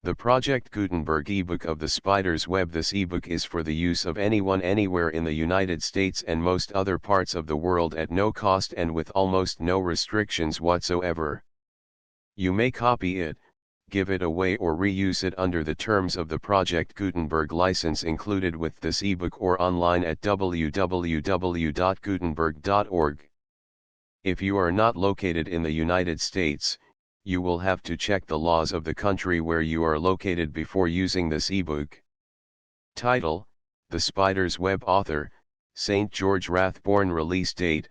The Project Gutenberg ebook of the Spider's Web. This ebook is for the use of anyone anywhere in the United States and most other parts of the world at no cost and with almost no restrictions whatsoever. You may copy it, give it away or reuse it under the terms of the Project Gutenberg license included with this ebook or online at www.gutenberg.org. If you are not located in the United States, you will have to check the laws of the country where you are located before using this ebook. Title: The Spider's Web. Author: St George Rathborne. Release date: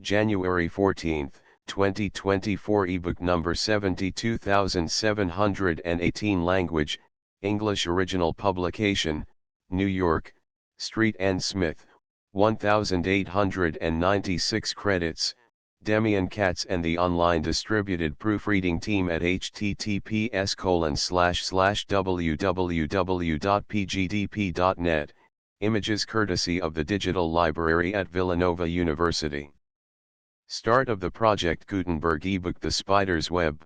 January 14, 2024. Ebook number 72718. Language: English. Original publication: New York, Street and Smith, 1896. Credits: Demian Katz and the online distributed proofreading team at https://www.pgdp.net. Images courtesy of the Digital Library at Villanova University. Start of the Project Gutenberg ebook. The Spider's Web.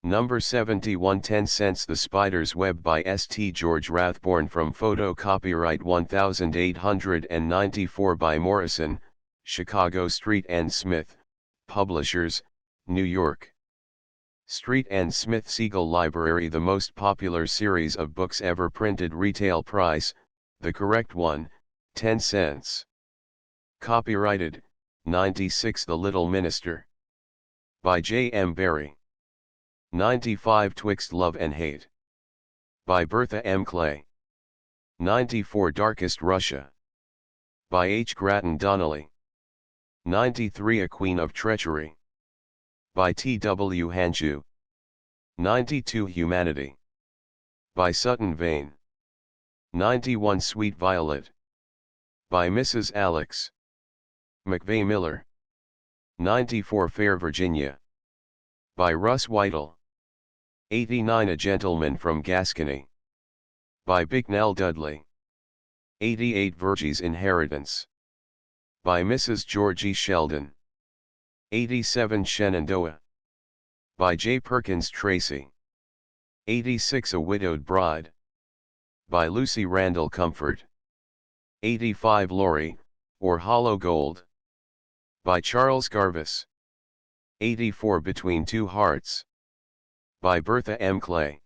Number 71. 10 cents. The Spider's Web by St George Rathborne. From photo. Copyright 1894 by Morrison, Chicago. Street and Smith, Publishers, New York. Street and Smith Siegel Library. The most popular series of books ever printed. Retail price: the correct one, 10 cents. Copyrighted 96. The Little Minister by J. M. Barrie. 95. Twixt Love and Hate by Bertha M. Clay. 94. Darkest Russia by H. Grattan Donnelly. 93. A Queen of Treachery by T. W. Hanchu. 92. Humanity by Sutton Vane. 91. Sweet Violet by Mrs. Alex McVey Miller. 94. Fair Virginia by Russ Whittle. 89. A Gentleman from Gascony by Bicknell Dudley. 88. Virgie's Inheritance by Mrs. Georgie Sheldon. 87. Shenandoah by J. Perkins Tracy. 86. A Widowed Bride by Lucy Randall Comfort. 85. Laurie, or Hollow Gold by Charles Garvis. 84. Between Two Hearts by Bertha M. Clay.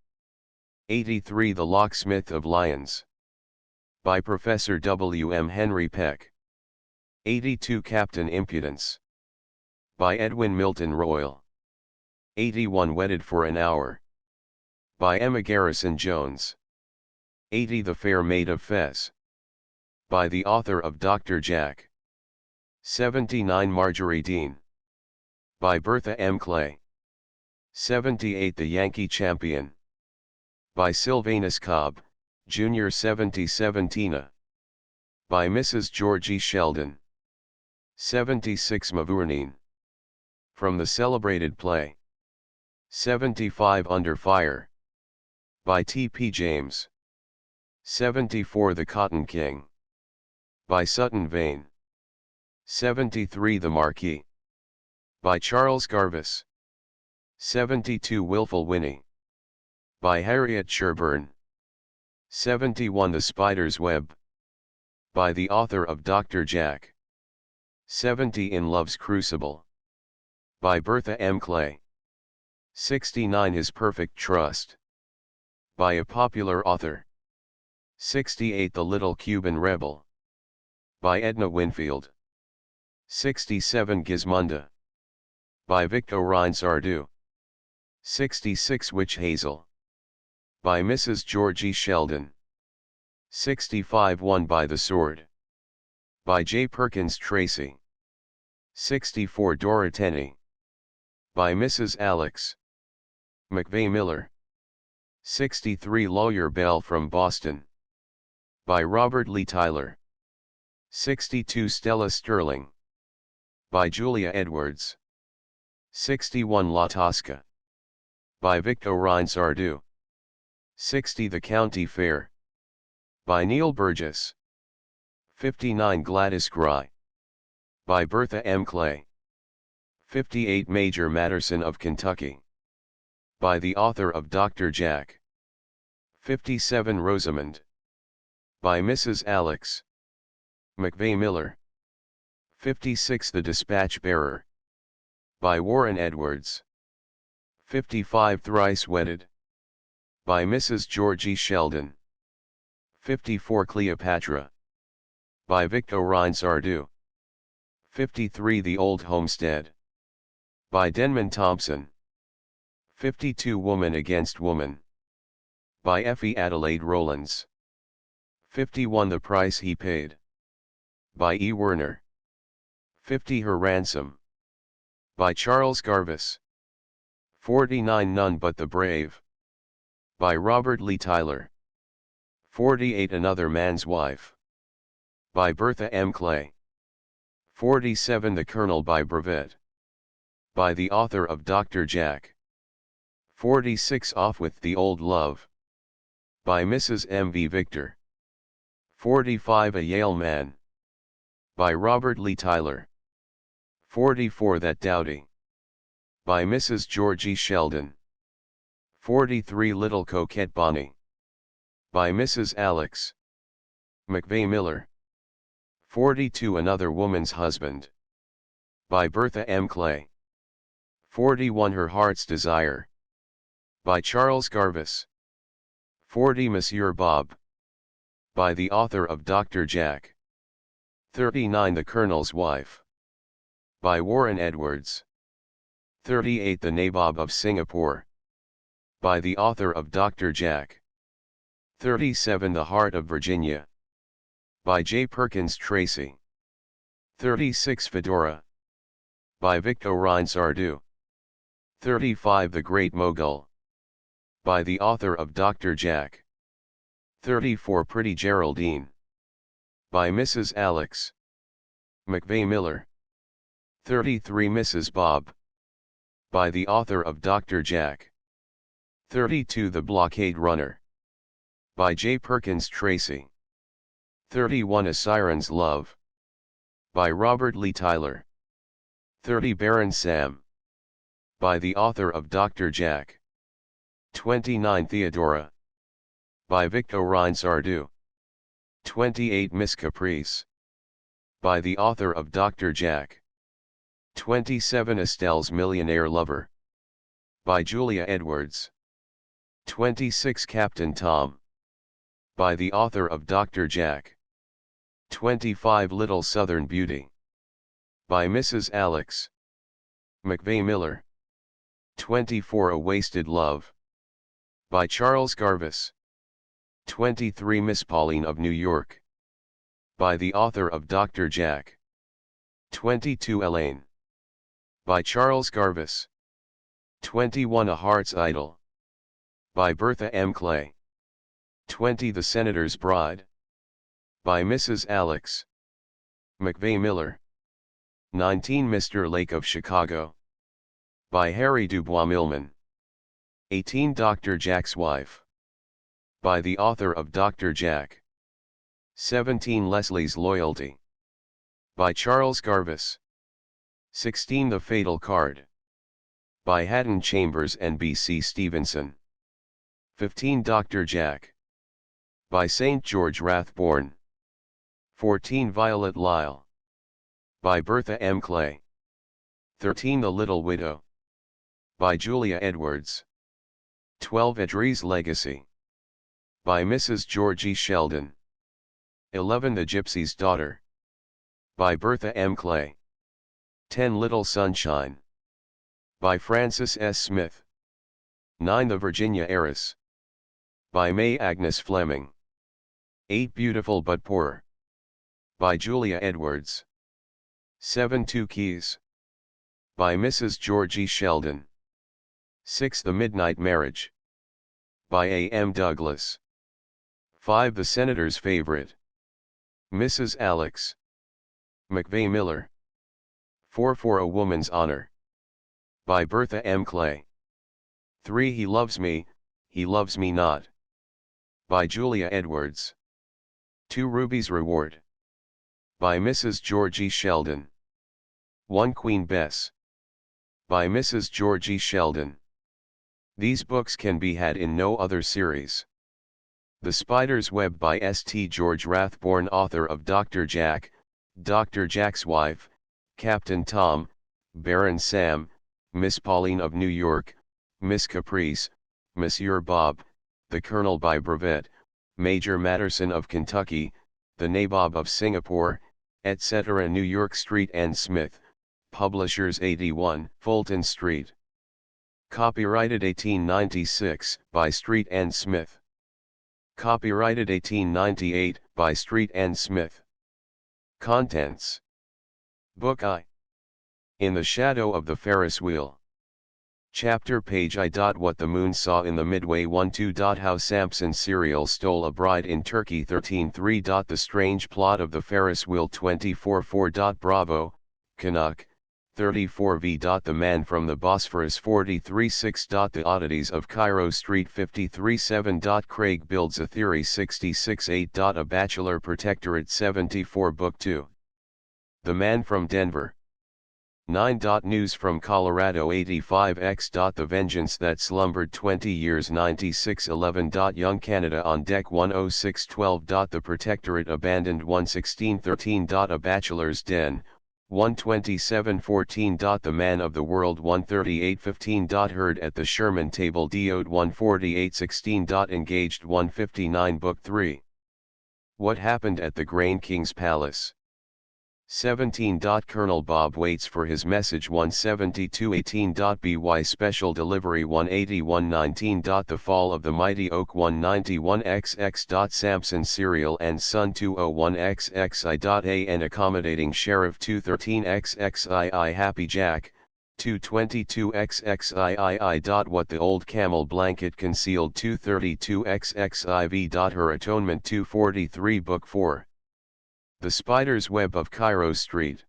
83. The Locksmith of Lyons by Professor W. M. Henry Peck. 82. Captain Impudence by Edwin Milton Royle. 81. Wedded for an Hour by Emma Garrison Jones. 80. The Fair Maid of Fez by the author of Dr. Jack. 79. Marjorie Dean by Bertha M. Clay. 78. The Yankee Champion by Sylvanus Cobb, Jr. 77. Tina by Mrs. Georgie Sheldon. 76. Mavourneen from the celebrated play. 75. Under Fire by T. P. James. 74. The Cotton King by Sutton Vane. 73. The Marquis by Charles Garvis. 72. Wilful Winnie by Harriet Sherburne. 71. The Spider's Web by the author of Dr. Jack. 70. In Love's Crucible by Bertha M. Clay. 69. His Perfect Trust by a popular author. 68. The Little Cuban Rebel by Edna Winfield. 67. Gizmonda by Victorine Sardou. 66. Witch Hazel by Mrs. Georgie Sheldon. 65. Won by the Sword by J. Perkins Tracy. 64. Dora Tenney by Mrs. Alex McVey Miller. 63. Lawyer Bell from Boston by Robert Lee Tyler. 62. Stella Sterling by Julia Edwards. 61. La Tosca by Victorine Sardou. 60. The County Fair by Neil Burgess. 59. Gladys Gry by Bertha M. Clay. 58. Major Matterson of Kentucky by the author of Dr. Jack. 57 Rosamond. By Mrs. Alex McVey Miller. 56 The Dispatch Bearer. By Warren Edwards. 55 Thrice Wedded. By Mrs. Georgie Sheldon. 54 Cleopatra. By Victor Sardou. 53 The Old Homestead. By Denman Thompson. 52 Woman Against Woman. By Effie Adelaide Rowlands. 51 The Price He Paid. By E. Werner. 50 Her Ransom. By Charles Garvis. 49 None But the Brave. By Robert Lee Tyler. 48 Another Man's Wife. By Bertha M. Clay. 47 The Colonel by Brevet. By the author of Dr. Jack. 46 Off with the Old Love. By Mrs. M. V. Victor. 45 A Yale Man. By Robert Lee Tyler. 44 That Dowdy. By Mrs. Georgie Sheldon. 43 Little Coquette Bonnie. By Mrs. Alex McVey Miller. 42 Another Woman's Husband. By Bertha M. Clay. 41 Her Heart's Desire. By Charles Garvis. 40 Monsieur Bob. By the author of Dr. Jack. 39 The Colonel's Wife. By Warren Edwards. 38 The Nabob of Singapore. By the author of Dr. Jack. 37 The Heart of Virginia. By J. Perkins Tracy. 36 Fedora. By Victor Sardou. 35 The Great Mogul. By the author of Dr. Jack. 34 Pretty Geraldine. By Mrs. Alex McVey Miller. 33 Mrs. Bob. By the author of Dr. Jack. 32 The Blockade Runner. By J. Perkins Tracy. 31 A Siren's Love. By Robert Lee Tyler. 30 Baron Sam. By the author of Dr. Jack. 29 Theodora. By Victor Sardou. 28 Miss Caprice. By the author of Dr. Jack. 27 Estelle's Millionaire Lover. By Julia Edwards. 26 Captain Tom. By the author of Dr. Jack. 25 Little Southern Beauty. By Mrs. Alex McVey Miller. 24 A Wasted Love. By Charles Garvis. 23 Miss Pauline of New York. By the author of Dr. Jack. 22 Elaine. By Charles Garvis. 21 A Heart's Idol. By Bertha M. Clay. 20 The Senator's Bride. By Mrs. Alex McVey Miller. 19 Mr. Lake of Chicago. By Harry Dubois Millman. 18 Dr. Jack's Wife. By the author of Dr. Jack. 17 Leslie's Loyalty. By Charles Garvis. 16 The Fatal Card. By Haddon Chambers and B.C. Stevenson. 15 Dr. Jack. By St. George Rathborne. 14 Violet Lyle. By Bertha M. Clay. 13 The Little Widow. By Julia Edwards. 12 Edri's Legacy. By Mrs. Georgie Sheldon. 11 The Gypsy's Daughter. By Bertha M. Clay. 10 Little Sunshine. By Francis S. Smith. 9 The Virginia Heiress. By May Agnes Fleming. 8 Beautiful but Poor. By Julia Edwards. 7 Two Keys. By Mrs. Georgie Sheldon. 6 The Midnight Marriage. By A. M. Douglas. 5 The Senator's Favorite. Mrs. Alex McVey Miller. 4 For a Woman's Honor. By Bertha M. Clay. 3 He Loves Me, He Loves Me Not. By Julia Edwards. 2 Ruby's Reward. By Mrs. Georgie Sheldon. 1 Queen Bess. By Mrs. Georgie Sheldon. These books can be had in no other series. The Spider's Web by St George Rathborne, author of Dr. Jack, Dr. Jack's Wife, Captain Tom, Baron Sam, Miss Pauline of New York, Miss Caprice, Monsieur Bob, the Colonel by Brevet, Major Matterson of Kentucky, the Nabob of Singapore, etc. New York Street and Smith, Publishers 81, Fulton Street. Copyrighted 1896, by Street and Smith. Copyrighted 1898, by Street and Smith. Contents. Book I. In the Shadow of the Ferris Wheel. Chapter page I. What the Moon Saw in the Midway 1-2. How Samson Serial Stole a Bride in Turkey 13-3. The Strange Plot of the Ferris Wheel 24-4. Bravo, Canuck, 34v. The Man from the Bosphorus 43-6. The Oddities of Cairo Street 53-7. Craig Builds a Theory 66-8. A Bachelor Protectorate 74. Book 2. The Man from Denver 9. News from Colorado 85x. The Vengeance That Slumbered 20 Years 96-11. Young Canada on Deck 106-12. The Protectorate Abandoned 116-13. A Bachelor's Den 127-14. The Man of the World 138-15. Heard at the Sherman Table D'Ode 148-16. Engaged 159. Book 3. What Happened at the Grain King's Palace 17. Colonel Bob waits for his message 172-18. By Special Delivery 181-19. The Fall of the Mighty Oak 191-XX. Samson Serial and Son 201-XXI. An Accommodating Sheriff 213-XXII. Happy Jack 222-XXII. What the Old Camel Blanket Concealed 232-XXIV. Her Atonement 243. Book 4. The Spider's Web of Cairo Street.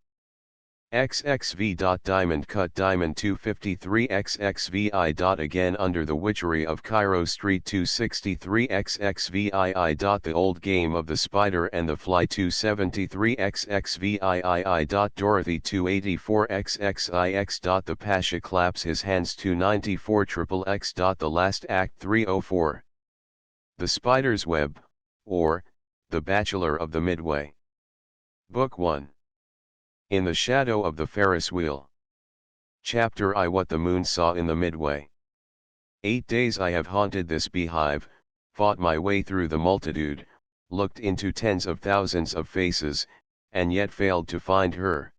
XXV. Diamond Cut Diamond 253 XXVI. Again Under the Witchery of Cairo Street 263 XXVII. The Old Game of the Spider and the Fly 273 XXVII. Dorothy 284 XXIX. The Pasha Claps His Hands 294 XXX. The Last Act 304. The Spider's Web, or, The Bachelor of the Midway. Book 1. In the Shadow of the Ferris Wheel. Chapter I. What the Moon Saw in the Midway. 8 days I have haunted this beehive, fought my way through the multitude, looked into tens of thousands of faces, and yet failed to find her.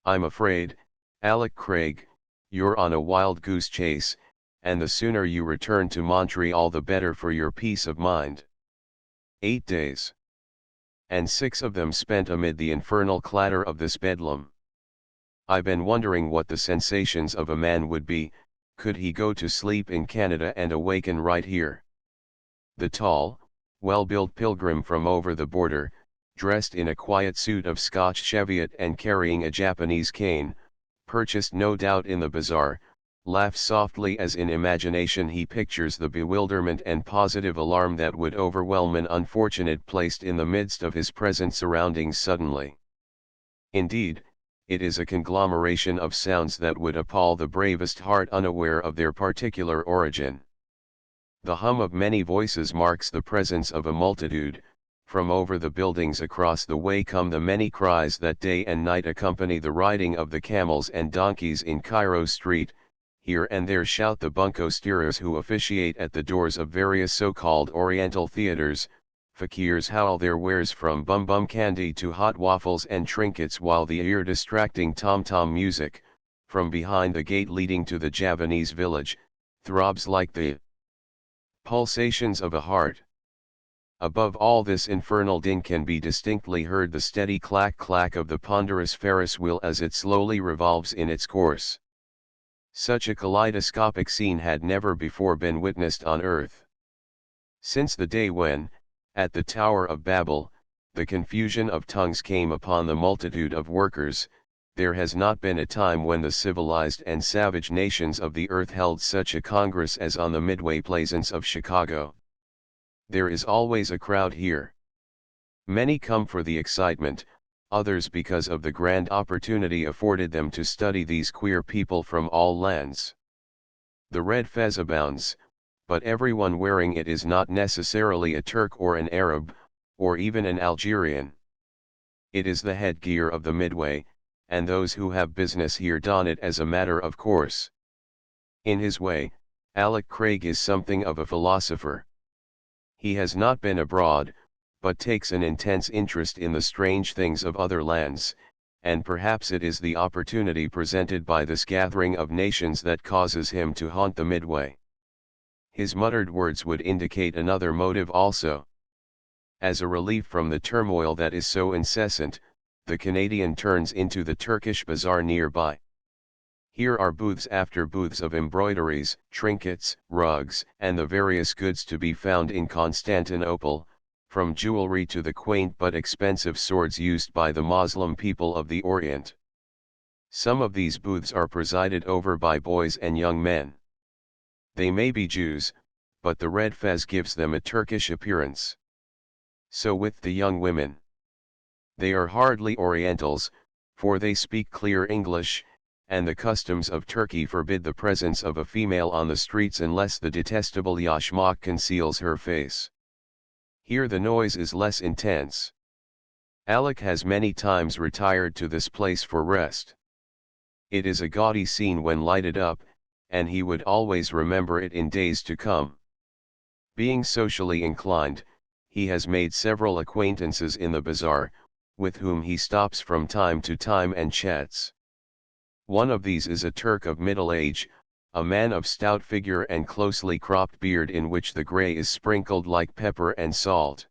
I'm afraid, Alec Craig, you're on a wild goose chase, and the sooner you return to Montreal the better for your peace of mind. 8 days. And 6 of them spent amid the infernal clatter of this bedlam. I've been wondering what the sensations of a man would be, could he go to sleep in Canada and awaken right here. The tall, well-built pilgrim from over the border, dressed in a quiet suit of Scotch cheviot and carrying a Japanese cane, purchased no doubt in the bazaar, laughs softly as in imagination he pictures the bewilderment and positive alarm that would overwhelm an unfortunate placed in the midst of his present surroundings suddenly. Indeed, it is a conglomeration of sounds that would appall the bravest heart unaware of their particular origin. The hum of many voices marks the presence of a multitude. From over the buildings across the way come the many cries that day and night accompany the riding of the camels and donkeys in Cairo Street. Here and there shout the bunco steerers who officiate at the doors of various so-called Oriental theaters. Fakirs howl their wares from bum-bum candy to hot waffles and trinkets, while the ear-distracting tom-tom music, from behind the gate leading to the Javanese village, throbs like the pulsations of a heart. Above all this infernal din can be distinctly heard the steady clack-clack of the ponderous Ferris wheel as it slowly revolves in its course. Such a kaleidoscopic scene had never before been witnessed on earth. Since the day when, at the Tower of Babel, the confusion of tongues came upon the multitude of workers, there has not been a time when the civilized and savage nations of the earth held such a congress as on the Midway Plaisance of Chicago. There is always a crowd here. Many come for the excitement, others because of the grand opportunity afforded them to study these queer people from all lands. The red fez abounds, but everyone wearing it is not necessarily a Turk or an Arab, or even an Algerian. It is the headgear of the Midway, and those who have business here don it as a matter of course. In his way, Alec Craig is something of a philosopher. He has not been abroad, but takes an intense interest in the strange things of other lands, and perhaps it is the opportunity presented by this gathering of nations that causes him to haunt the Midway. His muttered words would indicate another motive also. As a relief from the turmoil that is so incessant, the Canadian turns into the Turkish bazaar nearby. Here are booths after booths of embroideries, trinkets, rugs, and the various goods to be found in Constantinople, from jewelry to the quaint but expensive swords used by the Moslem people of the Orient. Some of these booths are presided over by boys and young men. They may be Jews, but the red fez gives them a Turkish appearance. So with the young women. They are hardly Orientals, for they speak clear English, and the customs of Turkey forbid the presence of a female on the streets unless the detestable yashmak conceals her face. Here the noise is less intense. Alec has many times retired to this place for rest. It is a gaudy scene when lighted up, and he would always remember it in days to come. Being socially inclined, he has made several acquaintances in the bazaar, with whom he stops from time to time and chats. One of these is a Turk of middle age, a man of stout figure and closely cropped beard in which the grey is sprinkled like pepper and salt.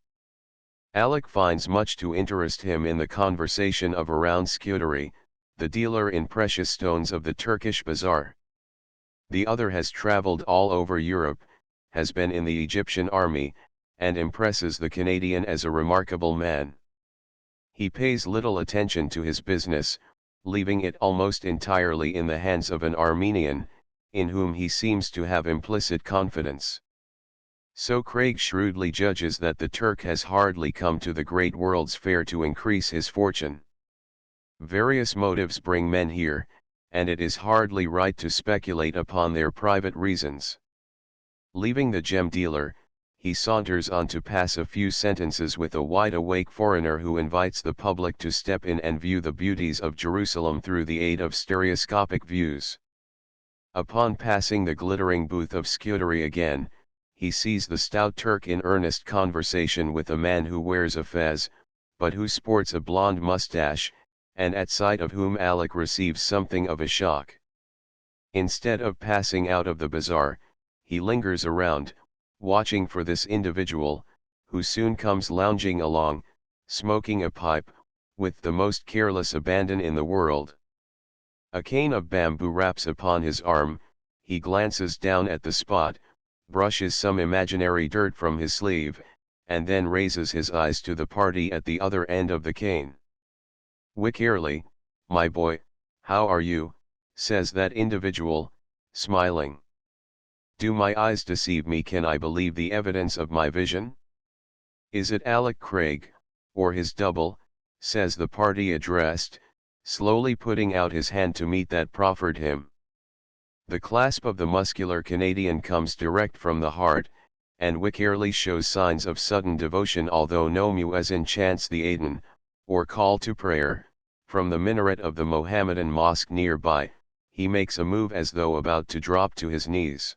Alec finds much to interest him in the conversation of Around Skuteri, the dealer in precious stones of the Turkish bazaar. The other has travelled all over Europe, has been in the Egyptian army, and impresses the Canadian as a remarkable man. He pays little attention to his business, leaving it almost entirely in the hands of an Armenian, in whom he seems to have implicit confidence. So Craig shrewdly judges that the Turk has hardly come to the great World's Fair to increase his fortune. Various motives bring men here, and it is hardly right to speculate upon their private reasons. Leaving the gem dealer, he saunters on to pass a few sentences with a wide-awake foreigner who invites the public to step in and view the beauties of Jerusalem through the aid of stereoscopic views. Upon passing the glittering booth of Skuteri again, he sees the stout Turk in earnest conversation with a man who wears a fez, but who sports a blonde mustache, and at sight of whom Alec receives something of a shock. Instead of passing out of the bazaar, he lingers around, watching for this individual, who soon comes lounging along, smoking a pipe, with the most careless abandon in the world. A cane of bamboo wraps upon his arm, he glances down at the spot, brushes some imaginary dirt from his sleeve, and then raises his eyes to the party at the other end of the cane. "Wickerly, my boy, how are you?" says that individual, smiling. "Do my eyes deceive me? Can I believe the evidence of my vision? Is it Alec Craig, or his double?" says the party addressed, slowly putting out his hand to meet that proffered him. The clasp of the muscular Canadian comes direct from the heart, and Wickerly shows signs of sudden devotion, although no muezzin chants the Adhan, or call to prayer, from the minaret of the Mohammedan mosque nearby. He makes a move as though about to drop to his knees.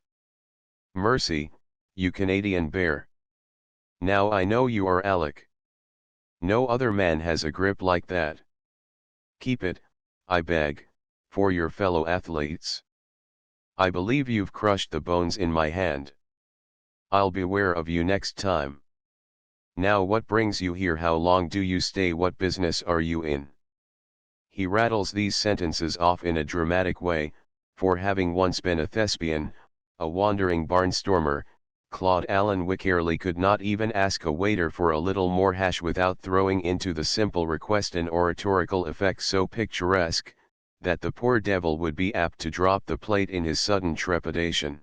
"Mercy, you Canadian bear. Now I know you are Alec. No other man has a grip like that. Keep it, I beg, for your fellow athletes. I believe you've crushed the bones in my hand. I'll beware of you next time. Now what brings you here? How long do you stay? What business are you in?" He rattles these sentences off in a dramatic way, for having once been a thespian, a wandering barnstormer, Claude Allen Wickerly could not even ask a waiter for a little more hash without throwing into the simple request an oratorical effect so picturesque, that the poor devil would be apt to drop the plate in his sudden trepidation.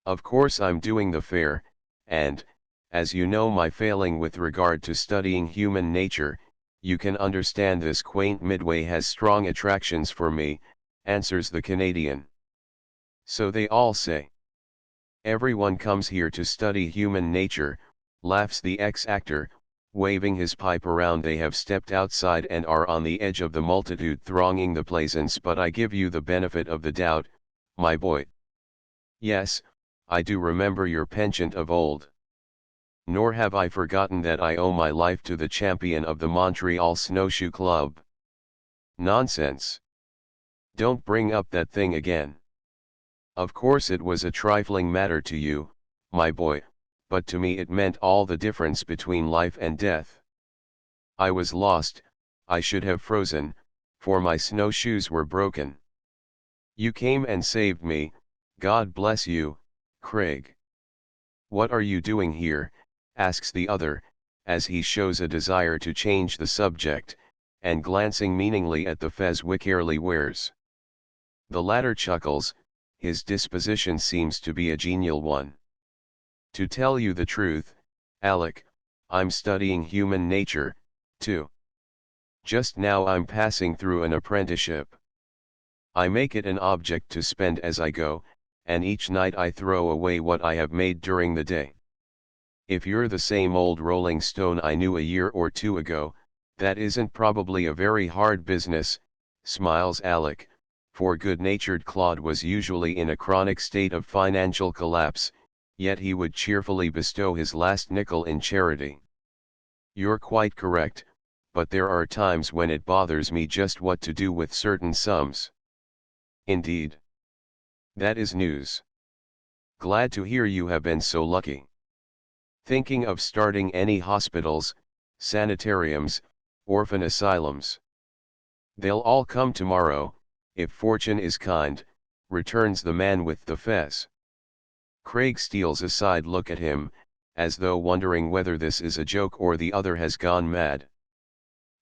"Of course I'm doing the fair, and, as you know my failing with regard to studying human nature, you can understand this quaint Midway has strong attractions for me," answers the Canadian. "So they all say. Everyone comes here to study human nature, laughs the ex-actor, waving his pipe around. They have stepped outside and are on the edge of the multitude thronging the plaisance. But I give you the benefit of the doubt, my boy. Yes, I do remember your penchant of old. Nor have I forgotten that I owe my life to the champion of the Montreal Snowshoe Club. Nonsense. Don't bring up that thing again. Of course it was a trifling matter to you, my boy, but to me it meant all the difference between life and death. I was lost, I should have frozen, for my snowshoes were broken. You came and saved me, God bless you, Craig. What are you doing here? Asks the other, as he shows a desire to change the subject, and glancing meaningly at the fez Wickerly wears. The latter chuckles, his disposition seems to be a genial one. To tell you the truth, Alec, I'm studying human nature, too. Just now I'm passing through an apprenticeship. I make it an object to spend as I go, and each night I throw away what I have made during the day. If you're the same old Rolling Stone I knew a year or two ago, that isn't probably a very hard business, smiles Alec, for good-natured Claude was usually in a chronic state of financial collapse, yet he would cheerfully bestow his last nickel in charity. You're quite correct, but there are times when it bothers me just what to do with certain sums. Indeed. That is news. Glad to hear you have been so lucky. Thinking of starting any hospitals, sanitariums, orphan asylums? They'll all come tomorrow, if fortune is kind, returns the man with the fez. Craig steals a side look at him, as though wondering whether this is a joke or the other has gone mad.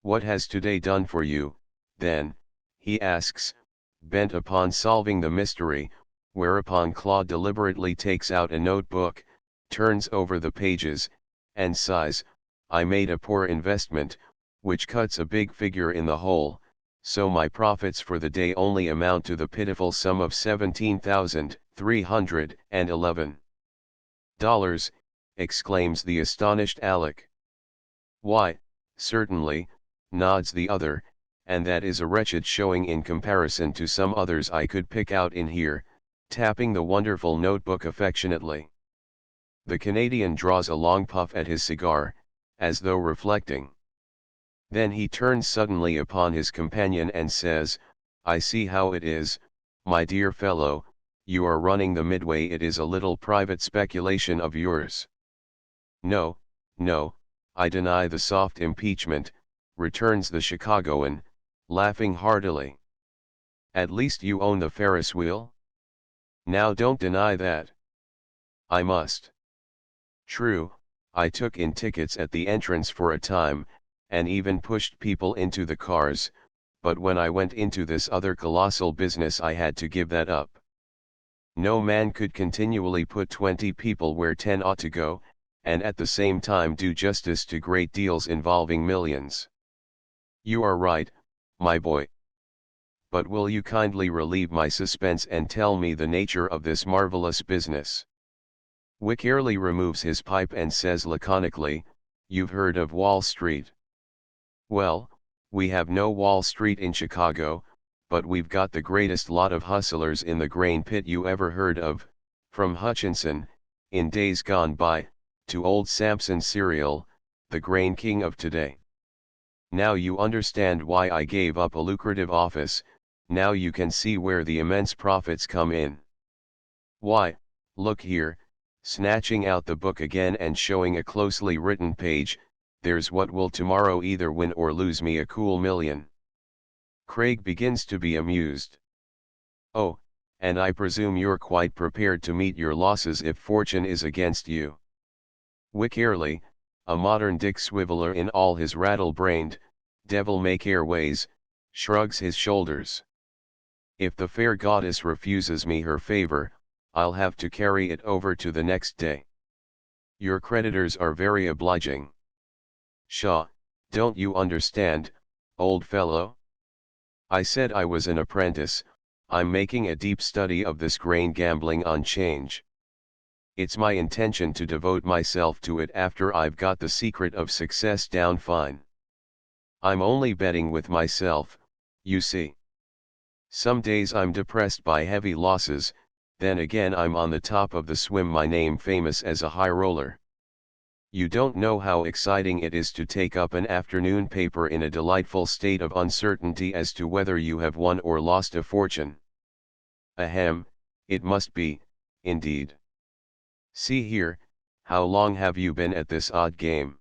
What has today done for you, then? He asks, bent upon solving the mystery, whereupon Claude deliberately takes out a notebook, turns over the pages, and sighs, I made a poor investment, which cuts a big figure in the hole, so my profits for the day only amount to the pitiful sum of $17,311. Exclaims the astonished Alec. Why, certainly, nods the other, and that is a wretched showing in comparison to some others I could pick out in here, tapping the wonderful notebook affectionately. The Canadian draws a long puff at his cigar, as though reflecting. Then he turns suddenly upon his companion and says, I see how it is, my dear fellow, you are running the Midway. It is a little private speculation of yours. No, no, I deny the soft impeachment, returns the Chicagoan, laughing heartily. At least you own the Ferris wheel? Now don't deny that. I must. True, I took in tickets at the entrance for a time, and even pushed people into the cars, but when I went into this other colossal business I had to give that up. No man could continually put 20 people where 10 ought to go, and at the same time do justice to great deals involving millions. You are right, my boy. But will you kindly relieve my suspense and tell me the nature of this marvelous business? Wickerly removes his pipe and says laconically, you've heard of Wall Street. Well, we have no Wall Street in Chicago, but we've got the greatest lot of hustlers in the grain pit you ever heard of, from Hutchinson, in days gone by, to old Samson Serial, the grain king of today. Now you understand why I gave up a lucrative office, now you can see where the immense profits come in. Why, look here, snatching out the book again and showing a closely written page, there's what will tomorrow either win or lose me a cool $1,000,000. Craig begins to be amused. Oh, and I presume you're quite prepared to meet your losses if fortune is against you. Wickerly, a modern Dick Swiveller in all his rattle-brained, devil-may-care ways, shrugs his shoulders. If the fair goddess refuses me her favor, I'll have to carry it over to the next day. Your creditors are very obliging. Pshaw, don't you understand, old fellow? I said I was an apprentice, I'm making a deep study of this grain gambling on change. It's my intention to devote myself to it after I've got the secret of success down fine. I'm only betting with myself, you see. Some days I'm depressed by heavy losses, then again I'm on the top of the swim, my name famous as a high roller. You don't know how exciting it is to take up an afternoon paper in a delightful state of uncertainty as to whether you have won or lost a fortune. Ahem, it must be, indeed. See here, how long have you been at this odd game?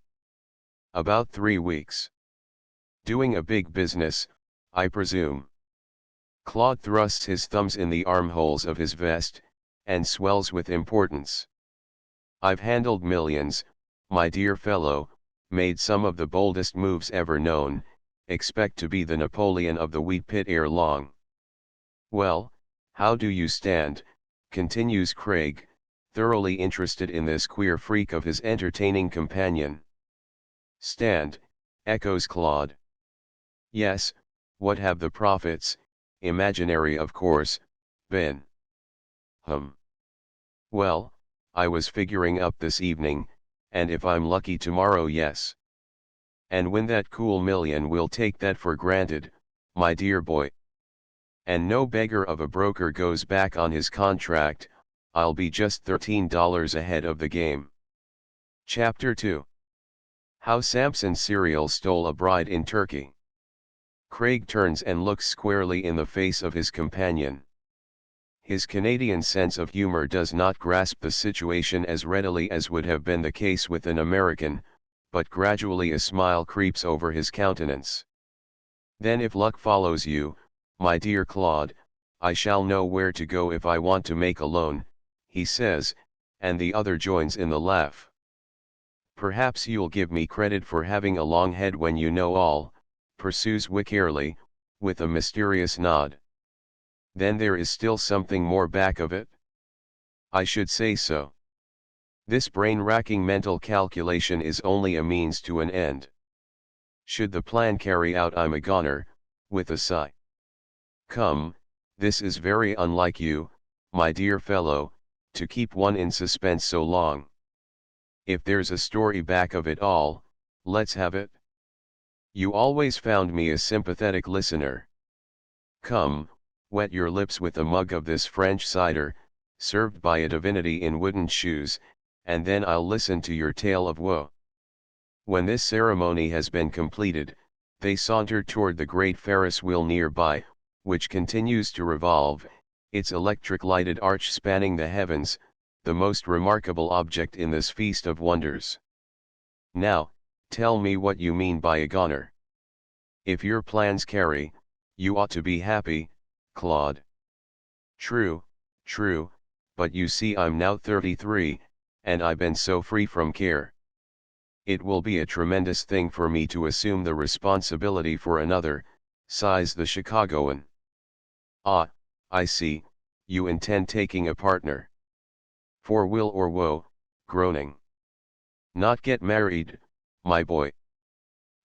About 3 weeks. Doing a big business, I presume. Claude thrusts his thumbs in the armholes of his vest, and swells with importance. I've handled millions, my dear fellow, made some of the boldest moves ever known, expect to be the Napoleon of the wheat pit ere long. Well, how do you stand, continues Craig, thoroughly interested in this queer freak of his entertaining companion. Stand, echoes Claude. Yes, what have the profits, imaginary of course, been? Well, I was figuring up this evening, and if I'm lucky tomorrow, yes. And win that cool million, we'll take that for granted, my dear boy. And no beggar of a broker goes back on his contract, I'll be just $13 ahead of the game. Chapter 2. How Samson's Cereal Stole a Bride in Turkey. Craig turns and looks squarely in the face of his companion. His Canadian sense of humor does not grasp the situation as readily as would have been the case with an American, but gradually a smile creeps over his countenance. Then, if luck follows you, my dear Claude, I shall know where to go if I want to make a loan, he says, and the other joins in the laugh. Perhaps you'll give me credit for having a long head when you know all, pursues Wickerly, with a mysterious nod. Then there is still something more back of it? I should say so. This brain-racking mental calculation is only a means to an end. Should the plan carry out, I'm a goner, with a sigh. Come, this is very unlike you, my dear fellow, to keep one in suspense so long. If there's a story back of it all, let's have it. You always found me a sympathetic listener. Come, wet your lips with a mug of this French cider, served by a divinity in wooden shoes, and then I'll listen to your tale of woe. When this ceremony has been completed, they saunter toward the great Ferris wheel nearby, which continues to revolve, its electric lighted arch spanning the heavens, the most remarkable object in this feast of wonders. Now, tell me what you mean by a goner. If your plans carry, you ought to be happy, Claude. True, but you see I'm now 33, and I've been so free from care. It will be a tremendous thing for me to assume the responsibility for another, sighs the Chicagoan. Ah, I see, you intend taking a partner. For will or woe, groaning. Not get married, my boy.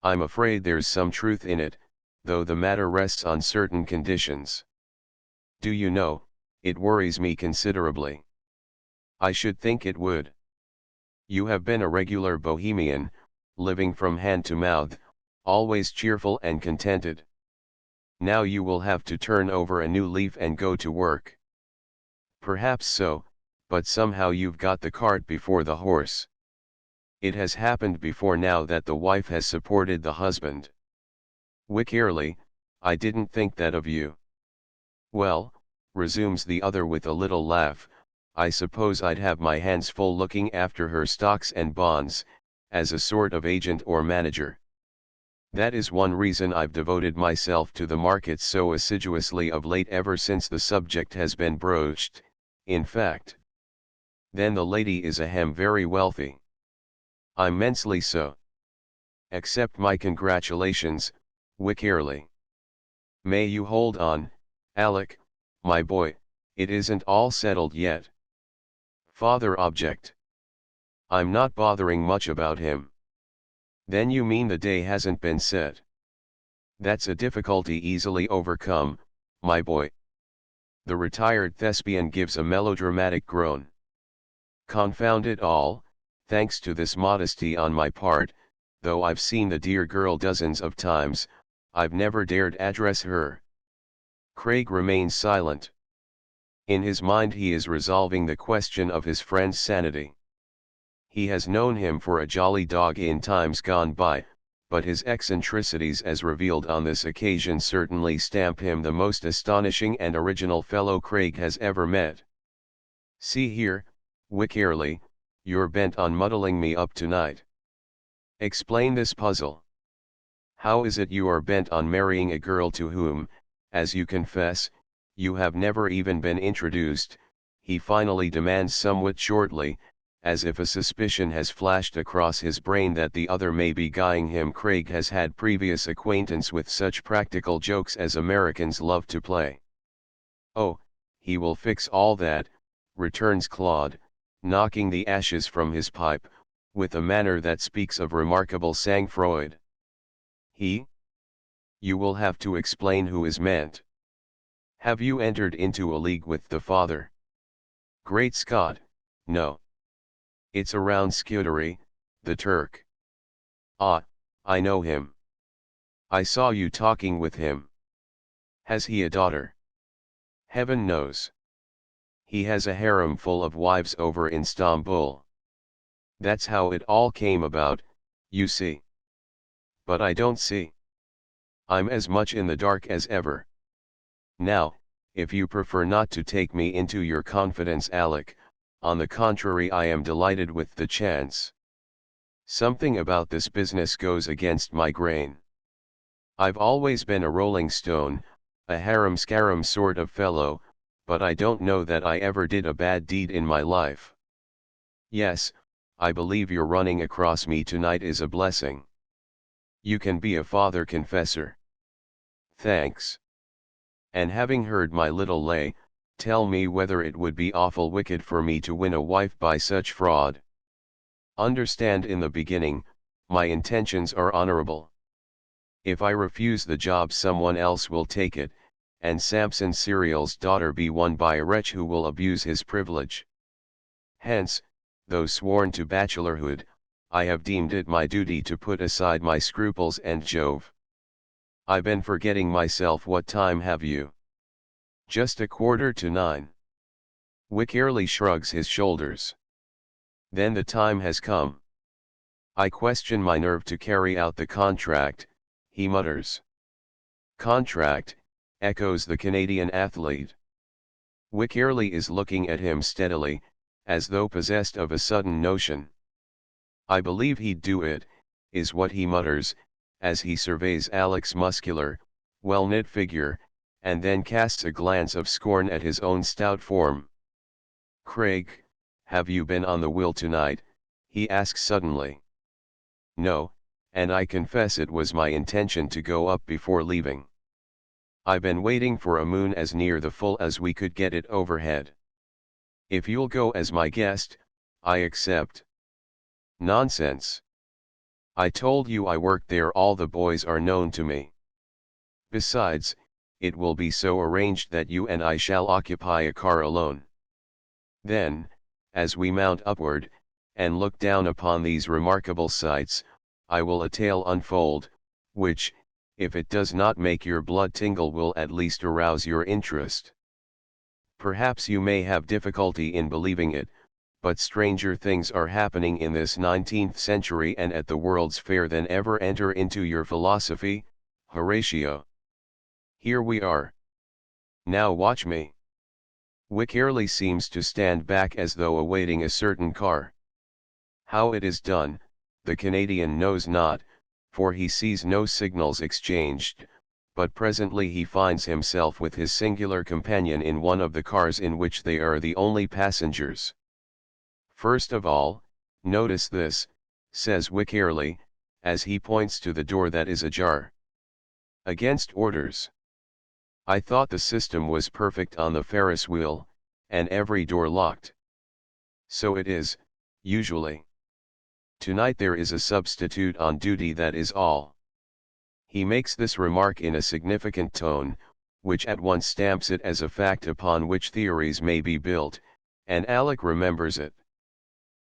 I'm afraid there's some truth in it, though the matter rests on certain conditions. Do you know, it worries me considerably. I should think it would. You have been a regular bohemian, living from hand to mouth, always cheerful and contented. Now you will have to turn over a new leaf and go to work. Perhaps so, but somehow you've got the cart before the horse. It has happened before now that the wife has supported the husband. Wickerly, I didn't think that of you. Well, resumes the other with a little laugh, I suppose I'd have my hands full looking after her stocks and bonds, as a sort of agent or manager. That is one reason I've devoted myself to the markets so assiduously of late, ever since the subject has been broached, in fact. Then the lady is very wealthy. Immensely so. Accept my congratulations, Wickerly. May you hold on, Alec, my boy, it isn't all settled yet. Father object. I'm not bothering much about him. Then you mean the day hasn't been set? That's a difficulty easily overcome, my boy. The retired thespian gives a melodramatic groan. Confound it all, thanks to this modesty on my part, though I've seen the dear girl dozens of times, I've never dared address her. Craig remains silent. In his mind he is resolving the question of his friend's sanity. He has known him for a jolly dog in times gone by, but his eccentricities as revealed on this occasion certainly stamp him the most astonishing and original fellow Craig has ever met. See here, Wycherley, you're bent on muddling me up tonight. Explain this puzzle. How is it you are bent on marrying a girl to whom, as you confess, you have never even been introduced? He finally demands somewhat shortly, as if a suspicion has flashed across his brain that the other may be guying him. Craig has had previous acquaintance with such practical jokes as Americans love to play. Oh, he will fix all that, returns Claude, knocking the ashes from his pipe, with a manner that speaks of remarkable sang-froid. He? You will have to explain who is meant. Have you entered into a league with the father? Great Scott, no. It's around Scuderi, the Turk. Ah, I know him. I saw you talking with him. Has he a daughter? Heaven knows. He has a harem full of wives over in Istanbul. That's how it all came about, you see. But I don't see. I'm as much in the dark as ever. Now, if you prefer not to take me into your confidence, Alec, on the contrary, I am delighted with the chance. Something about this business goes against my grain. I've always been a rolling stone, a harum-scarum sort of fellow, but I don't know that I ever did a bad deed in my life. Yes, I believe your running across me tonight is a blessing. You can be a father confessor. Thanks. And having heard my little lay, tell me whether it would be awful wicked for me to win a wife by such fraud. Understand, in the beginning, my intentions are honorable. If I refuse the job, someone else will take it, and Samson Serial's daughter be won by a wretch who will abuse his privilege. Hence, though sworn to bachelorhood, I have deemed it my duty to put aside my scruples and Jove. I've been forgetting myself. What time have you? Just 9:15. Wycherley shrugs his shoulders. Then the time has come. I question my nerve to carry out the contract, he mutters. Contract, echoes the Canadian athlete. Wycherley is looking at him steadily, as though possessed of a sudden notion. I believe he'd do it, is what he mutters, as he surveys Alec's muscular, well-knit figure, and then casts a glance of scorn at his own stout form. Craig, have you been on the wheel tonight? He asks suddenly. No, and I confess it was my intention to go up before leaving. I've been waiting for a moon as near the full as we could get it overhead. If you'll go as my guest, I accept. Nonsense. I told you I worked there. All the boys are known to me. Besides, it will be so arranged that you and I shall occupy a car alone. Then, as we mount upward, and look down upon these remarkable sights, I will a tale unfold, which, if it does not make your blood tingle, will at least arouse your interest. Perhaps you may have difficulty in believing it, but stranger things are happening in this 19th century and at the World's Fair than ever enter into your philosophy, Horatio. Here we are. Now watch me. Wycherley seems to stand back as though awaiting a certain car. How it is done, the Canadian knows not, for he sees no signals exchanged, but presently he finds himself with his singular companion in one of the cars in which they are the only passengers. First of all, notice this, says Wycherley, as he points to the door that is ajar. Against orders. I thought the system was perfect on the Ferris wheel, and every door locked. So it is, usually. Tonight there is a substitute on duty, that is all. He makes this remark in a significant tone, which at once stamps it as a fact upon which theories may be built, and Alec remembers it.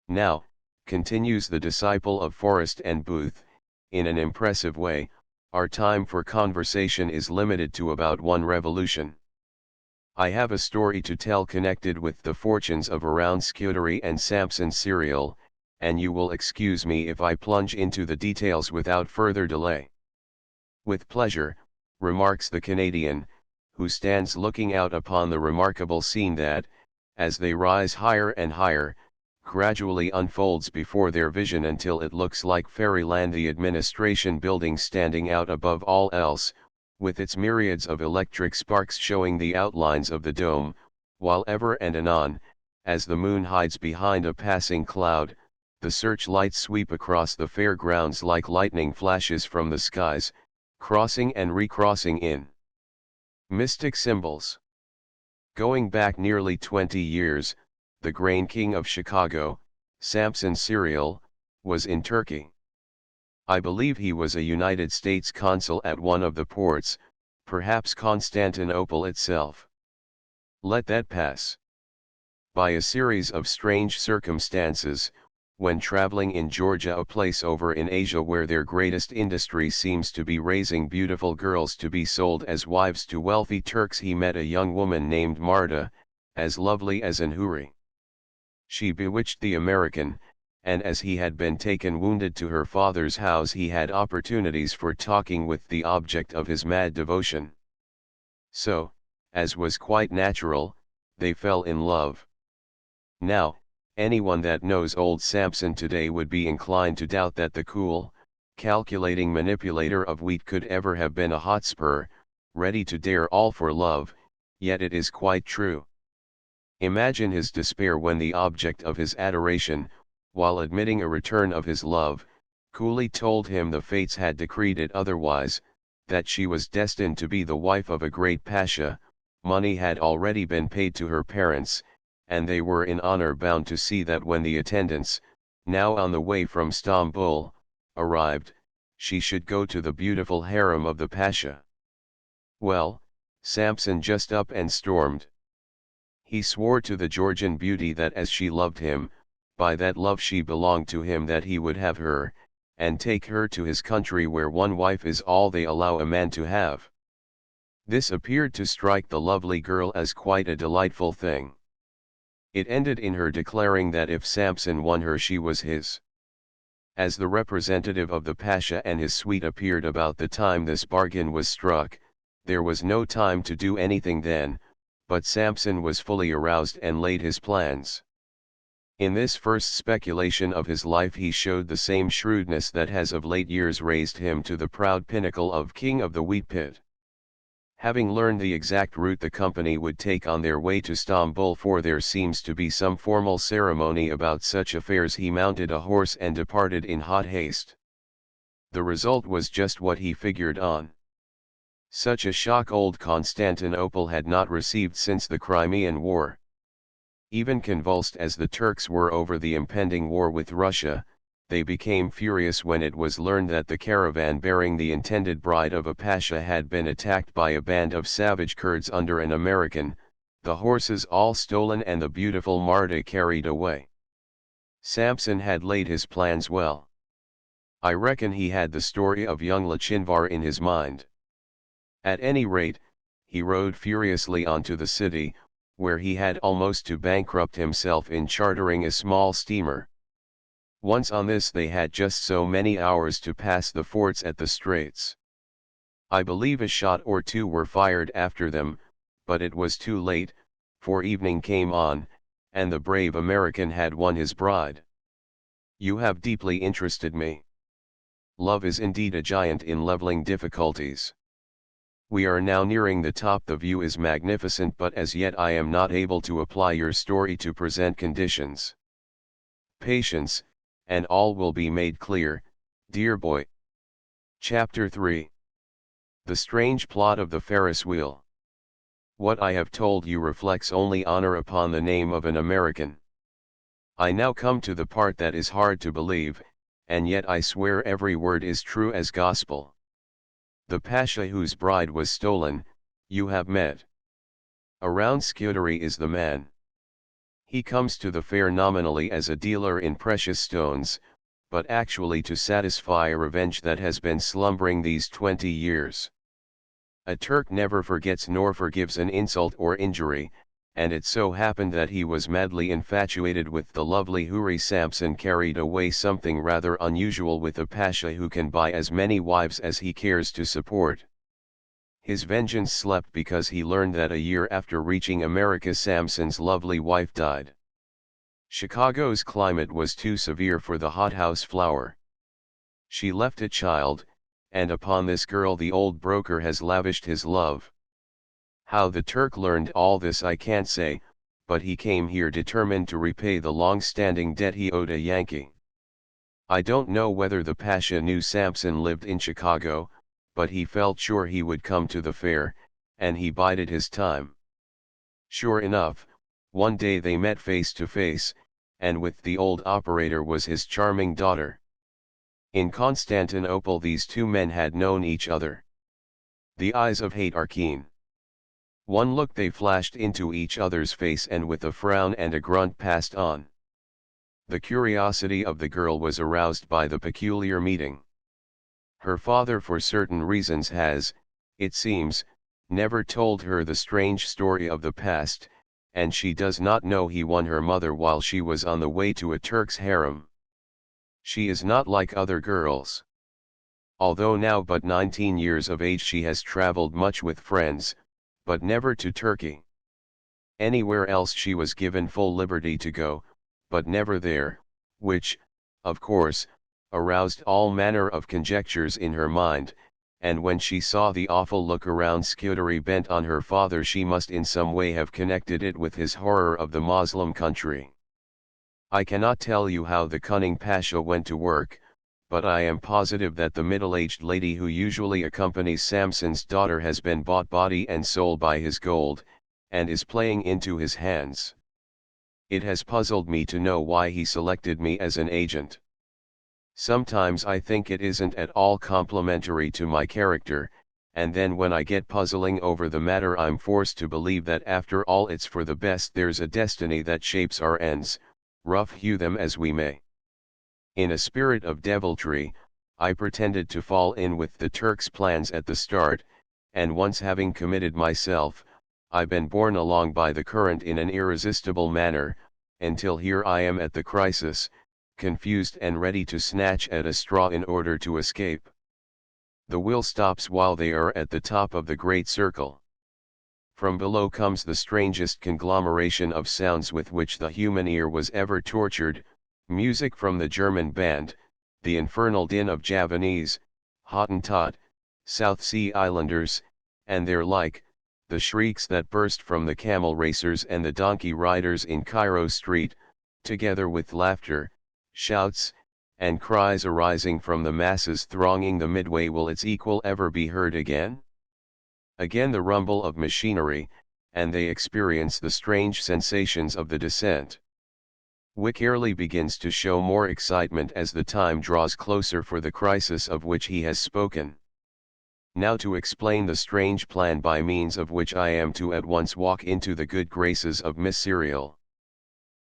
Now, continues the disciple of Forrest and Booth, in an impressive way, our time for conversation is limited to about one revolution. I have a story to tell connected with the fortunes of Around Scudery and Sampson Serial, and you will excuse me if I plunge into the details without further delay. With pleasure, remarks the Canadian, who stands looking out upon the remarkable scene that, as they rise higher and higher, gradually unfolds before their vision until it looks like fairyland. The administration building standing out above all else, with its myriads of electric sparks showing the outlines of the dome, while ever and anon, as the moon hides behind a passing cloud, the searchlights sweep across the fairgrounds like lightning flashes from the skies, crossing and recrossing in mystic symbols. Going back nearly 20 years, the grain king of Chicago, Sampson Serial, was in Turkey. I believe he was a United States consul at one of the ports, perhaps Constantinople itself. Let that pass. By a series of strange circumstances, when traveling in Georgia, a place over in Asia where their greatest industry seems to be raising beautiful girls to be sold as wives to wealthy Turks, he met a young woman named Marta, as lovely as an houri. She bewitched the American, and as he had been taken wounded to her father's house, he had opportunities for talking with the object of his mad devotion. So, as was quite natural, they fell in love. Now, anyone that knows old Sampson today would be inclined to doubt that the cool, calculating manipulator of wheat could ever have been a Hotspur, ready to dare all for love, yet it is quite true. Imagine his despair when the object of his adoration, while admitting a return of his love, coolly told him the fates had decreed it otherwise, that she was destined to be the wife of a great pasha. Money had already been paid to her parents, and they were in honor bound to see that when the attendants, now on the way from Stamboul, arrived, she should go to the beautiful harem of the pasha. Well, Sampson just up and stormed. He swore to the Georgian beauty that as she loved him, by that love she belonged to him, that he would have her, and take her to his country where one wife is all they allow a man to have. This appeared to strike the lovely girl as quite a delightful thing. It ended in her declaring that if Sampson won her she was his. As the representative of the pasha and his suite appeared about the time this bargain was struck, there was no time to do anything then, but Sampson was fully aroused and laid his plans. In this first speculation of his life he showed the same shrewdness that has of late years raised him to the proud pinnacle of king of the wheat pit. Having learned the exact route the company would take on their way to Stamboul, for there seems to be some formal ceremony about such affairs, he mounted a horse and departed in hot haste. The result was just what he figured on. Such a shock old Constantinople had not received since the Crimean War. Even convulsed as the Turks were over the impending war with Russia, they became furious when it was learned that the caravan bearing the intended bride of a pasha had been attacked by a band of savage Kurds under an American, the horses all stolen and the beautiful Marta carried away. Sampson had laid his plans well. I reckon he had the story of young Lachinvar in his mind. At any rate, he rode furiously on to the city, where he had almost to bankrupt himself in chartering a small steamer. Once on this they had just so many hours to pass the forts at the straits. I believe a shot or two were fired after them, but it was too late, for evening came on, and the brave American had won his bride. You have deeply interested me. Love is indeed a giant in leveling difficulties. We are now nearing the top. The view is magnificent, but as yet I am not able to apply your story to present conditions. Patience, and all will be made clear, dear boy. Chapter 3. The strange plot of the Ferris wheel. What I have told you reflects only honor upon the name of an American. I now come to the part that is hard to believe, and yet I swear every word is true as gospel. The pasha whose bride was stolen, you have met. Around Scudery is the man. He comes to the fair nominally as a dealer in precious stones, but actually to satisfy a revenge that has been slumbering these 20 years. A Turk never forgets nor forgives an insult or injury, and it so happened that he was madly infatuated with the lovely Huri Samson carried away something rather unusual with a pasha who can buy as many wives as he cares to support. His vengeance slept because he learned that a year after reaching America Samson's lovely wife died. Chicago's climate was too severe for the hothouse flower. She left a child, and upon this girl the old broker has lavished his love. How the Turk learned all this I can't say, but he came here determined to repay the long-standing debt he owed a Yankee. I don't know whether the Pasha knew Samson lived in Chicago, but he felt sure he would come to the fair, and he bided his time. Sure enough, one day they met face to face, and with the old operator was his charming daughter. In Constantinople these two men had known each other. The eyes of hate are keen. One look they flashed into each other's face and with a frown and a grunt passed on. The curiosity of the girl was aroused by the peculiar meeting. Her father for certain reasons has, it seems, never told her the strange story of the past, and she does not know he won her mother while she was on the way to a Turk's harem. She is not like other girls. Although now but 19 years of age she has traveled much with friends, but never to Turkey. Anywhere else she was given full liberty to go, but never there, which, of course, aroused all manner of conjectures in her mind, and when she saw the awful look around Scutari bent on her father she must in some way have connected it with his horror of the Moslem country. I cannot tell you how the cunning Pasha went to work, but I am positive that the middle-aged lady who usually accompanies Samson's daughter has been bought body and soul by his gold, and is playing into his hands. It has puzzled me to know why he selected me as an agent. Sometimes I think it isn't at all complimentary to my character, and then when I get puzzling over the matter I'm forced to believe that after all it's for the best. There's a destiny that shapes our ends, rough hew them as we may. In a spirit of deviltry, I pretended to fall in with the Turk's plans at the start, and once having committed myself, I've been borne along by the current in an irresistible manner, until here I am at the crisis, confused and ready to snatch at a straw in order to escape. The wheel stops while they are at the top of the great circle. From below comes the strangest conglomeration of sounds with which the human ear was ever tortured, music from the German band, the infernal din of Javanese, Hottentot, South Sea Islanders, and their like, the shrieks that burst from the camel racers and the donkey riders in Cairo Street, together with laughter, shouts, and cries arising from the masses thronging the midway. Will its equal ever be heard again? Again the rumble of machinery, and they experience the strange sensations of the descent. Wickerly begins to show more excitement as the time draws closer for the crisis of which he has spoken. Now to explain the strange plan by means of which I am to at once walk into the good graces of Miss Serial.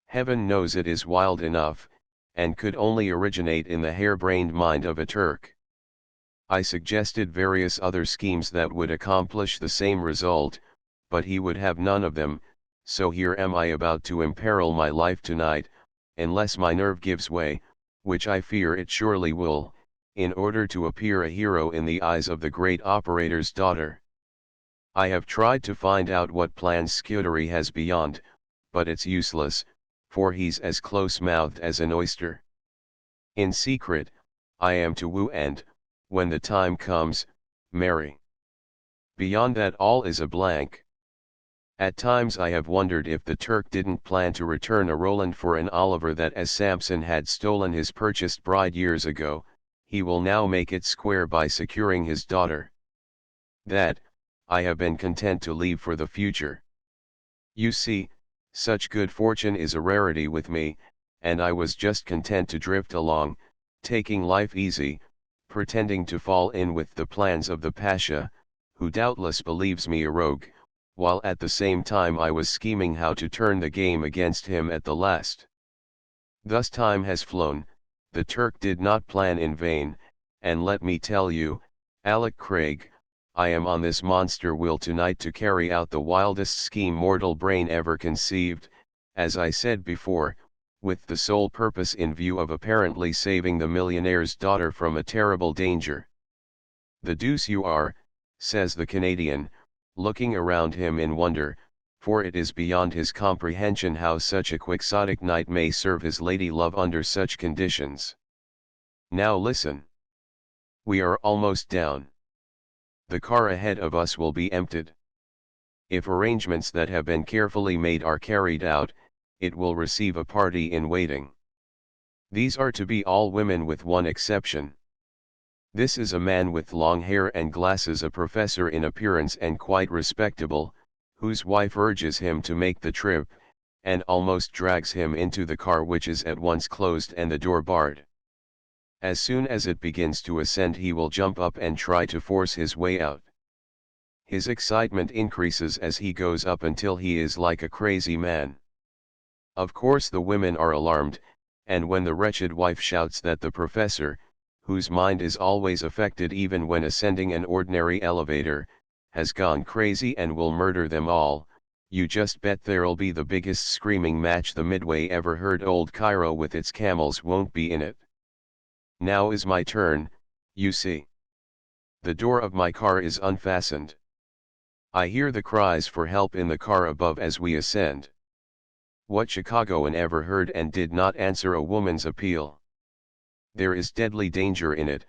Heaven knows it is wild enough, and could only originate in the harebrained mind of a Turk. I suggested various other schemes that would accomplish the same result, but he would have none of them, so here am I about to imperil my life tonight, unless my nerve gives way, which I fear it surely will, in order to appear a hero in the eyes of the great operator's daughter. I have tried to find out what plans Scutari has beyond, but it's useless, for he's as close-mouthed as an oyster. In secret, I am to woo and, when the time comes, marry. Beyond that all is a blank. At times I have wondered if the Turk didn't plan to return a Roland for an Oliver, that as Samson had stolen his purchased bride years ago, he will now make it square by securing his daughter. That, I have been content to leave for the future. You see, such good fortune is a rarity with me, and I was just content to drift along, taking life easy, pretending to fall in with the plans of the Pasha, who doubtless believes me a rogue, while at the same time I was scheming how to turn the game against him at the last. Thus time has flown, the Turk did not plan in vain, and let me tell you, Alec Craig, I am on this monster will tonight to carry out the wildest scheme mortal brain ever conceived, as I said before, with the sole purpose in view of apparently saving the millionaire's daughter from a terrible danger. The deuce you are, says the Canadian, looking around him in wonder, for it is beyond his comprehension how such a quixotic knight may serve his lady love under such conditions. Now listen. We are almost down. The car ahead of us will be emptied. If arrangements that have been carefully made are carried out, it will receive a party in waiting. These are to be all women with one exception. This is a man with long hair and glasses, a professor in appearance and quite respectable, whose wife urges him to make the trip, and almost drags him into the car, which is at once closed and the door barred. As soon as it begins to ascend he will jump up and try to force his way out. His excitement increases as he goes up until he is like a crazy man. Of course the women are alarmed, and when the wretched wife shouts that the professor, whose mind is always affected even when ascending an ordinary elevator, has gone crazy and will murder them all, you just bet there'll be the biggest screaming match the Midway ever heard. Old Cairo with its camels won't be in it. Now is my turn, you see. The door of my car is unfastened. I hear the cries for help in the car above as we ascend. What Chicagoan ever heard and did not answer a woman's appeal? There is deadly danger in it,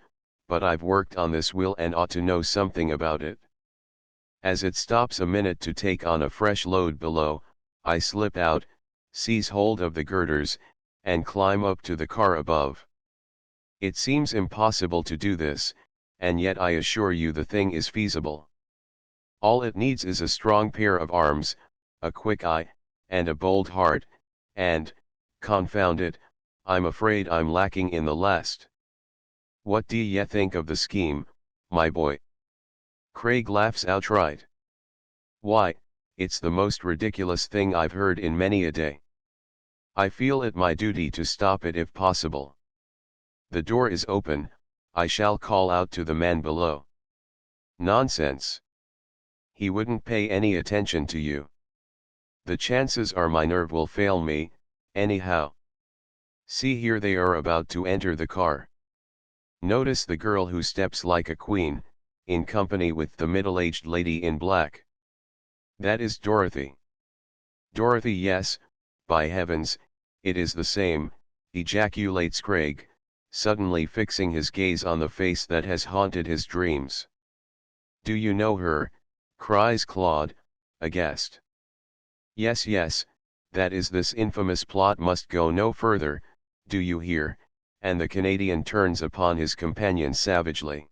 but I've worked on this will and ought to know something about it. As it stops a minute to take on a fresh load below, I slip out, seize hold of the girders, and climb up to the car above. It seems impossible to do this, and yet I assure you the thing is feasible. All it needs is a strong pair of arms, a quick eye, and a bold heart, and, confound it, I'm afraid I'm lacking in the last. What do ye think of the scheme, my boy? Craig laughs outright. Why, it's the most ridiculous thing I've heard in many a day. I feel it my duty to stop it if possible. The door is open, I shall call out to the man below. Nonsense. He wouldn't pay any attention to you. The chances are my nerve will fail me, anyhow. See, here they are about to enter the car. Notice the girl who steps like a queen, in company with the middle-aged lady in black. That is Dorothy. Dorothy, yes, by heavens, it is the same, ejaculates Craig, suddenly fixing his gaze on the face that has haunted his dreams. Do you know her? Cries Claude, aghast. Yes, yes, that is, this infamous plot must go no further, do you hear? And the Canadian turns upon his companion savagely.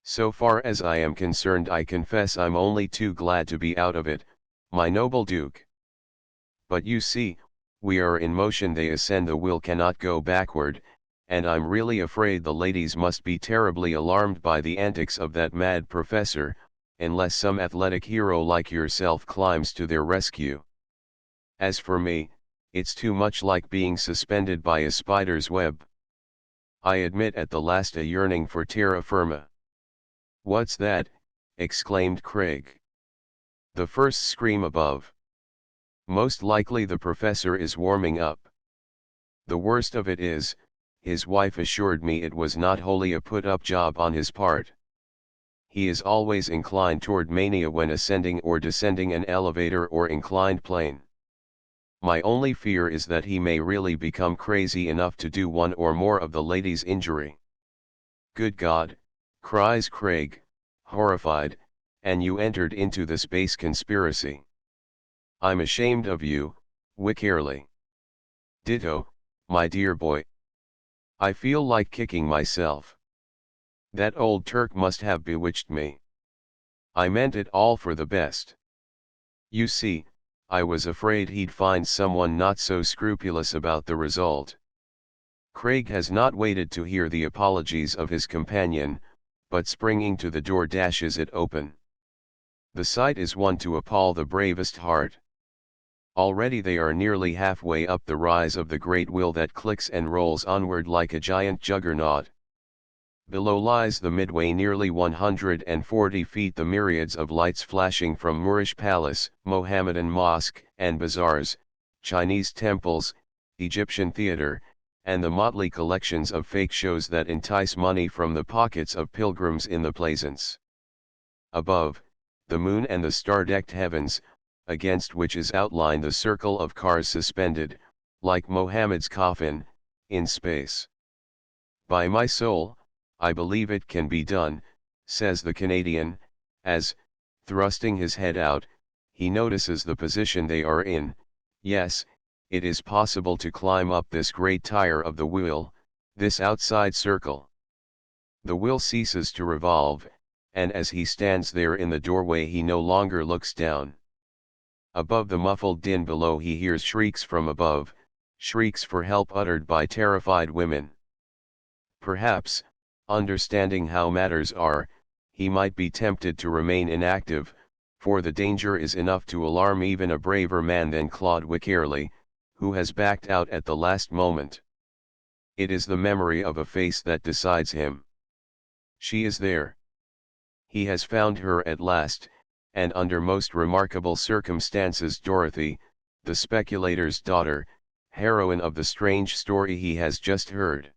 So far as I am concerned, I confess I'm only too glad to be out of it, my noble Duke. But you see, we are in motion, they ascend, the wheel cannot go backward, and I'm really afraid the ladies must be terribly alarmed by the antics of that mad professor, unless some athletic hero like yourself climbs to their rescue. As for me, it's too much like being suspended by a spider's web. I admit at the last a yearning for terra firma. What's that? Exclaimed Craig. The first scream above. Most likely the professor is warming up. The worst of it is, his wife assured me it was not wholly a put-up job on his part. He is always inclined toward mania when ascending or descending an elevator or inclined plane. My only fear is that he may really become crazy enough to do one or more of the ladies injury. Good God, cries Craig, horrified, and you entered into the space conspiracy. I'm ashamed of you, Wickerly. Ditto, my dear boy. I feel like kicking myself. That old Turk must have bewitched me. I meant it all for the best. You see, I was afraid he'd find someone not so scrupulous about the result. Craig has not waited to hear the apologies of his companion, but springing to the door dashes it open. The sight is one to appall the bravest heart. Already they are nearly halfway up the rise of the great wheel that clicks and rolls onward like a giant juggernaut. Below lies the midway, nearly 140 feet, the myriads of lights flashing from Moorish palace, Mohammedan mosque and bazaars, Chinese temples, Egyptian theater, and the motley collections of fake shows that entice money from the pockets of pilgrims in the plaisance. Above, the moon and the star-decked heavens, against which is outlined the circle of cars suspended, like Mohammed's coffin, in space. By my soul, I believe it can be done, says the Canadian, as, thrusting his head out, he notices the position they are in. Yes, it is possible to climb up this great tire of the wheel, this outside circle. The wheel ceases to revolve, and as he stands there in the doorway he no longer looks down. Above the muffled din below he hears shrieks from above, shrieks for help uttered by terrified women. Perhaps, understanding how matters are, he might be tempted to remain inactive, for the danger is enough to alarm even a braver man than Claude Wickerly, who has backed out at the last moment. It is the memory of a face that decides him. She is there. He has found her at last, and under most remarkable circumstances Dorothy, the speculator's daughter, heroine of the strange story he has just heard.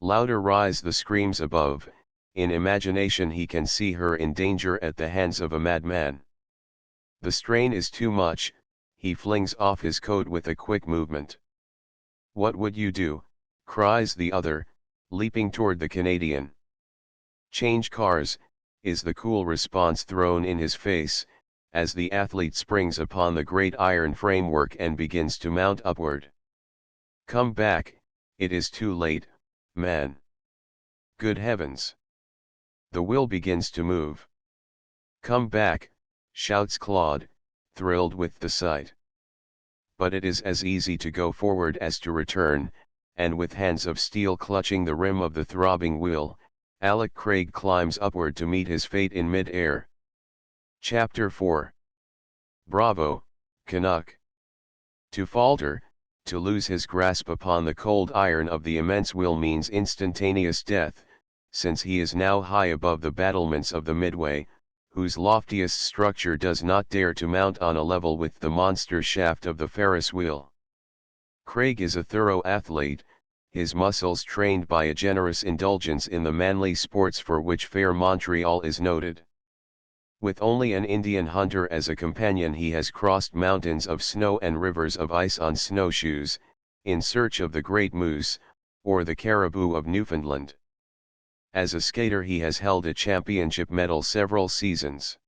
Louder rise the screams above. In imagination he can see her in danger at the hands of a madman. The strain is too much, he flings off his coat with a quick movement. "What would you do?" cries the other, leaping toward the Canadian. "Change cars," is the cool response thrown in his face, as the athlete springs upon the great iron framework and begins to mount upward. "Come back, it is too late, man." Good heavens! The wheel begins to move. "Come back," shouts Claude, thrilled with the sight. But it is as easy to go forward as to return, and with hands of steel clutching the rim of the throbbing wheel, Alec Craig climbs upward to meet his fate in mid-air. Chapter 4. Bravo, Canuck! To falter, to lose his grasp upon the cold iron of the immense wheel means instantaneous death, since he is now high above the battlements of the midway, whose loftiest structure does not dare to mount on a level with the monster shaft of the Ferris wheel. Craig is a thorough athlete, his muscles trained by a generous indulgence in the manly sports for which fair Montreal is noted. With only an Indian hunter as a companion he has crossed mountains of snow and rivers of ice on snowshoes, in search of the great moose, or the caribou of Newfoundland. As a skater he has held a championship medal several seasons.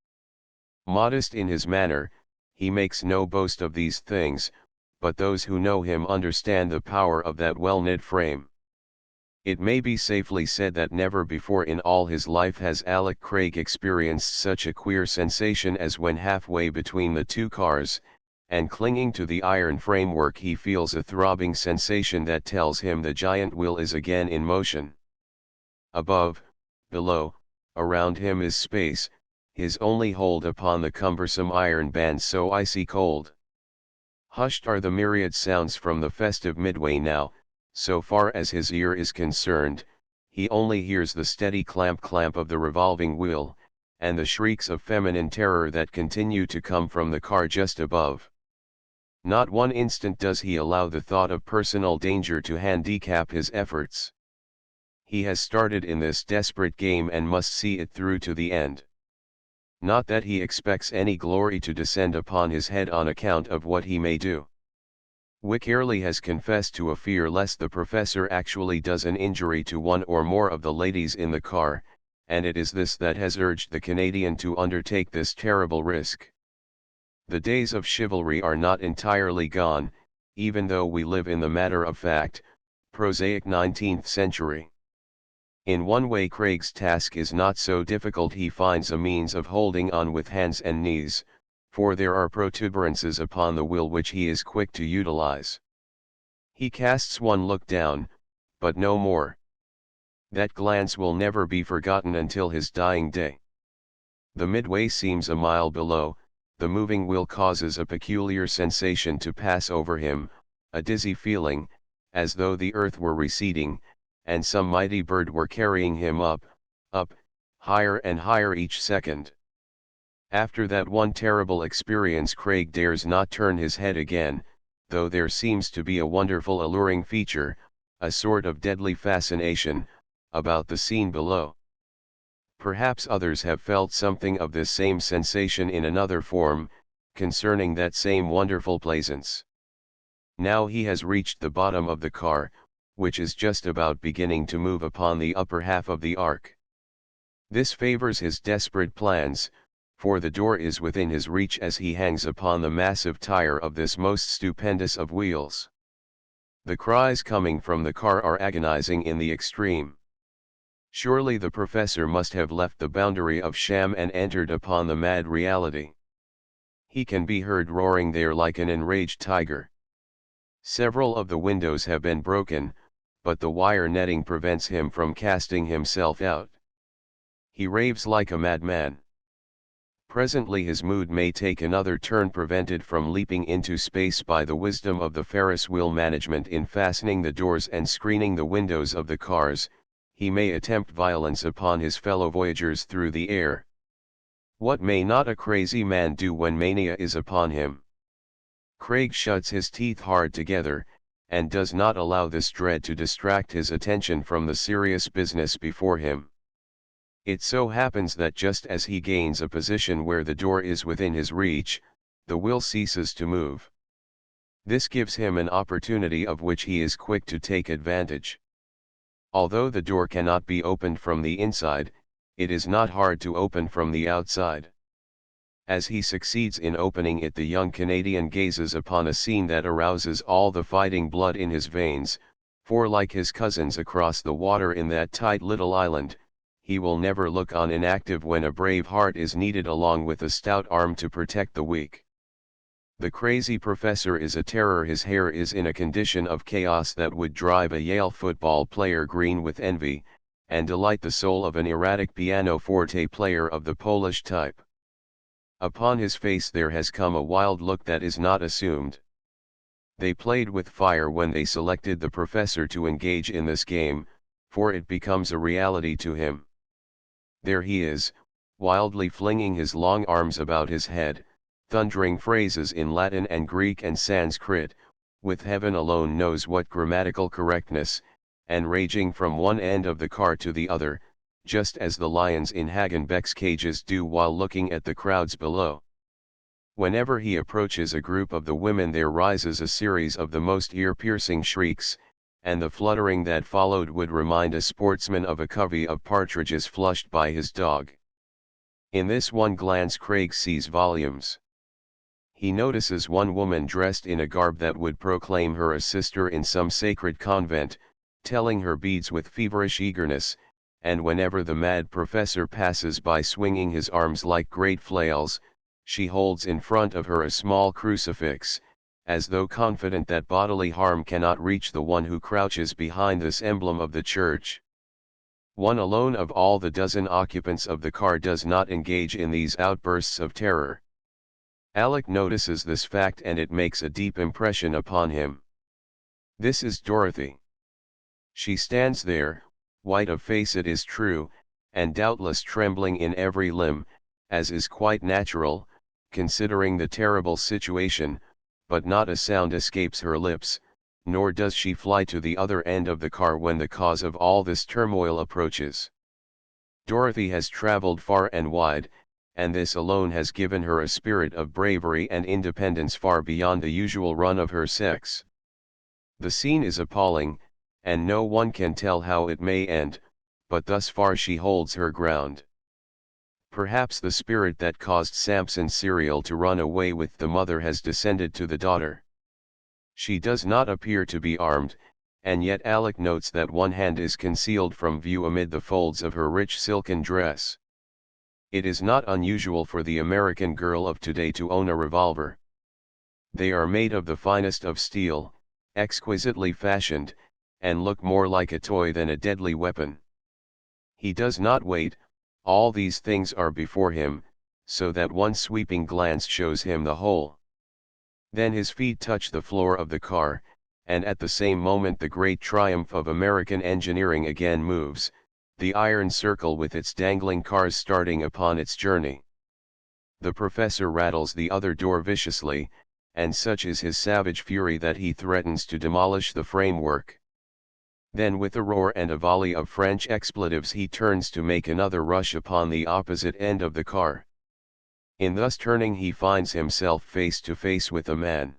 Modest in his manner, he makes no boast of these things, but those who know him understand the power of that well-knit frame. It may be safely said that never before in all his life has Alec Craig experienced such a queer sensation as when halfway between the two cars, and clinging to the iron framework he feels a throbbing sensation that tells him the giant wheel is again in motion. Above, below, around him is space, his only hold upon the cumbersome iron band so icy cold. Hushed are the myriad sounds from the festive midway now. So far as his ear is concerned, he only hears the steady clamp-clamp of the revolving wheel, and the shrieks of feminine terror that continue to come from the car just above. Not one instant does he allow the thought of personal danger to handicap his efforts. He has started in this desperate game and must see it through to the end. Not that he expects any glory to descend upon his head on account of what he may do. Wickerly has confessed to a fear lest the professor actually does an injury to one or more of the ladies in the car, and it is this that has urged the Canadian to undertake this terrible risk. The days of chivalry are not entirely gone, even though we live in the matter-of-fact, prosaic 19th century. In one way Craig's task is not so difficult. He finds a means of holding on with hands and knees, for there are protuberances upon the wheel which he is quick to utilize. He casts one look down, but no more. That glance will never be forgotten until his dying day. The midway seems a mile below, the moving wheel causes a peculiar sensation to pass over him, a dizzy feeling, as though the earth were receding, and some mighty bird were carrying him up, higher and higher each second. After that one terrible experience Craig dares not turn his head again, though there seems to be a wonderful alluring feature, a sort of deadly fascination, about the scene below. Perhaps others have felt something of this same sensation in another form, concerning that same wonderful plaisance. Now he has reached the bottom of the car, which is just about beginning to move upon the upper half of the arc. This favors his desperate plans, for the door is within his reach as he hangs upon the massive tire of this most stupendous of wheels. The cries coming from the car are agonizing in the extreme. Surely the professor must have left the boundary of sham and entered upon the mad reality. He can be heard roaring there like an enraged tiger. Several of the windows have been broken, but the wire netting prevents him from casting himself out. He raves like a madman. Presently his mood may take another turn, prevented from leaping into space by the wisdom of the Ferris wheel management in fastening the doors and screening the windows of the cars. He may attempt violence upon his fellow voyagers through the air. What may not a crazy man do when mania is upon him? Craig shuts his teeth hard together, and does not allow this dread to distract his attention from the serious business before him. It so happens that just as he gains a position where the door is within his reach, the wheel ceases to move. This gives him an opportunity of which he is quick to take advantage. Although the door cannot be opened from the inside, it is not hard to open from the outside. As he succeeds in opening it, the young Canadian gazes upon a scene that arouses all the fighting blood in his veins, for like his cousins across the water in that tight little island, he will never look on inactive when a brave heart is needed along with a stout arm to protect the weak. The crazy professor is a terror. His hair is in a condition of chaos that would drive a Yale football player green with envy, and delight the soul of an erratic pianoforte player of the Polish type. Upon his face there has come a wild look that is not assumed. They played with fire when they selected the professor to engage in this game, for it becomes a reality to him. There he is, wildly flinging his long arms about his head, thundering phrases in Latin and Greek and Sanskrit, with heaven alone knows what grammatical correctness, and raging from one end of the car to the other, just as the lions in Hagenbeck's cages do while looking at the crowds below. Whenever he approaches a group of the women there rises a series of the most ear-piercing shrieks, and the fluttering that followed would remind a sportsman of a covey of partridges flushed by his dog. In this one glance Craig sees volumes. He notices one woman dressed in a garb that would proclaim her a sister in some sacred convent, telling her beads with feverish eagerness, and whenever the mad professor passes by swinging his arms like great flails, she holds in front of her a small crucifix, as though confident that bodily harm cannot reach the one who crouches behind this emblem of the church. One alone of all the dozen occupants of the car does not engage in these outbursts of terror. Alec notices this fact and it makes a deep impression upon him. This is Dorothy. She stands there, white of face it is true, and doubtless trembling in every limb, as is quite natural, considering the terrible situation, but not a sound escapes her lips, nor does she fly to the other end of the car when the cause of all this turmoil approaches. Dorothy has traveled far and wide, and this alone has given her a spirit of bravery and independence far beyond the usual run of her sex. The scene is appalling, and no one can tell how it may end, but thus far she holds her ground. Perhaps the spirit that caused Samson Serial to run away with the mother has descended to the daughter. She does not appear to be armed, and yet Alec notes that one hand is concealed from view amid the folds of her rich silken dress. It is not unusual for the American girl of today to own a revolver. They are made of the finest of steel, exquisitely fashioned, and look more like a toy than a deadly weapon. He does not wait, All these things are before him, so that one sweeping glance shows him the whole. Then his feet touch the floor of the car, and at the same moment the great triumph of American engineering again moves, the iron circle with its dangling cars starting upon its journey. The professor rattles the other door viciously, and such is his savage fury that he threatens to demolish the framework. Then with a roar and a volley of French expletives he turns to make another rush upon the opposite end of the car. In thus turning he finds himself face to face with a man.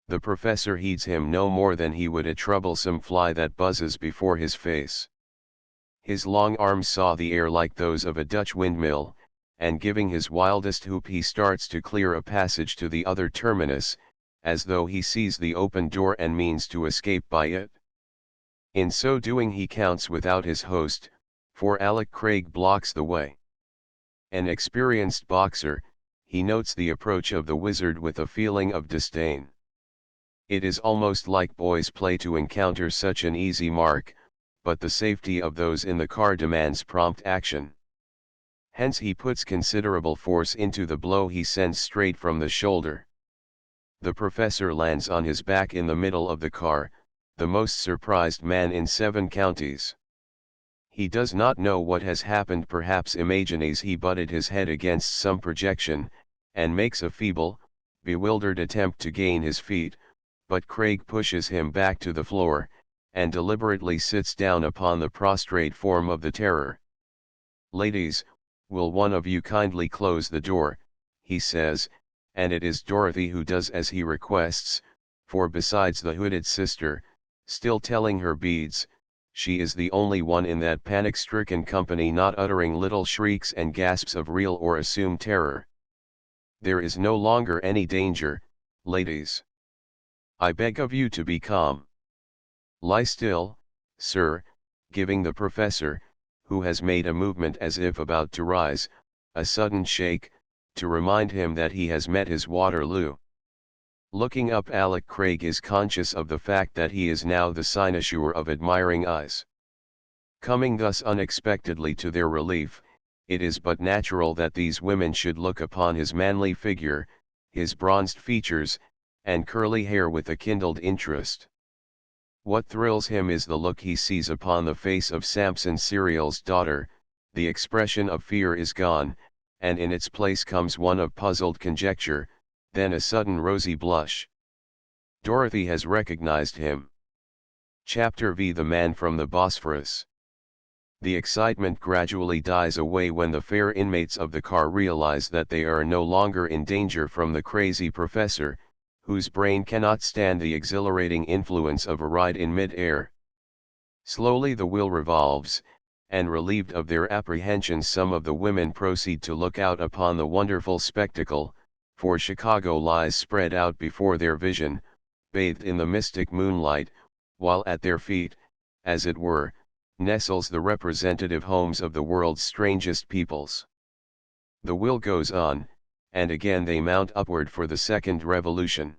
The professor heeds him no more than he would a troublesome fly that buzzes before his face. His long arms saw the air like those of a Dutch windmill, and giving his wildest whoop he starts to clear a passage to the other terminus, as though he sees the open door and means to escape by it. In so doing he counts without his host, for Alec Craig blocks the way. An experienced boxer, he notes the approach of the wizard with a feeling of disdain. It is almost like boys' play to encounter such an easy mark, but the safety of those in the car demands prompt action. Hence he puts considerable force into the blow he sends straight from the shoulder. The professor lands on his back in the middle of the car, the most surprised man in 7 counties. He does not know what has happened, perhaps imagines he butted his head against some projection, and makes a feeble, bewildered attempt to gain his feet, but Craig pushes him back to the floor, and deliberately sits down upon the prostrate form of the terror. "Ladies, will one of you kindly close the door," he says, and it is Dorothy who does as he requests, for besides the hooded sister, still telling her beads, she is the only one in that panic-stricken company not uttering little shrieks and gasps of real or assumed terror. "There is no longer any danger, ladies. I beg of you to be calm. Lie still, sir," giving the professor, who has made a movement as if about to rise, a sudden shake, to remind him that he has met his Waterloo. Looking up, Alec Craig is conscious of the fact that he is now the cynosure of admiring eyes. Coming thus unexpectedly to their relief, it is but natural that these women should look upon his manly figure, his bronzed features, and curly hair with a kindled interest. What thrills him is the look he sees upon the face of Samson Serial's daughter. The expression of fear is gone, and in its place comes one of puzzled conjecture, then a sudden rosy blush. Dorothy has recognized him. Chapter V: The Man from the Bosphorus. The excitement gradually dies away when the fair inmates of the car realize that they are no longer in danger from the crazy professor, whose brain cannot stand the exhilarating influence of a ride in mid-air. Slowly the wheel revolves, and relieved of their apprehensions some of the women proceed to look out upon the wonderful spectacle, for Chicago lies spread out before their vision, bathed in the mystic moonlight, while at their feet, as it were, nestles the representative homes of the world's strangest peoples. The wheel goes on, and again they mount upward for the second revolution.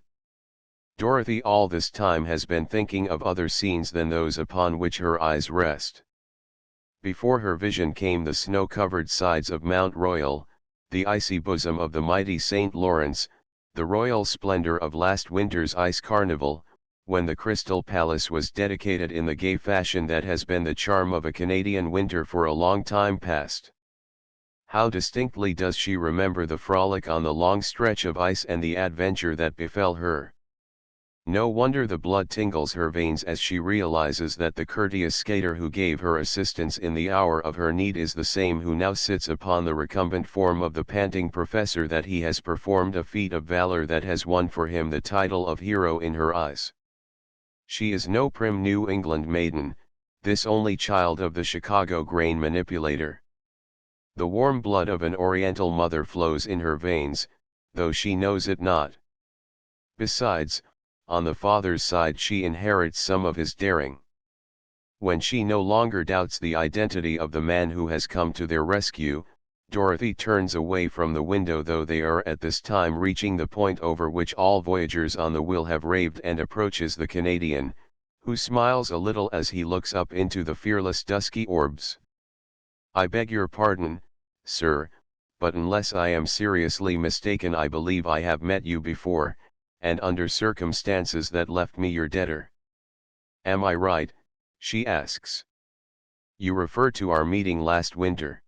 Dorothy all this time has been thinking of other scenes than those upon which her eyes rest. Before her vision came the snow-covered sides of Mount Royal, the icy bosom of the mighty St. Lawrence, the royal splendor of last winter's ice carnival, when the Crystal Palace was dedicated in the gay fashion that has been the charm of a Canadian winter for a long time past. How distinctly does she remember the frolic on the long stretch of ice and the adventure that befell her. No wonder the blood tingles her veins as she realizes that the courteous skater who gave her assistance in the hour of her need is the same who now sits upon the recumbent form of the panting professor, that he has performed a feat of valor that has won for him the title of hero in her eyes. She is no prim New England maiden, this only child of the Chicago grain manipulator. The warm blood of an Oriental mother flows in her veins, though she knows it not. Besides, on the father's side she inherits some of his daring. When she no longer doubts the identity of the man who has come to their rescue, Dorothy turns away from the window, though they are at this time reaching the point over which all voyagers on the wheel have raved, and approaches the Canadian, who smiles a little as he looks up into the fearless dusky orbs. I beg your pardon, sir, but unless I am seriously mistaken I believe I have met you before, and under circumstances that left me your debtor. Am I right? She asks. You refer to our meeting last winter.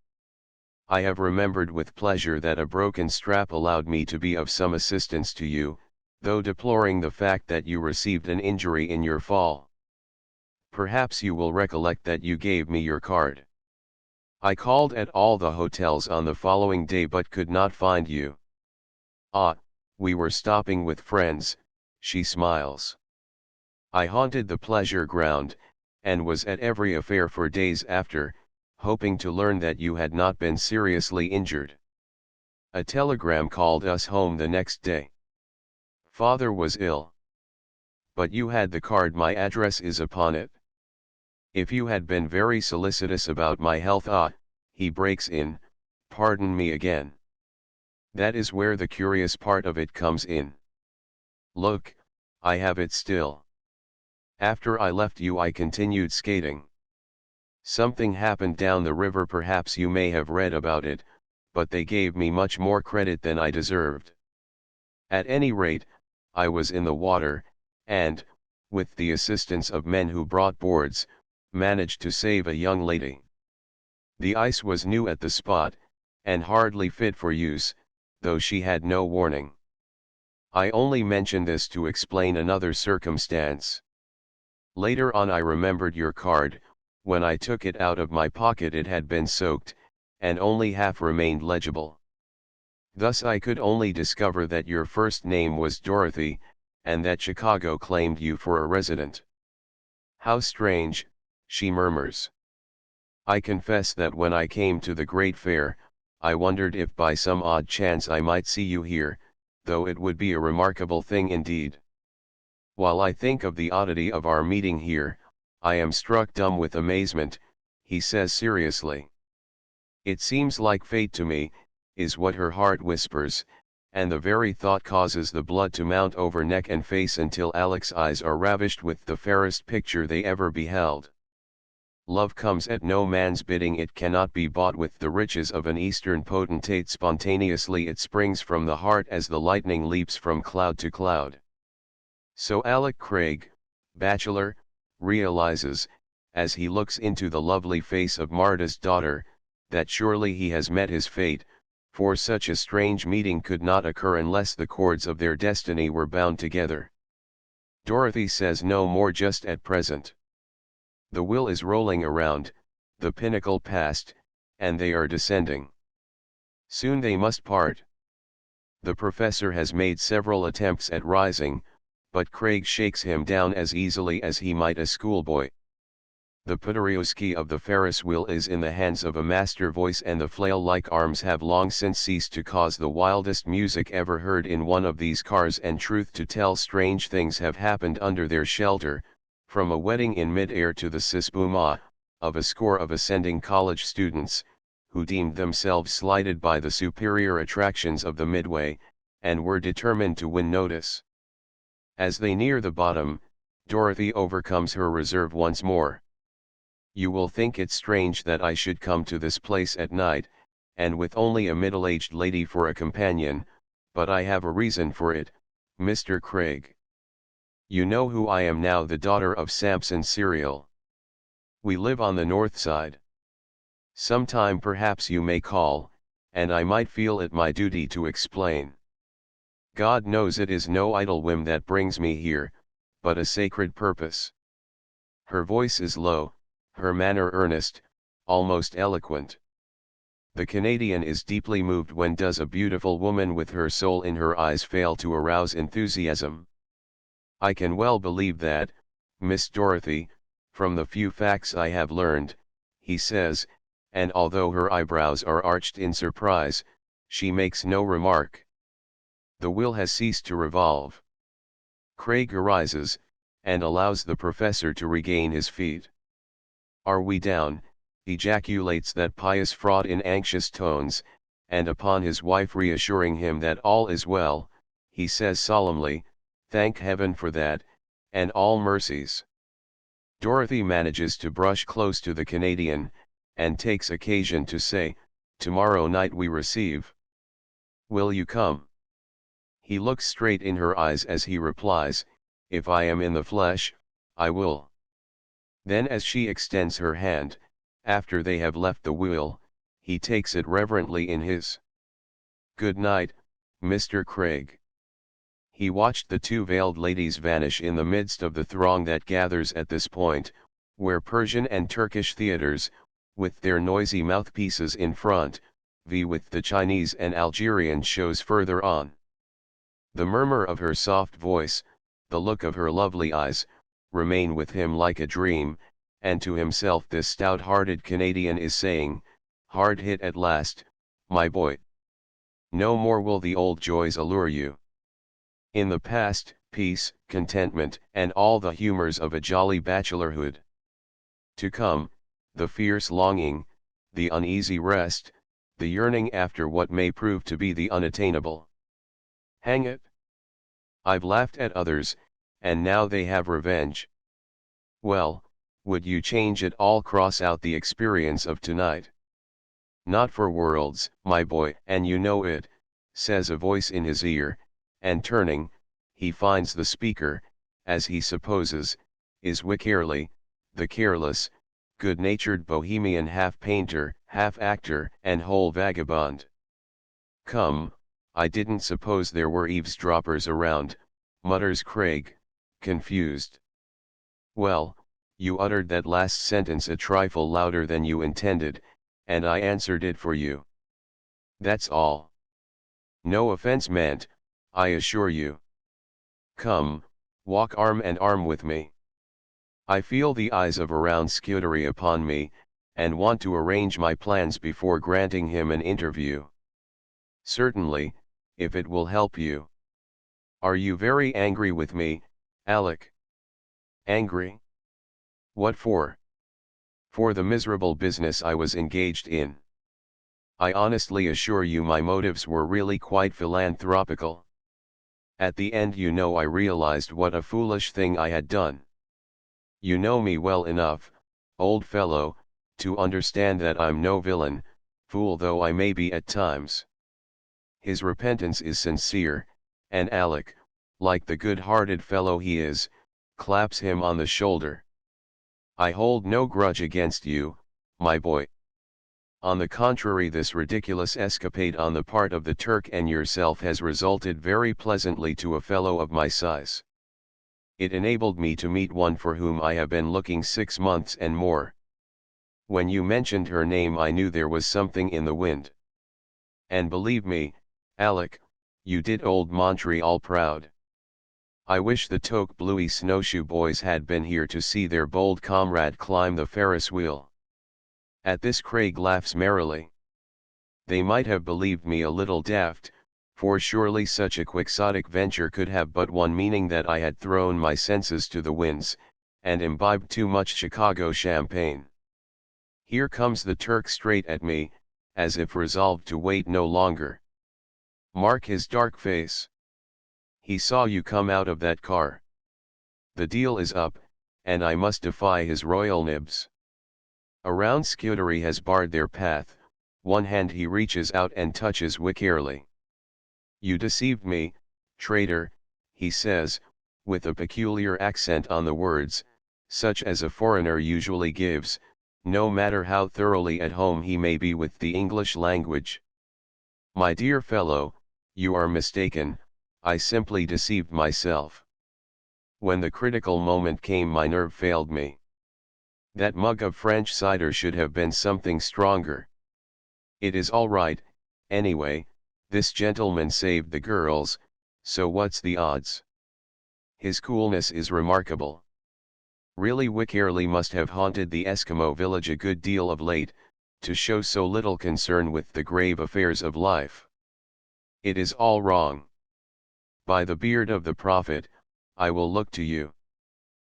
I have remembered with pleasure that a broken strap allowed me to be of some assistance to you, though deploring the fact that you received an injury in your fall. Perhaps you will recollect that you gave me your card. I called at all the hotels on the following day but could not find you. Ah, we were stopping with friends, she smiles. I haunted the pleasure ground, and was at every affair for days after, hoping to learn that you had not been seriously injured. A telegram called us home the next day. Father was ill. But you had the card, my address is upon it. If you had been very solicitous about my health, he breaks in, pardon me again. That is where the curious part of it comes in. Look, I have it still. After I left you I continued skating. Something happened down the river, perhaps you may have read about it, but they gave me much more credit than I deserved. At any rate, I was in the water, and, with the assistance of men who brought boards, managed to save a young lady. The ice was new at the spot, and hardly fit for use, though she had no warning. I only mention this to explain another circumstance. Later on I remembered your card. When I took it out of my pocket it had been soaked, and only half remained legible. Thus I could only discover that your first name was Dorothy, and that Chicago claimed you for a resident. How strange, she murmurs. I confess that when I came to the great fair, I wondered if by some odd chance I might see you here, though it would be a remarkable thing indeed. While I think of the oddity of our meeting here, I am struck dumb with amazement, he says seriously. It seems like fate to me, is what her heart whispers, and the very thought causes the blood to mount over neck and face until Alec's eyes are ravished with the fairest picture they ever beheld. Love comes at no man's bidding, it cannot be bought with the riches of an Eastern potentate, spontaneously it springs from the heart as the lightning leaps from cloud to cloud. So Alec Craig, bachelor, realizes, as he looks into the lovely face of Marta's daughter, that surely he has met his fate, for such a strange meeting could not occur unless the cords of their destiny were bound together. Dorothy says no more just at present. The wheel is rolling around, the pinnacle passed, and they are descending. Soon they must part. The professor has made several attempts at rising, but Craig shakes him down as easily as he might a schoolboy. The Podorowski of the Ferris wheel is in the hands of a master voice, and the flail-like arms have long since ceased to cause the wildest music ever heard in one of these cars, and truth to tell, strange things have happened under their shelter, from a wedding in mid-air to the sisboom of a score of ascending college students, who deemed themselves slighted by the superior attractions of the midway, and were determined to win notice. As they near the bottom, Dorothy overcomes her reserve once more. You will think it strange that I should come to this place at night, and with only a middle-aged lady for a companion, but I have a reason for it, Mr. Craig. You know who I am now, the daughter of Samson Serial. We live on the north side. Sometime perhaps you may call, and I might feel it my duty to explain. God knows it is no idle whim that brings me here, but a sacred purpose. Her voice is low, her manner earnest, almost eloquent. The Canadian is deeply moved when does a beautiful woman with her soul in her eyes fail to arouse enthusiasm. I can well believe that, Miss Dorothy, from the few facts I have learned, he says, and although her eyebrows are arched in surprise, she makes no remark. The wheel has ceased to revolve. Craig arises, and allows the professor to regain his feet. Are we down? Ejaculates that pious fraud in anxious tones, and upon his wife reassuring him that all is well, he says solemnly, thank heaven for that, and all mercies. Dorothy manages to brush close to the Canadian, and takes occasion to say, "Tomorrow night we receive. Will you come?" He looks straight in her eyes as he replies, "If I am in the flesh, I will." Then as she extends her hand, after they have left the wheel, he takes it reverently in his. "Good night, Mr. Craig." He watched the two veiled ladies vanish in the midst of the throng that gathers at this point, where Persian and Turkish theaters, with their noisy mouthpieces in front, vie with the Chinese and Algerian shows further on. The murmur of her soft voice, the look of her lovely eyes, remain with him like a dream, and to himself this stout-hearted Canadian is saying, "Hard hit at last, my boy. No more will the old joys allure you. In the past, peace, contentment, and all the humors of a jolly bachelorhood. To come, the fierce longing, the uneasy rest, the yearning after what may prove to be the unattainable. Hang it! I've laughed at others, and now they have revenge. Well, would you change it all, cross out the experience of tonight?" "Not for worlds, my boy, and you know it," says a voice in his ear, and turning, he finds the speaker, as he supposes, is Wycherley, the careless, good-natured bohemian, half painter, half actor, and whole vagabond. "Come, I didn't suppose there were eavesdroppers around," mutters Craig, confused. "Well, you uttered that last sentence a trifle louder than you intended, and I answered it for you. That's all. No offense meant, I assure you. Come, walk arm in arm with me. I feel the eyes of around Scudery upon me, and want to arrange my plans before granting him an interview." "Certainly, if it will help you." "Are you very angry with me, Alec?" "Angry? What for?" "For the miserable business I was engaged in. I honestly assure you my motives were really quite philanthropical. At the end, you know, I realized what a foolish thing I had done. You know me well enough, old fellow, to understand that I'm no villain, fool though I may be at times." His repentance is sincere, and Alec, like the good-hearted fellow he is, claps him on the shoulder. "I hold no grudge against you, my boy. On the contrary, this ridiculous escapade on the part of the Turk and yourself has resulted very pleasantly to a fellow of my size. It enabled me to meet one for whom I have been looking 6 months and more. When you mentioned her name I knew there was something in the wind. And believe me, Alec, you did old Montreal proud. I wish the Toke Bluey snowshoe boys had been here to see their bold comrade climb the Ferris wheel." At this Craig laughs merrily. "They might have believed me a little daft, for surely such a quixotic venture could have but one meaning, that I had thrown my senses to the winds, and imbibed too much Chicago champagne. Here comes the Turk straight at me, as if resolved to wait no longer. Mark his dark face. He saw you come out of that car. The deal is up, and I must defy his royal nibs." Around Scudery has barred their path, one hand he reaches out and touches Wycherley. "You deceived me, traitor," he says, with a peculiar accent on the words, such as a foreigner usually gives, no matter how thoroughly at home he may be with the English language. "My dear fellow, you are mistaken, I simply deceived myself. When the critical moment came my nerve failed me. That mug of French cider should have been something stronger. It is all right, anyway, this gentleman saved the girls, so what's the odds?" His coolness is remarkable. Really, Wycherley must have haunted the Eskimo village a good deal of late, to show so little concern with the grave affairs of life. It is all wrong. By the beard of the Prophet, I will look to you.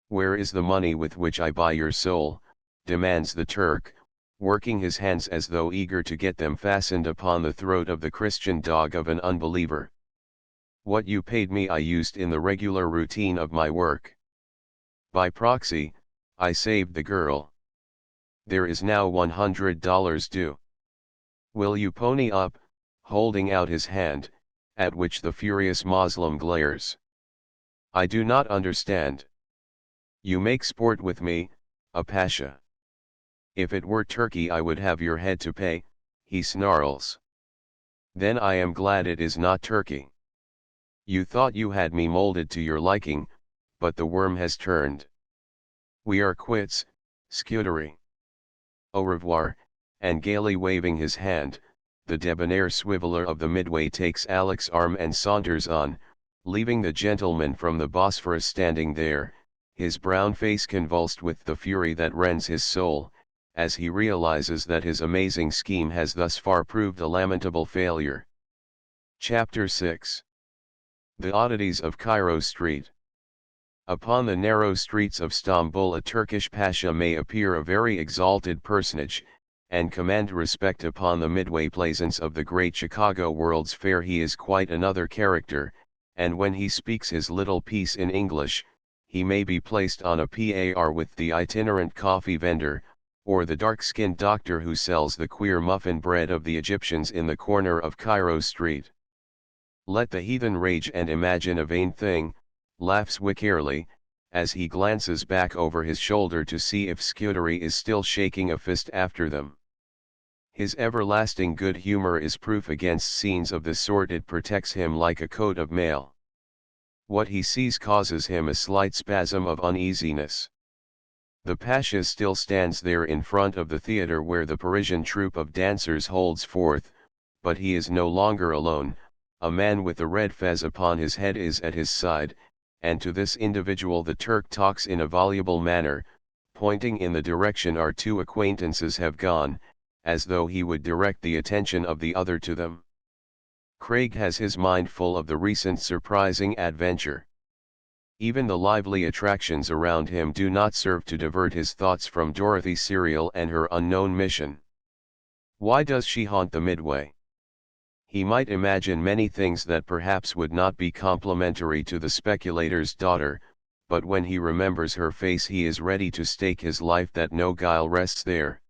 "Where is the money with which I buy your soul?" demands the Turk, working his hands as though eager to get them fastened upon the throat of the Christian dog of an unbeliever. "What you paid me I used in the regular routine of my work. By proxy, I saved the girl. There is now $100 due. Will you pony up, holding out his hand, at which the furious Moslem glares. I do not understand. You make sport with me, a pasha. If it were Turkey I would have your head to pay, he snarls. Then I am glad it is not Turkey. You thought you had me molded to your liking, but the worm has turned. We are quits, Scudery. Au revoir, and gaily waving his hand, the debonair swiveller of the Midway takes Alec's arm and saunters on, leaving the gentleman from the Bosphorus standing there, his brown face convulsed with the fury that rends his soul, as he realizes that his amazing scheme has thus far proved a lamentable failure. Chapter 6. The Oddities of Cairo Street. Upon the narrow streets of Stamboul a Turkish pasha may appear a very exalted personage, and command respect. Upon the Midway plaisance of the great Chicago World's Fair he is quite another character, and when he speaks his little piece in English, he may be placed on a par with the itinerant coffee vendor, or the dark-skinned doctor who sells the queer muffin bread of the Egyptians in the corner of Cairo Street. Let the heathen rage and imagine a vain thing, laughs Wickerly, as he glances back over his shoulder to see if Scudery is still shaking a fist after them. His everlasting good humor is proof against scenes of this sort. It protects him like a coat of mail. What he sees causes him a slight spasm of uneasiness. The Pasha still stands there in front of the theater where the Parisian troupe of dancers holds forth, but he is no longer alone. A man with a red fez upon his head is at his side, and to this individual the Turk talks in a voluble manner, pointing in the direction our two acquaintances have gone, as though he would direct the attention of the other to them. Craig has his mind full of the recent surprising adventure. Even the lively attractions around him do not serve to divert his thoughts from Dorothy Serial and her unknown mission. Why does she haunt the Midway? He might imagine many things that perhaps would not be complimentary to the speculator's daughter, but when he remembers her face he is ready to stake his life that no guile rests there.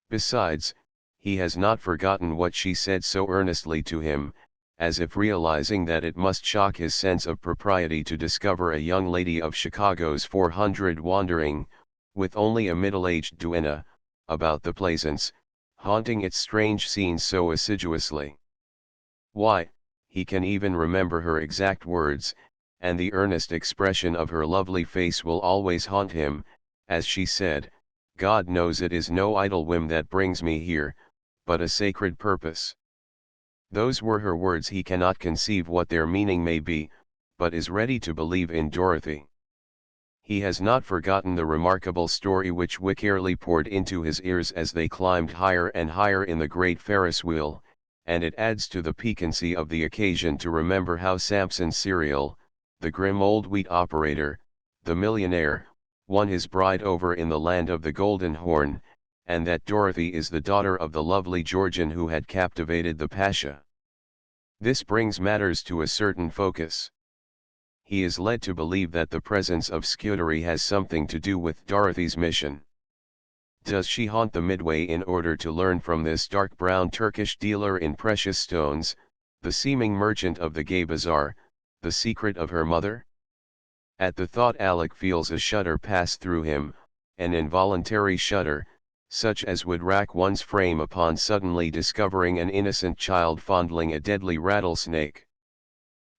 Besides, he has not forgotten what she said so earnestly to him, as if realizing that it must shock his sense of propriety to discover a young lady of Chicago's 400 wandering, with only a middle-aged duenna, about the Plaisance, haunting its strange scenes so assiduously. Why, he can even remember her exact words, and the earnest expression of her lovely face will always haunt him, as she said, "God knows it is no idle whim that brings me here, but a sacred purpose." Those were her words. He cannot conceive what their meaning may be, but is ready to believe in Dorothy. He has not forgotten the remarkable story which Wickerly poured into his ears as they climbed higher and higher in the great Ferris wheel, and it adds to the piquancy of the occasion to remember how Samson Serial, the grim old wheat operator, the millionaire, won his bride over in the land of the Golden Horn, and that Dorothy is the daughter of the lovely Georgian who had captivated the Pasha. This brings matters to a certain focus. He is led to believe that the presence of Scudery has something to do with Dorothy's mission. Does she haunt the Midway in order to learn from this dark brown Turkish dealer in precious stones, the seeming merchant of the gay bazaar, the secret of her mother? At the thought Alec feels a shudder pass through him, an involuntary shudder, such as would rack one's frame upon suddenly discovering an innocent child fondling a deadly rattlesnake.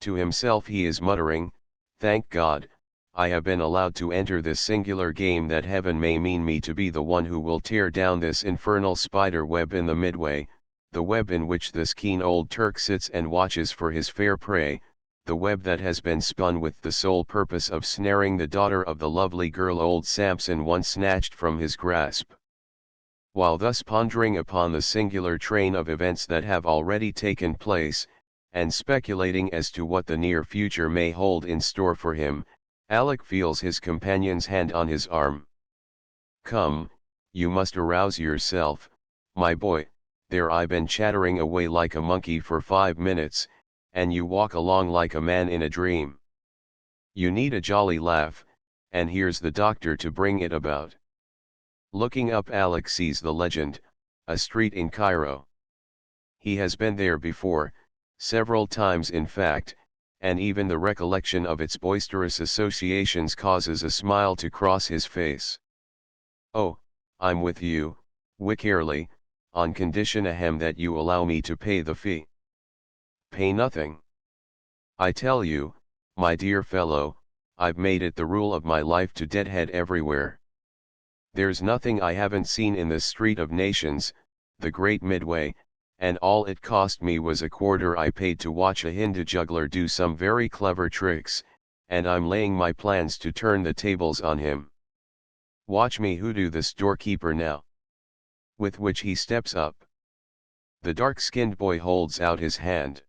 To himself he is muttering, "Thank God, I have been allowed to enter this singular game that heaven may mean me to be the one who will tear down this infernal spider web in the Midway, the web in which this keen old Turk sits and watches for his fair prey, the web that has been spun with the sole purpose of snaring the daughter of the lovely girl old Samson once snatched from his grasp." While thus pondering upon the singular train of events that have already taken place, and speculating as to what the near future may hold in store for him, Alec feels his companion's hand on his arm. "Come, you must arouse yourself, my boy. There I been chattering away like a monkey for 5 minutes, and you walk along like a man in a dream. You need a jolly laugh, and here's the doctor to bring it about." Looking up, Alex sees the legend, a street in Cairo. He has been there before, several times in fact, and even the recollection of its boisterous associations causes a smile to cross his face. "Oh, I'm with you, Wickerly, on condition ahem that you allow me to pay the fee." "Pay nothing. I tell you, my dear fellow, I've made it the rule of my life to deadhead everywhere. There's nothing I haven't seen in this street of nations, the great Midway, and all it cost me was a quarter I paid to watch a Hindu juggler do some very clever tricks, and I'm laying my plans to turn the tables on him. Watch me hoodoo this doorkeeper now." With which he steps up. The dark-skinned boy holds out his hand.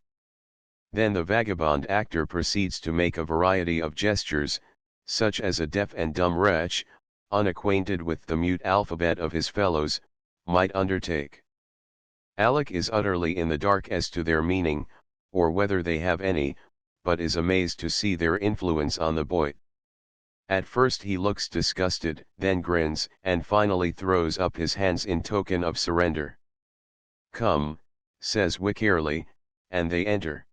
Then the vagabond actor proceeds to make a variety of gestures, such as a deaf and dumb wretch, unacquainted with the mute alphabet of his fellows, might undertake. Alec is utterly in the dark as to their meaning, or whether they have any, but is amazed to see their influence on the boy. At first he looks disgusted, then grins, and finally throws up his hands in token of surrender. "Come," says Wickerly, and they enter.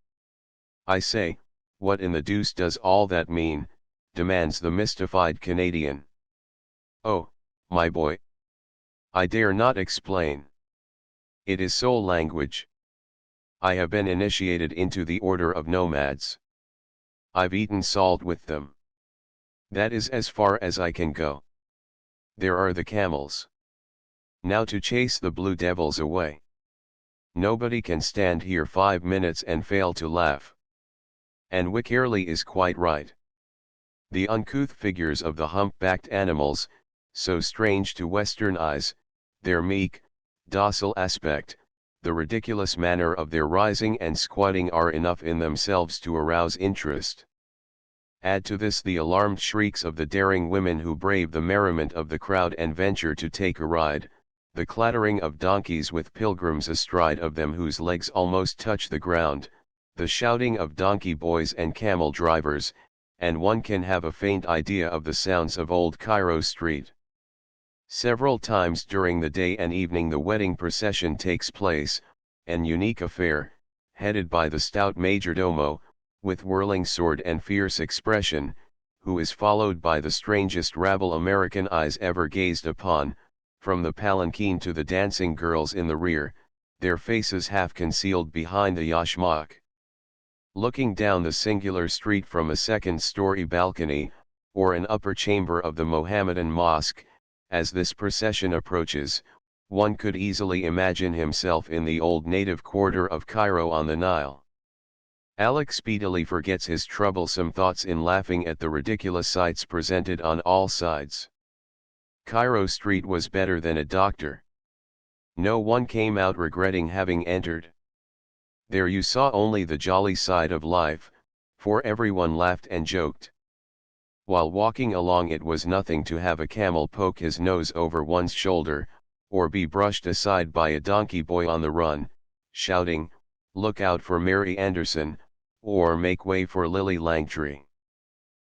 "I say, what in the deuce does all that mean?" demands the mystified Canadian. "Oh, my boy, I dare not explain. It is soul language. I have been initiated into the order of nomads. I've eaten salt with them. That is as far as I can go. There are the camels. Now to chase the blue devils away. Nobody can stand here 5 minutes and fail to laugh." And Wickerly is quite right. The uncouth figures of the hump-backed animals, so strange to Western eyes, their meek, docile aspect, the ridiculous manner of their rising and squatting are enough in themselves to arouse interest. Add to this the alarmed shrieks of the daring women who brave the merriment of the crowd and venture to take a ride, the clattering of donkeys with pilgrims astride of them whose legs almost touch the ground, the shouting of donkey boys and camel drivers, and one can have a faint idea of the sounds of Old Cairo Street. Several times during the day and evening the wedding procession takes place, an unique affair, headed by the stout majordomo, with whirling sword and fierce expression, who is followed by the strangest rabble American eyes ever gazed upon, from the palanquin to the dancing girls in the rear, their faces half concealed behind the yashmak. Looking down the singular street from a second-story balcony, or an upper chamber of the Mohammedan mosque, as this procession approaches, one could easily imagine himself in the old native quarter of Cairo on the Nile. Alec speedily forgets his troublesome thoughts in laughing at the ridiculous sights presented on all sides. Cairo Street was better than a doctor. No one came out regretting having entered. There you saw only the jolly side of life, for everyone laughed and joked. While walking along it was nothing to have a camel poke his nose over one's shoulder, or be brushed aside by a donkey boy on the run, shouting, "Look out for Mary Anderson," or "Make way for Lily Langtry."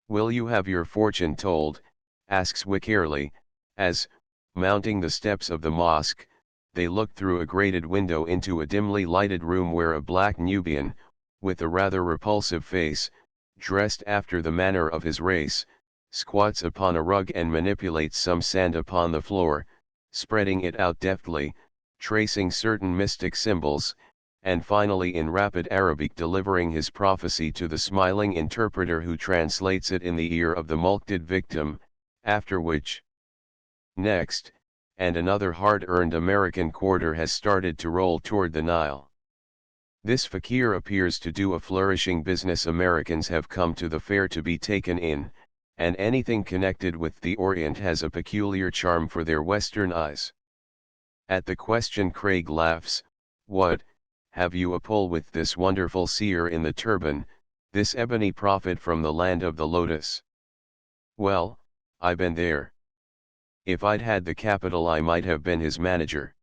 "Will you have your fortune told?" asks Wickerly, as, mounting the steps of the mosque, they look through a grated window into a dimly lighted room where a black Nubian, with a rather repulsive face, dressed after the manner of his race, squats upon a rug and manipulates some sand upon the floor, spreading it out deftly, tracing certain mystic symbols, and finally in rapid Arabic delivering his prophecy to the smiling interpreter who translates it in the ear of the mulcted victim, after which, next, and another hard-earned American quarter has started to roll toward the Nile. This fakir appears to do a flourishing business. Americans have come to the fair to be taken in, and anything connected with the Orient has a peculiar charm for their Western eyes. At the question Craig laughs, "What, have you a pull with this wonderful seer in the turban, this ebony prophet from the land of the lotus?" "Well, I've been there. If I'd had the capital I might have been his manager.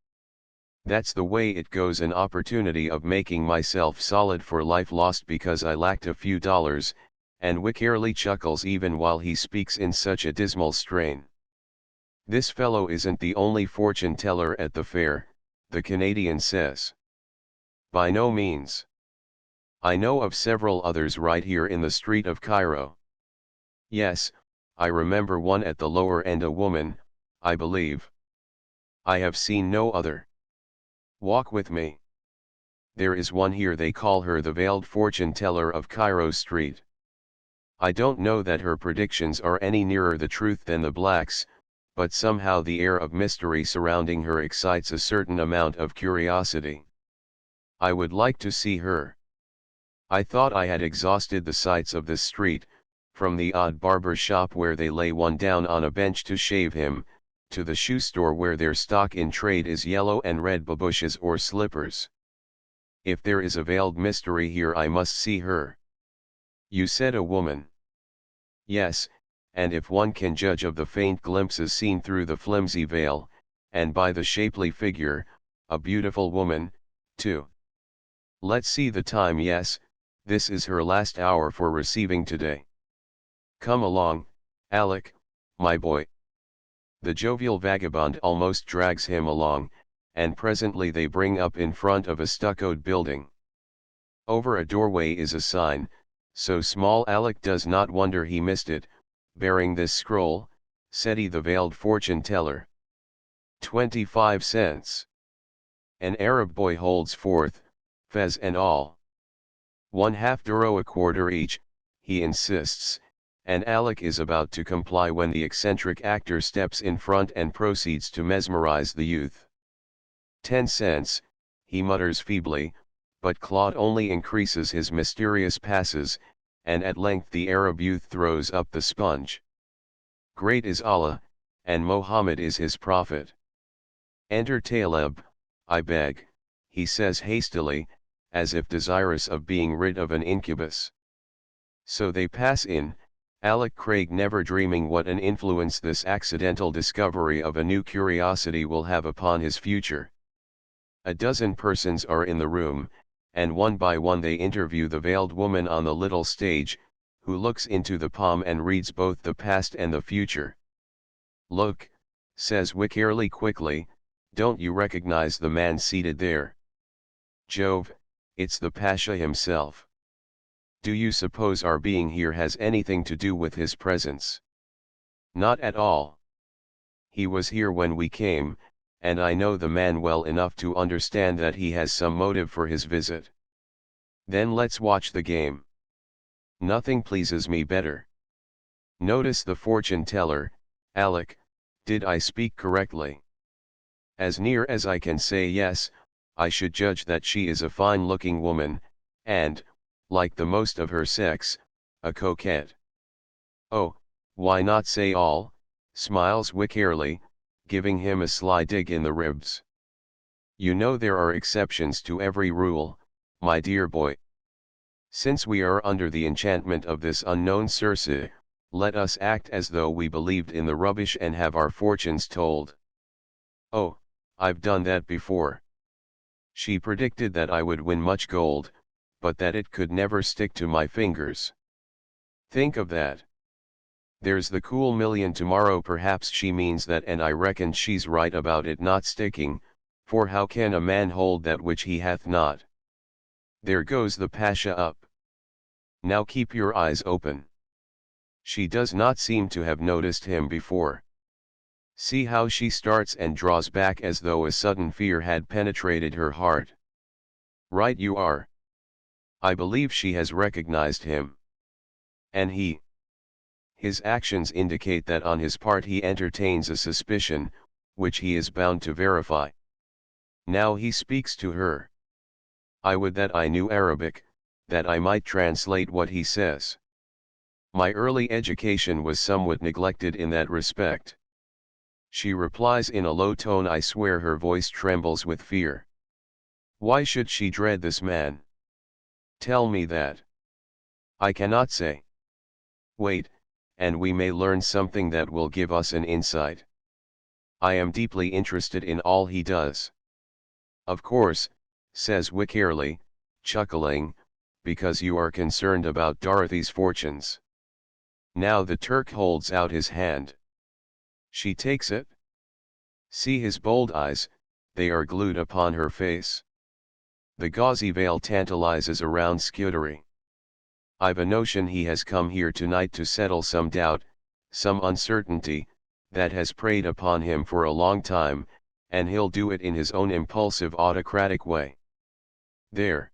That's the way it goes, an opportunity of making myself solid for life lost because I lacked a few dollars," and Wickerly chuckles even while he speaks in such a dismal strain. This fellow isn't the only fortune teller at the fair, the Canadian says. By no means. I know of several others right here in the street of Cairo. Yes, I remember one at the lower end, a woman, I believe. I have seen no other. Walk with me. There is one here, they call her the veiled fortune teller of Cairo Street. I don't know that her predictions are any nearer the truth than the blacks, but somehow the air of mystery surrounding her excites a certain amount of curiosity. I would like to see her. I thought I had exhausted the sights of this street, from the odd barber shop where they lay one down on a bench to shave him, to the shoe store where their stock in trade is yellow and red babouches or slippers. If there is a veiled mystery here, I must see her. You said a woman. Yes, and if one can judge of the faint glimpses seen through the flimsy veil, and by the shapely figure, a beautiful woman, too. Let's see the time. Yes, this is her last hour for receiving today. Come along, Alec, my boy. The jovial vagabond almost drags him along, and presently they bring up in front of a stuccoed building. Over a doorway is a sign, so small Alec does not wonder he missed it, bearing this scroll, Seti the veiled fortune teller. 25 cents. An Arab boy holds forth, fez and all. 1/2 duro, a quarter each, he insists, and Alec is about to comply when the eccentric actor steps in front and proceeds to mesmerize the youth. 10 cents, he mutters feebly, but Claude only increases his mysterious passes, and at length the Arab youth throws up the sponge. Great is Allah, and Mohammed is his prophet. Enter Taleb, I beg, he says hastily, as if desirous of being rid of an incubus. So they pass in, Alec Craig never dreaming what an influence this accidental discovery of a new curiosity will have upon his future. A dozen persons are in the room, and one by one they interview the veiled woman on the little stage, who looks into the palm and reads both the past and the future. Look, says Wickerly quickly, don't you recognize the man seated there? Jove, it's the Pasha himself. Do you suppose our being here has anything to do with his presence? Not at all. He was here when we came, and I know the man well enough to understand that he has some motive for his visit. Then let's watch the game. Nothing pleases me better. Notice the fortune teller, Alec, did I speak correctly? As near as I can say yes, I should judge that she is a fine-looking woman, and, like the most of her sex, a coquette. Oh, why not say all, smiles Wickerly, giving him a sly dig in the ribs. You know there are exceptions to every rule, my dear boy. Since we are under the enchantment of this unknown Circe, let us act as though we believed in the rubbish and have our fortunes told. Oh, I've done that before. She predicted that I would win much gold, but that it could never stick to my fingers. Think of that. There's the cool million tomorrow, perhaps she means that, and I reckon she's right about it not sticking, for how can a man hold that which he hath not? There goes the Pasha up. Now keep your eyes open. She does not seem to have noticed him before. See how she starts and draws back as though a sudden fear had penetrated her heart. Right you are. I believe she has recognized him. And he. His actions indicate that on his part he entertains a suspicion, which he is bound to verify. Now he speaks to her. I would that I knew Arabic, that I might translate what he says. My early education was somewhat neglected in that respect. She replies in a low tone, I swear her voice trembles with fear. Why should she dread this man? Tell me that. I cannot say. Wait, and we may learn something that will give us an insight. I am deeply interested in all he does. Of course, says Wickerly, chuckling, because you are concerned about Dorothy's fortunes. Now the Turk holds out his hand. She takes it. See his bold eyes, they are glued upon her face. The gauzy veil tantalizes around Scuderi. I've a notion he has come here tonight to settle some doubt, some uncertainty, that has preyed upon him for a long time, and he'll do it in his own impulsive autocratic way. There.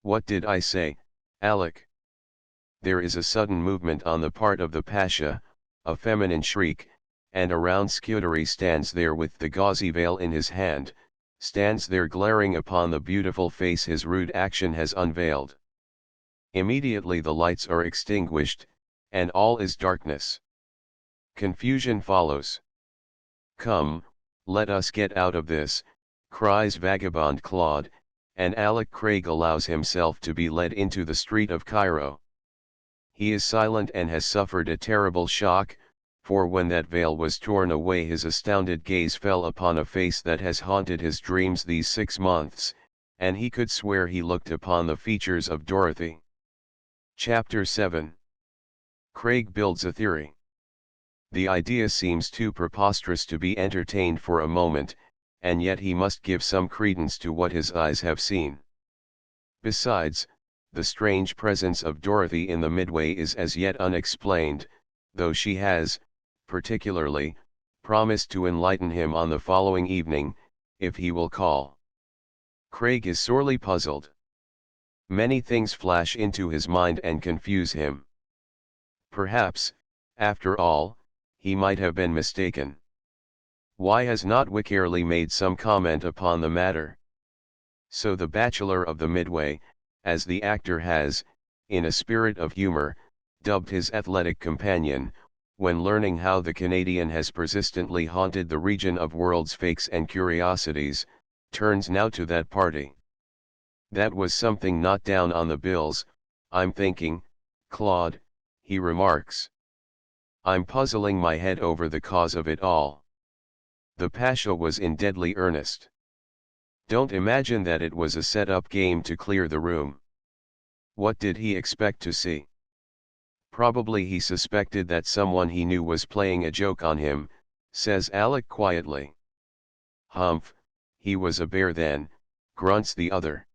What did I say, Alec? There is a sudden movement on the part of the Pasha, a feminine shriek, and around Scuderi stands there with the gauzy veil in his hand, stands there glaring upon the beautiful face his rude action has unveiled. Immediately the lights are extinguished, and all is darkness. Confusion follows. Come, let us get out of this, cries vagabond Claude, and Alec Craig allows himself to be led into the street of Cairo. He is silent and has suffered a terrible shock, for when that veil was torn away his astounded gaze fell upon a face that has haunted his dreams these 6 months, and he could swear he looked upon the features of Dorothy. Chapter 7. Craig builds a theory. The idea seems too preposterous to be entertained for a moment, and yet he must give some credence to what his eyes have seen. Besides, the strange presence of Dorothy in the midway is as yet unexplained, though she has, particularly, promised to enlighten him on the following evening, if he will call. Craig is sorely puzzled. Many things flash into his mind and confuse him. Perhaps, after all, he might have been mistaken. Why has not Wycherley made some comment upon the matter? So the Bachelor of the Midway, as the actor has, in a spirit of humor, dubbed his athletic companion, when learning how the Canadian has persistently haunted the region of world's fakes and curiosities, turns now to that party. That was something not down on the bills, I'm thinking, Claude, he remarks. I'm puzzling my head over the cause of it all. The Pasha was in deadly earnest. Don't imagine that it was a set-up game to clear the room. What did he expect to see? Probably he suspected that someone he knew was playing a joke on him, says Alec quietly. Humph, he was a bear then, grunts the other.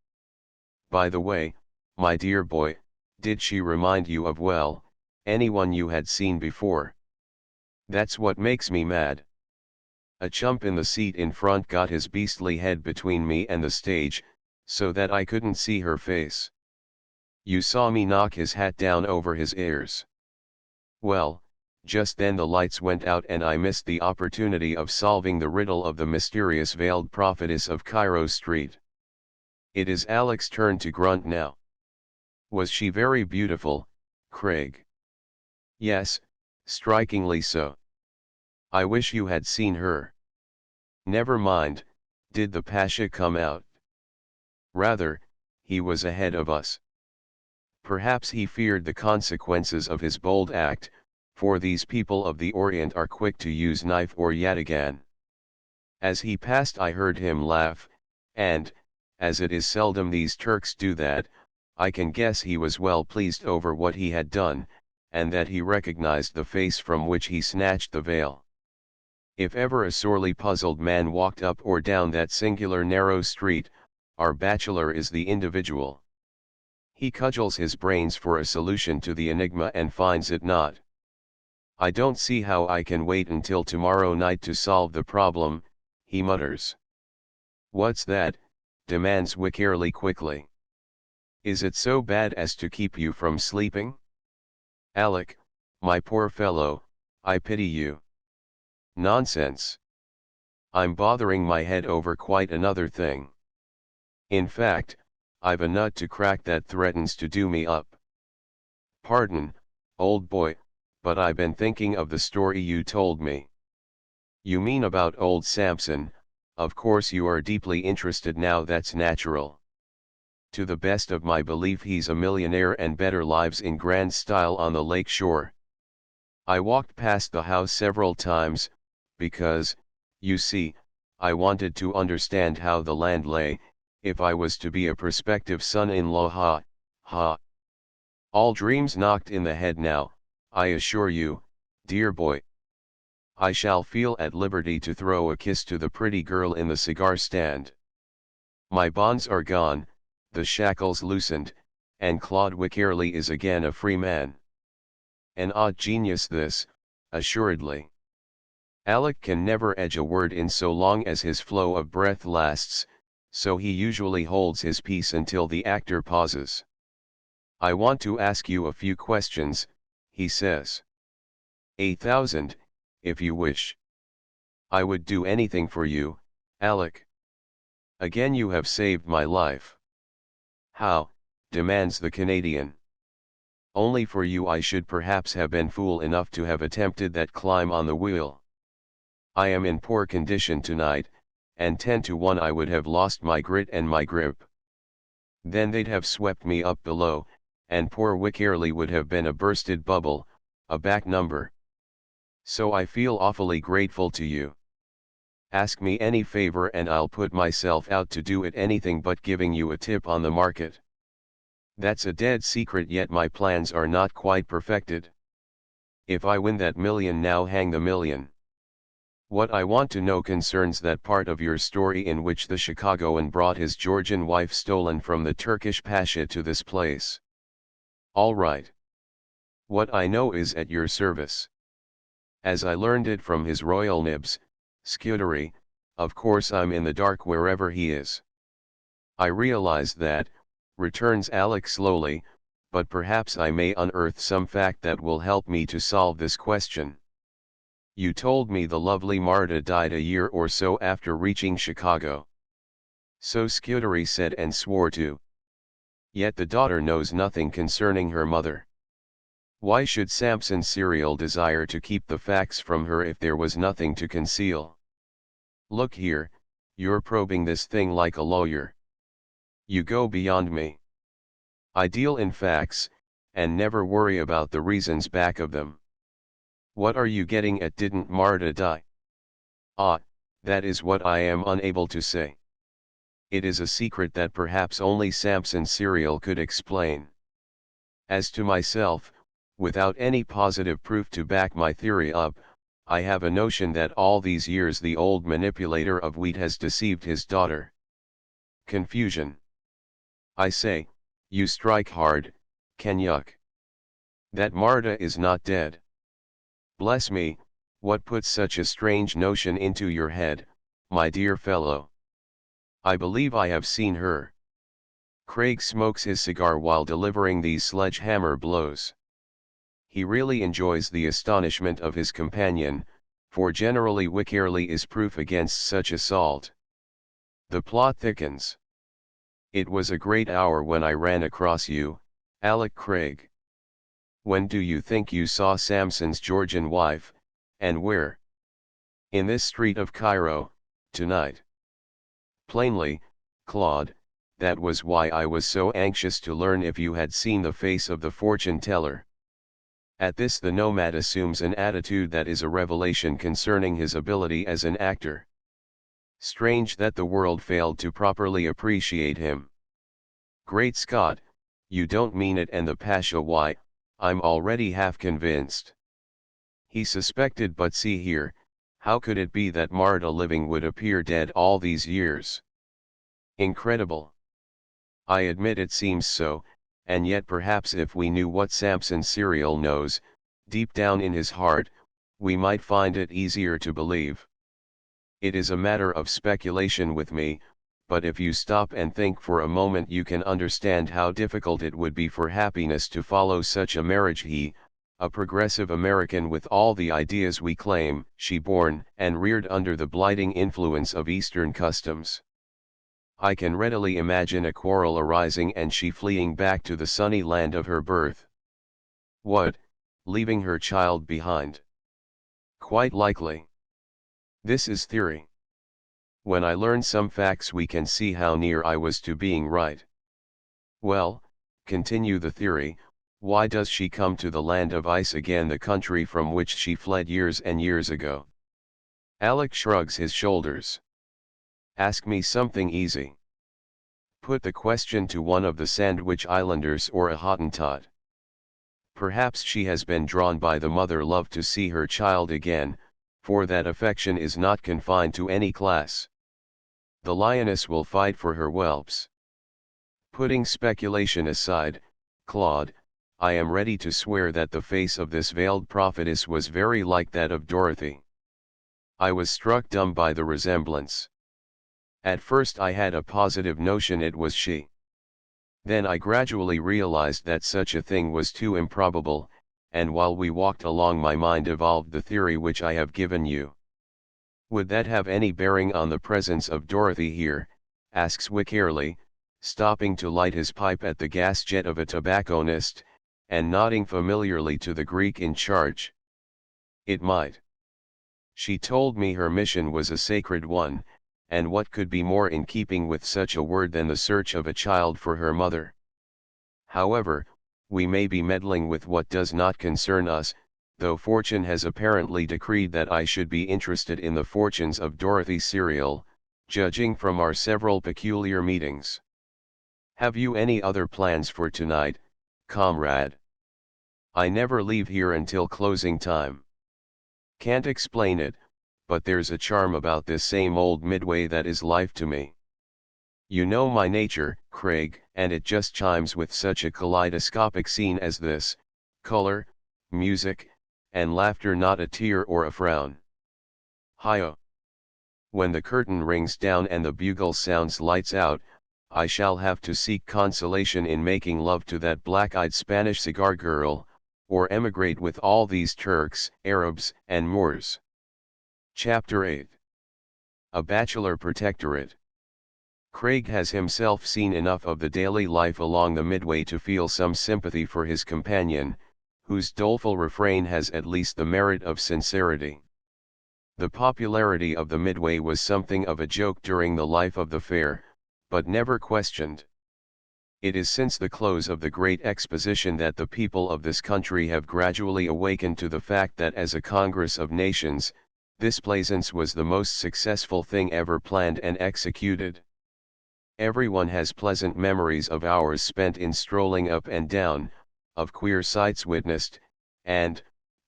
By the way, my dear boy, did she remind you of, well, anyone you had seen before? That's what makes me mad. A chump in the seat in front got his beastly head between me and the stage, so that I couldn't see her face. You saw me knock his hat down over his ears. Well, just then the lights went out and I missed the opportunity of solving the riddle of the mysterious veiled prophetess of Cairo Street. It is Alec's turn to grunt now. Was she very beautiful, Craig? Yes, strikingly so. I wish you had seen her. Never mind, did the Pasha come out? Rather, he was ahead of us. Perhaps he feared the consequences of his bold act, for these people of the Orient are quick to use knife or yataghan. As he passed I heard him laugh, and, as it is seldom these Turks do that, I can guess he was well pleased over what he had done, and that he recognized the face from which he snatched the veil. If ever a sorely puzzled man walked up or down that singular narrow street, our bachelor is the individual. He cudgels his brains for a solution to the enigma and finds it not. I don't see how I can wait until tomorrow night to solve the problem, he mutters. What's that? Demands Wycherley quickly. Is it so bad as to keep you from sleeping? Alec, my poor fellow, I pity you. Nonsense. I'm bothering my head over quite another thing. In fact, I've a nut to crack that threatens to do me up. Pardon, old boy, but I've been thinking of the story you told me. You mean about old Samson? Of course you are deeply interested now, that's natural. To the best of my belief he's a millionaire and better lives in grand style on the lake shore. I walked past the house several times, because, you see, I wanted to understand how the land lay, if I was to be a prospective son-in-law. Ha. All dreams knocked in the head now, I assure you, dear boy. I shall feel at liberty to throw a kiss to the pretty girl in the cigar stand. My bonds are gone, the shackles loosened, and Claude Wickerley is again a free man. An odd genius this, assuredly. Alec can never edge a word in so long as his flow of breath lasts, so he usually holds his peace until the actor pauses. I want to ask you a few questions, he says. 8,000, if you wish. I would do anything for you, Alec. Again you have saved my life. How, demands the Canadian. Only for you I should perhaps have been fool enough to have attempted that climb on the wheel. I am in poor condition tonight, and 10 to 1 I would have lost my grit and my grip. Then they'd have swept me up below, and poor Wickerley would have been a bursted bubble, a back number. So I feel awfully grateful to you. Ask me any favor and I'll put myself out to do it anything but giving you a tip on the market. That's a dead secret, yet my plans are not quite perfected. If I win that million now, hang the million. What I want to know concerns that part of your story in which the Chicagoan brought his Georgian wife stolen from the Turkish Pasha to this place. All right. What I know is at your service. As I learned it from his royal nibs, Scudery, of course I'm in the dark wherever he is. I realize that, returns Alec slowly, but perhaps I may unearth some fact that will help me to solve this question. You told me the lovely Marta died a year or so after reaching Chicago. So Scudery said and swore to. Yet the daughter knows nothing concerning her mother. Why should Samson Serial desire to keep the facts from her if there was nothing to conceal? Look here, you're probing this thing like a lawyer. You go beyond me. I deal in facts, and never worry about the reasons back of them. What are you getting at? Didn't Marta die? Ah, that is what I am unable to say. It is a secret that perhaps only Samson Serial could explain. As to myself, without any positive proof to back my theory up, I have a notion that all these years the old manipulator of wheat has deceived his daughter. Confusion. I say, you strike hard, Kenyuk. That Marta is not dead. Bless me, what puts such a strange notion into your head, my dear fellow? I believe I have seen her. Craig smokes his cigar while delivering these sledgehammer blows. He really enjoys the astonishment of his companion, for generally Wickerley is proof against such assault. The plot thickens. It was a great hour when I ran across you, Alec Craig. When do you think you saw Samson's Georgian wife, and where? In this street of Cairo, tonight. Plainly, Claude, that was why I was so anxious to learn if you had seen the face of the fortune teller. At this the nomad assumes an attitude that is a revelation concerning his ability as an actor. Strange that the world failed to properly appreciate him. Great Scott, you don't mean it, and the Pasha, why, I'm already half convinced. He suspected, but see here, how could it be that Marta living would appear dead all these years? Incredible. I admit it seems so, and yet perhaps if we knew what Samson Serial knows, deep down in his heart, we might find it easier to believe. It is a matter of speculation with me, but if you stop and think for a moment you can understand how difficult it would be for happiness to follow such a marriage. He, a progressive American with all the ideas we claim, she born and reared under the blighting influence of Eastern customs. I can readily imagine a quarrel arising and she fleeing back to the sunny land of her birth. What, leaving her child behind? Quite likely. This is theory. When I learn some facts we can see how near I was to being right. Well, continue the theory, why does she come to the land of ice again, the country from which she fled years and years ago? Alec shrugs his shoulders. Ask me something easy. Put the question to one of the Sandwich Islanders or a Hottentot. Perhaps she has been drawn by the mother love to see her child again, for that affection is not confined to any class. The lioness will fight for her whelps. Putting speculation aside, Claude, I am ready to swear that the face of this veiled prophetess was very like that of Dorothy. I was struck dumb by the resemblance. At first I had a positive notion it was she. Then I gradually realized that such a thing was too improbable, and while we walked along my mind evolved the theory which I have given you. Would that have any bearing on the presence of Dorothy here, asks Wycherley, stopping to light his pipe at the gas jet of a tobacconist, and nodding familiarly to the Greek in charge. It might. She told me her mission was a sacred one, and what could be more in keeping with such a word than the search of a child for her mother? However, we may be meddling with what does not concern us, though fortune has apparently decreed that I should be interested in the fortunes of Dorothy Serial, judging from our several peculiar meetings. Have you any other plans for tonight, comrade? I never leave here until closing time. Can't explain it, but there's a charm about this same old Midway that is life to me. You know my nature, Craig, and it just chimes with such a kaleidoscopic scene as this: color, music, and laughter, not a tear or a frown. Hi-oh! When the curtain rings down and the bugle sounds lights out, I shall have to seek consolation in making love to that black-eyed Spanish cigar girl, or emigrate with all these Turks, Arabs, and Moors. Chapter 8. A Bachelor Protectorate. Craig has himself seen enough of the daily life along the Midway to feel some sympathy for his companion, whose doleful refrain has at least the merit of sincerity. The popularity of the Midway was something of a joke during the life of the fair, but never questioned. It is since the close of the Great Exposition that the people of this country have gradually awakened to the fact that as a Congress of Nations, this Plaisance was the most successful thing ever planned and executed. Everyone has pleasant memories of hours spent in strolling up and down, of queer sights witnessed, and,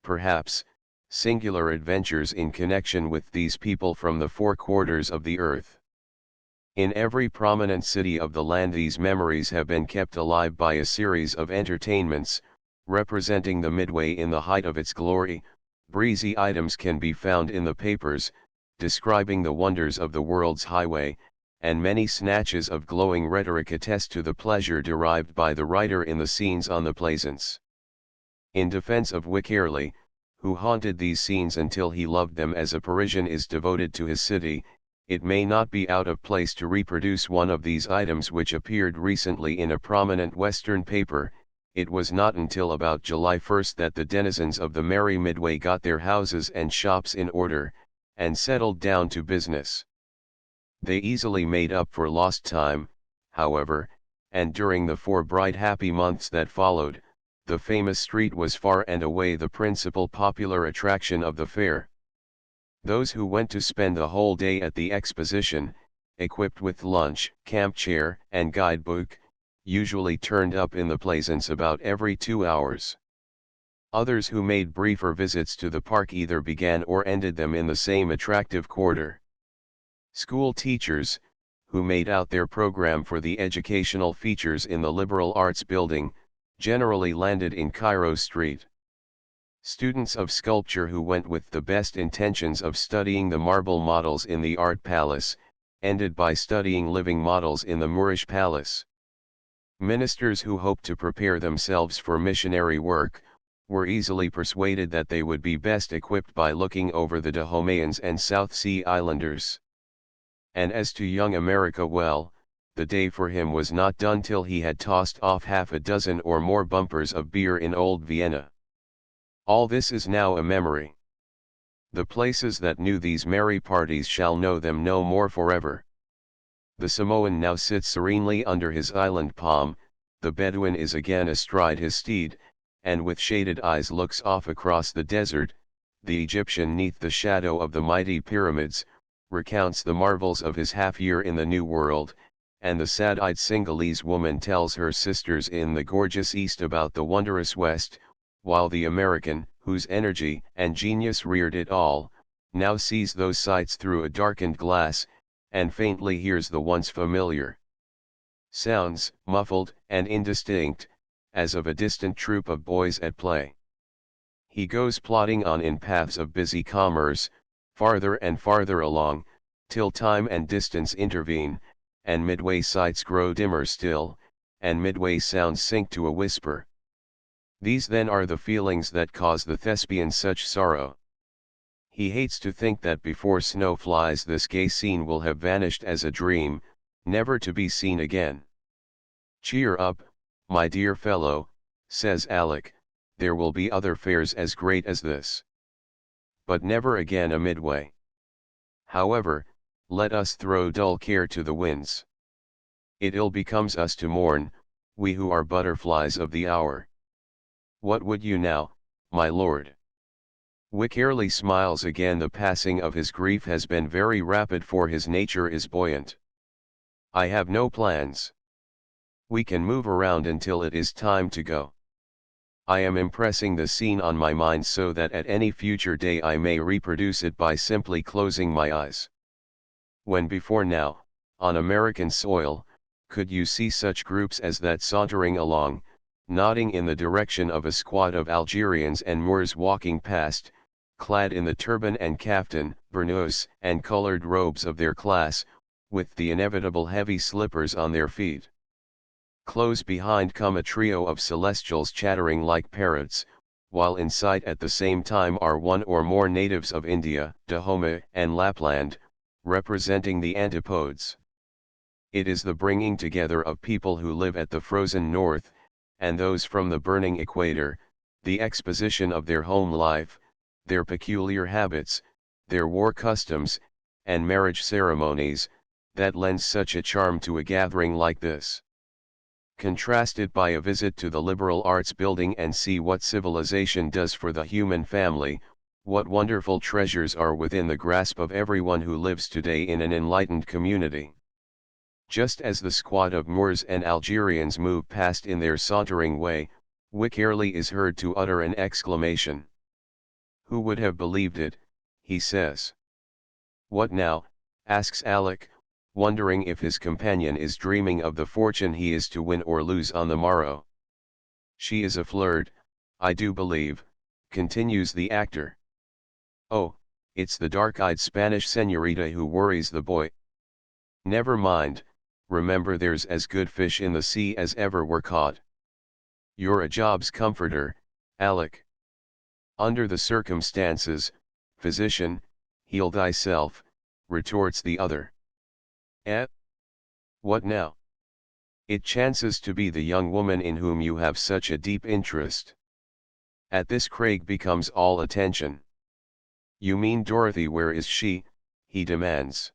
perhaps, singular adventures in connection with these people from the four quarters of the earth. In every prominent city of the land these memories have been kept alive by a series of entertainments, representing the Midway in the height of its glory. Breezy items can be found in the papers, describing the wonders of the world's highway, and many snatches of glowing rhetoric attest to the pleasure derived by the writer in the scenes on the Plaisance. In defense of Wycherley, who haunted these scenes until he loved them as a Parisian is devoted to his city, it may not be out of place to reproduce one of these items which appeared recently in a prominent Western paper. It was not until about July 1 that the denizens of the merry Midway got their houses and shops in order, and settled down to business. They easily made up for lost time, however, and during the 4 bright happy months that followed, the famous street was far and away the principal popular attraction of the fair. Those who went to spend the whole day at the exposition, equipped with lunch, camp chair, and guidebook, usually turned up in the Plaisance about every 2 hours. Others who made briefer visits to the park either began or ended them in the same attractive quarter. School teachers, who made out their program for the educational features in the Liberal Arts Building, generally landed in Cairo Street. Students of sculpture who went with the best intentions of studying the marble models in the Art Palace, ended by studying living models in the Moorish Palace. Ministers who hoped to prepare themselves for missionary work, were easily persuaded that they would be best equipped by looking over the Dahomeans and South Sea Islanders. And as to young America, well, the day for him was not done till he had tossed off half a dozen or more bumpers of beer in old Vienna. All this is now a memory. The places that knew these merry parties shall know them no more forever. The Samoan now sits serenely under his island palm, the Bedouin is again astride his steed, and with shaded eyes looks off across the desert. The Egyptian neath the shadow of the mighty pyramids, recounts the marvels of his half-year in the New World, and the sad-eyed Singalese woman tells her sisters in the gorgeous East about the wondrous West, while the American, whose energy and genius reared it all, now sees those sights through a darkened glass, and faintly hears the once familiar sounds, muffled and indistinct, as of a distant troop of boys at play. He goes plodding on in paths of busy commerce, farther and farther along, till time and distance intervene, and midway sights grow dimmer still, and midway sounds sink to a whisper. These then are the feelings that cause the Thespian such sorrow. He hates to think that before snow flies this gay scene will have vanished as a dream, never to be seen again. "Cheer up, my dear fellow," says Alec, "there will be other fairs as great as this. But never again a midway. However, let us throw dull care to the winds. It ill becomes us to mourn, we who are butterflies of the hour. What would you now, my lord?" Wycherley smiles again. The passing of his grief has been very rapid, for his nature is buoyant. "I have no plans. We can move around until it is time to go. I am impressing the scene on my mind so that at any future day I may reproduce it by simply closing my eyes. When before now, on American soil, could you see such groups as that sauntering along, nodding in the direction of a squad of Algerians and Moors walking past, clad in the turban and kaftan, burnous, and colored robes of their class, with the inevitable heavy slippers on their feet? Close behind come a trio of celestials chattering like parrots, while in sight at the same time are one or more natives of India, Dahomey, and Lapland, representing the antipodes. It is the bringing together of people who live at the frozen north, and those from the burning equator, the exposition of their home life, their peculiar habits, their war customs, and marriage ceremonies, that lends such a charm to a gathering like this. Contrast it by a visit to the liberal arts building and see what civilization does for the human family, what wonderful treasures are within the grasp of everyone who lives today in an enlightened community. Just as the squad of Moors and Algerians move past in their sauntering way, Wycherley is heard to utter an exclamation. "Who would have believed it?" he says. "What now?" asks Alec, wondering if his companion is dreaming of the fortune he is to win or lose on the morrow. "She is a flirt, I do believe," continues the actor. "Oh, it's the dark-eyed Spanish señorita who worries the boy. Never mind, remember there's as good fish in the sea as ever were caught. You're a job's comforter, Alec. Under the circumstances, physician, heal thyself," retorts the other. "Eh? What now?" "It chances to be the young woman in whom you have such a deep interest." At this Craig becomes all attention. "You mean Dorothy? Where is she?" he demands.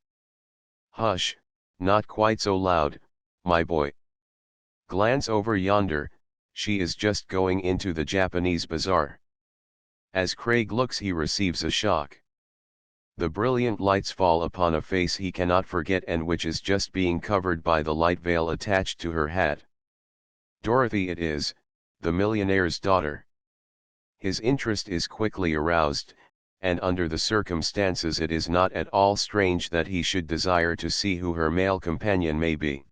"Hush, not quite so loud, my boy. Glance over yonder, she is just going into the Japanese bazaar." As Craig looks, he receives a shock. The brilliant lights fall upon a face he cannot forget and which is just being covered by the light veil attached to her hat. Dorothy it is, the millionaire's daughter. His interest is quickly aroused, and under the circumstances it is not at all strange that he should desire to see who her male companion may be.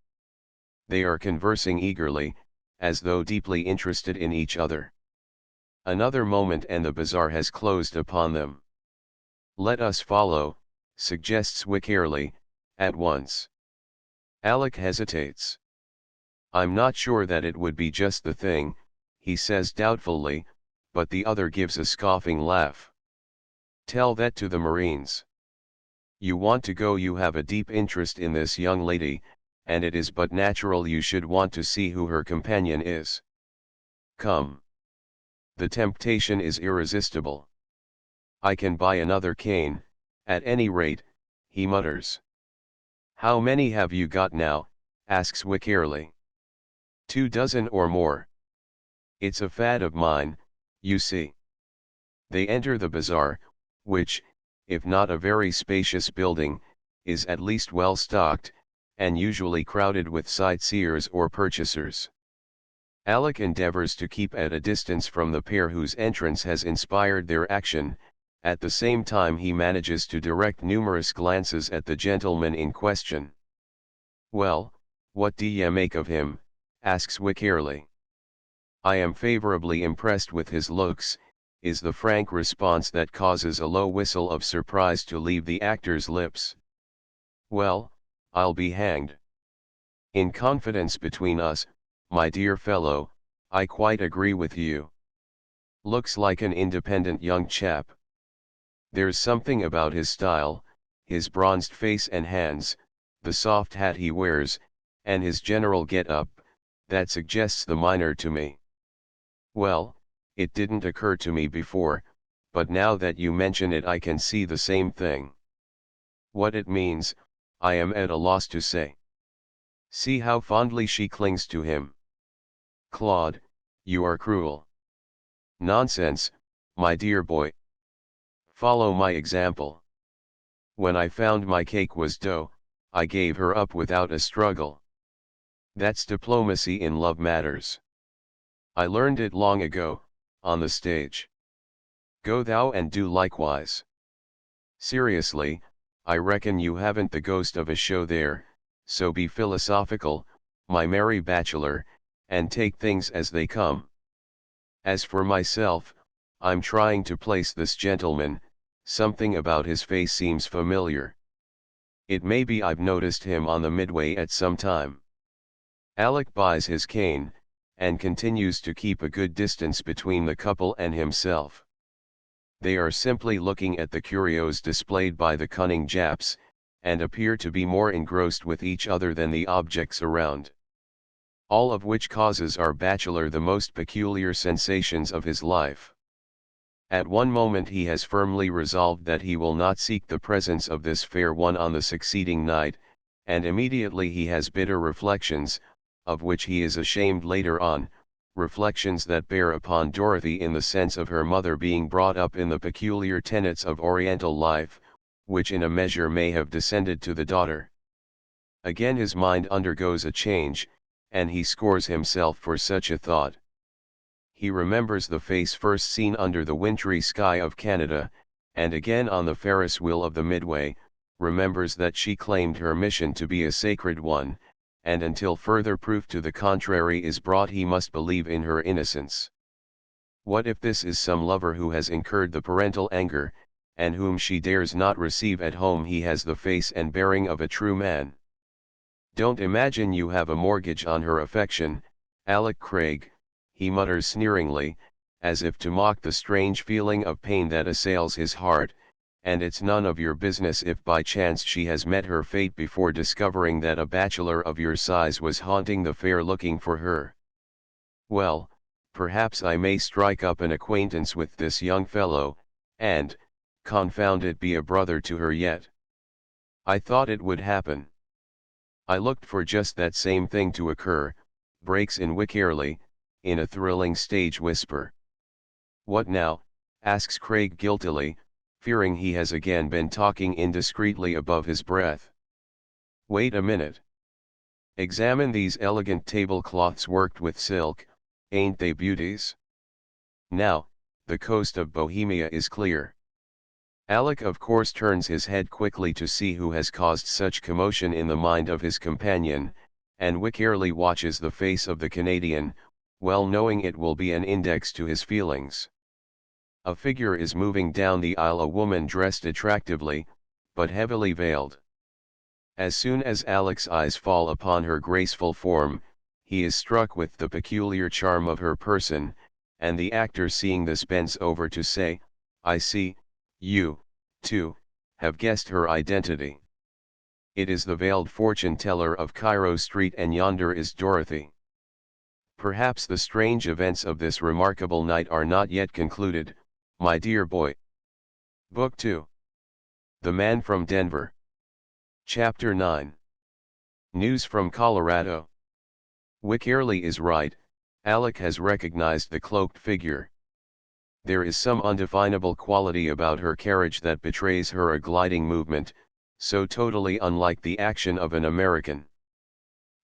They are conversing eagerly, as though deeply interested in each other. Another moment and the bazaar has closed upon them. "Let us follow," suggests Wycherley, at once. Alec hesitates. "I'm not sure that it would be just the thing," he says doubtfully, but the other gives a scoffing laugh. "Tell that to the Marines. You want to go, you have a deep interest in this young lady, and it is but natural you should want to see who her companion is. Come. The temptation is irresistible. I can buy another cane, at any rate," he mutters. "How many have you got now?" asks Wycherley. 24 or more. It's a fad of mine, you see." They enter the bazaar, which, if not a very spacious building, is at least well stocked, and usually crowded with sightseers or purchasers. Alec endeavors to keep at a distance from the pair whose entrance has inspired their action, At the same time he manages to direct numerous glances at the gentleman in question. "Well, what do ye make of him?" asks Wickerly. "I am favorably impressed with his looks," is the frank response that causes a low whistle of surprise to leave the actor's lips. "Well, I'll be hanged. In confidence between us, my dear fellow, I quite agree with you. Looks like an independent young chap. There's something about his style, his bronzed face and hands, the soft hat he wears, and his general get-up, that suggests the miner to me. Well, it didn't occur to me before, but now that you mention it I can see the same thing. What it means, I am at a loss to say. See how fondly she clings to him. Claude, you are cruel. Nonsense, my dear boy. Follow my example. When I found my cake was dough, I gave her up without a struggle. That's diplomacy in love matters. I learned it long ago, on the stage. Go thou and do likewise. Seriously, I reckon you haven't the ghost of a show there, so be philosophical, my merry bachelor, and take things as they come. As for myself, I'm trying to place this gentleman, something about his face seems familiar. It may be I've noticed him on the Midway at some time." Alec buys his cane, and continues to keep a good distance between the couple and himself. They are simply looking at the curios displayed by the cunning Japs, and appear to be more engrossed with each other than the objects around. All of which causes our bachelor the most peculiar sensations of his life. At one moment he has firmly resolved that he will not seek the presence of this fair one on the succeeding night, and immediately he has bitter reflections, of which he is ashamed later on, reflections that bear upon Dorothy in the sense of her mother being brought up in the peculiar tenets of Oriental life, which in a measure may have descended to the daughter. Again his mind undergoes a change, and he scores himself for such a thought. He remembers the face first seen under the wintry sky of Canada, and again on the Ferris wheel of the Midway, remembers that she claimed her mission to be a sacred one, and until further proof to the contrary is brought he must believe in her innocence. What if this is some lover who has incurred the parental anger, and whom she dares not receive at home? He has the face and bearing of a true man. Don't imagine you have a mortgage on her affection, Alec Craig, he mutters sneeringly, as if to mock the strange feeling of pain that assails his heart, and it's none of your business if by chance she has met her fate before discovering that a bachelor of your size was haunting the fair looking for her. Well, perhaps I may strike up an acquaintance with this young fellow, and, confound it, be a brother to her yet. I thought it would happen. I looked for just that same thing to occur, breaks in Wickerly, in a thrilling stage whisper. What now? Asks Craig guiltily, fearing he has again been talking indiscreetly above his breath. Wait a minute. Examine these elegant tablecloths worked with silk, ain't they beauties? Now, the coast of Bohemia is clear. Alec of course turns his head quickly to see who has caused such commotion in the mind of his companion, and Wickerly watches the face of the Canadian, well knowing it will be an index to his feelings. A figure is moving down the aisle, a woman dressed attractively, but heavily veiled. As soon as Alec's eyes fall upon her graceful form, he is struck with the peculiar charm of her person, and the actor seeing this bends over to say, I see, you, too, have guessed her identity. It is the veiled fortune teller of Cairo Street, and yonder is Dorothy. Perhaps the strange events of this remarkable night are not yet concluded, my dear boy. Book 2. The Man from Denver. Chapter 9. News from Colorado. Wickerly is right, Alec has recognized the cloaked figure. There is some undefinable quality about her carriage that betrays her a gliding movement, so totally unlike the action of an American.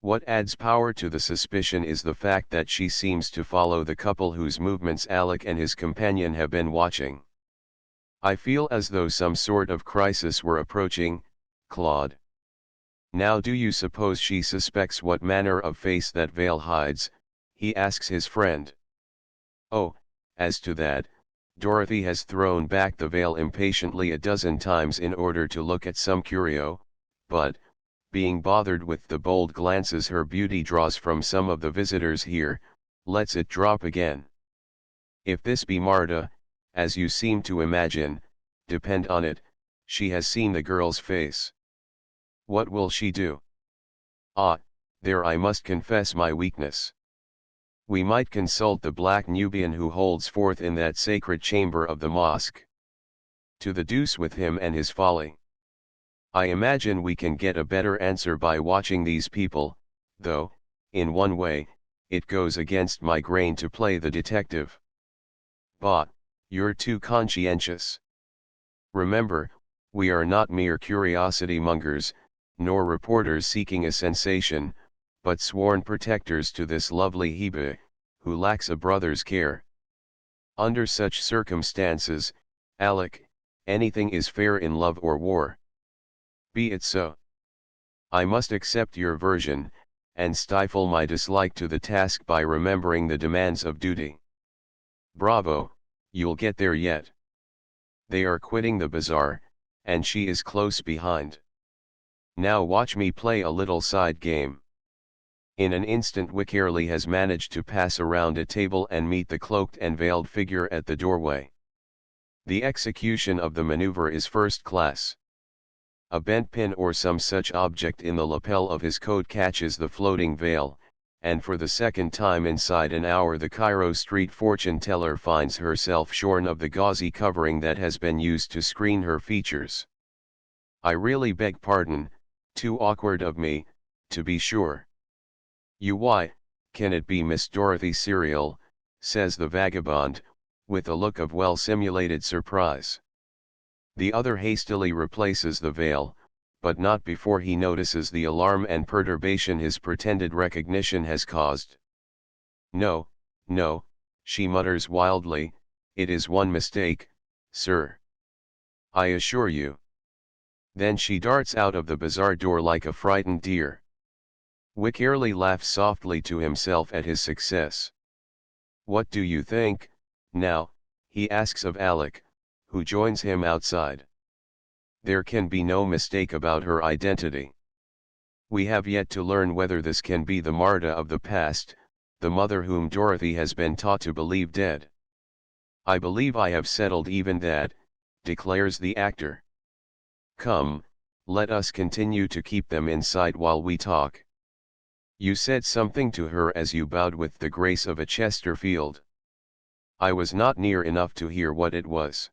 What adds power to the suspicion is the fact that she seems to follow the couple whose movements Alec and his companion have been watching. I feel as though some sort of crisis were approaching, Claude. Now do you suppose she suspects what manner of face that veil hides? He asks his friend. Oh, as to that, Dorothy has thrown back the veil impatiently a dozen times in order to look at some curio, but, being bothered with the bold glances her beauty draws from some of the visitors here, lets it drop again. If this be Marta, as you seem to imagine, depend on it, she has seen the girl's face. What will she do? Ah, there I must confess my weakness. We might consult the black Nubian who holds forth in that sacred chamber of the mosque. To the deuce with him and his folly. I imagine we can get a better answer by watching these people, though, in one way, it goes against my grain to play the detective. Bah, you're too conscientious. Remember, we are not mere curiosity mongers, nor reporters seeking a sensation, but sworn protectors to this lovely Hebe, who lacks a brother's care. Under such circumstances, Alec, anything is fair in love or war. Be it so. I must accept your version, and stifle my dislike to the task by remembering the demands of duty. Bravo, you'll get there yet. They are quitting the bazaar, and she is close behind. Now watch me play a little side game. In an instant Wickerly has managed to pass around a table and meet the cloaked and veiled figure at the doorway. The execution of the maneuver is first class. A bent pin or some such object in the lapel of his coat catches the floating veil, and for the second time inside an hour the Cairo street fortune teller finds herself shorn of the gauzy covering that has been used to screen her features. I really beg pardon, too awkward of me, to be sure. Why, can it be Miss Dorothy Serial, says the vagabond, with a look of well-simulated surprise. The other hastily replaces the veil, but not before he notices the alarm and perturbation his pretended recognition has caused. No, no, she mutters wildly, it is one mistake, sir. I assure you. Then she darts out of the bazaar door like a frightened deer. Wickerly laughs softly to himself at his success. What do you think, now, he asks of Alec, who joins him outside. There can be no mistake about her identity. We have yet to learn whether this can be the Marta of the past, the mother whom Dorothy has been taught to believe dead. I believe I have settled even that, declares the actor. Come, let us continue to keep them in sight while we talk. You said something to her as you bowed with the grace of a Chesterfield. I was not near enough to hear what it was.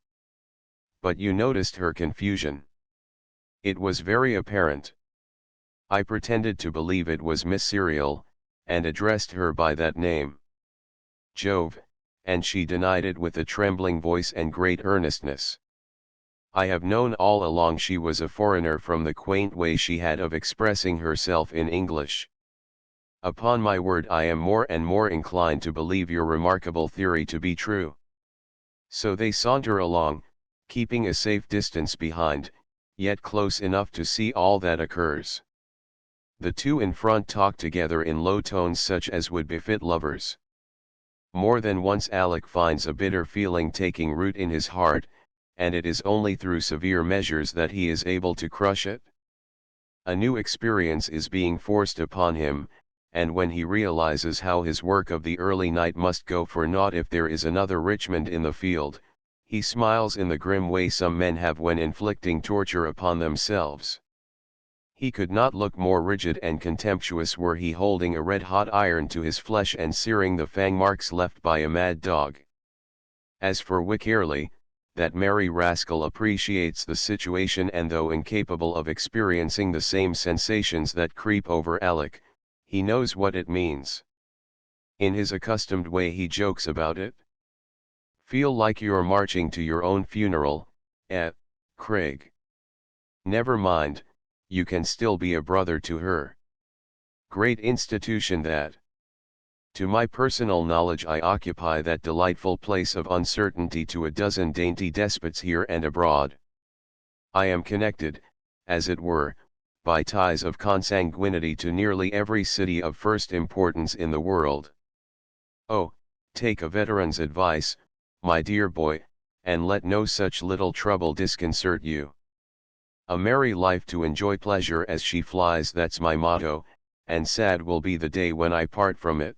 But you noticed her confusion. It was very apparent. I pretended to believe it was Miss Serial, and addressed her by that name. Jove, and she denied it with a trembling voice and great earnestness. I have known all along she was a foreigner from the quaint way she had of expressing herself in English. Upon my word, I am more and more inclined to believe your remarkable theory to be true. So they saunter along, keeping a safe distance behind, yet close enough to see all that occurs. The two in front talk together in low tones such as would befit lovers. More than once Alec finds a bitter feeling taking root in his heart, and it is only through severe measures that he is able to crush it. A new experience is being forced upon him, and when he realizes how his work of the early night must go for naught if there is another Richmond in the field, he smiles in the grim way some men have when inflicting torture upon themselves. He could not look more rigid and contemptuous were he holding a red-hot iron to his flesh and searing the fang marks left by a mad dog. As for Wickerly, that merry rascal appreciates the situation, and though incapable of experiencing the same sensations that creep over Alec, he knows what it means. In his accustomed way he jokes about it. Feel like you're marching to your own funeral, Craig. Never mind, you can still be a brother to her. Great institution that. To my personal knowledge I occupy that delightful place of uncertainty to a dozen dainty despots here and abroad. I am connected, as it were, by ties of consanguinity to nearly every city of first importance in the world. Oh, take a veteran's advice, my dear boy, and let no such little trouble disconcert you. A merry life to enjoy pleasure as she flies, that's my motto, and sad will be the day when I part from it.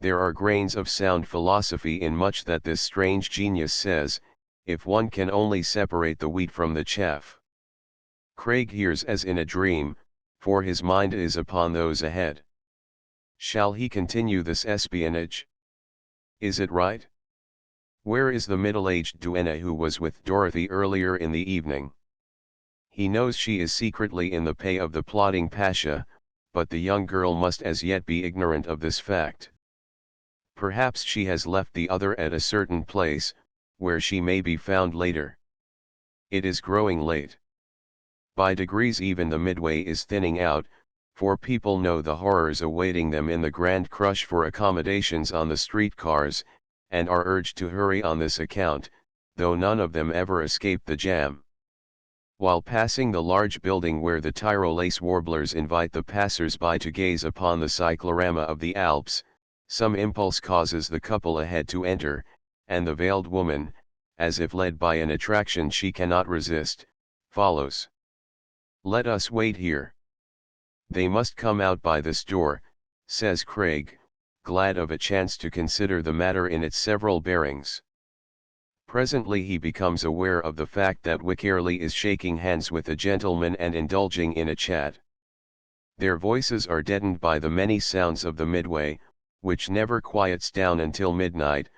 There are grains of sound philosophy in much that this strange genius says, if one can only separate the wheat from the chaff. Craig hears as in a dream, for his mind is upon those ahead. Shall he continue this espionage? Is it right? Where is the middle-aged duenna who was with Dorothy earlier in the evening? He knows she is secretly in the pay of the plotting Pasha, but the young girl must as yet be ignorant of this fact. Perhaps she has left the other at a certain place, where she may be found later. It is growing late. By degrees even the midway is thinning out, for people know the horrors awaiting them in the grand crush for accommodations on the streetcars, and are urged to hurry on this account, though none of them ever escape the jam. While passing the large building where the Tyrolese warblers invite the passers-by to gaze upon the cyclorama of the Alps, some impulse causes the couple ahead to enter, and the veiled woman, as if led by an attraction she cannot resist, follows. Let us wait here. They must come out by this door, says Craig, glad of a chance to consider the matter in its several bearings. Presently he becomes aware of the fact that Wycherley is shaking hands with a gentleman and indulging in a chat. Their voices are deadened by the many sounds of the midway, which never quiets down until midnight,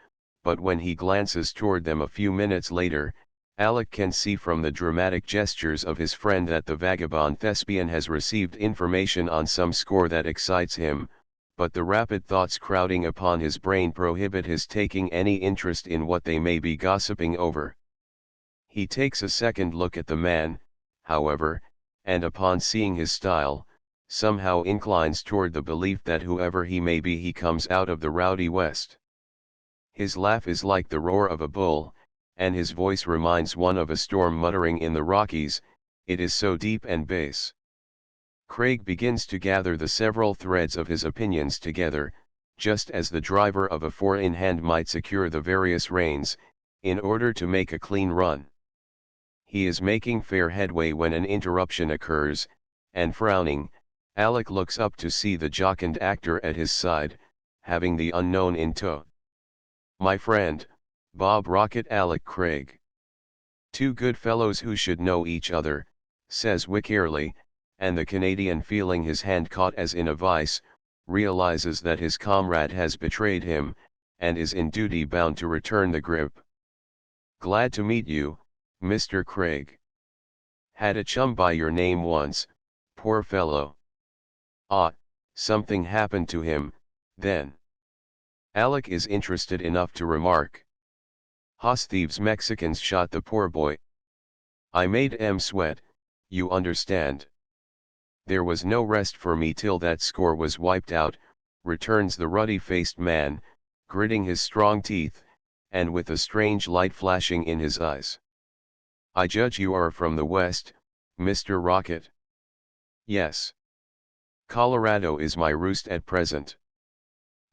but when he glances toward them a few minutes later, Alec can see from the dramatic gestures of his friend that the vagabond thespian has received information on some score that excites him, but the rapid thoughts crowding upon his brain prohibit his taking any interest in what they may be gossiping over. He takes a second look at the man, however, and upon seeing his style, somehow inclines toward the belief that whoever he may be he comes out of the rowdy West. His laugh is like the roar of a bull, and his voice reminds one of a storm muttering in the Rockies, it is so deep and bass. Craig begins to gather the several threads of his opinions together, just as the driver of a four-in-hand might secure the various reins, in order to make a clean run. He is making fair headway when an interruption occurs, and frowning, Alec looks up to see the jocund actor at his side, having the unknown in tow. My friend, Bob Rocket Alec Craig. Two good fellows who should know each other, says Wycherley, and the Canadian, feeling his hand caught as in a vice, realizes that his comrade has betrayed him, and is in duty bound to return the grip. Glad to meet you, Mr. Craig. Had a chum by your name once, poor fellow. Ah, something happened to him, then. Alec is interested enough to remark. Hoss thieves Mexicans shot the poor boy. I made 'em sweat, you understand. There was no rest for me till that score was wiped out, returns the ruddy-faced man, gritting his strong teeth, and with a strange light flashing in his eyes. I judge you are from the West, Mr. Rocket. Yes. Colorado is my roost at present.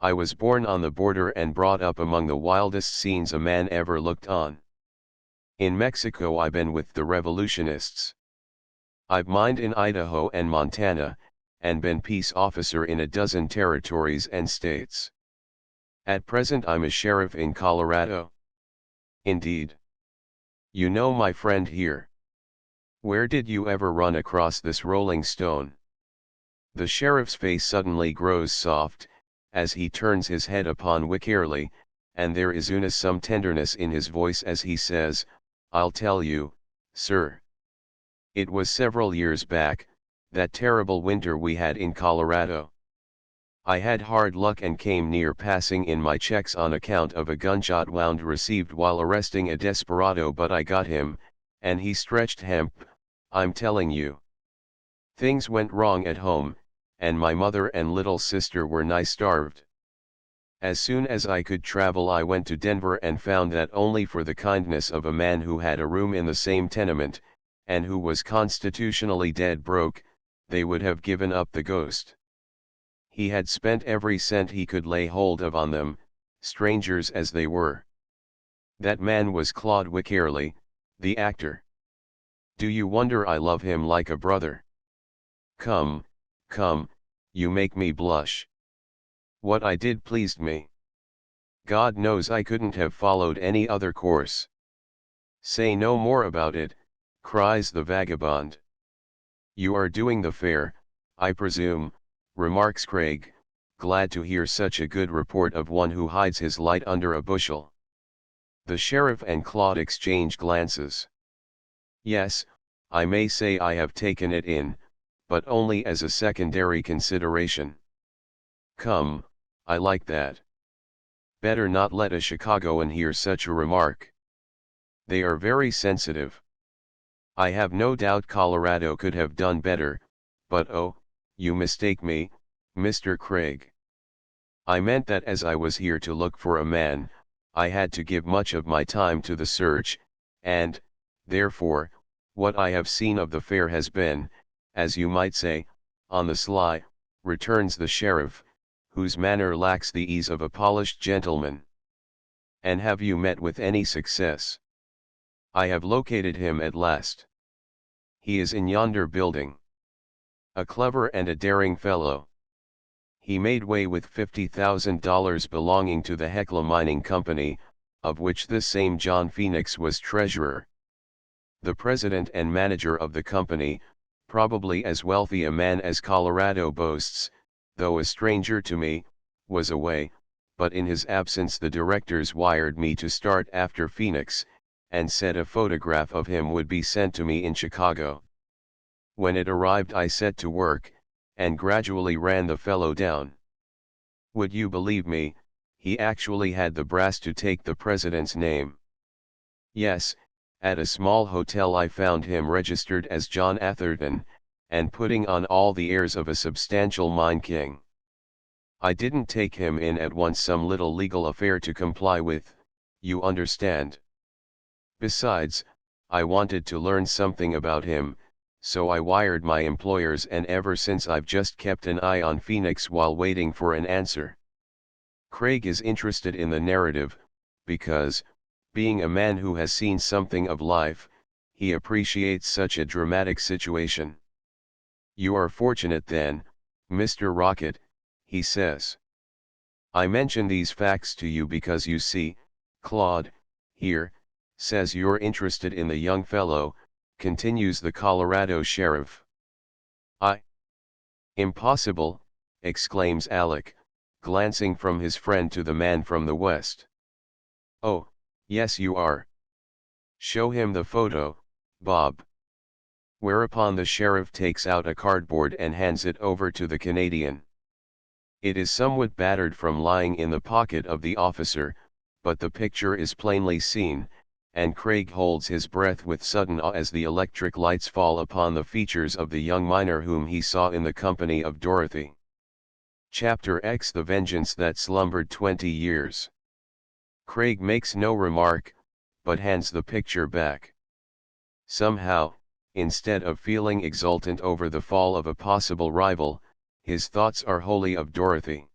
I was born on the border and brought up among the wildest scenes a man ever looked on. In Mexico I been with the revolutionists. I've mined in Idaho and Montana, and been peace officer in a dozen territories and states. At present I'm a sheriff in Colorado. Indeed. You know my friend here. Where did you ever run across this rolling stone? The sheriff's face suddenly grows soft, as he turns his head upon Wycherley, and there is some tenderness in his voice as he says, I'll tell you, sir. It was several years back, that terrible winter we had in Colorado. I had hard luck and came near passing in my checks on account of a gunshot wound received while arresting a desperado, but I got him, and he stretched hemp, I'm telling you. Things went wrong at home, and my mother and little sister were nigh starved. As soon as I could travel I went to Denver and found that only for the kindness of a man who had a room in the same tenement, and who was constitutionally dead broke, they would have given up the ghost. He had spent every cent he could lay hold of on them, strangers as they were. That man was Claude Wickerly, the actor. Do you wonder I love him like a brother? Come, come, you make me blush. What I did pleased me. God knows I couldn't have followed any other course. Say no more about it, cries the vagabond. You are doing the fair, I presume, remarks Craig, glad to hear such a good report of one who hides his light under a bushel. The sheriff and Claude exchange glances. Yes, I may say I have taken it in, but only as a secondary consideration. Come, I like that. Better not let a Chicagoan hear such a remark. They are very sensitive. I have no doubt Colorado could have done better, but oh, you mistake me, Mr. Craig. I meant that as I was here to look for a man, I had to give much of my time to the search, and, therefore, what I have seen of the fair has been, as you might say, on the sly, returns the sheriff, whose manner lacks the ease of a polished gentleman. And have you met with any success? I have located him at last. He is in yonder building. A clever and a daring fellow. He made way with $50,000 belonging to the Hecla Mining Company, of which this same John Phoenix was treasurer. The president and manager of the company, probably as wealthy a man as Colorado boasts, though a stranger to me, was away, but in his absence the directors wired me to start after Phoenix, and said a photograph of him would be sent to me in Chicago. When it arrived I set to work, and gradually ran the fellow down. Would you believe me, he actually had the brass to take the president's name. Yes, at a small hotel I found him registered as John Atherton, and putting on all the airs of a substantial mine king. I didn't take him in at once, some little legal affair to comply with, you understand. Besides, I wanted to learn something about him, so I wired my employers, and ever since I've just kept an eye on Phoenix while waiting for an answer. Craig is interested in the narrative, because, being a man who has seen something of life, he appreciates such a dramatic situation. You are fortunate then, Mr. Rocket, he says. I mention these facts to you because you see, Claude, here, says you're interested in the young fellow, continues the Colorado sheriff. Impossible, exclaims Alec, glancing from his friend to the man from the west. Oh, yes you are. Show him the photo, Bob. Whereupon the sheriff takes out a cardboard and hands it over to the Canadian. It is somewhat battered from lying in the pocket of the officer, but the picture is plainly seen, and Craig holds his breath with sudden awe as the electric lights fall upon the features of the young miner whom he saw in the company of Dorothy. Chapter X: The Vengeance That Slumbered 20 Years. Craig makes no remark, but hands the picture back. Somehow, instead of feeling exultant over the fall of a possible rival, his thoughts are wholly of Dorothy.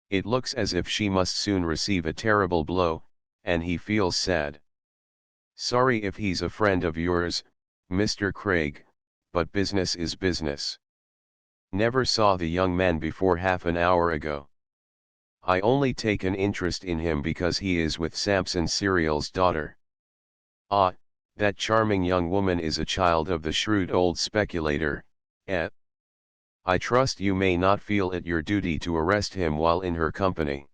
It looks as if she must soon receive a terrible blow, and he feels sad. Sorry if he's a friend of yours, Mr. Craig, but business is business. Never saw the young man before half an hour ago. I only take an interest in him because he is with Samson Serial's daughter. Ah, that charming young woman is a child of the shrewd old speculator, eh? I trust you may not feel it your duty to arrest him while in her company.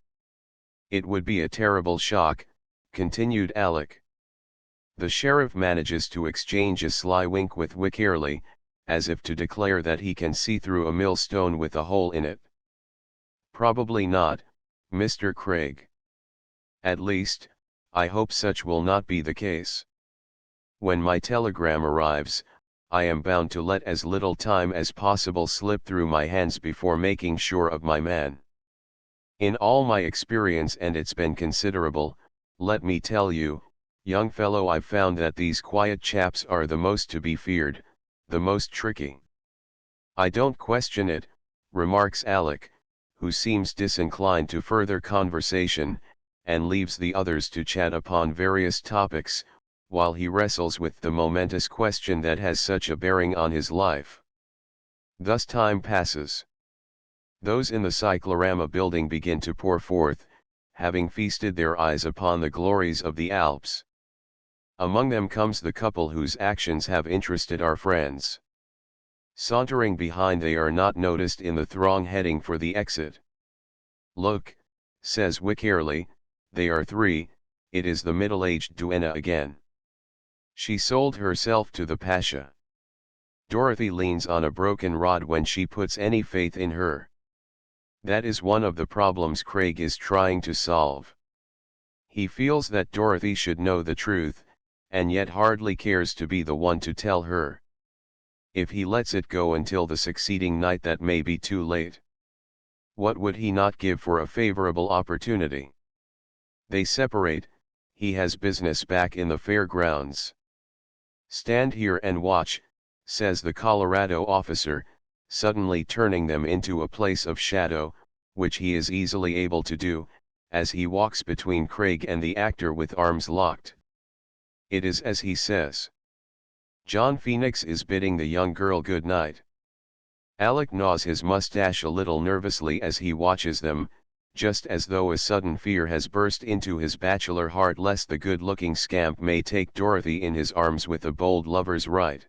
It would be a terrible shock, continued Alec. The sheriff manages to exchange a sly wink with Wickerly, as if to declare that he can see through a millstone with a hole in it. Probably not, Mr. Craig. At least, I hope such will not be the case. When my telegram arrives, I am bound to let as little time as possible slip through my hands before making sure of my man. In all my experience, and it's been considerable, let me tell you, young fellow, I've found that these quiet chaps are the most to be feared, the most tricky. I don't question it, remarks Alec, who seems disinclined to further conversation, and leaves the others to chat upon various topics, while he wrestles with the momentous question that has such a bearing on his life. Thus time passes. Those in the cyclorama building begin to pour forth, having feasted their eyes upon the glories of the Alps. Among them comes the couple whose actions have interested our friends. Sauntering behind, they are not noticed in the throng heading for the exit. "Look," says Wickerly, "they are three, it is the middle-aged duenna again. She sold herself to the Pasha. Dorothy leans on a broken rod when she puts any faith in her. That is one of the problems Craig is trying to solve. He feels that Dorothy should know the truth, and yet hardly cares to be the one to tell her. If he lets it go until the succeeding night, that may be too late. What would he not give for a favorable opportunity? They separate. He has business back in the fairgrounds. "Stand here and watch," says the Colorado officer, suddenly turning them into a place of shadow, which he is easily able to do, as he walks between Craig and the actor with arms locked. It is as he says. John Phoenix is bidding the young girl good night. Alec gnaws his mustache a little nervously as he watches them, just as though a sudden fear has burst into his bachelor heart lest the good-looking scamp may take Dorothy in his arms with a bold lover's right.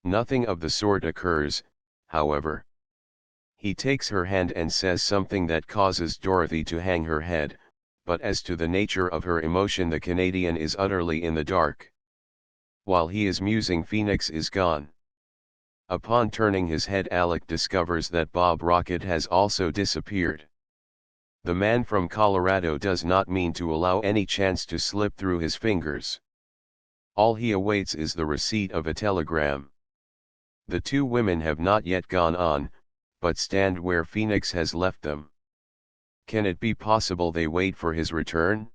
Nothing of the sort occurs, however. He takes her hand and says something that causes Dorothy to hang her head, but as to the nature of her emotion the Canadian is utterly in the dark. While he is musing, Phoenix is gone. Upon turning his head, Alec discovers that Bob Rocket has also disappeared. The man from Colorado does not mean to allow any chance to slip through his fingers. All he awaits is the receipt of a telegram. The two women have not yet gone on, but stand where Phoenix has left them. Can it be possible they wait for his return?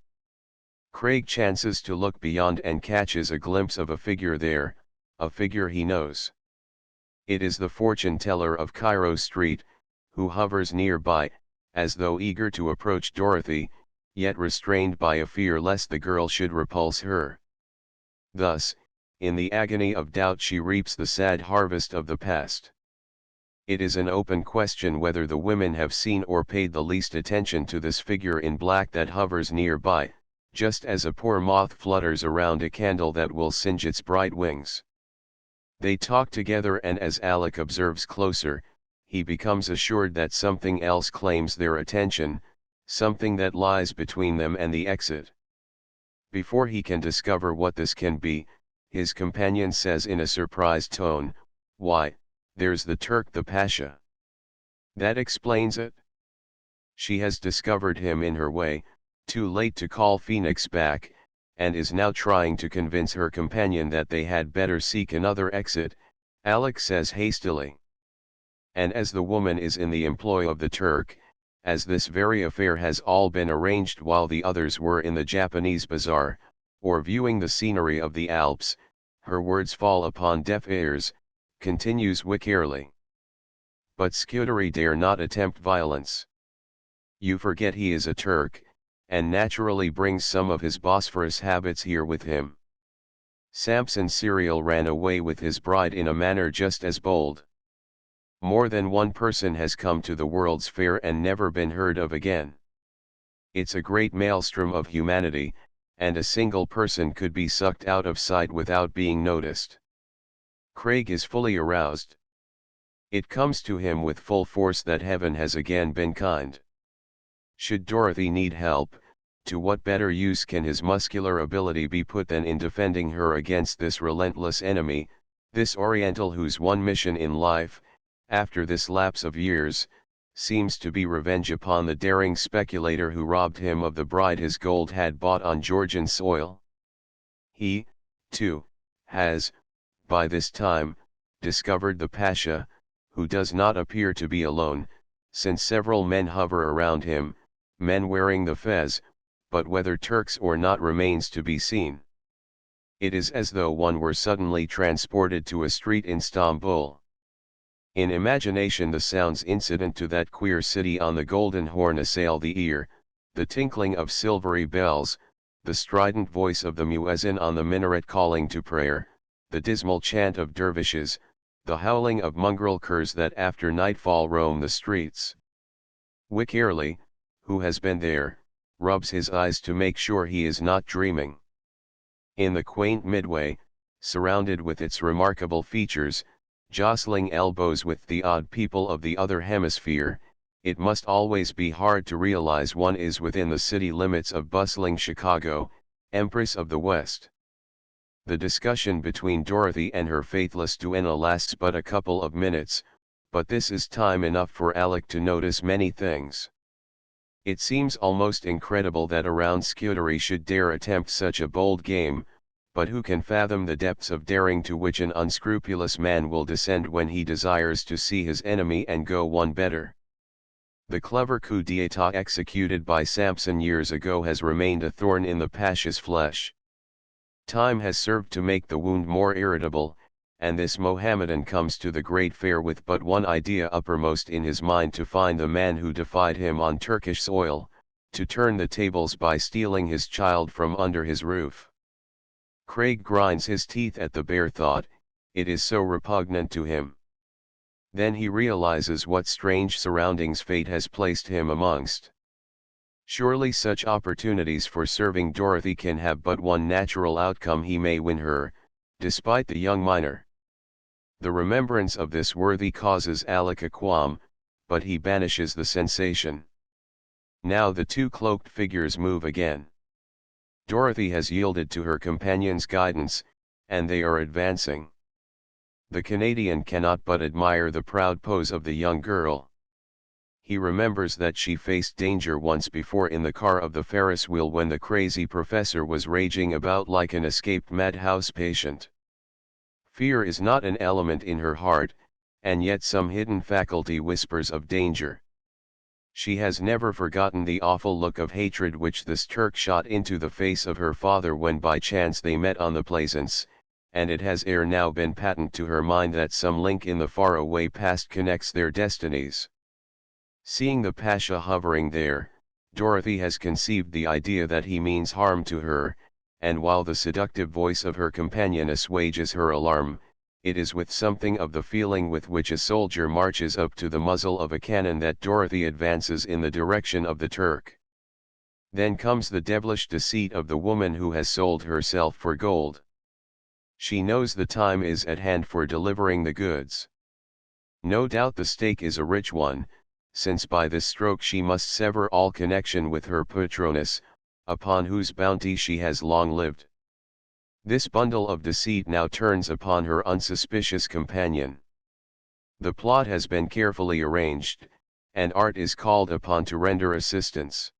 Craig chances to look beyond and catches a glimpse of a figure there, a figure he knows. It is the fortune teller of Cairo Street, who hovers nearby, as though eager to approach Dorothy, yet restrained by a fear lest the girl should repulse her. Thus, in the agony of doubt, she reaps the sad harvest of the past. It is an open question whether the women have seen or paid the least attention to this figure in black that hovers nearby, just as a poor moth flutters around a candle that will singe its bright wings. They talk together, and as Alec observes closer, he becomes assured that something else claims their attention, something that lies between them and the exit. Before he can discover what this can be, his companion says in a surprised tone, "Why, there's the Turk, the Pasha." That explains it. She has discovered him in her way, too late to call Phoenix back, and is now trying to convince her companion that they had better seek another exit, Alec says hastily. And as the woman is in the employ of the Turk, as this very affair has all been arranged while the others were in the Japanese bazaar, or viewing the scenery of the Alps, her words fall upon deaf ears, continues Wickerly. But Scudery dare not attempt violence. You forget he is a Turk, and naturally brings some of his Bosphorus habits here with him. Samson Serial ran away with his bride in a manner just as bold. More than one person has come to the World's Fair and never been heard of again. It's a great maelstrom of humanity, and a single person could be sucked out of sight without being noticed. Craig is fully aroused. It comes to him with full force that heaven has again been kind. Should Dorothy need help, to what better use can his muscular ability be put than in defending her against this relentless enemy, this Oriental whose one mission in life, after this lapse of years, seems to be revenge upon the daring speculator who robbed him of the bride his gold had bought on Georgian soil? He, too, has, by this time, discovered the Pasha, who does not appear to be alone, since several men hover around him, men wearing the fez, but whether Turks or not remains to be seen. It is as though one were suddenly transported to a street in Istanbul. In imagination the sounds incident to that queer city on the Golden Horn assail the ear, the tinkling of silvery bells, the strident voice of the muezzin on the minaret calling to prayer, the dismal chant of dervishes, the howling of mongrel curs that after nightfall roam the streets. Wickerly, who has been there, rubs his eyes to make sure he is not dreaming. In the quaint midway, surrounded with its remarkable features, jostling elbows with the odd people of the other hemisphere, it must always be hard to realize one is within the city limits of bustling Chicago, Empress of the West. The discussion between Dorothy and her faithless duenna lasts but a couple of minutes, but this is time enough for Alec to notice many things. It seems almost incredible that a round Scudery should dare attempt such a bold game, but who can fathom the depths of daring to which an unscrupulous man will descend when he desires to see his enemy and go one better? The clever coup d'état executed by Samson years ago has remained a thorn in the Pasha's flesh. Time has served to make the wound more irritable, and this Mohammedan comes to the great fair with but one idea uppermost in his mind: to find the man who defied him on Turkish soil, to turn the tables by stealing his child from under his roof. Craig grinds his teeth at the bare thought, it is so repugnant to him. Then he realizes what strange surroundings fate has placed him amongst. Surely such opportunities for serving Dorothy can have but one natural outcome: he may win her, despite the young miner. The remembrance of this worthy causes Alec a qualm, but he banishes the sensation. Now the two cloaked figures move again. Dorothy has yielded to her companion's guidance, and they are advancing. The Canadian cannot but admire the proud pose of the young girl. He remembers that she faced danger once before in the car of the Ferris wheel when the crazy professor was raging about like an escaped madhouse patient. Fear is not an element in her heart, and yet some hidden faculty whispers of danger. She has never forgotten the awful look of hatred which this Turk shot into the face of her father when by chance they met on the Plaisance, and it has ere now been patent to her mind that some link in the far-away past connects their destinies. Seeing the Pasha hovering there, Dorothy has conceived the idea that he means harm to her, and while the seductive voice of her companion assuages her alarm, it is with something of the feeling with which a soldier marches up to the muzzle of a cannon that Dorothy advances in the direction of the Turk. Then comes the devilish deceit of the woman who has sold herself for gold. She knows the time is at hand for delivering the goods. No doubt the stake is a rich one, since by this stroke she must sever all connection with her patroness, upon whose bounty she has long lived. This bundle of deceit now turns upon her unsuspicious companion. The plot has been carefully arranged, and art is called upon to render assistance.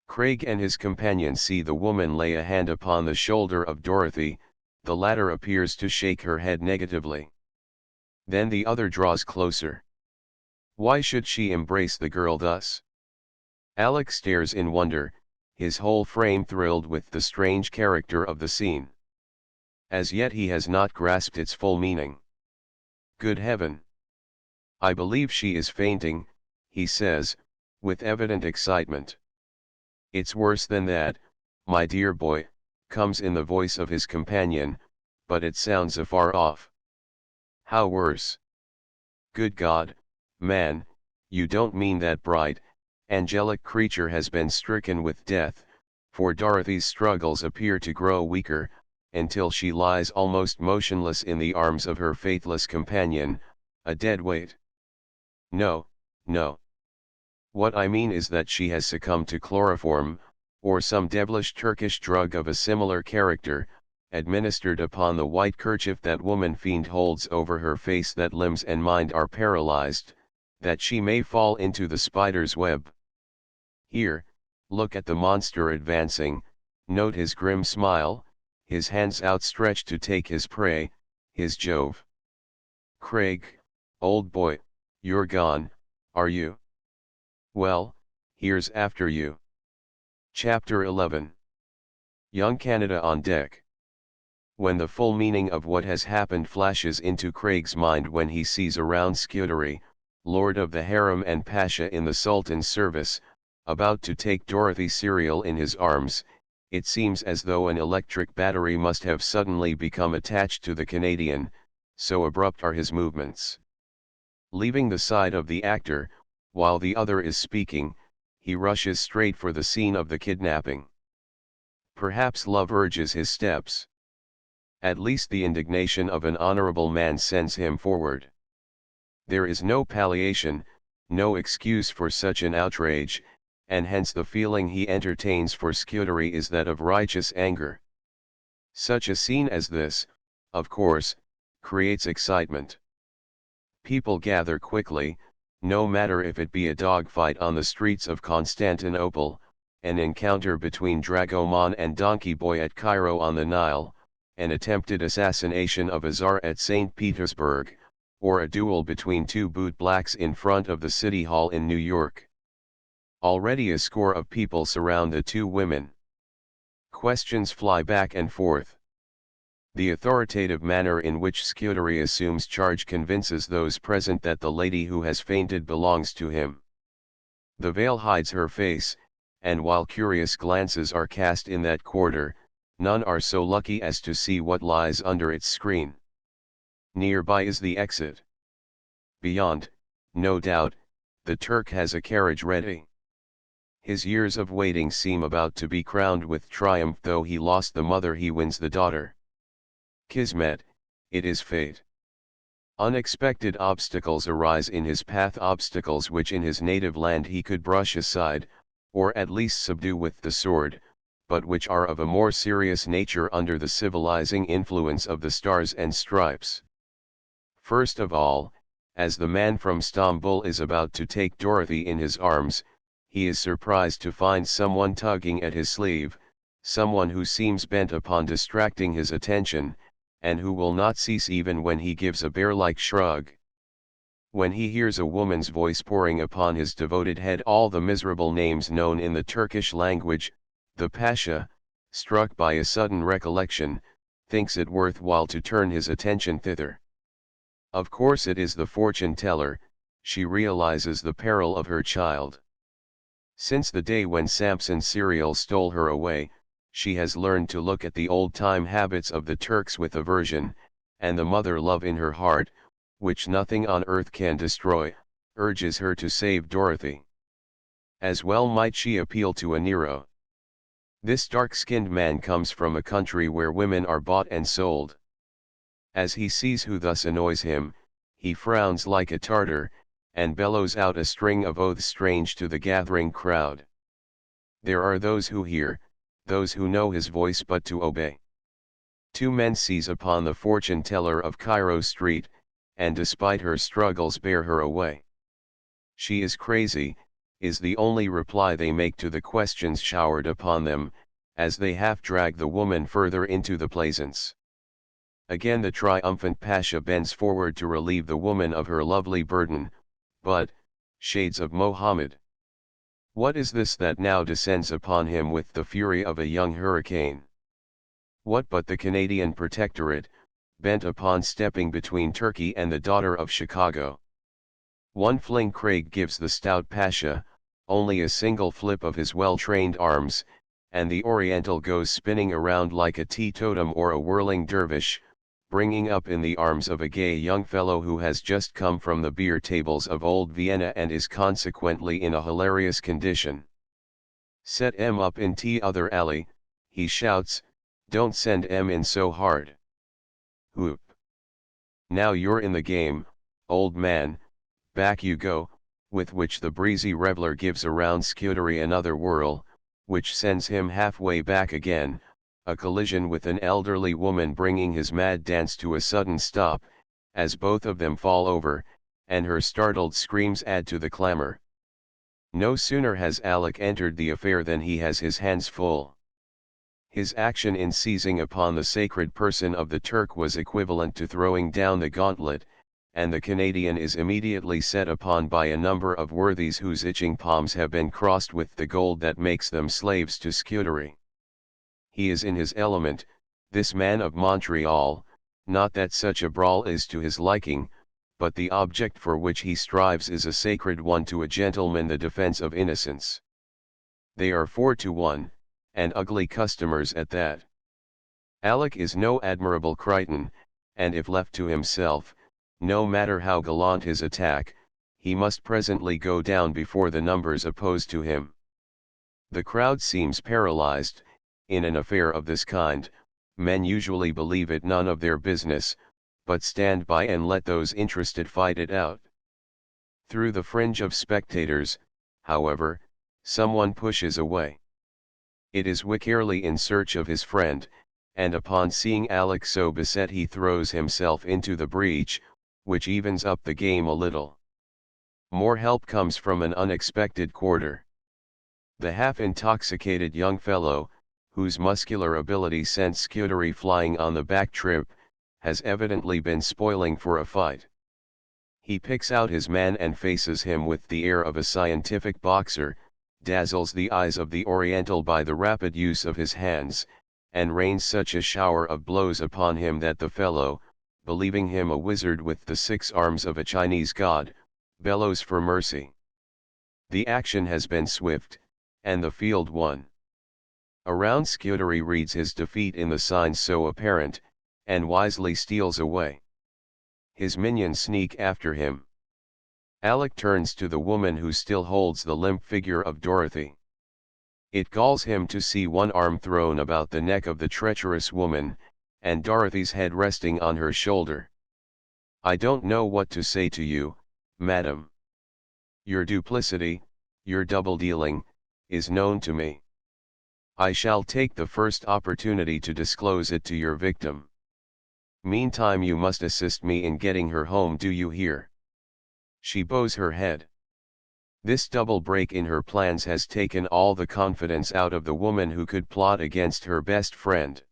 Craig and his companion see the woman lay a hand upon the shoulder of Dorothy, the latter appears to shake her head negatively. Then the other draws closer. Why should she embrace the girl thus? Alec stares in wonder, his whole frame thrilled with the strange character of the scene. As yet he has not grasped its full meaning. Good heaven! I believe she is fainting, he says, with evident excitement. It's worse than that, my dear boy, comes in the voice of his companion, but it sounds afar off. How worse? Good God, man, you don't mean that bright, angelic creature has been stricken with death, for Dorothy's struggles appear to grow weaker, until she lies almost motionless in the arms of her faithless companion, a dead weight. No, no. What I mean is that she has succumbed to chloroform, or some devilish Turkish drug of a similar character, administered upon the white kerchief that woman fiend holds over her face, that limbs and mind are paralyzed, that she may fall into the spider's web. Here, look at the monster advancing, note his grim smile, his hands outstretched to take his prey, his Jove. Craig, old boy, you're gone, are you? Well, here's after you. Chapter 11. Young Canada on deck. When the full meaning of what has happened flashes into Craig's mind when he sees around Scuderi, lord of the harem and pasha in the Sultan's service, about to take Dorothy Serial in his arms, it seems as though an electric battery must have suddenly become attached to the Canadian, so abrupt are his movements. Leaving the side of the actor, while the other is speaking, he rushes straight for the scene of the kidnapping. Perhaps love urges his steps. At least the indignation of an honorable man sends him forward. There is no palliation, no excuse for such an outrage, and hence the feeling he entertains for Scuderi is that of righteous anger. Such a scene as this, of course, creates excitement. People gather quickly, no matter if it be a dogfight on the streets of Constantinople, an encounter between Dragoman and Donkey Boy at Cairo on the Nile, an attempted assassination of a czar at St. Petersburg, or a duel between two bootblacks in front of the City Hall in New York. Already a score of people surround the two women. Questions fly back and forth. The authoritative manner in which Scuderi assumes charge convinces those present that the lady who has fainted belongs to him. The veil hides her face, and while curious glances are cast in that quarter, none are so lucky as to see what lies under its screen. Nearby is the exit. Beyond, no doubt, the Turk has a carriage ready. His years of waiting seem about to be crowned with triumph. Though he lost the mother, he wins the daughter. Kismet, it is fate. Unexpected obstacles arise in his path, obstacles which in his native land he could brush aside, or at least subdue with the sword, but which are of a more serious nature under the civilizing influence of the Stars and Stripes. First of all, as the man from Stamboul is about to take Dorothy in his arms, he is surprised to find someone tugging at his sleeve, someone who seems bent upon distracting his attention, and who will not cease even when he gives a bear-like shrug. When he hears a woman's voice pouring upon his devoted head all the miserable names known in the Turkish language, the Pasha, struck by a sudden recollection, thinks it worthwhile to turn his attention thither. Of course it is the fortune teller. She realizes the peril of her child. Since the day when Samson Serial stole her away, she has learned to look at the old-time habits of the Turks with aversion, and the mother love in her heart, which nothing on earth can destroy, urges her to save Dorothy. As well might she appeal to a Nero. This dark-skinned man comes from a country where women are bought and sold. As he sees who thus annoys him, he frowns like a Tartar, and bellows out a string of oaths strange to the gathering crowd. There are those who hear, those who know his voice but to obey. Two men seize upon the fortune teller of Cairo Street, and despite her struggles bear her away. She is crazy, is the only reply they make to the questions showered upon them, as they half drag the woman further into the plaisance. Again the triumphant Pasha bends forward to relieve the woman of her lovely burden, but, shades of Mohammed! What is this that now descends upon him with the fury of a young hurricane? What but the Canadian Protectorate, bent upon stepping between Turkey and the daughter of Chicago? One fling Craig gives the stout Pasha, only a single flip of his well-trained arms, and the Oriental goes spinning around like a teetotum or a whirling dervish, bringing up in the arms of a gay young fellow who has just come from the beer tables of old Vienna and is consequently in a hilarious condition. "Set 'em up in t'other alley," he shouts, "don't send 'em in so hard. Whoop. Now you're in the game, old man, back you go," with which the breezy reveler gives around Scuderi another whirl, which sends him halfway back again, a collision with an elderly woman bringing his mad dance to a sudden stop, as both of them fall over, and her startled screams add to the clamor. No sooner has Alec entered the affair than he has his hands full. His action in seizing upon the sacred person of the Turk was equivalent to throwing down the gauntlet, and the Canadian is immediately set upon by a number of worthies whose itching palms have been crossed with the gold that makes them slaves to Scudery. He is in his element, this man of Montreal, not that such a brawl is to his liking, but the object for which he strives is a sacred one to a gentleman, the defense of innocence. They are 4-1, and ugly customers at that. Alec is no Admirable Crichton, and if left to himself, no matter how gallant his attack, he must presently go down before the numbers opposed to him. The crowd seems paralyzed. In an affair of this kind, men usually believe it none of their business, but stand by and let those interested fight it out. Through the fringe of spectators, however, someone pushes away. It is Wycherley in search of his friend, and upon seeing Alec so beset he throws himself into the breach, which evens up the game a little. More help comes from an unexpected quarter. The half-intoxicated young fellow, whose muscular ability sent Scudery flying on the back trip, has evidently been spoiling for a fight. He picks out his man and faces him with the air of a scientific boxer, dazzles the eyes of the Oriental by the rapid use of his hands, and rains such a shower of blows upon him that the fellow, believing him a wizard with the 6 arms of a Chinese god, bellows for mercy. The action has been swift, and the field won. Around Scudery reads his defeat in the signs so apparent, and wisely steals away. His minions sneak after him. Alec turns to the woman who still holds the limp figure of Dorothy. It galls him to see one arm thrown about the neck of the treacherous woman, and Dorothy's head resting on her shoulder. "I don't know what to say to you, madam. Your duplicity, your double-dealing, is known to me. I shall take the first opportunity to disclose it to your victim. Meantime you must assist me in getting her home, do you hear?" She bows her head. This double break in her plans has taken all the confidence out of the woman who could plot against her best friend.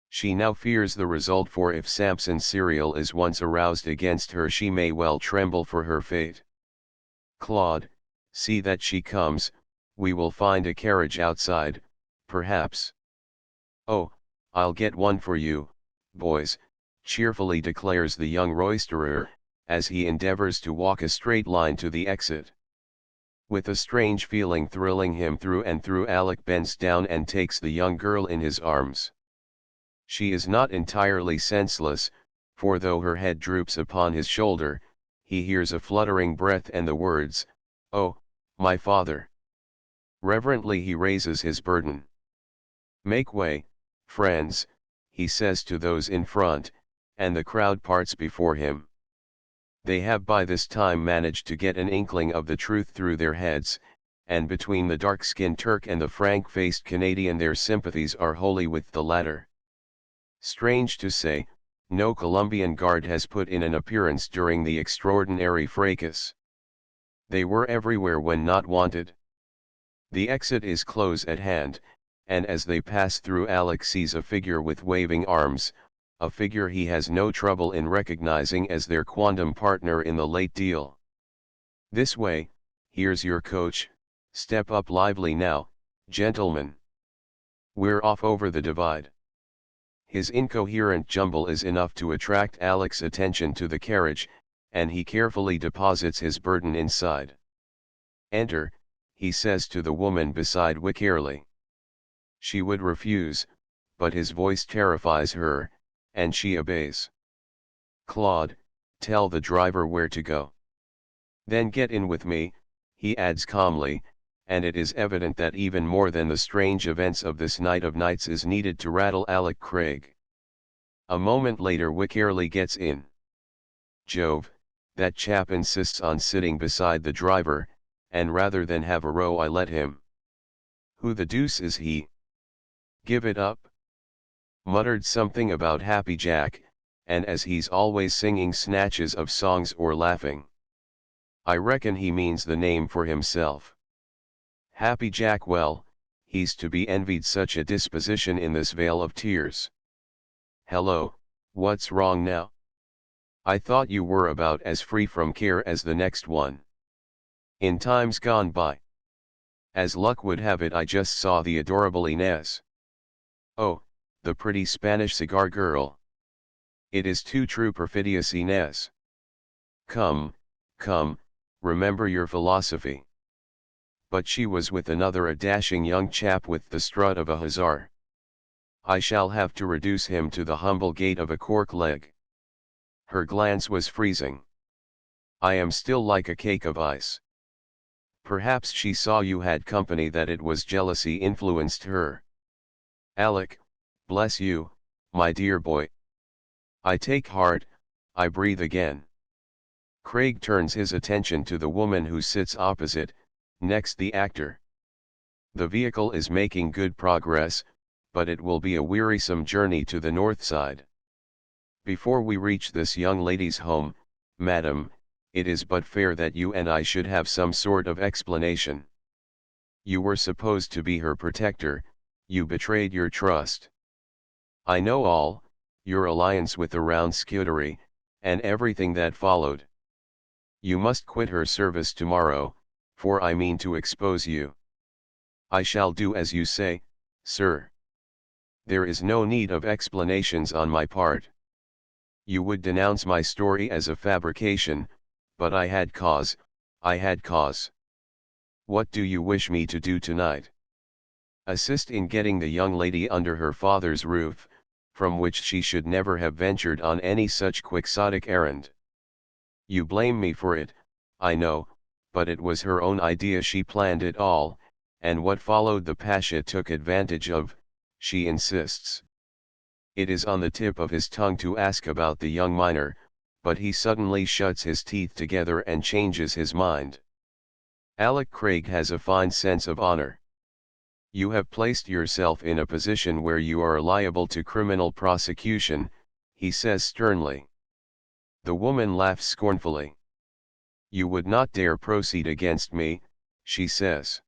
She now fears the result, for if Samson's serial is once aroused against her she may well tremble for her fate. "Claude, see that she comes, we will find a carriage outside, perhaps." "Oh, I'll get one for you, boys," cheerfully declares the young roisterer, as he endeavors to walk a straight line to the exit. With a strange feeling thrilling him through and through, Alec bends down and takes the young girl in his arms. She is not entirely senseless, for though her head droops upon his shoulder, he hears a fluttering breath and the words, "Oh, my father." Reverently he raises his burden. "Make way, friends," he says to those in front, and the crowd parts before him. They have by this time managed to get an inkling of the truth through their heads, and between the dark-skinned Turk and the frank-faced Canadian their sympathies are wholly with the latter. Strange to say, no Colombian guard has put in an appearance during the extraordinary fracas. They were everywhere when not wanted. The exit is close at hand, and as they pass through Alec sees a figure with waving arms, a figure he has no trouble in recognizing as their quondam partner in the late deal. "This way, here's your coach, step up lively now, gentlemen. We're off over the divide." His incoherent jumble is enough to attract Alec's attention to the carriage, and he carefully deposits his burden inside. "Enter," he says to the woman beside Wycherley. She would refuse, but his voice terrifies her, and she obeys. "Claude, tell the driver where to go. Then get in with me," he adds calmly, and it is evident that even more than the strange events of this night of nights is needed to rattle Alec Craig. A moment later Wycherley gets in. "Jove, that chap insists on sitting beside the driver, and rather than have a row I let him. Who the deuce is he? Give it up." Muttered something about Happy Jack, and as he's always singing snatches of songs or laughing. I reckon he means the name for himself. Happy Jack, well, he's to be envied, such a disposition in this vale of tears. "Hello, what's wrong now?" I thought you were about as free from care as the next one. In times gone by. As luck would have it, I just saw the adorable Inez. Oh, the pretty Spanish cigar girl. It is too true, perfidious Inez. Come, come, remember your philosophy. But she was with another, a dashing young chap with the strut of a hussar. I shall have to reduce him to the humble gait of a cork leg. Her glance was freezing. I am still like a cake of ice. Perhaps she saw you had company, that it was jealousy influenced her. Alec, bless you, my dear boy. I take heart, I breathe again. Craig turns his attention to the woman who sits opposite, next the actor. The vehicle is making good progress, but it will be a wearisome journey to the north side. Before we reach this young lady's home, madam, it is but fair that you and I should have some sort of explanation. You were supposed to be her protector, you betrayed your trust. I know all, your alliance with the Round Scudery, and everything that followed. You must quit her service tomorrow, for I mean to expose you. I shall do as you say, sir. There is no need of explanations on my part. You would denounce my story as a fabrication, but I had cause, I had cause. What do you wish me to do tonight? Assist in getting the young lady under her father's roof, from which she should never have ventured on any such quixotic errand. You blame me for it, I know, but it was her own idea, she planned it all, and what followed the Pasha took advantage of, she insists. It is on the tip of his tongue to ask about the young miner, but he suddenly shuts his teeth together and changes his mind. Alec Craig has a fine sense of honor. You have placed yourself in a position where you are liable to criminal prosecution, he says sternly. The woman laughs scornfully. You would not dare proceed against me, she says.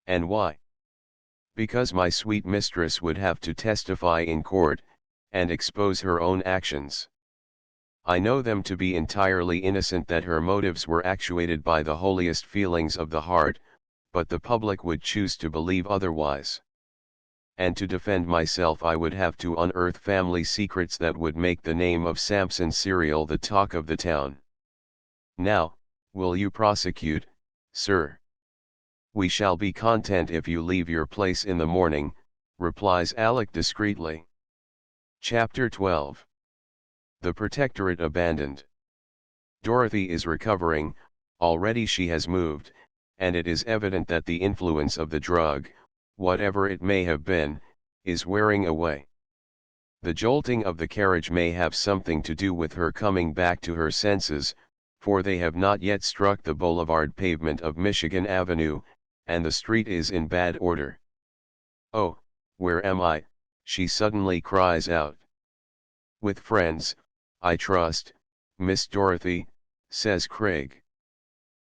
And why? Because my sweet mistress would have to testify in court, and expose her own actions. I know them to be entirely innocent, that her motives were actuated by the holiest feelings of the heart, but the public would choose to believe otherwise. And to defend myself I would have to unearth family secrets that would make the name of Samson Serial the talk of the town. Now, will you prosecute, sir? We shall be content if you leave your place in the morning, replies Alec discreetly. Chapter 12. The Protectorate abandoned. Dorothy is recovering, already she has moved, and it is evident that the influence of the drug, whatever it may have been, is wearing away. The jolting of the carriage may have something to do with her coming back to her senses, for they have not yet struck the boulevard pavement of Michigan Avenue, and the street is in bad order. Oh, where am I? She suddenly cries out. With friends, I trust, Miss Dorothy, says Craig.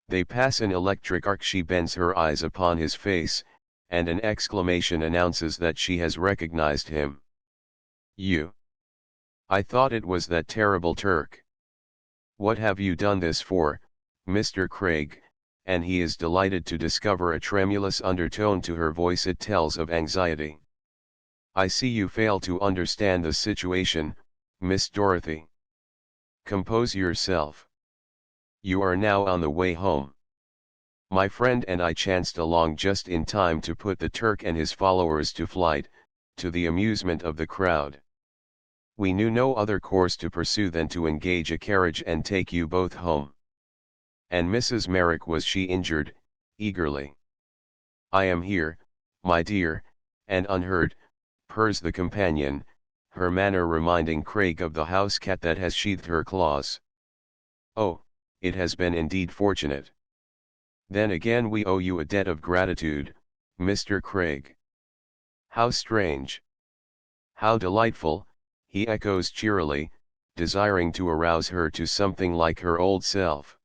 They pass an electric arc. She bends her eyes upon his face, and an exclamation announces that she has recognized him. You. I thought it was that terrible Turk. What have you done this for, Mr. Craig? And he is delighted to discover a tremulous undertone to her voice. It tells of anxiety. I see you fail to understand the situation, Miss Dorothy. Compose yourself. You are now on the way home. My friend and I chanced along just in time to put the Turk and his followers to flight, to the amusement of the crowd. We knew no other course to pursue than to engage a carriage and take you both home. And Mrs. Merrick, was she injured? Eagerly. I am here, my dear, and unhurt, purrs the companion, her manner reminding Craig of the house cat that has sheathed her claws. Oh, it has been indeed fortunate. Then again we owe you a debt of gratitude, Mr. Craig. How strange. How delightful, he echoes cheerily, desiring to arouse her to something like her old self.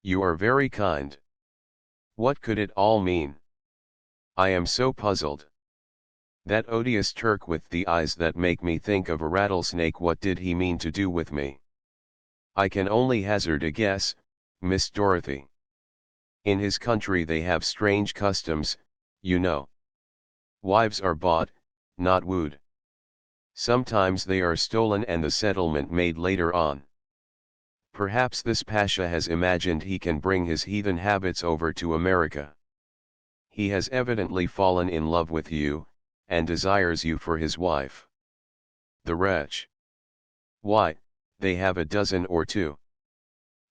You are very kind. What could it all mean? I am so puzzled. That odious Turk with the eyes that make me think of a rattlesnake, what did he mean to do with me? I can only hazard a guess, Miss Dorothy. In his country they have strange customs, you know. Wives are bought, not wooed. Sometimes they are stolen and the settlement made later on. Perhaps this Pasha has imagined he can bring his heathen habits over to America. He has evidently fallen in love with you, and desires you for his wife. The wretch. Why, they have a dozen or two.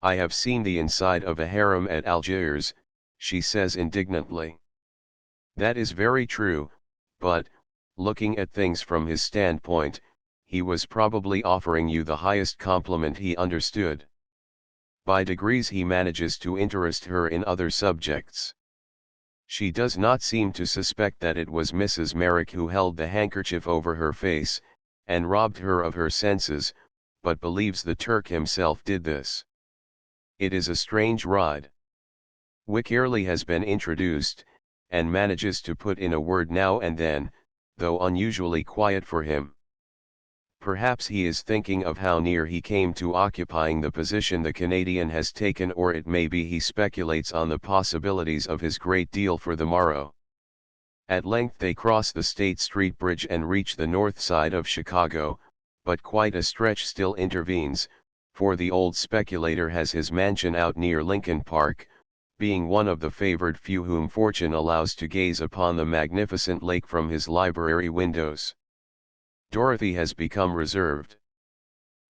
I have seen the inside of a harem at Algiers, she says indignantly. That is very true, but, looking at things from his standpoint, he was probably offering you the highest compliment he understood. By degrees he manages to interest her in other subjects. She does not seem to suspect that it was Mrs. Merrick who held the handkerchief over her face, and robbed her of her senses, but believes the Turk himself did this. It is a strange ride. Wickerly has been introduced, and manages to put in a word now and then, though unusually quiet for him. Perhaps he is thinking of how near he came to occupying the position the Canadian has taken, or it may be he speculates on the possibilities of his great deal for the morrow. At length they cross the State Street Bridge and reach the north side of Chicago, but quite a stretch still intervenes, for the old speculator has his mansion out near Lincoln Park, being one of the favored few whom fortune allows to gaze upon the magnificent lake from his library windows. Dorothy has become reserved.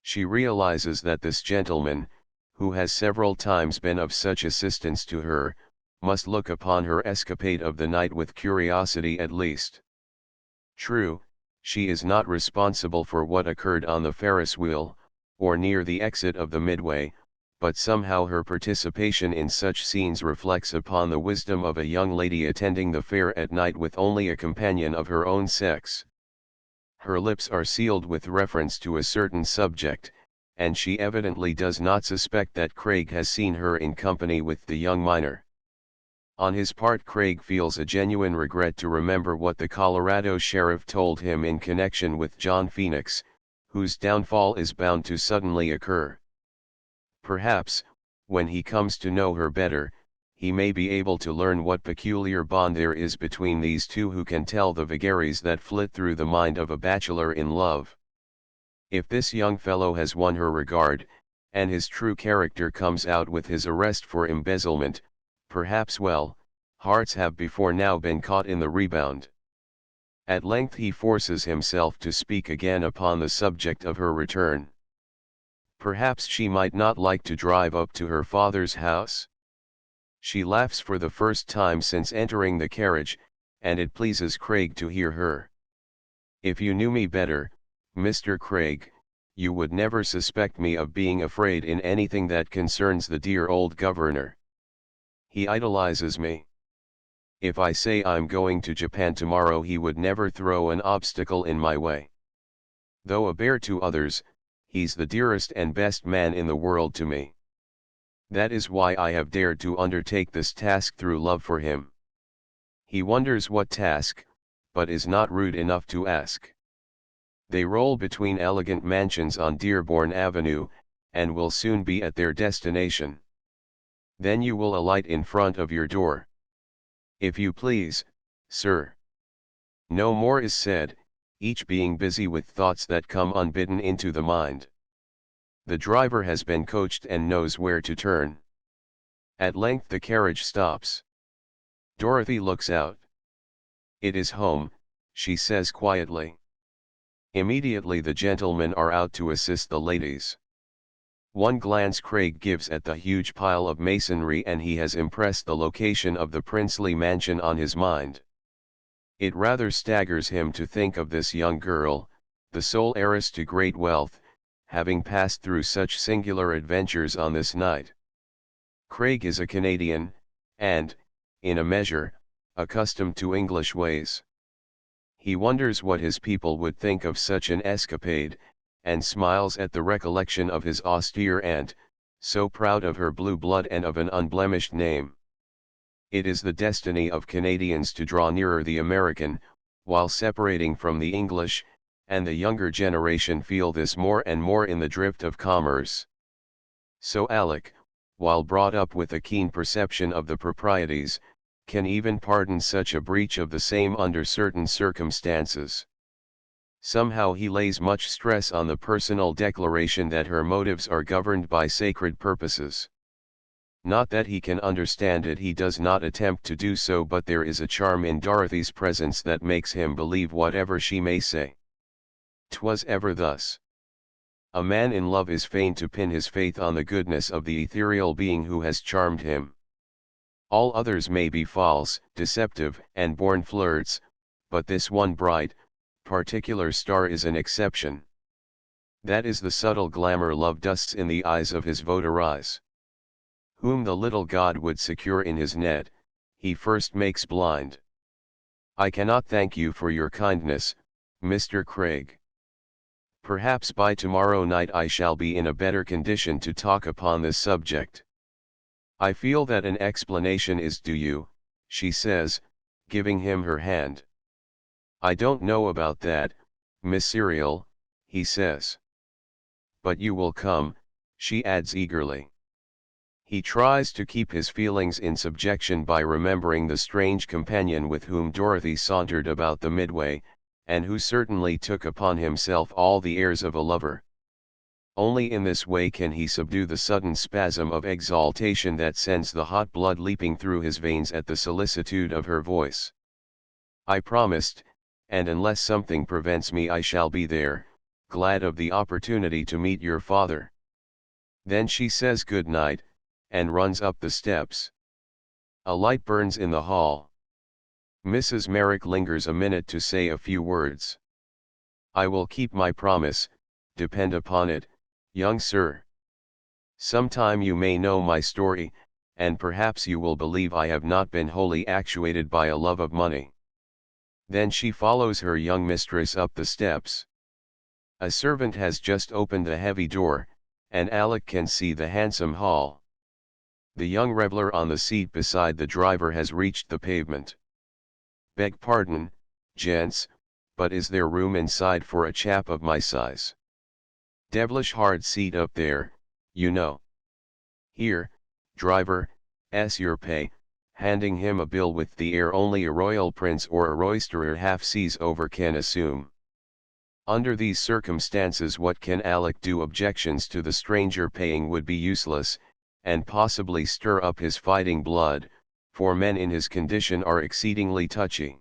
She realizes that this gentleman, who has several times been of such assistance to her, must look upon her escapade of the night with curiosity at least. True, she is not responsible for what occurred on the Ferris wheel, or near the exit of the Midway, but somehow her participation in such scenes reflects upon the wisdom of a young lady attending the fair at night with only a companion of her own sex. Her lips are sealed with reference to a certain subject, and she evidently does not suspect that Craig has seen her in company with the young miner. On his part, Craig feels a genuine regret to remember what the Colorado sheriff told him in connection with John Phoenix, whose downfall is bound to suddenly occur. Perhaps, when he comes to know her better, he may be able to learn what peculiar bond there is between these two who can tell the vagaries that flit through the mind of a bachelor in love. If this young fellow has won her regard, and his true character comes out with his arrest for embezzlement, perhaps hearts have before now been caught in the rebound. At length he forces himself to speak again upon the subject of her return. Perhaps she might not like to drive up to her father's house? She laughs for the first time since entering the carriage, and it pleases Craig to hear her. If you knew me better, Mr. Craig, you would never suspect me of being afraid in anything that concerns the dear old governor. He idolizes me. If I say I'm going to Japan tomorrow, he would never throw an obstacle in my way. Though a bear to others, he's the dearest and best man in the world to me. That is why I have dared to undertake this task through love for him. He wonders what task, but is not rude enough to ask. They roll between elegant mansions on Dearborn Avenue, and will soon be at their destination. Then you will alight in front of your door. If you please, sir. No more is said, each being busy with thoughts that come unbidden into the mind. The driver has been coached and knows where to turn. At length the carriage stops. Dorothy looks out. It is home, she says quietly. Immediately the gentlemen are out to assist the ladies. One glance Craig gives at the huge pile of masonry and he has impressed the location of the princely mansion on his mind. It rather staggers him to think of this young girl, the sole heiress to great wealth, having passed through such singular adventures on this night. Craig is a Canadian, and, in a measure, accustomed to English ways. He wonders what his people would think of such an escapade, and smiles at the recollection of his austere aunt, so proud of her blue blood and of an unblemished name. It is the destiny of Canadians to draw nearer the American, while separating from the English, and the younger generation feel this more and more in the drift of commerce. So Alec, while brought up with a keen perception of the proprieties, can even pardon such a breach of the same under certain circumstances. Somehow he lays much stress on the personal declaration that her motives are governed by sacred purposes. Not that he can understand it, he does not attempt to do so, but there is a charm in Dorothy's presence that makes him believe whatever she may say. 'Twas ever thus. A man in love is fain to pin his faith on the goodness of the ethereal being who has charmed him. All others may be false, deceptive, and born flirts, but this one bright, particular star is an exception. That is the subtle glamour love dusts in the eyes of his votaries. Whom the little god would secure in his net, he first makes blind. I cannot thank you for your kindness, Mr. Craig. Perhaps by tomorrow night I shall be in a better condition to talk upon this subject. I feel that an explanation is due you, she says, giving him her hand. I don't know about that, Miss Serial, he says. But you will come, she adds eagerly. He tries to keep his feelings in subjection by remembering the strange companion with whom Dorothy sauntered about the Midway, and who certainly took upon himself all the airs of a lover. Only in this way can he subdue the sudden spasm of exaltation that sends the hot blood leaping through his veins at the solicitude of her voice. I promised, and unless something prevents me I shall be there, glad of the opportunity to meet your father. Then she says good night, and runs up the steps. A light burns in the hall. Mrs. Merrick lingers a minute to say a few words. I will keep my promise, depend upon it, young sir. Sometime you may know my story, and perhaps you will believe I have not been wholly actuated by a love of money. Then she follows her young mistress up the steps. A servant has just opened the heavy door, and Alec can see the handsome hall. The young reveler on the seat beside the driver has reached the pavement. Beg pardon, gents, but is there room inside for a chap of my size? Devilish hard seat up there, you know. Here, driver, your pay, handing him a bill with the air only a royal prince or a roisterer half seas over can assume. Under these circumstances what can Alec do? Objections to the stranger paying would be useless, and possibly stir up his fighting blood, for men in his condition are exceedingly touchy.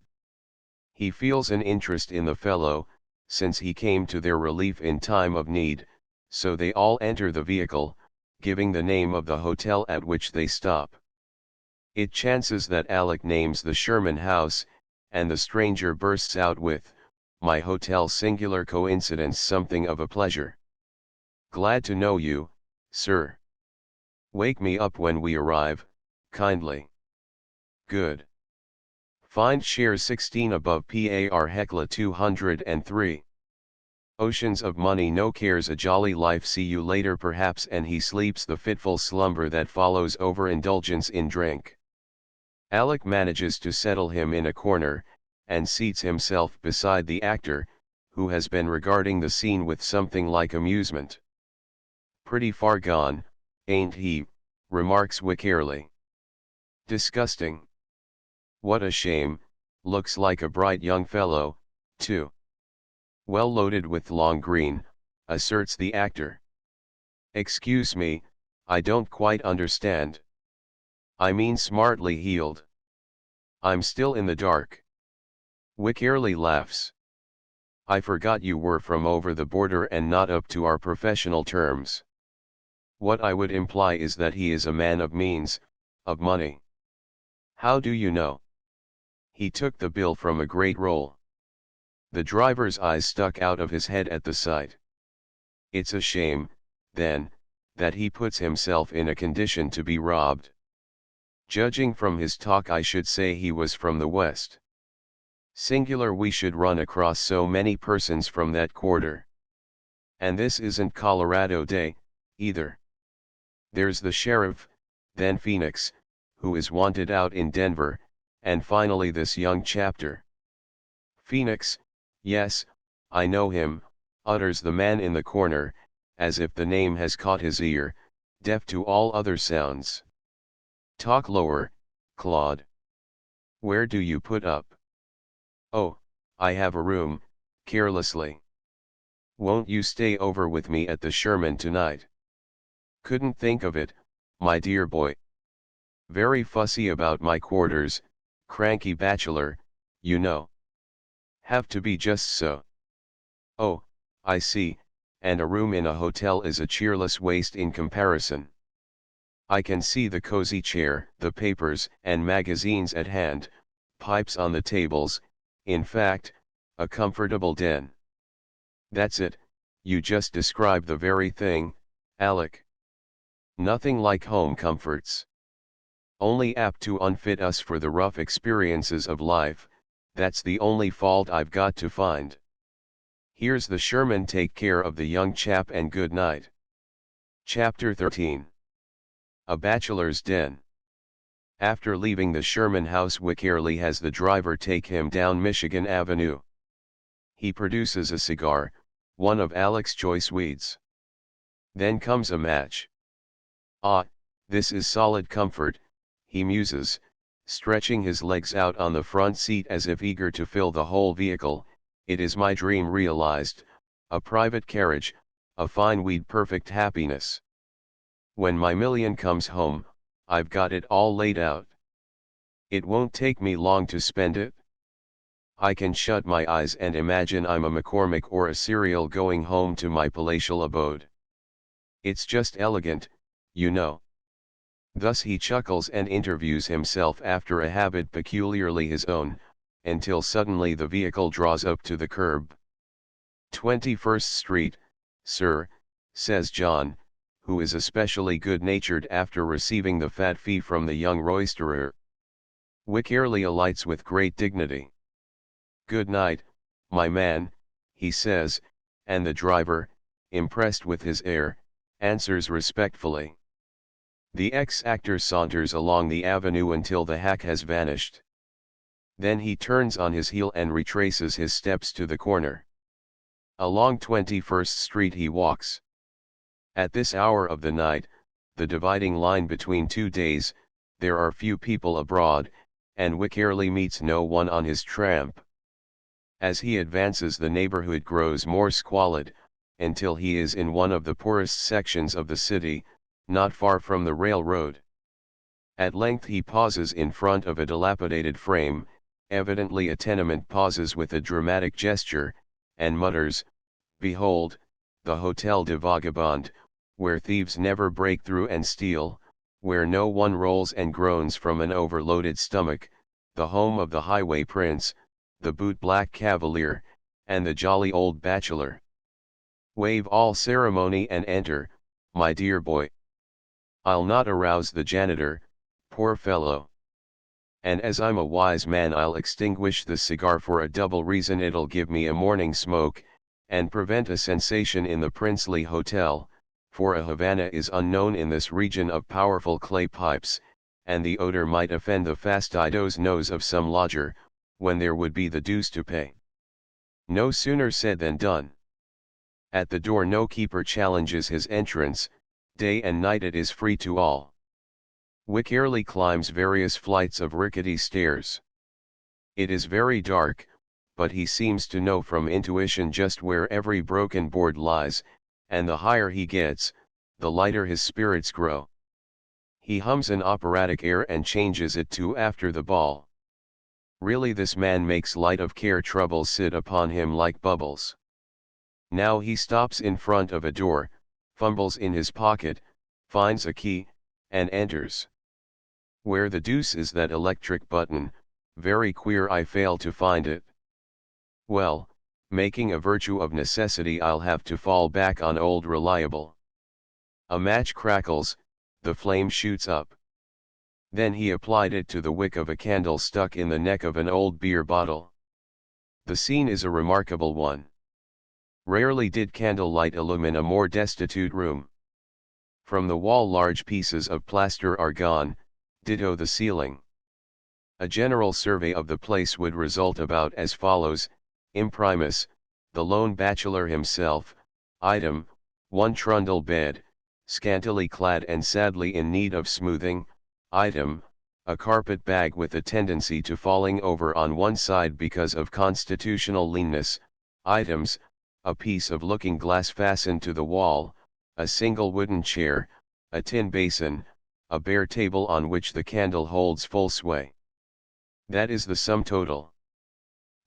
He feels an interest in the fellow, since he came to their relief in time of need, so they all enter the vehicle, giving the name of the hotel at which they stop. It chances that Alec names the Sherman House, and the stranger bursts out with, "My hotel." Singular coincidence, something of a pleasure. Glad to know you, sir. Wake me up when we arrive, kindly. Good. Find shares 16 above par Hecla 203. Oceans of money, no cares, a jolly life, see you later perhaps, and he sleeps the fitful slumber that follows overindulgence in drink. Alec manages to settle him in a corner, and seats himself beside the actor, who has been regarding the scene with something like amusement. Pretty far gone, ain't he? Remarks Wickerly. Disgusting. What a shame, looks like a bright young fellow, too. Well loaded with long green, asserts the actor. Excuse me, I don't quite understand. I mean smartly heeled. I'm still in the dark. Wickerly laughs. I forgot you were from over the border and not up to our professional terms. What I would imply is that he is a man of means, of money. How do you know? He took the bill from a great roll. The driver's eyes stuck out of his head at the sight. It's a shame, then, that he puts himself in a condition to be robbed. Judging from his talk I should say he was from the West. Singular we should run across so many persons from that quarter. And this isn't Colorado Day, either. There's the sheriff, then Phoenix, who is wanted out in Denver, and finally this young chapter. Phoenix, yes, I know him, utters the man in the corner, as if the name has caught his ear, deaf to all other sounds. Talk lower, Claude. Where do you put up? Oh, I have a room, carelessly. Won't you stay over with me at the Sherman tonight? Couldn't think of it, my dear boy. Very fussy about my quarters, cranky bachelor, you know. Have to be just so. Oh, I see, and a room in a hotel is a cheerless waste in comparison. I can see the cozy chair, the papers and magazines at hand, pipes on the tables, in fact, a comfortable den. That's it, you just described the very thing, Alec. Nothing like home comforts. Only apt to unfit us for the rough experiences of life, that's the only fault I've got to find. Here's the Sherman, take care of the young chap and good night. Chapter 13. A Bachelor's Den. After leaving the Sherman house, Wickerly has the driver take him down Michigan Avenue. He produces a cigar, one of Alec's choice weeds. Then comes a match. Ah, this is solid comfort, he muses, stretching his legs out on the front seat as if eager to fill the whole vehicle. It is my dream realized, a private carriage, a fine weed, perfect happiness. When my million comes home, I've got it all laid out. It won't take me long to spend it. I can shut my eyes and imagine I'm a McCormick or a cereal going home to my palatial abode. It's just elegant, you know. Thus he chuckles and interviews himself after a habit peculiarly his own, until suddenly the vehicle draws up to the curb. 21st Street, sir, says John, who is especially good-natured after receiving the fat fee from the young roisterer. Wickerly alights with great dignity. Good night, my man, he says, and the driver, impressed with his air, answers respectfully. The ex-actor saunters along the avenue until the hack has vanished. Then he turns on his heel and retraces his steps to the corner. Along 21st Street he walks. At this hour of the night, the dividing line between 2 days, there are few people abroad, and Wickerly meets no one on his tramp. As he advances, the neighborhood grows more squalid, until he is in one of the poorest sections of the city, not far from the railroad. At length he pauses in front of a dilapidated frame, evidently a tenement, pauses with a dramatic gesture, and mutters, "Behold, the Hotel de Vagabond, where thieves never break through and steal, where no one rolls and groans from an overloaded stomach, the home of the highway prince, the boot-black cavalier, and the jolly old bachelor. Waive all ceremony and enter, my dear boy. I'll not arouse the janitor, poor fellow. And as I'm a wise man, I'll extinguish the cigar for a double reason: it'll give me a morning smoke, and prevent a sensation in the princely hotel, for a Havana is unknown in this region of powerful clay pipes, and the odor might offend the fastidious nose of some lodger, when there would be the deuce to pay." No sooner said than done. At the door no keeper challenges his entrance, day and night it is free to all. Wickerly climbs various flights of rickety stairs. It is very dark, but he seems to know from intuition just where every broken board lies, and the higher he gets, the lighter his spirits grow. He hums an operatic air and changes it to "After the Ball." Really, this man makes light of care, troubles sit upon him like bubbles. Now he stops in front of a door, fumbles in his pocket, finds a key, and enters. Where the deuce is that electric button? Very queer, I fail to find it. Well, making a virtue of necessity, I'll have to fall back on old reliable. A match crackles, the flame shoots up. Then he applied it to the wick of a candle stuck in the neck of an old beer bottle. The scene is a remarkable one. Rarely did candlelight illumine a more destitute room. From the wall large pieces of plaster are gone, ditto the ceiling. A general survey of the place would result about as follows: imprimis, the lone bachelor himself, item, 1 trundle bed, scantily clad and sadly in need of smoothing. Item, a carpet bag with a tendency to falling over on one side because of constitutional leanness. Items, a piece of looking glass fastened to the wall, a single wooden chair, a tin basin, a bare table on which the candle holds full sway. That is the sum total.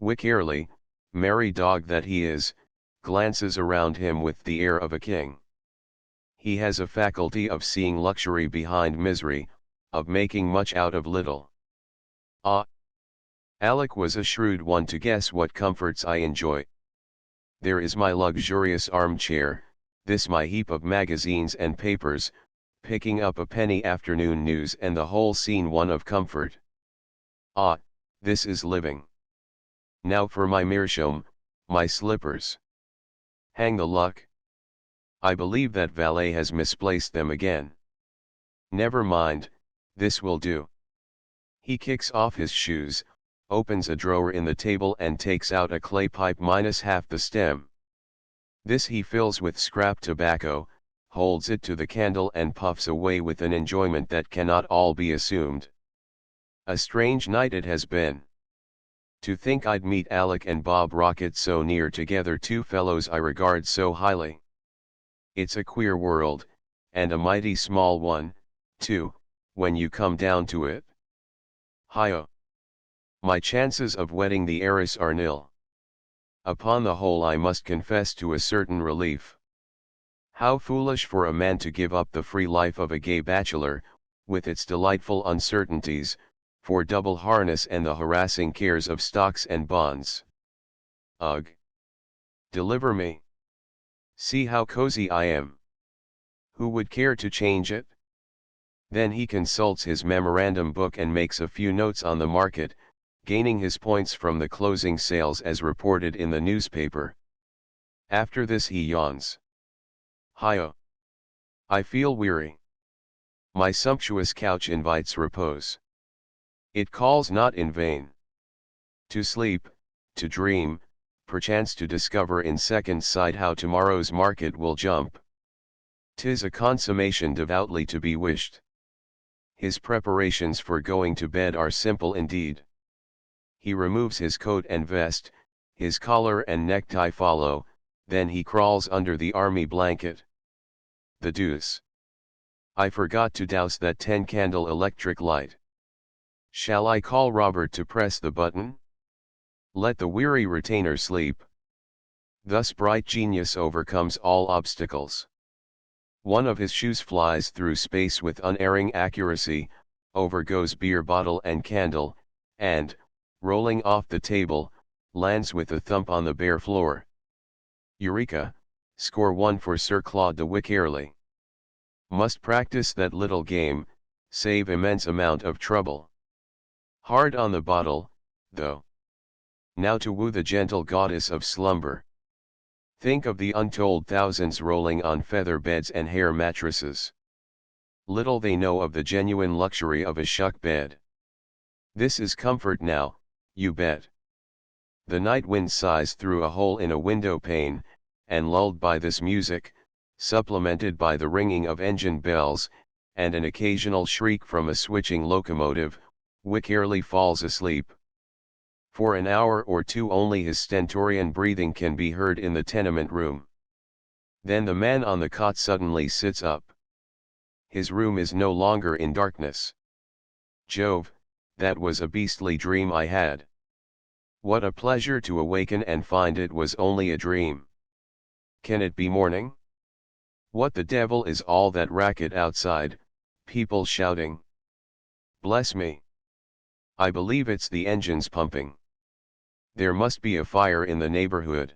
Wick Early, merry dog that he is, glances around him with the air of a king. He has a faculty of seeing luxury behind misery, of making much out of little. Ah! Alec was a shrewd one to guess what comforts I enjoy. There is my luxurious armchair, this my heap of magazines and papers, picking up a penny afternoon news and the whole scene one of comfort. Ah, this is living. Now for my meerschaum, my slippers. Hang the luck. I believe that valet has misplaced them again. Never mind, this will do. He kicks off his shoes, opens a drawer in the table and takes out a clay pipe minus half the stem. This he fills with scrap tobacco, holds it to the candle and puffs away with an enjoyment that cannot all be assumed. A strange night it has been. To think I'd meet Alec and Bob Rocket so near together, two fellows I regard so highly. It's a queer world, and a mighty small one, too, when you come down to it. Hi-oh! My chances of wedding the heiress are nil. Upon the whole I must confess to a certain relief. How foolish for a man to give up the free life of a gay bachelor, with its delightful uncertainties, for double harness and the harassing cares of stocks and bonds. Ugh! Deliver me! See how cozy I am. Who would care to change it? Then he consults his memorandum book and makes a few notes on the market, gaining his points from the closing sales as reported in the newspaper. After this he yawns. Hi-oh! I feel weary. My sumptuous couch invites repose. It calls not in vain. To sleep, to dream, perchance to discover in second sight how tomorrow's market will jump. 'Tis a consummation devoutly to be wished. His preparations for going to bed are simple indeed. He removes his coat and vest, his collar and necktie follow, then he crawls under the army blanket. The deuce! I forgot to douse that 10-candle electric light. Shall I call Robert to press the button? Let the weary retainer sleep. Thus bright genius overcomes all obstacles. One of his shoes flies through space with unerring accuracy, over goes beer bottle and candle, and, rolling off the table, lands with a thump on the bare floor. Eureka! Score one for Sir Claude de Wickerley. Must practice that little game, save immense amount of trouble. Hard on the bottle, though. Now to woo the gentle goddess of slumber. Think of the untold thousands rolling on feather beds and hair mattresses. Little they know of the genuine luxury of a shuck bed. This is comfort now, you bet. The night wind sighs through a hole in a window pane, and lulled by this music, supplemented by the ringing of engine bells, and an occasional shriek from a switching locomotive, Wickerley falls asleep. For an hour or two only his stentorian breathing can be heard in the tenement room. Then the man on the cot suddenly sits up. His room is no longer in darkness. Jove, that was a beastly dream I had. What a pleasure to awaken and find it was only a dream. Can it be morning? What the devil is all that racket outside, people shouting? Bless me! I believe it's the engines pumping. There must be a fire in the neighborhood.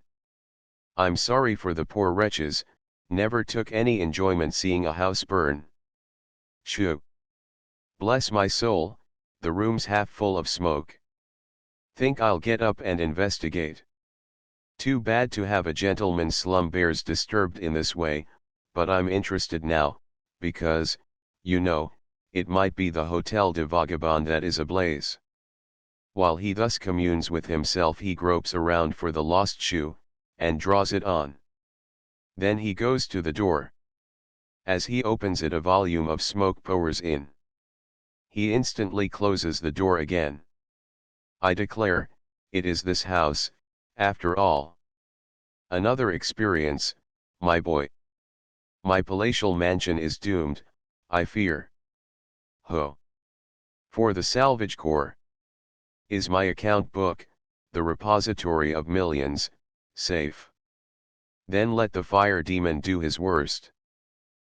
I'm sorry for the poor wretches, never took any enjoyment seeing a house burn. Shoo! Bless my soul, the room's half full of smoke. Think I'll get up and investigate. Too bad to have a gentleman's slumbers disturbed in this way, but I'm interested now, because, you know, it might be the Hotel de Vagabond that is ablaze. While he thus communes with himself he gropes around for the lost shoe, and draws it on. Then he goes to the door. As he opens it, a volume of smoke pours in. He instantly closes the door again. I declare, it is this house, after all. Another experience, my boy. My palatial mansion is doomed, I fear. Ho! For the Salvage Corps. Is my account book, the repository of millions, safe? Then let the fire demon do his worst.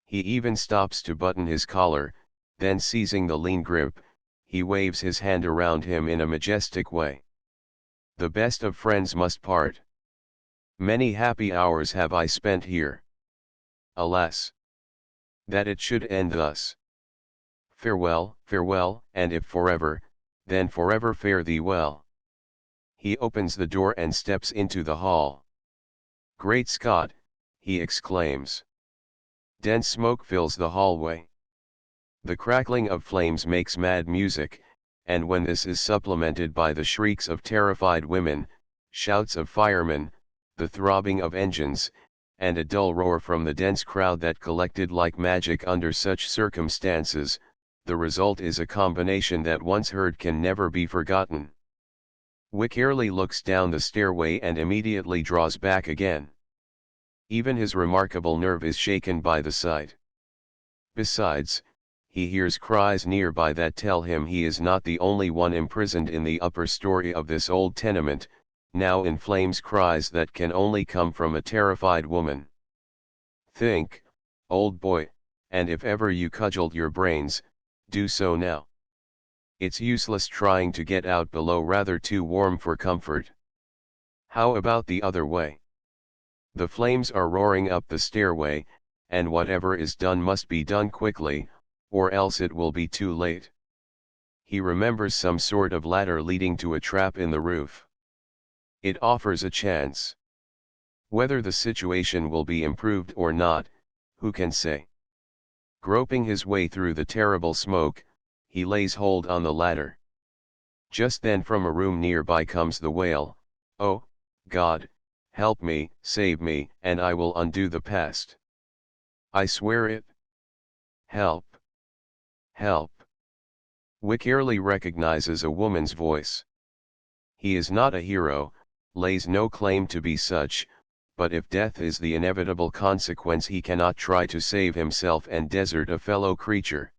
He even stops to button his collar, then seizing the lean grip, he waves his hand around him in a majestic way. The best of friends must part. Many happy hours have I spent here. Alas! That it should end thus. Farewell, farewell, and if forever, then forever fare thee well. He opens the door and steps into the hall. Great Scott, he exclaims. Dense smoke fills the hallway. The crackling of flames makes mad music, and when this is supplemented by the shrieks of terrified women, shouts of firemen, the throbbing of engines, and a dull roar from the dense crowd that collected like magic under such circumstances, the result is a combination that once heard can never be forgotten. Wycherley looks down the stairway and immediately draws back again. Even his remarkable nerve is shaken by the sight. Besides, he hears cries nearby that tell him he is not the only one imprisoned in the upper story of this old tenement, now in flames, cries that can only come from a terrified woman. Think, old boy, and if ever you cudgelled your brains, do so now. It's useless trying to get out below, rather too warm for comfort. How about the other way? The flames are roaring up the stairway, and whatever is done must be done quickly, or else it will be too late. He remembers some sort of ladder leading to a trap in the roof. It offers a chance. Whether the situation will be improved or not, who can say? Groping his way through the terrible smoke, he lays hold on the ladder. Just then from a room nearby comes the wail, "Oh, God, help me, save me, and I will undo the past. I swear it. Help! Help!" Wycherley recognizes a woman's voice. He is not a hero, lays no claim to be such, but if death is the inevitable consequence, he cannot try to save himself and desert a fellow creature.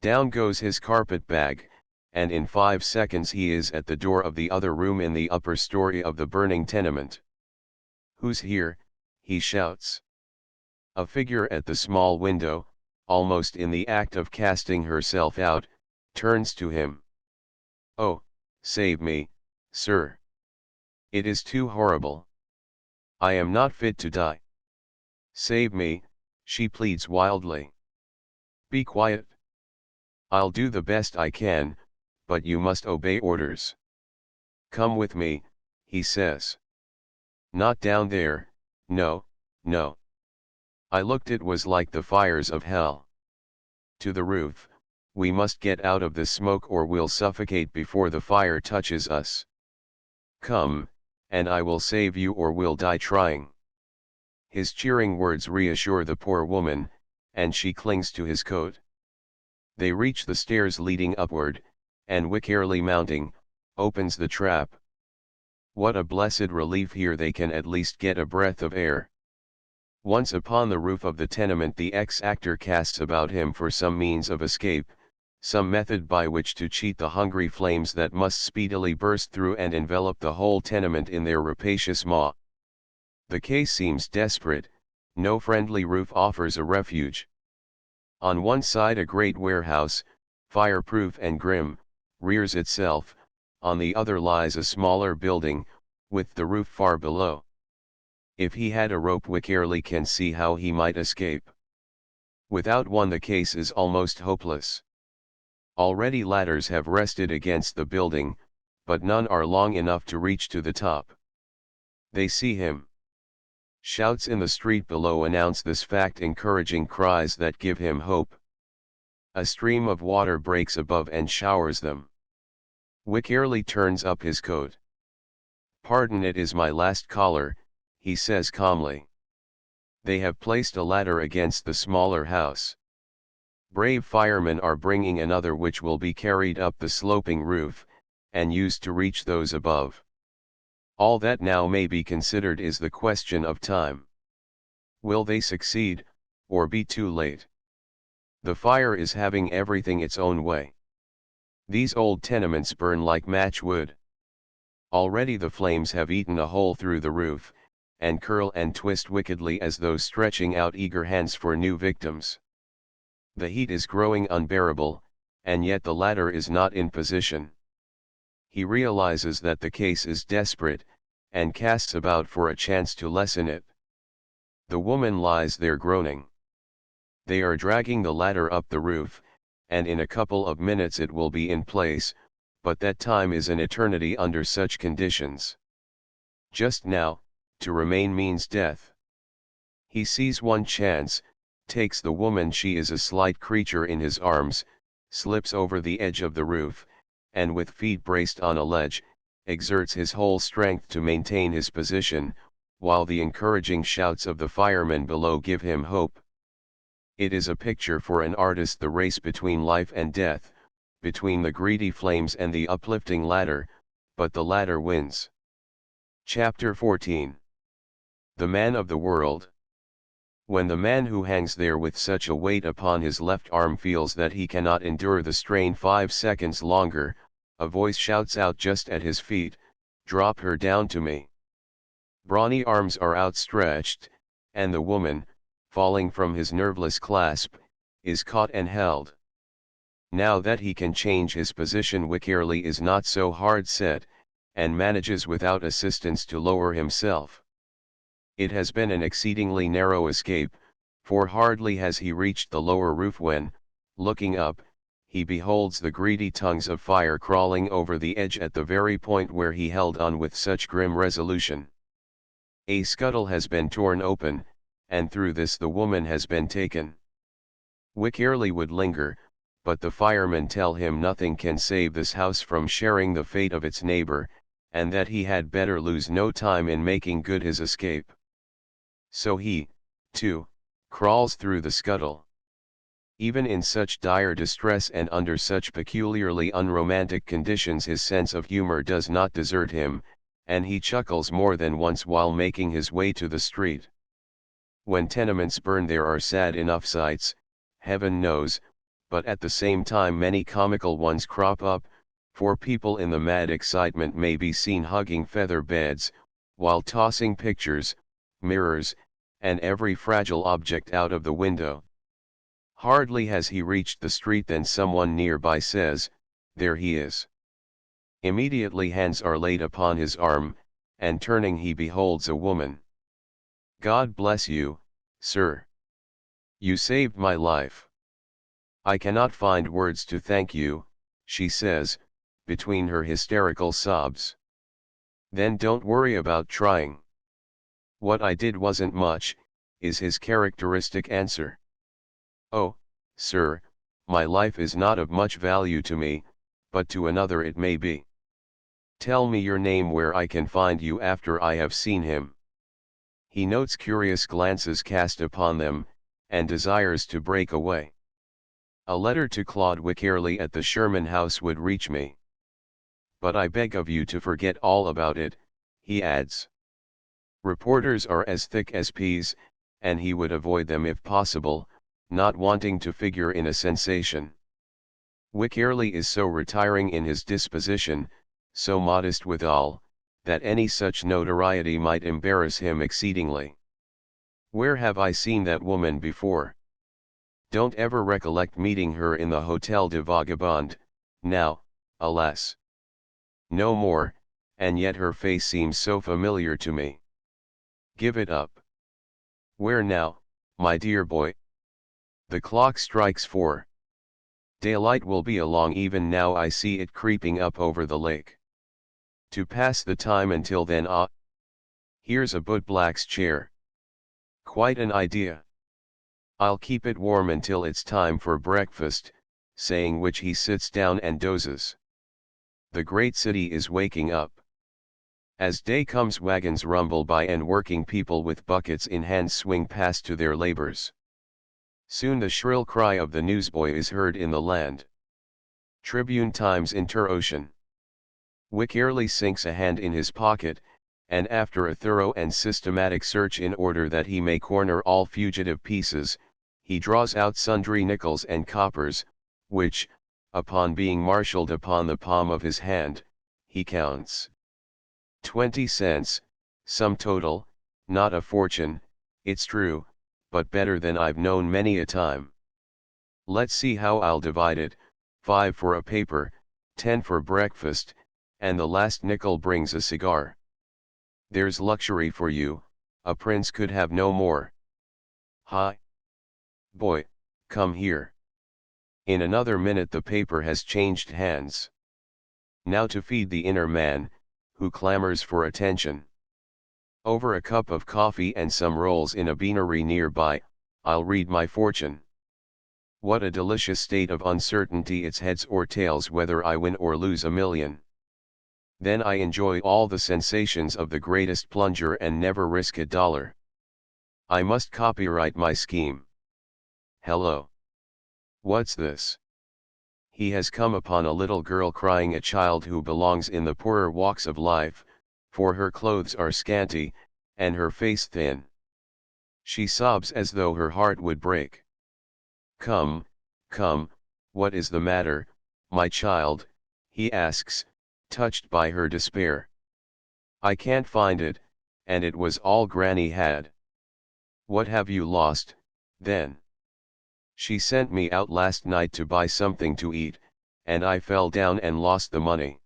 Down goes his carpet bag, and in 5 seconds he is at the door of the other room in the upper story of the burning tenement. "Who's here?" he shouts. A figure at the small window, almost in the act of casting herself out, turns to him. "Oh, save me, sir. It is too horrible. I am not fit to die. Save me," she pleads wildly. "Be quiet. I'll do the best I can, but you must obey orders." "Come with me," he says. "Not down there, no, no. I looked, it was like the fires of hell. To the roof, we must get out of the smoke or we'll suffocate before the fire touches us. Come, and I will save you or we'll die trying." His cheering words reassure the poor woman, and she clings to his coat. They reach the stairs leading upward, and Wycherley, mounting, opens the trap. What a blessed relief, here they can at least get a breath of air. Once upon the roof of the tenement, the ex-actor casts about him for some means of escape, some method by which to cheat the hungry flames that must speedily burst through and envelop the whole tenement in their rapacious maw. The case seems desperate, no friendly roof offers a refuge. On one side a great warehouse, fireproof and grim, rears itself, on the other lies a smaller building, with the roof far below. If he had a rope, Wycherley can see how he might escape. Without one the case is almost hopeless. Already ladders have rested against the building, but none are long enough to reach to the top. They see him. Shouts in the street below announce this fact, encouraging cries that give him hope. A stream of water breaks above and showers them. Wycherley turns up his coat. "Pardon, it is my last collar," he says calmly. They have placed a ladder against the smaller house. Brave firemen are bringing another which will be carried up the sloping roof, and used to reach those above. All that now may be considered is the question of time. Will they succeed, or be too late? The fire is having everything its own way. These old tenements burn like matchwood. Already the flames have eaten a hole through the roof, and curl and twist wickedly as though stretching out eager hands for new victims. The heat is growing unbearable, and yet the ladder is not in position. He realizes that the case is desperate, and casts about for a chance to lessen it. The woman lies there groaning. They are dragging the ladder up the roof, and in a couple of minutes it will be in place, but that time is an eternity under such conditions. Just now, to remain means death. He sees one chance, takes the woman, she is a slight creature, in his arms, slips over the edge of the roof, and with feet braced on a ledge, exerts his whole strength to maintain his position, while the encouraging shouts of the firemen below give him hope. It is a picture for an artist, the race between life and death, between the greedy flames and the uplifting ladder, but the ladder wins. Chapter 14. The Man of the World. When the man who hangs there with such a weight upon his left arm feels that he cannot endure the strain 5 seconds longer, a voice shouts out just at his feet, "Drop her down to me." Brawny arms are outstretched, and the woman, falling from his nerveless clasp, is caught and held. Now that he can change his position, Wickerly is not so hard set, and manages without assistance to lower himself. It has been an exceedingly narrow escape, for hardly has he reached the lower roof when, looking up, he beholds the greedy tongues of fire crawling over the edge at the very point where he held on with such grim resolution. A scuttle has been torn open, and through this the woman has been taken. Wickerly would linger, but the firemen tell him nothing can save this house from sharing the fate of its neighbor, and that he had better lose no time in making good his escape. So he, too, crawls through the scuttle. Even in such dire distress and under such peculiarly unromantic conditions, his sense of humor does not desert him, and he chuckles more than once while making his way to the street. When tenements burn there are sad enough sights, heaven knows, but at the same time many comical ones crop up, for people in the mad excitement may be seen hugging feather beds, while tossing pictures, mirrors, and every fragile object out of the window. Hardly has he reached the street than someone nearby says, "There he is." Immediately hands are laid upon his arm, and turning he beholds a woman. "God bless you, sir. You saved my life. I cannot find words to thank you," she says, between her hysterical sobs. "Then don't worry about trying. What I did wasn't much," is his characteristic answer. "Oh, sir, my life is not of much value to me, but to another it may be. Tell me your name, where I can find you after I have seen him." He notes curious glances cast upon them, and desires to break away. "A letter to Claude Wickerly at the Sherman House would reach me. But I beg of you to forget all about it," he adds. Reporters are as thick as peas, and he would avoid them if possible, not wanting to figure in a sensation. Wickerly is so retiring in his disposition, so modest withal, that any such notoriety might embarrass him exceedingly. "Where have I seen that woman before? Don't ever recollect meeting her in the Hotel de Vagabond, now, alas. No more, and yet her face seems so familiar to me. Give it up." "Where now, my dear boy?" "The clock strikes 4. Daylight will be along even now. I see it creeping up over the lake. To pass the time until then, here's a bootblack's chair. Quite an idea. I'll keep it warm until it's time for breakfast," saying which he sits down and dozes. The great city is waking up. As day comes, wagons rumble by and working people with buckets in hand swing past to their labors. Soon the shrill cry of the newsboy is heard in the land. Tribune Times Inter-Ocean. Wick Early sinks a hand in his pocket, and after a thorough and systematic search in order that he may corner all fugitive pieces, he draws out sundry nickels and coppers, which, upon being marshalled upon the palm of his hand, he counts. 20 cents, sum total, not a fortune, it's true, but better than I've known many a time. Let's see how I'll divide it, 5 for a paper, 10 for breakfast, and the last nickel brings a cigar. There's luxury for you, a prince could have no more. Hi. Boy, come here. In another minute the paper has changed hands. Now to feed the inner man, who clamors for attention. Over a cup of coffee and some rolls in a beanery nearby, I'll read my fortune. What a delicious state of uncertainty, it's heads or tails whether I win or lose a million. Then I enjoy all the sensations of the greatest plunger and never risk a dollar. I must copyright my scheme. Hello. What's this? He has come upon a little girl crying, a child who belongs in the poorer walks of life, for her clothes are scanty, and her face thin. She sobs as though her heart would break. Come, come, what is the matter, my child? He asks, touched by her despair. I can't find it, and it was all Granny had. What have you lost, then? She sent me out last night to buy something to eat, and I fell down and lost the money.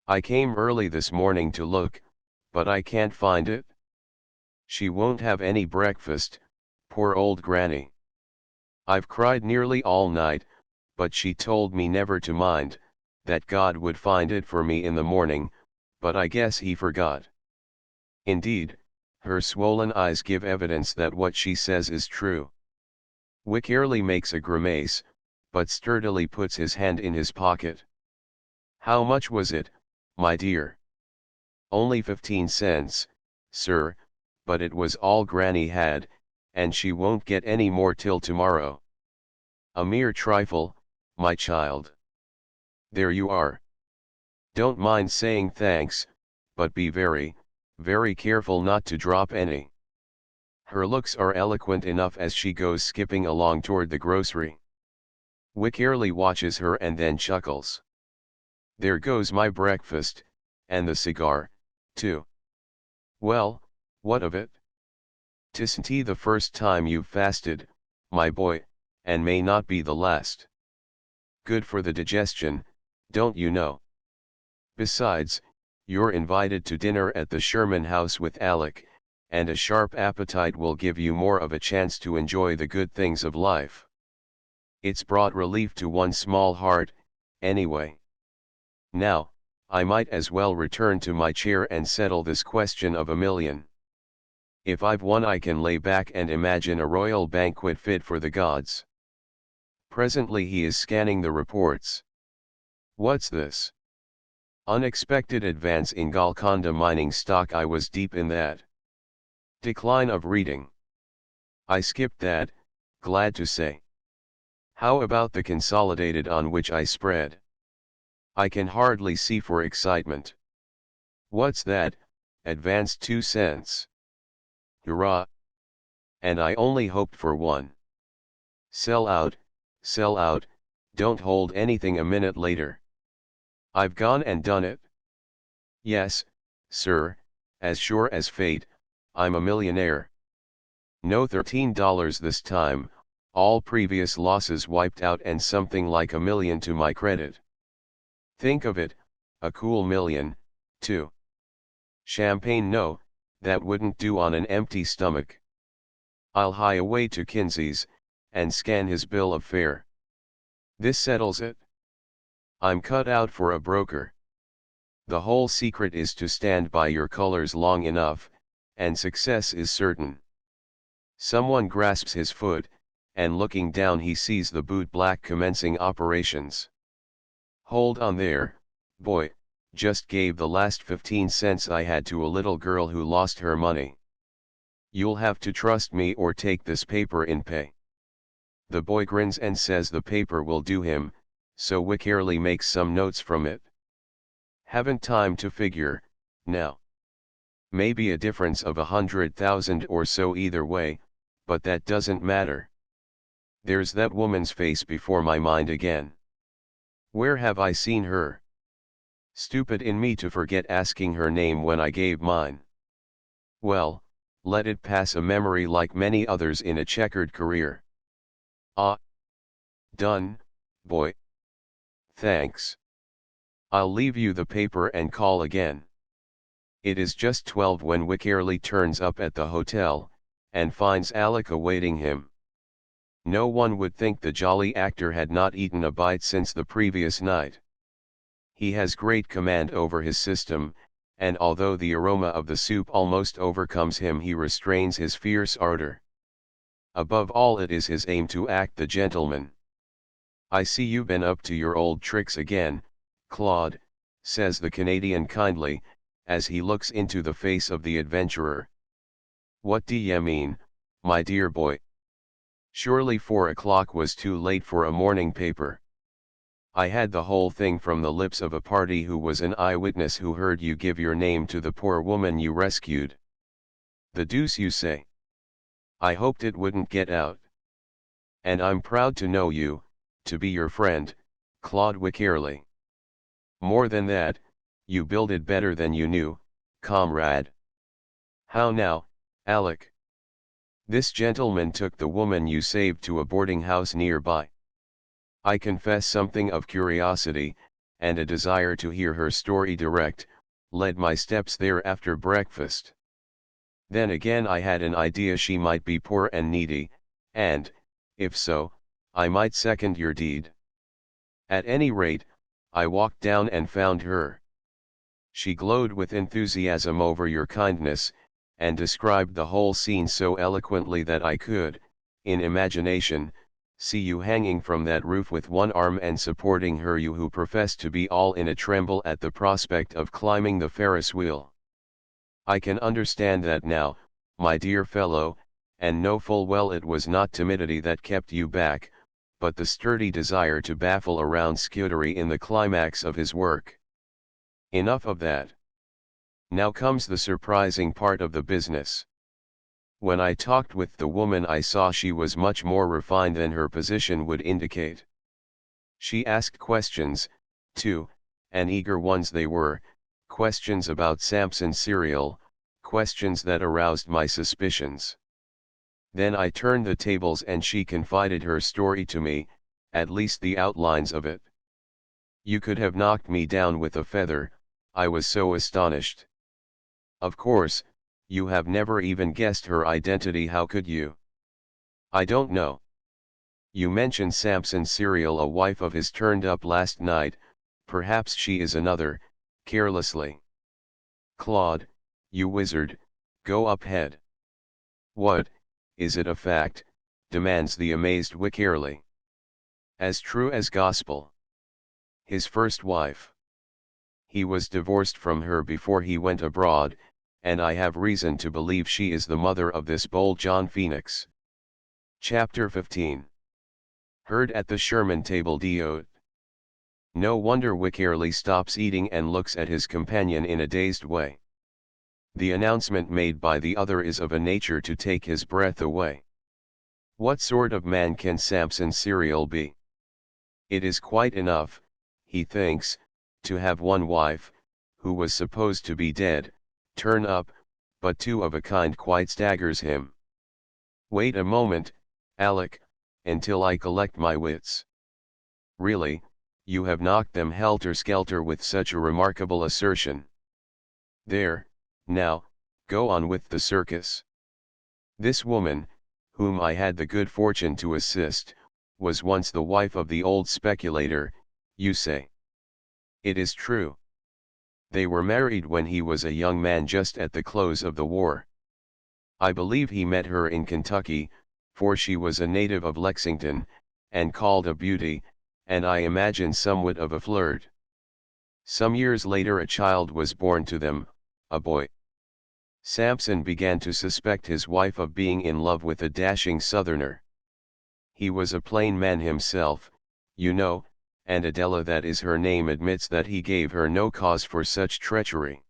I came early this morning to look, but I can't find it. She won't have any breakfast, poor old Granny. I've cried nearly all night, but she told me never to mind, that God would find it for me in the morning, but I guess he forgot. Indeed, her swollen eyes give evidence that what she says is true. Wick Early makes a grimace, but sturdily puts his hand in his pocket. How much was it, my dear? Only 15 cents, sir, but it was all Granny had, and she won't get any more till tomorrow. A mere trifle, my child. There you are. Don't mind saying thanks, but be very, very careful not to drop any. Her looks are eloquent enough as she goes skipping along toward the grocery. Wick Early watches her and then chuckles. There goes my breakfast, and the cigar, too. Well, what of it? 'Tisn't the first time you've fasted, my boy, and may not be the last. Good for the digestion, don't you know? Besides, you're invited to dinner at the Sherman House with Alec, and a sharp appetite will give you more of a chance to enjoy the good things of life. It's brought relief to one small heart, anyway. Now, I might as well return to my chair and settle this question of a million. If I've won, I can lay back and imagine a royal banquet fit for the gods. Presently he is scanning the reports. What's this? Unexpected advance in Golconda mining stock. I was deep in that. Decline of reading. I skipped that, glad to say. How about the consolidated, on which I spread? I can hardly see for excitement. What's that? Advanced 2 cents. Hurrah! And I only hoped for one. Sell out, don't hold anything a minute later. I've gone and done it. Yes, sir, as sure as fate, I'm a millionaire. No $13 this time, all previous losses wiped out and something like $1 million to my credit. Think of it, a cool million, too. Champagne, no, that wouldn't do on an empty stomach. I'll hie away to Kinsey's, and scan his bill of fare. This settles it. I'm cut out for a broker. The whole secret is to stand by your colors long enough, and success is certain. Someone grasps his foot, and looking down he sees the boot black commencing operations. Hold on there, boy, just gave the last 15 cents I had to a little girl who lost her money. You'll have to trust me or take this paper in pay. The boy grins and says the paper will do him, so Wickerly makes some notes from it. Haven't time to figure, now. Maybe a difference of 100,000 or so either way, but that doesn't matter. There's that woman's face before my mind again. Where have I seen her? Stupid in me to forget asking her name when I gave mine. Well, let it pass a memory like many others in a checkered career. Ah. Done, boy. Thanks. I'll leave you the paper and call again. It is just 12 when Wickerly turns up at the hotel, and finds Alec awaiting him. No one would think the jolly actor had not eaten a bite since the previous night. He has great command over his system, and although the aroma of the soup almost overcomes him, he restrains his fierce ardor. Above all, it is his aim to act the gentleman. "I see you've been up to your old tricks again, Claude," says the Canadian kindly, as he looks into the face of the adventurer. "What do ye mean, my dear boy? Surely 4 o'clock was too late for a morning paper. I had the whole thing from the lips of a party who was an eyewitness who heard you give your name to the poor woman you rescued. The deuce you say! I hoped it wouldn't get out. And I'm proud to know you, to be your friend, Claude Wickerly. More than that, you builded better than you knew, comrade. How now, Alec? This gentleman took the woman you saved to a boarding house nearby. I confess something of curiosity, and a desire to hear her story direct, led my steps there after breakfast. Then again I had an idea she might be poor and needy, and, if so, I might second your deed. At any rate, I walked down and found her. She glowed with enthusiasm over your kindness, and described the whole scene so eloquently that I could, in imagination, see you hanging from that roof with one arm and supporting her, you who professed to be all in a tremble at the prospect of climbing the Ferris wheel. I can understand that now, my dear fellow, and know full well it was not timidity that kept you back, but the sturdy desire to baffle around Scudery in the climax of his work. Enough of that. Now comes the surprising part of the business. When I talked with the woman, I saw she was much more refined than her position would indicate. She asked questions, too, and eager ones they were, questions about Samson's serial, questions that aroused my suspicions. Then I turned the tables and she confided her story to me, at least the outlines of it. You could have knocked me down with a feather, I was so astonished. Of course, you have never even guessed her identity. How could you? I don't know. You mentioned Samson's serial, a wife of his turned up last night, perhaps she is another, carelessly. Claude, you wizard, go up head. What, is it a fact? Demands the amazed Wickerly. As true as gospel. His first wife. He was divorced from her before he went abroad, and I have reason to believe she is the mother of this bold John Phoenix. Chapter 15. Heard at the Sherman table d'hôte. No wonder Wickerly stops eating and looks at his companion in a dazed way. The announcement made by the other is of a nature to take his breath away. What sort of man can Samson Serial be? It is quite enough, he thinks, to have one wife, who was supposed to be dead, turn up, but two of a kind quite staggers him. Wait a moment, Alec, until I collect my wits. Really, you have knocked them helter-skelter with such a remarkable assertion. There, now, go on with the circus. This woman, whom I had the good fortune to assist, was once the wife of the old speculator, you say. It is true. They were married when he was a young man just at the close of the war. I believe he met her in Kentucky, for she was a native of Lexington, and called a beauty, and I imagine somewhat of a flirt. Some years later a child was born to them, a boy. Samson began to suspect his wife of being in love with a dashing southerner. He was a plain man himself, you know, and Adela, that is her name, admits that he gave her no cause for such treachery.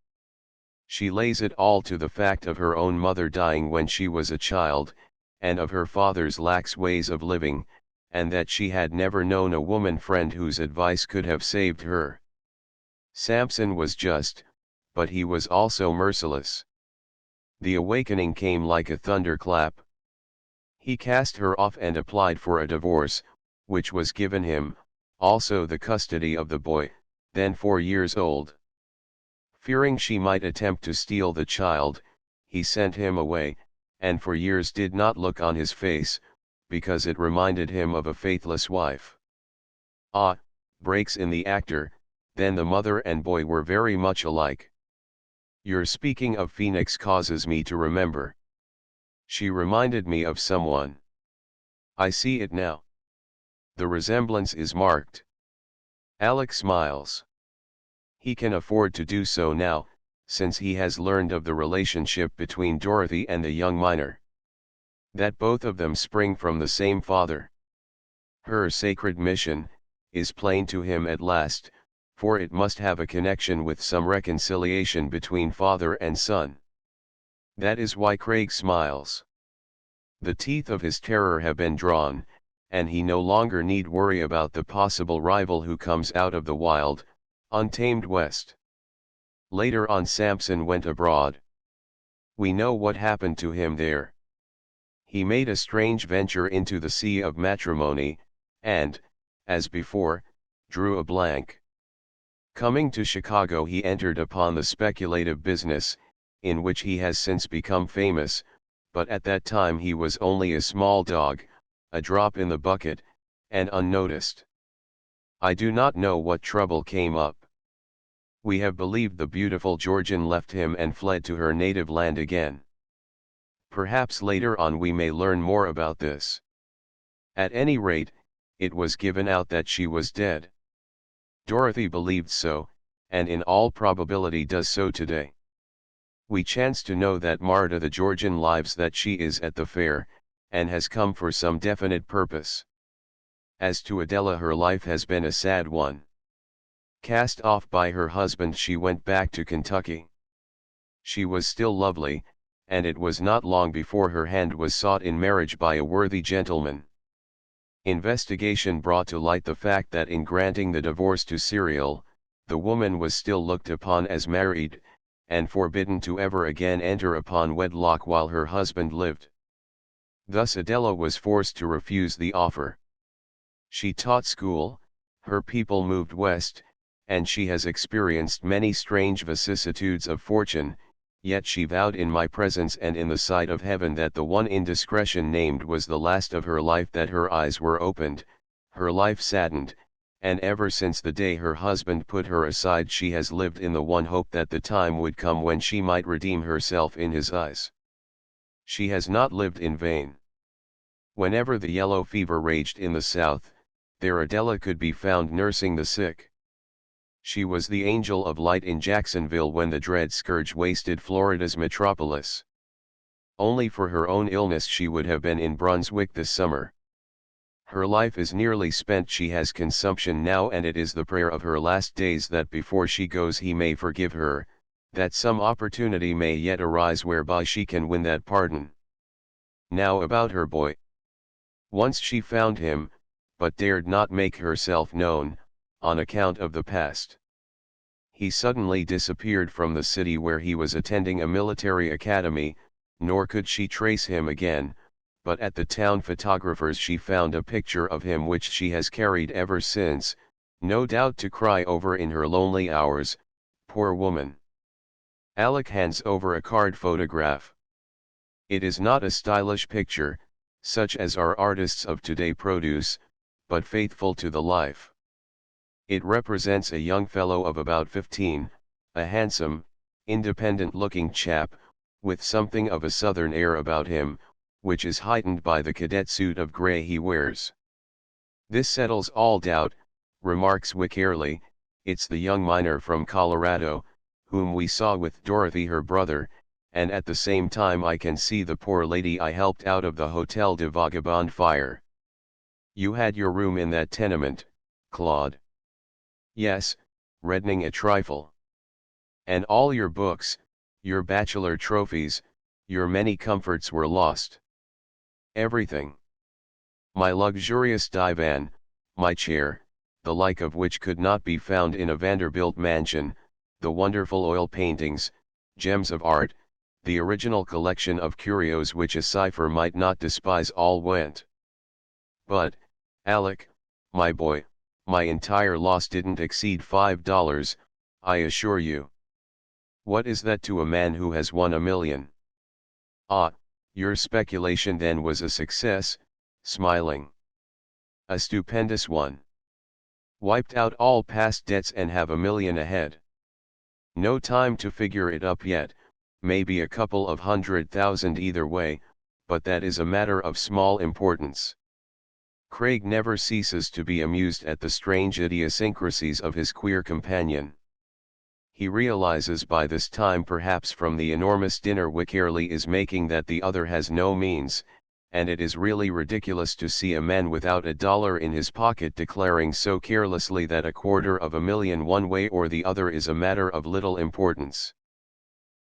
She lays it all to the fact of her own mother dying when she was a child, and of her father's lax ways of living, and that she had never known a woman friend whose advice could have saved her. Samson was just, but he was also merciless. The awakening came like a thunderclap. He cast her off and applied for a divorce, which was given him, also the custody of the boy, then 4 years old. Fearing she might attempt to steal the child, he sent him away, and for years did not look on his face, because it reminded him of a faithless wife. Ah, breaks in the actor, then the mother and boy were very much alike. Your speaking of Phoenix causes me to remember. She reminded me of someone. I see it now. The resemblance is marked. Alec smiles. He can afford to do so now, since he has learned of the relationship between Dorothy and the young miner. That both of them spring from the same father. Her sacred mission is plain to him at last, for it must have a connection with some reconciliation between father and son. That is why Craig smiles. The teeth of his terror have been drawn, and he no longer need worry about the possible rival who comes out of the wild, untamed West. Later on Samson went abroad. We know what happened to him there. He made a strange venture into the sea of matrimony, and, as before, drew a blank. Coming to Chicago he entered upon the speculative business, in which he has since become famous, but at that time he was only a small dog, a drop in the bucket, and unnoticed. I do not know what trouble came up. We have believed the beautiful Georgian left him and fled to her native land again. Perhaps later on we may learn more about this. At any rate, it was given out that she was dead. Dorothy believed so, and in all probability does so today. We chance to know that Marta the Georgian lives that she is at the fair, and has come for some definite purpose. As to Adela, her life has been a sad one. Cast off by her husband, she went back to Kentucky. She was still lovely, and it was not long before her hand was sought in marriage by a worthy gentleman. Investigation brought to light the fact that in granting the divorce to Cyril, the woman was still looked upon as married, and forbidden to ever again enter upon wedlock while her husband lived. Thus Adela was forced to refuse the offer. She taught school, her people moved west, and she has experienced many strange vicissitudes of fortune, yet she vowed in my presence and in the sight of heaven that the one indiscretion named was the last of her life, that her eyes were opened, her life saddened, and ever since the day her husband put her aside she has lived in the one hope that the time would come when she might redeem herself in his eyes. She has not lived in vain. Whenever the yellow fever raged in the South, there Adela could be found nursing the sick. She was the angel of light in Jacksonville when the dread scourge wasted Florida's metropolis. Only for her own illness she would have been in Brunswick this summer. Her life is nearly spent, she has consumption now, and it is the prayer of her last days that before she goes he may forgive her, that some opportunity may yet arise whereby she can win that pardon. Now about her boy. Once she found him, but dared not make herself known, on account of the past. He suddenly disappeared from the city where he was attending a military academy, nor could she trace him again, but at the town photographer's she found a picture of him which she has carried ever since, no doubt to cry over in her lonely hours, poor woman. Alec hands over a card photograph. It is not a stylish picture, such as our artists of today produce, but faithful to the life. It represents a young fellow of about 15, a handsome, independent-looking chap, with something of a southern air about him, which is heightened by the cadet suit of gray he wears. This settles all doubt, remarks Wick airily, it's the young miner from Colorado, whom we saw with Dorothy her brother, and at the same time I can see the poor lady I helped out of the Hotel de Vagabond fire. You had your room in that tenement, Claude? Yes, reddening a trifle. And all your books, your bachelor trophies, your many comforts were lost. Everything. My luxurious divan, my chair, the like of which could not be found in a Vanderbilt mansion, the wonderful oil paintings, gems of art, the original collection of curios which a cipher might not despise, all went. But, Alec, my boy, my entire loss didn't exceed $5, I assure you. What is that to a man who has won $1 million? Ah, your speculation then was a success, smiling. A stupendous one. Wiped out all past debts and have $1 million ahead. No time to figure it up yet, maybe a couple of 100,000 either way, but that is a matter of small importance. Craig never ceases to be amused at the strange idiosyncrasies of his queer companion. He realizes by this time, perhaps from the enormous dinner Wycherley is making, that the other has no means, and it is really ridiculous to see a man without $1 in his pocket declaring so carelessly that $250,000 one way or the other is a matter of little importance.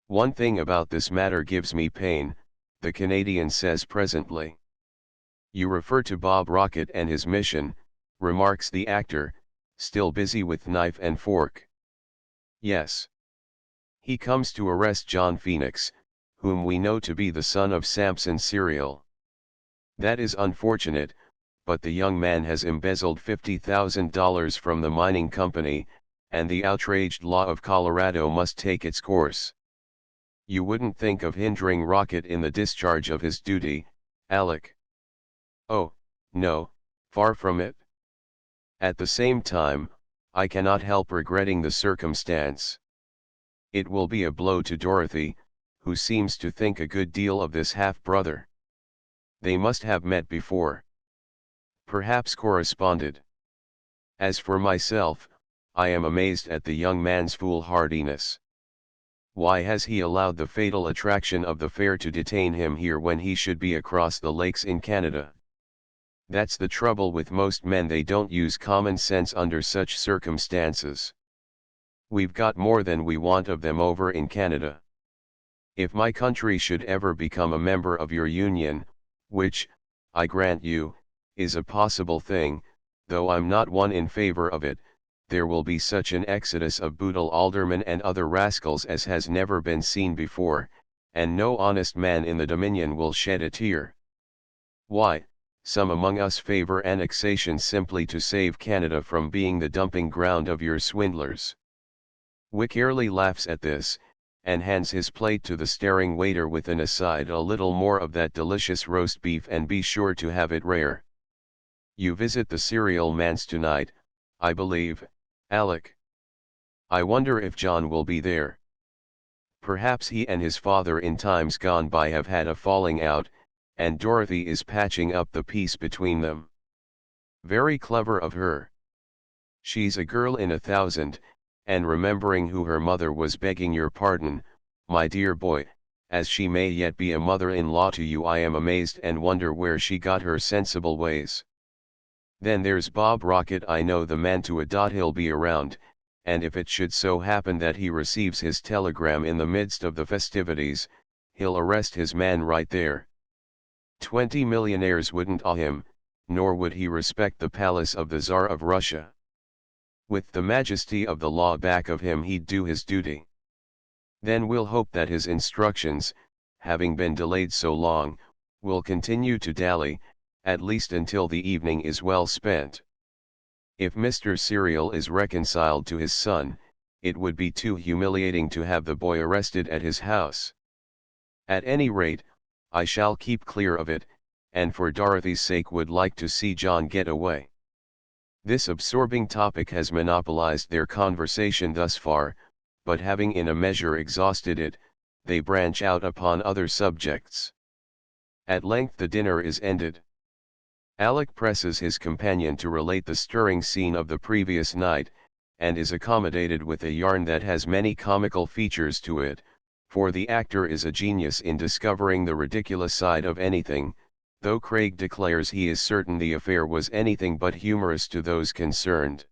One thing about this matter gives me pain, the Canadian says presently. You refer to Bob Rocket and his mission, remarks the actor, still busy with knife and fork. Yes. He comes to arrest John Phoenix, whom we know to be the son of Samson Serial. That is unfortunate, but the young man has embezzled $50,000 from the mining company, and the outraged law of Colorado must take its course. You wouldn't think of hindering Rocket in the discharge of his duty, Alec? Oh, no, far from it. At the same time, I cannot help regretting the circumstance. It will be a blow to Dorothy, who seems to think a good deal of this half-brother. They must have met before. Perhaps corresponded. As for myself, I am amazed at the young man's foolhardiness. Why has he allowed the fatal attraction of the fair to detain him here when he should be across the lakes in Canada? That's the trouble with most men, they don't use common sense under such circumstances. We've got more than we want of them over in Canada. If my country should ever become a member of your union, which, I grant you, is a possible thing, though I'm not one in favor of it, there will be such an exodus of boodle aldermen and other rascals as has never been seen before, and no honest man in the Dominion will shed a tear. Why, some among us favor annexation simply to save Canada from being the dumping ground of your swindlers. Wycherley laughs at this, and hands his plate to the staring waiter with an aside, a little more of that delicious roast beef and be sure to have it rare. You visit the cereal man's tonight, I believe, Alec. I wonder if John will be there. Perhaps he and his father in times gone by have had a falling out, and Dorothy is patching up the peace between them. Very clever of her. She's a girl in 1,000, and remembering who her mother was, begging your pardon, my dear boy, as she may yet be a mother-in-law to you, I am amazed and wonder where she got her sensible ways. Then there's Bob Rocket, I know the man to a dot. He'll be around, and if it should so happen that he receives his telegram in the midst of the festivities, he'll arrest his man right there. 20 millionaires wouldn't awe him, nor would he respect the palace of the Tsar of Russia. With the majesty of the law back of him, he'd do his duty. Then we'll hope that his instructions, having been delayed so long, will continue to dally, at least until the evening is well spent. If Mr. Serial is reconciled to his son, it would be too humiliating to have the boy arrested at his house. At any rate, I shall keep clear of it, and for Dorothy's sake would like to see John get away. This absorbing topic has monopolized their conversation thus far, but having in a measure exhausted it, they branch out upon other subjects. At length the dinner is ended. Alec presses his companion to relate the stirring scene of the previous night, and is accommodated with a yarn that has many comical features to it, for the actor is a genius in discovering the ridiculous side of anything, though Craig declares he is certain the affair was anything but humorous to those concerned.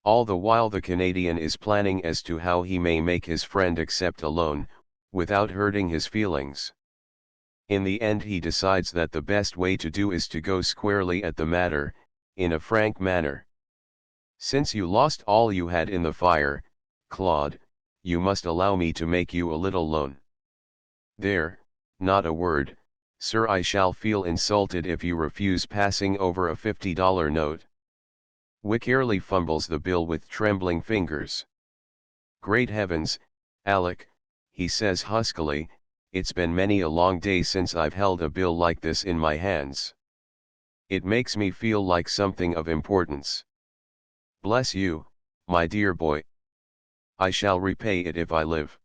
All the while the Canadian is planning as to how he may make his friend accept a loan, without hurting his feelings. In the end he decides that the best way to do is to go squarely at the matter, in a frank manner. "Since you lost all you had in the fire, Claude, you must allow me to make you a little loan." "There, not a word, sir. I shall feel insulted if you refuse passing over a $50 note." Wickerly fumbles the bill with trembling fingers. "Great heavens, Alec," he says huskily, "it's been many a long day since I've held a bill like this in my hands. It makes me feel like something of importance." "Bless you, my dear boy. I shall repay it if I live."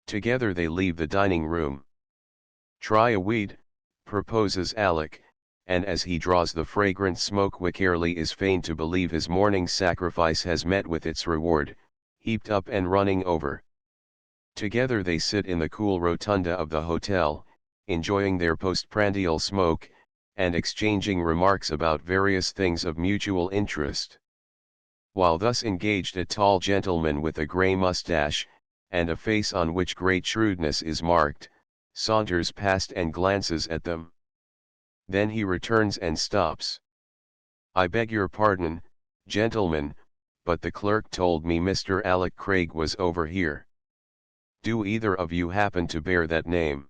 Together they leave the dining room. "Try a weed," proposes Alec, and as he draws the fragrant smoke Wickerly is fain to believe his morning's sacrifice has met with its reward, heaped up and running over. Together they sit in the cool rotunda of the hotel, enjoying their postprandial smoke, and exchanging remarks about various things of mutual interest. While thus engaged a tall gentleman with a grey moustache, and a face on which great shrewdness is marked, saunters past and glances at them. Then he returns and stops. "I beg your pardon, gentlemen, but the clerk told me Mr. Alec Craig was over here. Do either of you happen to bear that name?"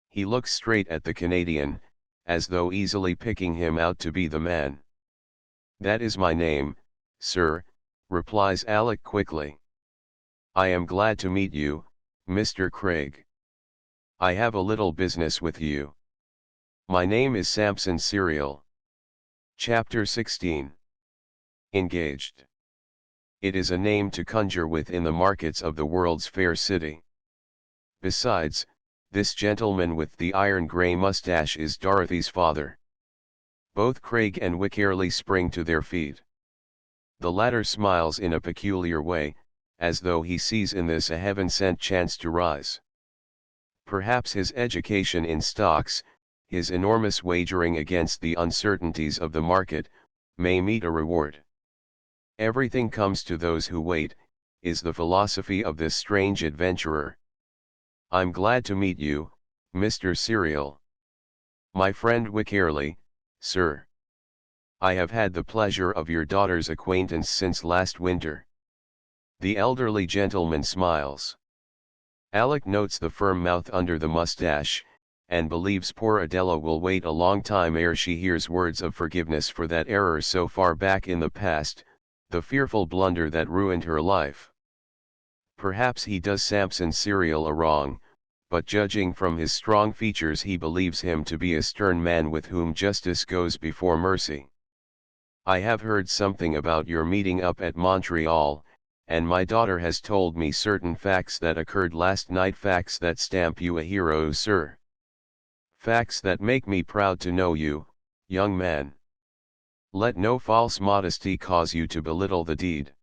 He looks straight at the Canadian, as though easily picking him out to be the man. "That is my name, sir," replies Alec quickly. "I am glad to meet you, Mr. Craig. I have a little business with you. My name is Samson Serial." Chapter 16. Engaged. It is a name to conjure with in the markets of the world's fair city. Besides, this gentleman with the iron grey moustache is Dorothy's father. Both Craig and Wickerly spring to their feet. The latter smiles in a peculiar way, as though he sees in this a heaven-sent chance to rise. Perhaps his education in stocks, his enormous wagering against the uncertainties of the market, may meet a reward. "Everything comes to those who wait," is the philosophy of this strange adventurer. "I'm glad to meet you, Mr. Serial." "My friend Wickerly, sir. I have had the pleasure of your daughter's acquaintance since last winter." The elderly gentleman smiles. Alec notes the firm mouth under the mustache, and believes poor Adela will wait a long time ere she hears words of forgiveness for that error so far back in the past, the fearful blunder that ruined her life. Perhaps he does Samson Serial a wrong, but judging from his strong features he believes him to be a stern man with whom justice goes before mercy. "I have heard something about your meeting up at Montreal, and my daughter has told me certain facts that occurred last night, facts that stamp you a hero, sir. Facts that make me proud to know you, young man. Let no false modesty cause you to belittle the deed.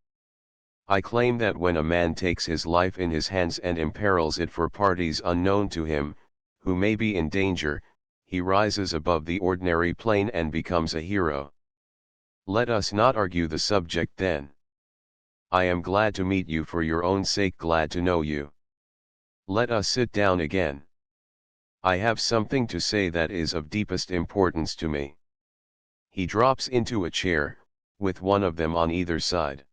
I claim that when a man takes his life in his hands and imperils it for parties unknown to him, who may be in danger, he rises above the ordinary plane and becomes a hero. Let us not argue the subject then. I am glad to meet you for your own sake, glad to know you. Let us sit down again. I have something to say that is of deepest importance to me." He drops into a chair, with one of them on either side.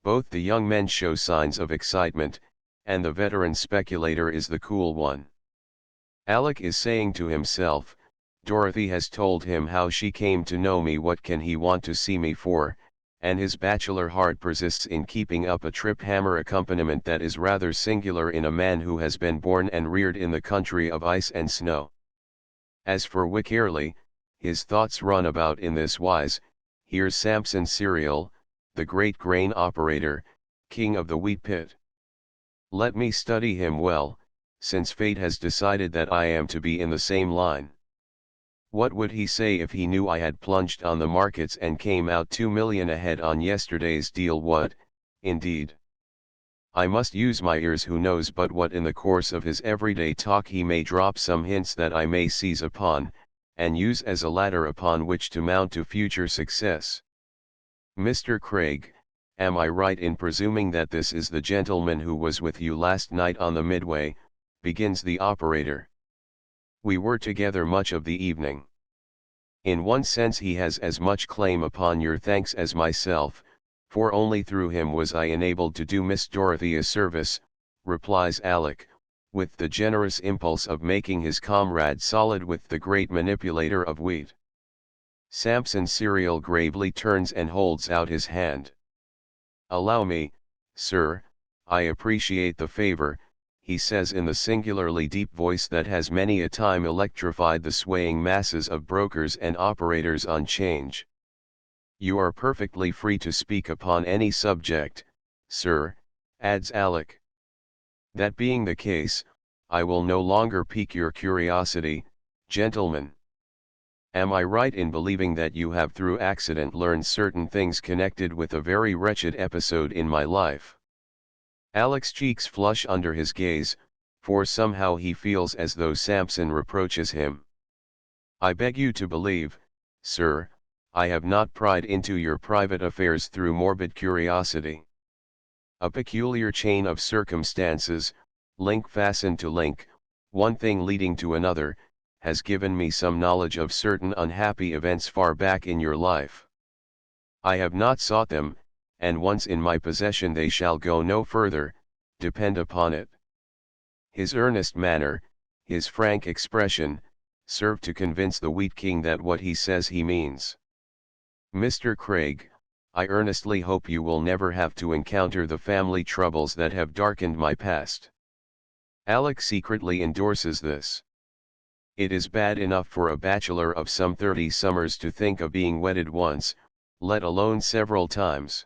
Both the young men show signs of excitement, and the veteran speculator is the cool one. Alec is saying to himself, "Dorothy has told him how she came to know me, what can he want to see me for?" and his bachelor heart persists in keeping up a trip hammer accompaniment that is rather singular in a man who has been born and reared in the country of ice and snow. As for Wickerly, his thoughts run about in this wise: here's Samson Serial, the great grain operator, king of the wheat pit. Let me study him well, since fate has decided that I am to be in the same line. What would he say if he knew I had plunged on the markets and came out 2 million ahead on yesterday's deal? What, indeed? I must use my ears. Who knows but what in the course of his everyday talk he may drop some hints that I may seize upon, and use as a ladder upon which to mount to future success. Mr. Craig, am I right in presuming that this is the gentleman who was with you last night on the Midway? Begins the operator. We were together much of the evening. In one sense he has as much claim upon your thanks as myself, for only through him was I enabled to do Miss Dorothy a service, replies Alec, with the generous impulse of making his comrade solid with the great manipulator of wheat. Samson Serial gravely turns and holds out his hand. Allow me, sir, I appreciate the favor, he says in the singularly deep voice that has many a time electrified the swaying masses of brokers and operators on 'Change. You are perfectly free to speak upon any subject, sir, adds Alec. That being the case, I will no longer pique your curiosity, gentlemen. Am I right in believing that you have through accident learned certain things connected with a very wretched episode in my life? Alec's cheeks flush under his gaze, for somehow he feels as though Samson reproaches him. I beg you to believe, sir, I have not pried into your private affairs through morbid curiosity. A peculiar chain of circumstances, link fastened to link, one thing leading to another, has given me some knowledge of certain unhappy events far back in your life. I have not sought them, and once in my possession they shall go no further, depend upon it. His earnest manner, his frank expression, serve to convince the Wheat King that what he says he means. Mr. Craig, I earnestly hope you will never have to encounter the family troubles that have darkened my past. Alec secretly endorses this. It is bad enough for a bachelor of some 30 summers to think of being wedded once, let alone several times.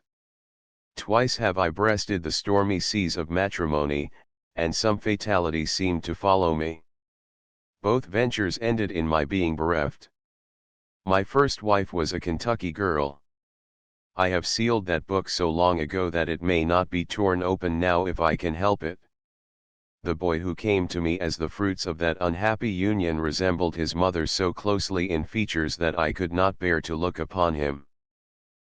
Twice have I breasted the stormy seas of matrimony, and some fatality seemed to follow me. Both ventures ended in my being bereft. My first wife was a Kentucky girl. I have sealed that book so long ago that it may not be torn open now if I can help it. The boy who came to me as the fruits of that unhappy union resembled his mother so closely in features that I could not bear to look upon him.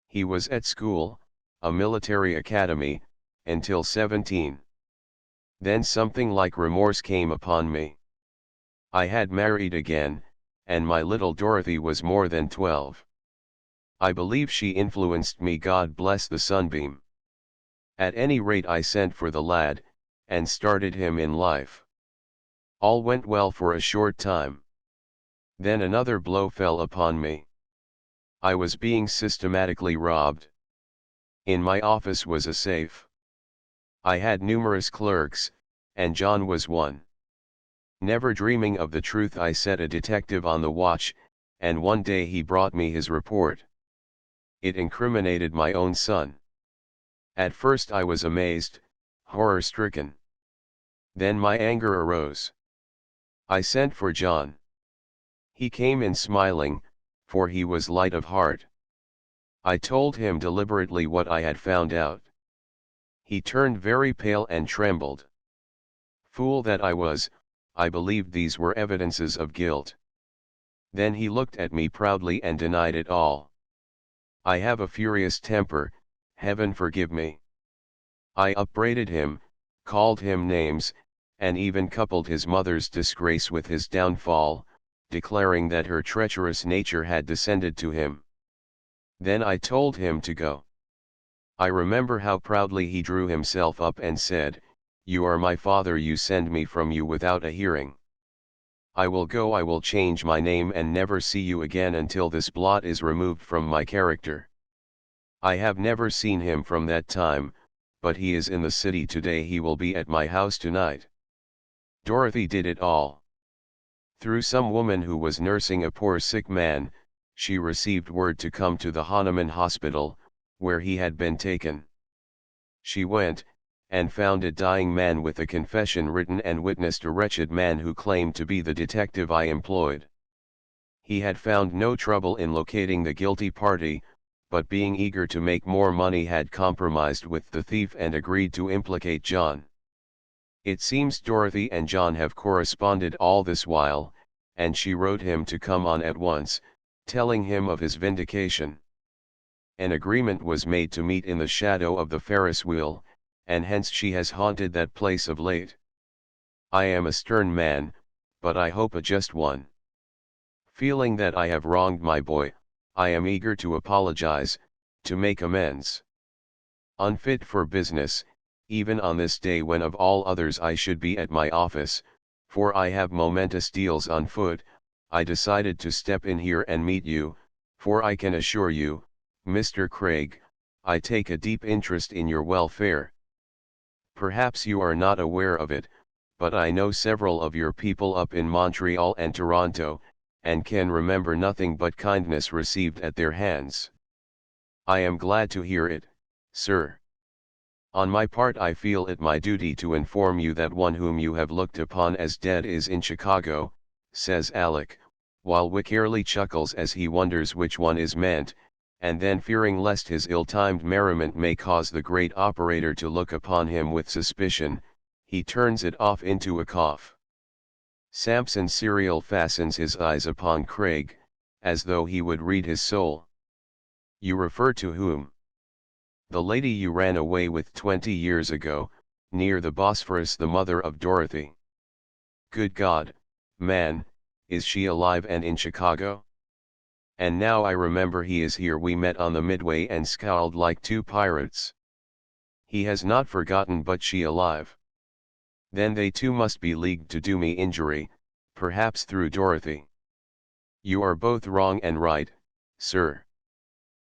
He was at school, a military academy, until 17. Then something like remorse came upon me. I had married again, and my little Dorothy was more than 12. I believe she influenced me, God bless the sunbeam. At any rate I sent for the lad, and started him in life. All went well for a short time. Then another blow fell upon me. I was being systematically robbed. In my office was a safe. I had numerous clerks, and John was one. Never dreaming of the truth, I set a detective on the watch, and one day he brought me his report. It incriminated my own son. At first I was amazed, horror-stricken. Then my anger arose. I sent for John. He came in smiling, for he was light of heart. I told him deliberately what I had found out. He turned very pale and trembled. Fool that I was, I believed these were evidences of guilt. Then he looked at me proudly and denied it all. I have a furious temper, heaven forgive me. I upbraided him, called him names, and even coupled his mother's disgrace with his downfall, declaring that her treacherous nature had descended to him. Then I told him to go. I remember how proudly he drew himself up and said, "You are my father, you send me from you without a hearing. I will go, I will change my name and never see you again until this blot is removed from my character." I have never seen him from that time, but he is in the city today. He will be at my house tonight. Dorothy did it all. Through some woman who was nursing a poor sick man, she received word to come to the Hahnemann Hospital, where he had been taken. She went, and found a dying man with a confession written, and witnessed a wretched man who claimed to be the detective I employed. He had found no trouble in locating the guilty party, but being eager to make more money had compromised with the thief and agreed to implicate John. It seems Dorothy and John have corresponded all this while, and she wrote him to come on at once, telling him of his vindication. An agreement was made to meet in the shadow of the Ferris wheel, and hence she has haunted that place of late. I am a stern man, but I hope a just one. Feeling that I have wronged my boy, I am eager to apologize, to make amends. Unfit for business, even on this day when of all others I should be at my office, for I have momentous deals on foot, I decided to step in here and meet you, for I can assure you, Mr. Craig, I take a deep interest in your welfare. Perhaps you are not aware of it, but I know several of your people up in Montreal and Toronto, and can remember nothing but kindness received at their hands. I am glad to hear it, sir. On my part I feel it my duty to inform you that one whom you have looked upon as dead is in Chicago, says Alec, while Wickerly chuckles as he wonders which one is meant, and then fearing lest his ill-timed merriment may cause the great operator to look upon him with suspicion, he turns it off into a cough. Samson Serial fastens his eyes upon Craig, as though he would read his soul. You refer to whom? The lady you ran away with 20 years ago, near the Bosphorus, the mother of Dorothy. Good God, man, is she alive and in Chicago? And now I remember he is here. We met on the Midway and scowled like two pirates. He has not forgotten, but she alive. Then they too must be leagued to do me injury, perhaps through Dorothy. You are both wrong and right, sir.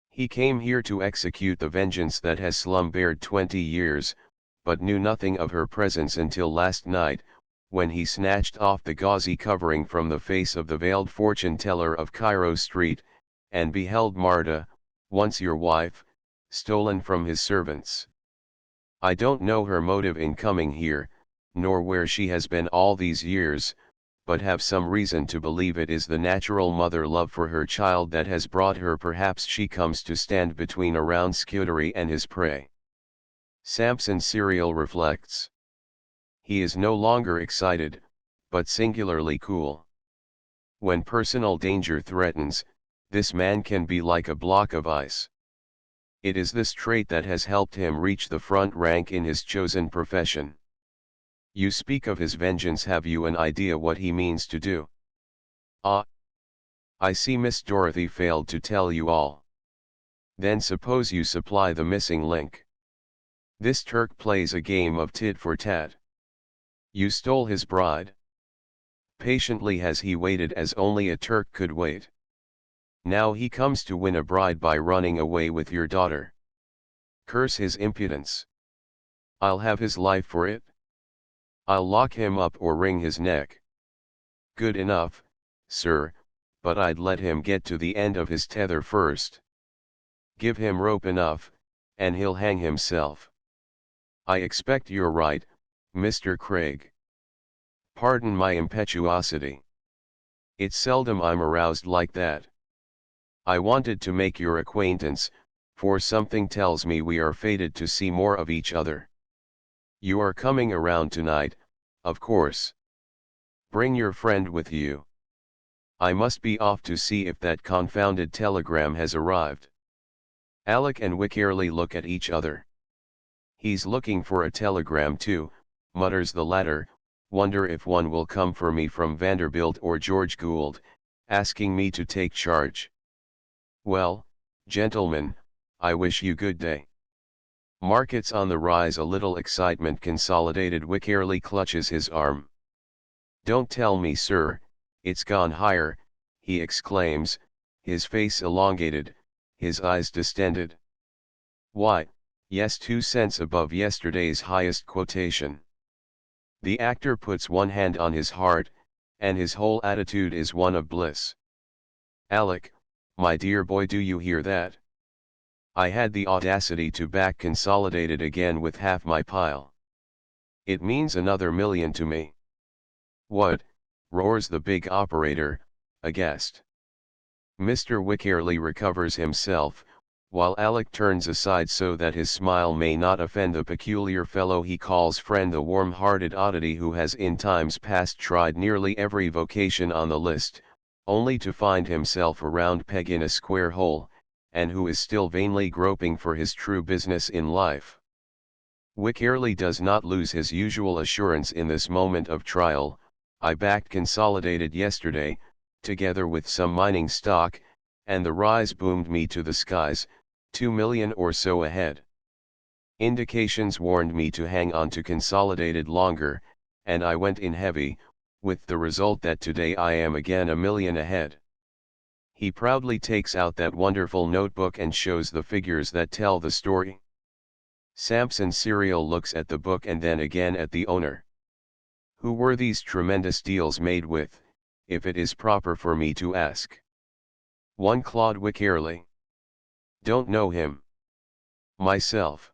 He came here to execute the vengeance that has slumbered 20 years, but knew nothing of her presence until last night, when he snatched off the gauzy covering from the face of the veiled fortune-teller of Cairo Street, and beheld Marta, once your wife, stolen from his servants. I don't know her motive in coming here, nor where she has been all these years, but have some reason to believe it is the natural mother love for her child that has brought her. Perhaps she comes to stand between around Scuderi and his prey. Samson Serial reflects. He is no longer excited, but singularly cool. When personal danger threatens, this man can be like a block of ice. It is this trait that has helped him reach the front rank in his chosen profession. You speak of his vengeance. Have you an idea what he means to do? Ah! I see Miss Dorothy failed to tell you all. Then suppose you supply the missing link. This Turk plays a game of tit for tat. You stole his bride. Patiently has he waited as only a Turk could wait. Now he comes to win a bride by running away with your daughter. Curse his impudence. I'll have his life for it. I'll lock him up or wring his neck. Good enough, sir, but I'd let him get to the end of his tether first. Give him rope enough, and he'll hang himself. I expect you're right, Mr. Craig. Pardon my impetuosity. It's seldom I'm aroused like that. I wanted to make your acquaintance, for something tells me we are fated to see more of each other. You are coming around tonight, of course. Bring your friend with you. I must be off to see if that confounded telegram has arrived. Alec and Wickerly look at each other. He's looking for a telegram too, mutters the latter. Wonder if one will come for me from Vanderbilt or George Gould, asking me to take charge. Well, gentlemen, I wish you good day. Markets on the rise. A little excitement consolidated. Wickerly clutches his arm. Don't tell me, sir, it's gone higher, he exclaims, his face elongated, his eyes distended. Why, yes, 2 cents above yesterday's highest quotation. The actor puts one hand on his heart, and his whole attitude is one of bliss. Alec, my dear boy, do you hear that? I had the audacity to back Consolidated again with half my pile. It means another $1 million to me. What? Roars the big operator, aghast. Mr. Wickerly recovers himself, while Alec turns aside so that his smile may not offend the peculiar fellow he calls friend, the warm-hearted oddity who has in times past tried nearly every vocation on the list, only to find himself a round peg in a square hole, and who is still vainly groping for his true business in life. Wickerly does not lose his usual assurance in this moment of trial. I backed Consolidated yesterday, together with some mining stock, and the rise boomed me to the skies, 2 million or so ahead. Indications warned me to hang on to Consolidated longer, and I went in heavy, with the result that today I am again a million ahead. He proudly takes out that wonderful notebook and shows the figures that tell the story. Samson Serial looks at the book and then again at the owner. Who were these tremendous deals made with, if it is proper for me to ask? One Claude Wickerly. Don't know him. Myself.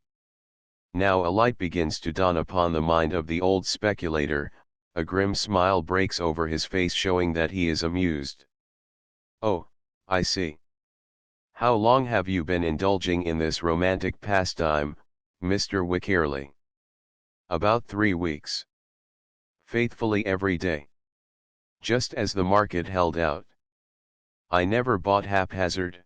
Now a light begins to dawn upon the mind of the old speculator, a grim smile breaks over his face showing that he is amused. Oh, I see. How long have you been indulging in this romantic pastime, Mr. Wickerly? About 3 weeks. Faithfully every day. Just as the market held out. I never bought haphazard.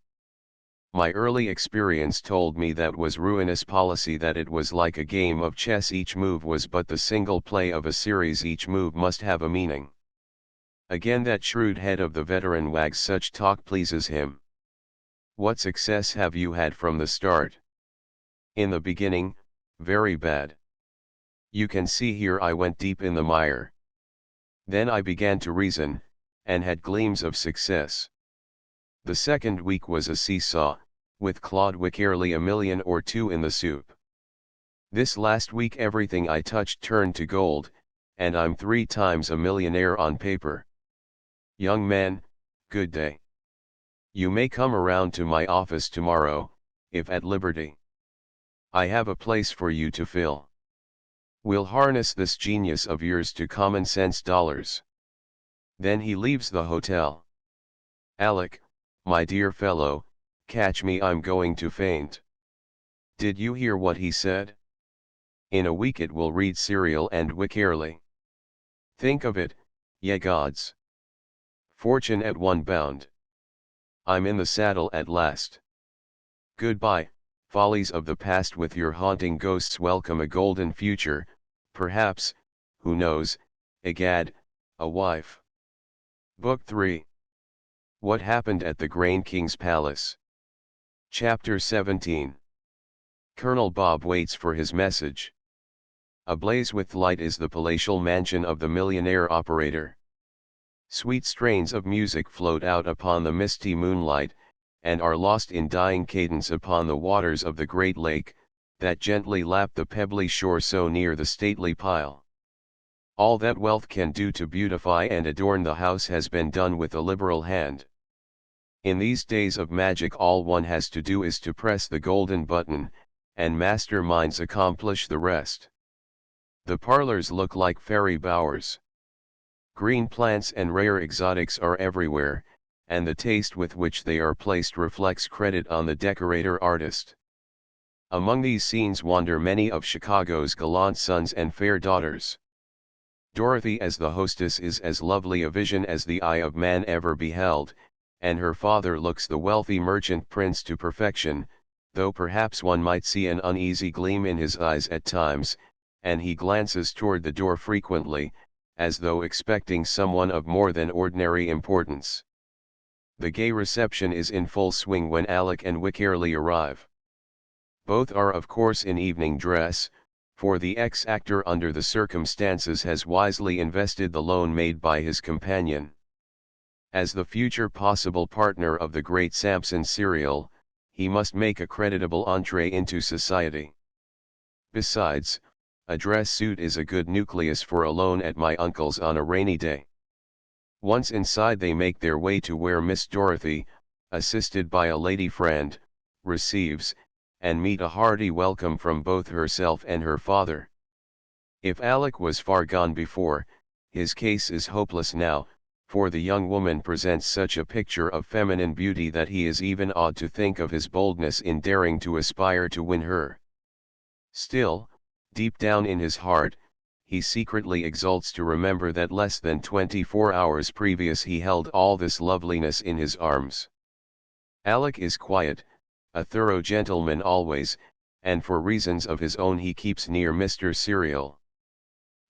My early experience told me that was ruinous policy, that it was like a game of chess, each move was but the single play of a series, each move must have a meaning. Again that shrewd head of the veteran wags, such talk pleases him. What success have you had from the start? In the beginning, very bad. You can see here I went deep in the mire. Then I began to reason, and had gleams of success. The second week was a seesaw, with Claude Wickerly a million or two in the soup. This last week everything I touched turned to gold, and I'm 3 times a millionaire on paper. Young man, good day. You may come around to my office tomorrow, if at liberty. I have a place for you to fill. We'll harness this genius of yours to common sense dollars. Then he leaves the hotel. Alec, my dear fellow, catch me, I'm going to faint. Did you hear what he said? In a week it will read Serial and Wickerly. Think of it, ye gods. Fortune at one bound. I'm in the saddle at last. Goodbye, follies of the past with your haunting ghosts, welcome a golden future, perhaps, who knows, egad, a wife. Book 3. What Happened at the Grain King's Palace. Chapter 17. Colonel Bob waits for his message. Ablaze with light is the palatial mansion of the millionaire operator. Sweet strains of music float out upon the misty moonlight, and are lost in dying cadence upon the waters of the great lake, that gently lap the pebbly shore so near the stately pile. All that wealth can do to beautify and adorn the house has been done with a liberal hand. In these days of magic all one has to do is to press the golden button, and master minds accomplish the rest. The parlors look like fairy bowers. Green plants and rare exotics are everywhere, and the taste with which they are placed reflects credit on the decorator artist. Among these scenes wander many of Chicago's gallant sons and fair daughters. Dorothy as the hostess is as lovely a vision as the eye of man ever beheld, and her father looks the wealthy merchant prince to perfection, though perhaps one might see an uneasy gleam in his eyes at times, and he glances toward the door frequently, as though expecting someone of more than ordinary importance. The gay reception is in full swing when Alec and Wickerly arrive. Both are of course in evening dress, for the ex-actor under the circumstances has wisely invested the loan made by his companion. As the future possible partner of the great Samson Serial, he must make a creditable entree into society. Besides, a dress suit is a good nucleus for a loan at my uncle's on a rainy day. Once inside they make their way to where Miss Dorothy, assisted by a lady friend, receives, and meet a hearty welcome from both herself and her father. If Alec was far gone before, his case is hopeless now, for the young woman presents such a picture of feminine beauty that he is even awed to think of his boldness in daring to aspire to win her. Still, deep down in his heart, he secretly exults to remember that less than 24 hours previous he held all this loveliness in his arms. Alec is quiet, a thorough gentleman always, and for reasons of his own he keeps near Mr. Serial.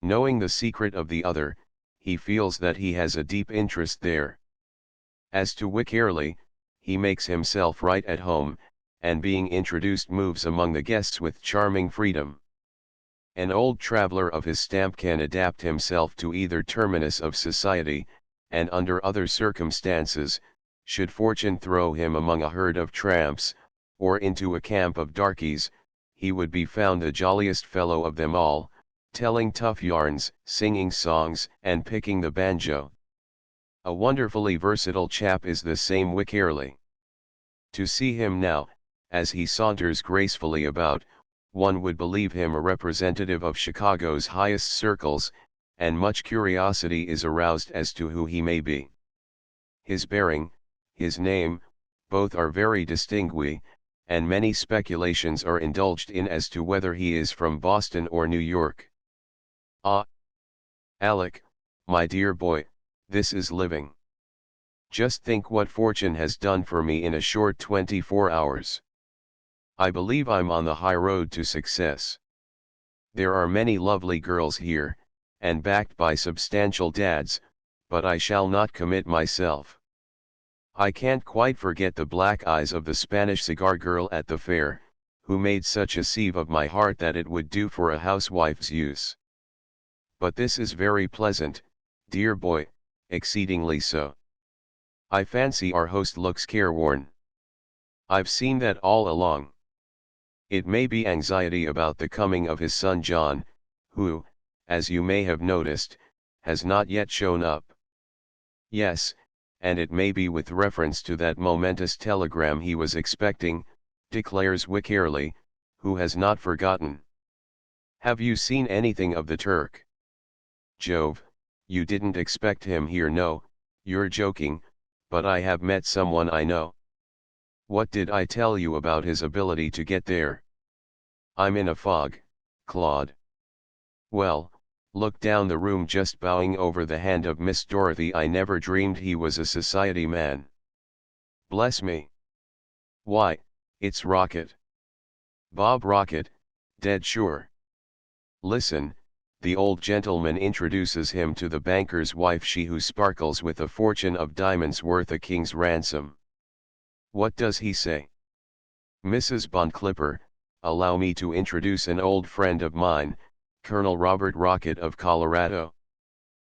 Knowing the secret of the other, he feels that he has a deep interest there. As to Wycherley, he makes himself right at home, and being introduced moves among the guests with charming freedom. An old traveller of his stamp can adapt himself to either terminus of society, and under other circumstances, should fortune throw him among a herd of tramps, or into a camp of darkies, he would be found the jolliest fellow of them all, telling tough yarns, singing songs, and picking the banjo. A wonderfully versatile chap is this same Wycherley. To see him now, as he saunters gracefully about, one would believe him a representative of Chicago's highest circles, and much curiosity is aroused as to who he may be. His bearing, his name, both are very distingué, and many speculations are indulged in as to whether he is from Boston or New York. Ah, Alec, my dear boy, this is living. Just think what fortune has done for me in a short 24 hours. I believe I'm on the high road to success. There are many lovely girls here, and backed by substantial dads, but I shall not commit myself. I can't quite forget the black eyes of the Spanish cigar girl at the fair, who made such a sieve of my heart that it would do for a housewife's use. But this is very pleasant, dear boy, exceedingly so. I fancy our host looks careworn. I've seen that all along. It may be anxiety about the coming of his son John, who, as you may have noticed, has not yet shown up. Yes, and it may be with reference to that momentous telegram he was expecting, declares Wycherley, who has not forgotten. Have you seen anything of the Turk? Jove, you didn't expect him here? No, you're joking, but I have met someone I know. What did I tell you about his ability to get there? I'm in a fog, Claude. Well, look down the room, just bowing over the hand of Miss Dorothy. I never dreamed he was a society man. Bless me. Why, it's Rocket. Bob Rocket, dead sure. Listen, the old gentleman introduces him to the banker's wife, she who sparkles with a fortune of diamonds worth a king's ransom. What does he say? Mrs. Bondclipper, allow me to introduce an old friend of mine, Colonel Robert Rocket of Colorado.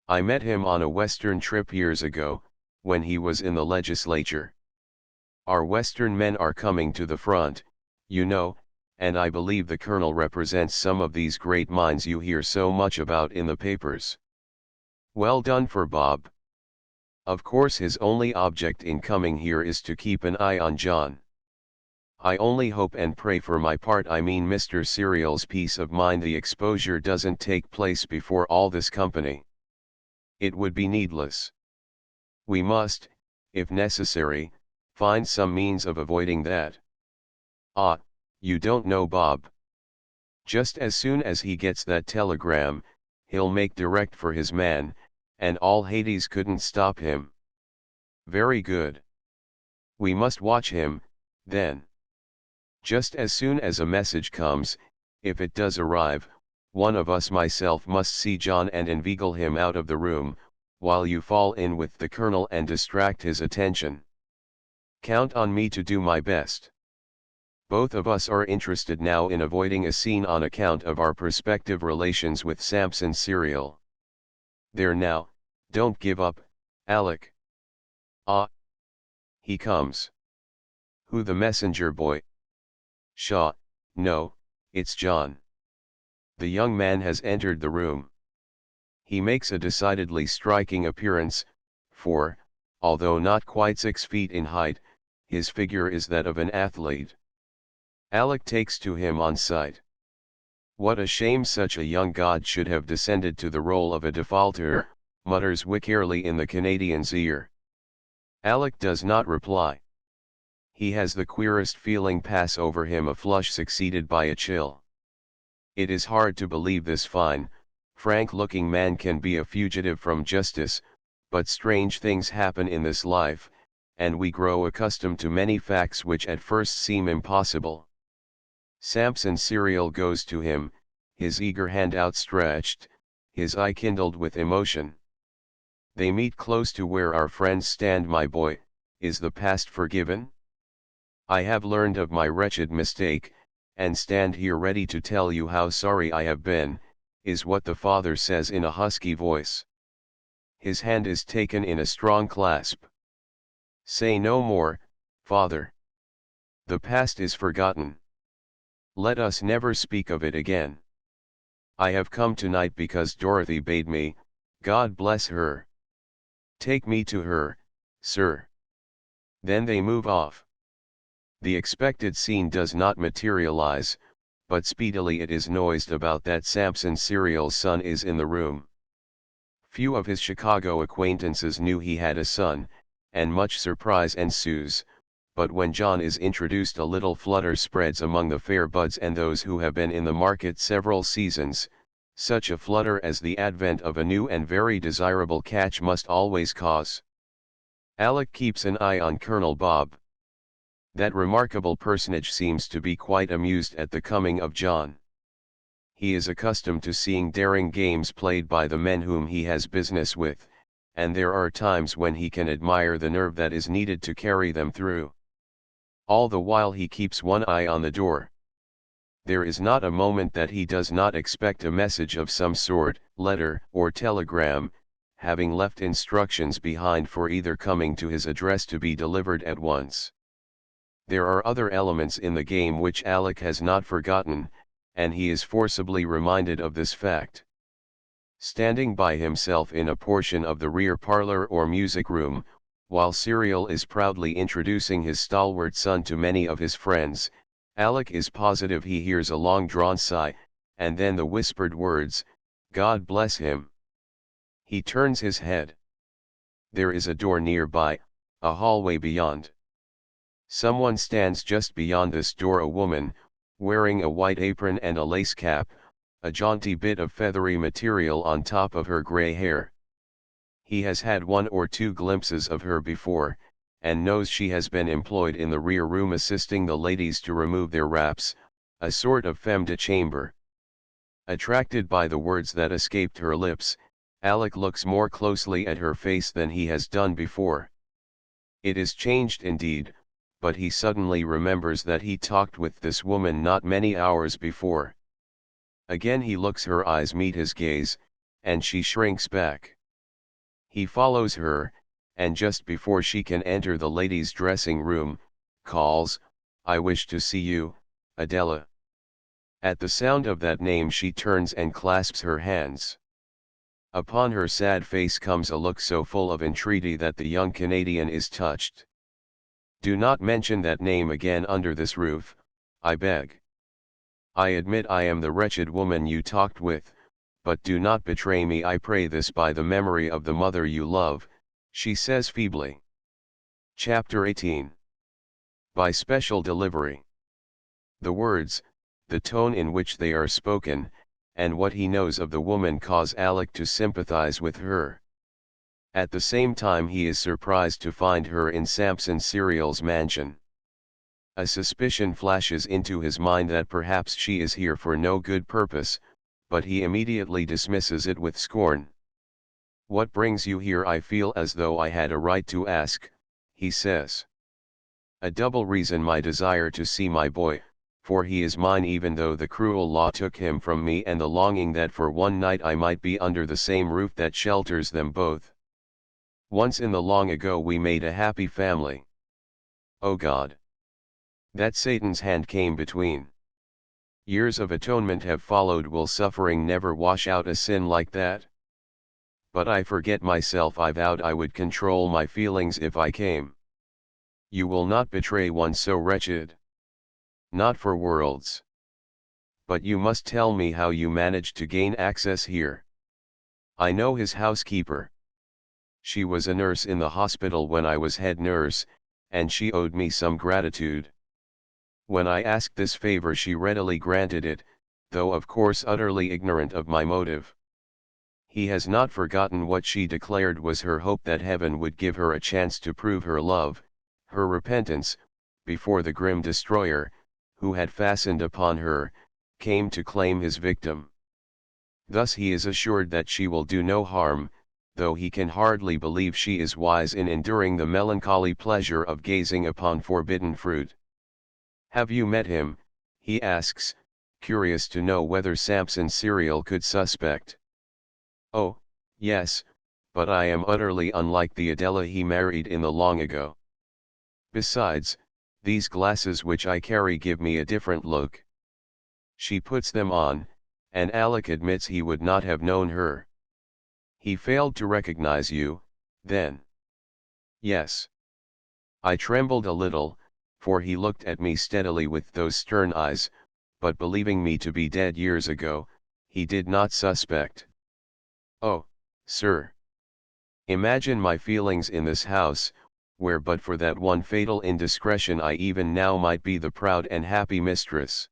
I met him on a Western trip years ago, when he was in the legislature. Our Western men are coming to the front, you know, and I believe the Colonel represents some of these great minds you hear so much about in the papers. Well done for Bob. Of course his only object in coming here is to keep an eye on John. I only hope and pray for my part, I mean Mr. Serial's peace of mind, the exposure doesn't take place before all this company. It would be needless. We must, if necessary, find some means of avoiding that. Ah, you don't know Bob. Just as soon as he gets that telegram, he'll make direct for his man, and all Hades couldn't stop him. Very good. We must watch him, then. Just as soon as a message comes, if it does arrive, one of us, myself, must see John and inveigle him out of the room, while you fall in with the Colonel and distract his attention. Count on me to do my best. Both of us are interested now in avoiding a scene on account of our prospective relations with Sampson Serial. There now, don't give up, Alec. Ah! He comes. Who, the messenger boy? Shaw, no, it's John. The young man has entered the room. He makes a decidedly striking appearance, for, although not quite 6 feet in height, his figure is that of an athlete. Alec takes to him on sight. What a shame such a young god should have descended to the role of a defaulter, mutters wickerly in the Canadian's ear. Alec does not reply. He has the queerest feeling pass over him, a flush succeeded by a chill. It is hard to believe this fine, frank-looking man can be a fugitive from justice, but strange things happen in this life, and we grow accustomed to many facts which at first seem impossible. Samson Serial goes to him, his eager hand outstretched, his eye kindled with emotion. They meet close to where our friends stand. My boy, is the past forgiven? I have learned of my wretched mistake, and stand here ready to tell you how sorry I have been, is what the father says in a husky voice. His hand is taken in a strong clasp. Say no more, father. The past is forgotten. Let us never speak of it again. I have come tonight because Dorothy bade me, God bless her. Take me to her, sir. Then they move off. The expected scene does not materialize, but speedily it is noised about that Samson Serial's son is in the room. Few of his Chicago acquaintances knew he had a son, and much surprise ensues, but when John is introduced a little flutter spreads among the fair buds and those who have been in the market several seasons, such a flutter as the advent of a new and very desirable catch must always cause. Alec keeps an eye on Colonel Bob. That remarkable personage seems to be quite amused at the coming of John. He is accustomed to seeing daring games played by the men whom he has business with, and there are times when he can admire the nerve that is needed to carry them through. All the while he keeps one eye on the door. There is not a moment that he does not expect a message of some sort, letter or telegram, having left instructions behind for either coming to his address to be delivered at once. There are other elements in the game which Alec has not forgotten, and he is forcibly reminded of this fact. Standing by himself in a portion of the rear parlor or music room, while Serial is proudly introducing his stalwart son to many of his friends, Alec is positive he hears a long-drawn sigh, and then the whispered words, God bless him. He turns his head. There is a door nearby, a hallway beyond. Someone stands just beyond this door, a woman, wearing a white apron and a lace cap, a jaunty bit of feathery material on top of her gray hair. He has had one or two glimpses of her before, and knows she has been employed in the rear room assisting the ladies to remove their wraps, a sort of femme de chambre. Attracted by the words that escaped her lips, Alec looks more closely at her face than he has done before. It is changed indeed, but he suddenly remembers that he talked with this woman not many hours before. Again he looks, her eyes meet his gaze, and she shrinks back. He follows her, and just before she can enter the ladies' dressing room, calls, I wish to see you, Adela. At the sound of that name she turns and clasps her hands. Upon her sad face comes a look so full of entreaty that the young Canadian is touched. Do not mention that name again under this roof, I beg. I admit I am the wretched woman you talked with, but do not betray me, I pray, this by the memory of the mother you love, she says feebly. Chapter 18. By special delivery. The words, the tone in which they are spoken, and what he knows of the woman cause Alec to sympathize with her. At the same time he is surprised to find her in Samson Serial's mansion. A suspicion flashes into his mind that perhaps she is here for no good purpose, but he immediately dismisses it with scorn. What brings you here? I feel as though I had a right to ask, he says. A double reason: my desire to see my boy, for he is mine even though the cruel law took him from me, and the longing that for one night I might be under the same roof that shelters them both. Once in the long ago we made a happy family. Oh God! That Satan's hand came between. Years of atonement have followed. Will suffering never wash out a sin like that? But I forget myself. I vowed I would control my feelings if I came. You will not betray one so wretched. Not for worlds. But you must tell me how you managed to gain access here. I know his housekeeper. She was a nurse in the hospital when I was head nurse, and she owed me some gratitude. When I asked this favor she readily granted it, though of course utterly ignorant of my motive. He has not forgotten what she declared was her hope that heaven would give her a chance to prove her love, her repentance, before the grim destroyer, who had fastened upon her, came to claim his victim. Thus he is assured that she will do no harm, though he can hardly believe she is wise in enduring the melancholy pleasure of gazing upon forbidden fruit. "Have you met him?" he asks, curious to know whether Samson Serial could suspect. "Oh, yes, but I am utterly unlike the Adela he married in the long ago. Besides, these glasses which I carry give me a different look." She puts them on, and Alec admits he would not have known her. "He failed to recognize you, then?" "Yes." I trembled a little, for he looked at me steadily with those stern eyes, but believing me to be dead years ago, he did not suspect. "Oh, sir. Imagine my feelings in this house, where but for that one fatal indiscretion I even now might be the proud and happy mistress.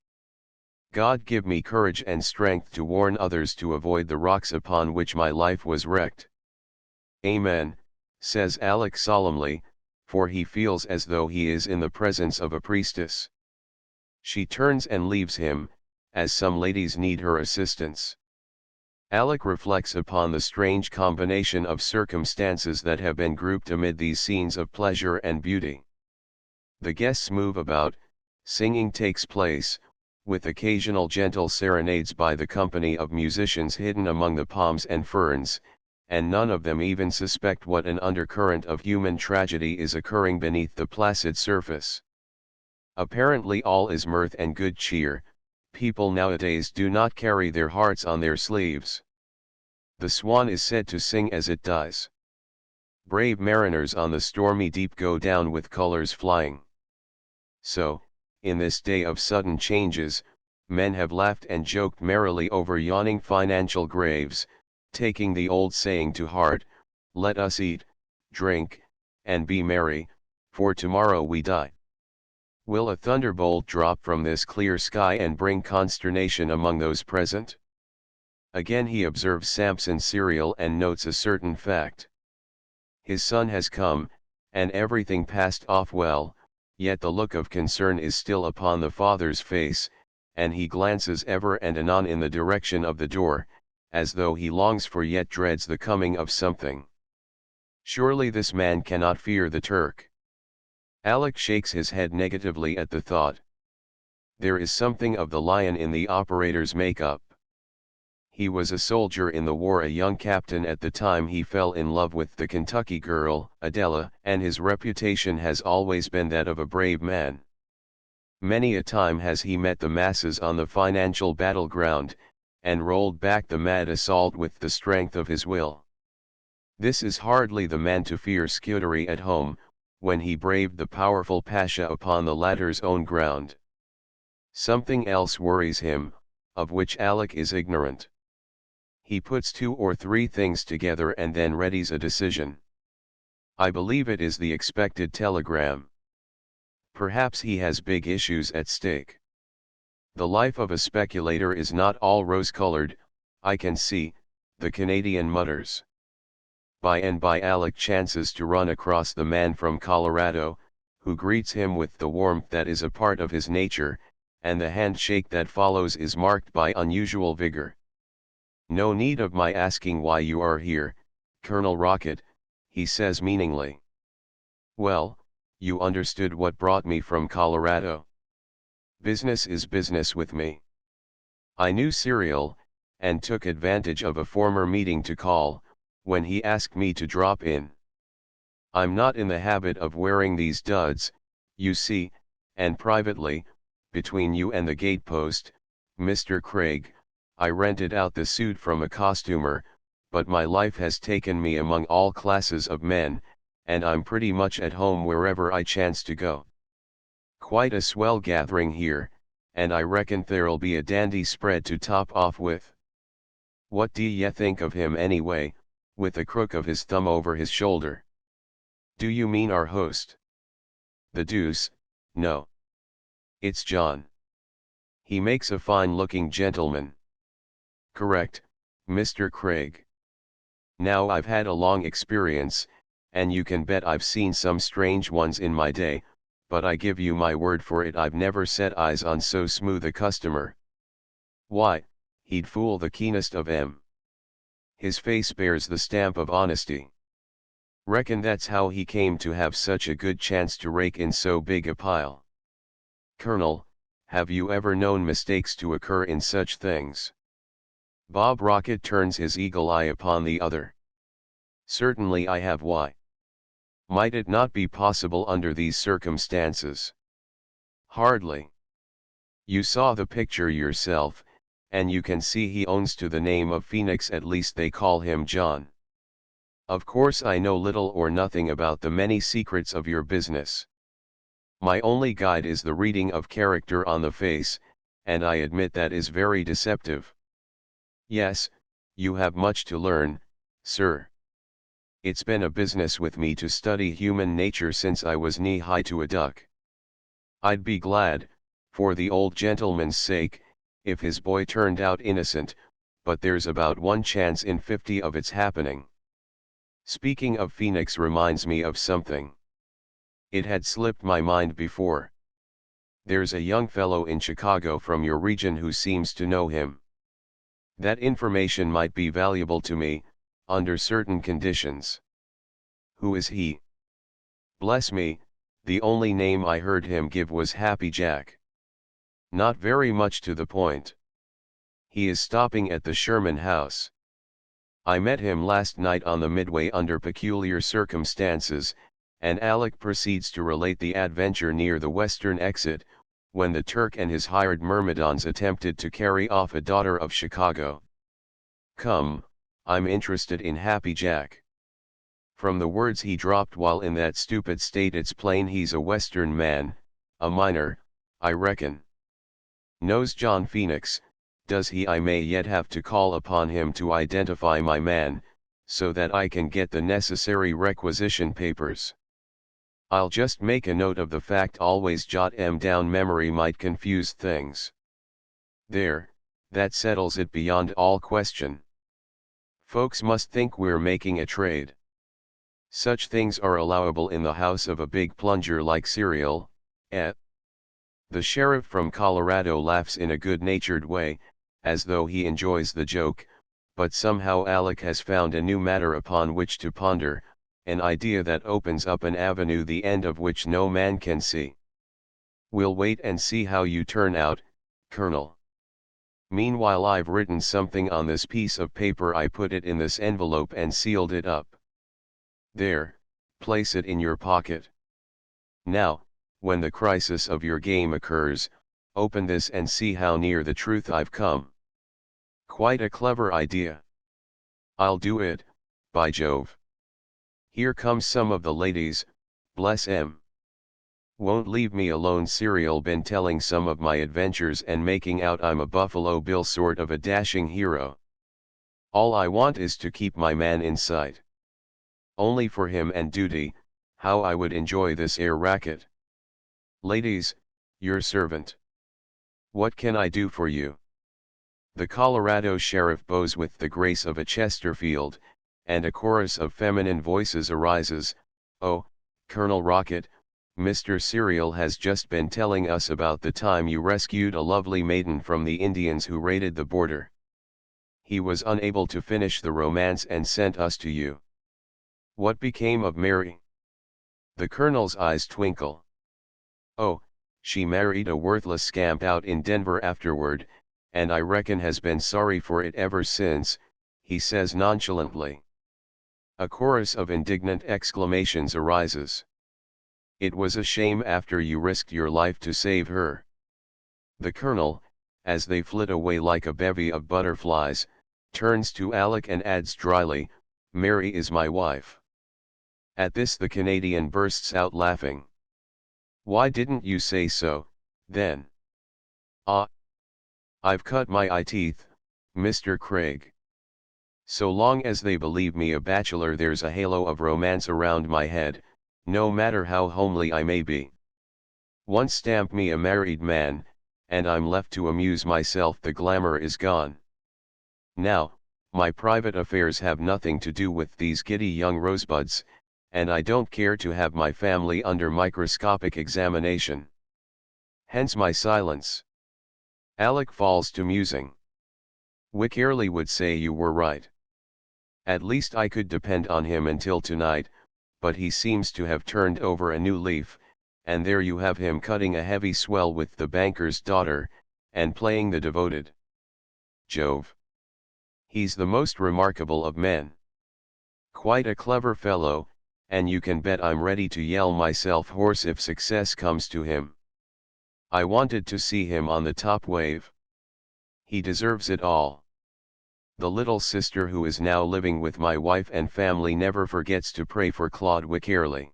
God give me courage and strength to warn others to avoid the rocks upon which my life was wrecked." "Amen," says Alec solemnly, for he feels as though he is in the presence of a priestess. She turns and leaves him, as some ladies need her assistance. Alec reflects upon the strange combination of circumstances that have been grouped amid these scenes of pleasure and beauty. The guests move about, singing takes place, with occasional gentle serenades by the company of musicians hidden among the palms and ferns, and none of them even suspect what an undercurrent of human tragedy is occurring beneath the placid surface. Apparently all is mirth and good cheer. People nowadays do not carry their hearts on their sleeves. The swan is said to sing as it dies. Brave mariners on the stormy deep go down with colors flying. So, in this day of sudden changes, men have laughed and joked merrily over yawning financial graves, taking the old saying to heart, "Let us eat, drink, and be merry, for tomorrow we die." Will a thunderbolt drop from this clear sky and bring consternation among those present? Again he observes Samson Serial and notes a certain fact. His son has come, and everything passed off well, yet the look of concern is still upon the father's face, and he glances ever and anon in the direction of the door, as though he longs for yet dreads the coming of something. Surely this man cannot fear the Turk. Alec shakes his head negatively at the thought. There is something of the lion in the operator's make-up. He was a soldier in the war, a young captain at the time he fell in love with the Kentucky girl, Adela, and his reputation has always been that of a brave man. Many a time has he met the masses on the financial battleground, and rolled back the mad assault with the strength of his will. This is hardly the man to fear Scutari at home, when he braved the powerful Pasha upon the latter's own ground. Something else worries him, of which Alec is ignorant. He puts 2 or 3 things together and then readies a decision. I believe it is the expected telegram. Perhaps he has big issues at stake. The life of a speculator is not all rose-colored, I can see, the Canadian mutters. By and by Alec chances to run across the man from Colorado, who greets him with the warmth that is a part of his nature, and the handshake that follows is marked by unusual vigor. "No need of my asking why you are here, Colonel Rocket," he says meaningly. "Well, you understood what brought me from Colorado. Business is business with me. I knew Serial, and took advantage of a former meeting to call, when he asked me to drop in. I'm not in the habit of wearing these duds, you see, and privately, between you and the gatepost, Mr. Craig, I rented out the suit from a costumer, but my life has taken me among all classes of men, and I'm pretty much at home wherever I chance to go. Quite a swell gathering here, and I reckon there'll be a dandy spread to top off with." What do ye think of him anyway, with the crook of his thumb over his shoulder? Do you mean our host? The deuce, no. It's John. He makes a fine-looking gentleman. Correct, Mr. Craig. Now I've had a long experience, and you can bet I've seen some strange ones in my day, but I give you my word for it I've never set eyes on so smooth a customer. Why, he'd fool the keenest of 'em. His face bears the stamp of honesty. Reckon that's how he came to have such a good chance to rake in so big a pile. Colonel, have you ever known mistakes to occur in such things? Bob Rocket turns his eagle eye upon the other. Certainly I have. Why? Might it not be possible under these circumstances? Hardly. You saw the picture yourself, and you can see he owns to the name of Phoenix, at least they call him John. Of course I know little or nothing about the many secrets of your business. My only guide is the reading of character on the face, and I admit that is very deceptive. Yes, you have much to learn, sir. It's been a business with me to study human nature since I was knee-high to a duck. I'd be glad, for the old gentleman's sake, if his boy turned out innocent, but there's about 1 chance in 50 of its happening. Speaking of Phoenix reminds me of something. It had slipped my mind before. There's a young fellow in Chicago from your region who seems to know him. That information might be valuable to me, under certain conditions. Who is he? Bless me, the only name I heard him give was Happy Jack. Not very much to the point. He is stopping at the Sherman House. I met him last night on the Midway under peculiar circumstances, and Alec proceeds to relate the adventure near the western exit, when the Turk and his hired myrmidons attempted to carry off a daughter of Chicago. Come, I'm interested in Happy Jack. From the words he dropped while in that stupid state it's plain he's a western man, a miner, I reckon. Knows John Phoenix, does he? I may yet have to call upon him to identify my man, so that I can get the necessary requisition papers. I'll just make a note of the fact, always jot 'em down, memory might confuse things. There, that settles it beyond all question. Folks must think we're making a trade. Such things are allowable in the house of a big plunger like Serial, eh? The sheriff from Colorado laughs in a good-natured way, as though he enjoys the joke, but somehow Alec has found a new matter upon which to ponder, an idea that opens up an avenue the end of which no man can see. We'll wait and see how you turn out, Colonel. Meanwhile I've written something on this piece of paper. I put it in this envelope and sealed it up. There, place it in your pocket. Now, when the crisis of your game occurs, open this and see how near the truth I've come. Quite a clever idea. I'll do it, by Jove. Here comes some of the ladies, bless 'em. Won't leave me alone. Serial been telling some of my adventures and making out I'm a Buffalo Bill sort of a dashing hero. All I want is to keep my man in sight. Only for him and duty, how I would enjoy this air racket. Ladies, your servant. What can I do for you? The Colorado sheriff bows with the grace of a Chesterfield, and a chorus of feminine voices arises. Oh, Colonel Rocket, Mr. Serial has just been telling us about the time you rescued a lovely maiden from the Indians who raided the border. He was unable to finish the romance and sent us to you. What became of Mary? The colonel's eyes twinkle. Oh, she married a worthless scamp out in Denver afterward, and I reckon has been sorry for it ever since, he says nonchalantly. A chorus of indignant exclamations arises. It was a shame after you risked your life to save her. The colonel, as they flit away like a bevy of butterflies, turns to Alec and adds dryly, Mary is my wife. At this the Canadian bursts out laughing. Why didn't you say so, then? Ah! I've cut my eye teeth, Mr. Craig. So long as they believe me a bachelor, there's a halo of romance around my head, no matter how homely I may be. Once stamp me a married man, and I'm left to amuse myself, the glamour is gone. Now, my private affairs have nothing to do with these giddy young rosebuds, and I don't care to have my family under microscopic examination. Hence my silence. Alec falls to musing. Wickerly would say you were right. At least I could depend on him until tonight, but he seems to have turned over a new leaf, and there you have him cutting a heavy swell with the banker's daughter, and playing the devoted. Jove! He's the most remarkable of men. Quite a clever fellow, and you can bet I'm ready to yell myself hoarse if success comes to him. I wanted to see him on the top wave. He deserves it all. The little sister who is now living with my wife and family never forgets to pray for Claude Wickerly.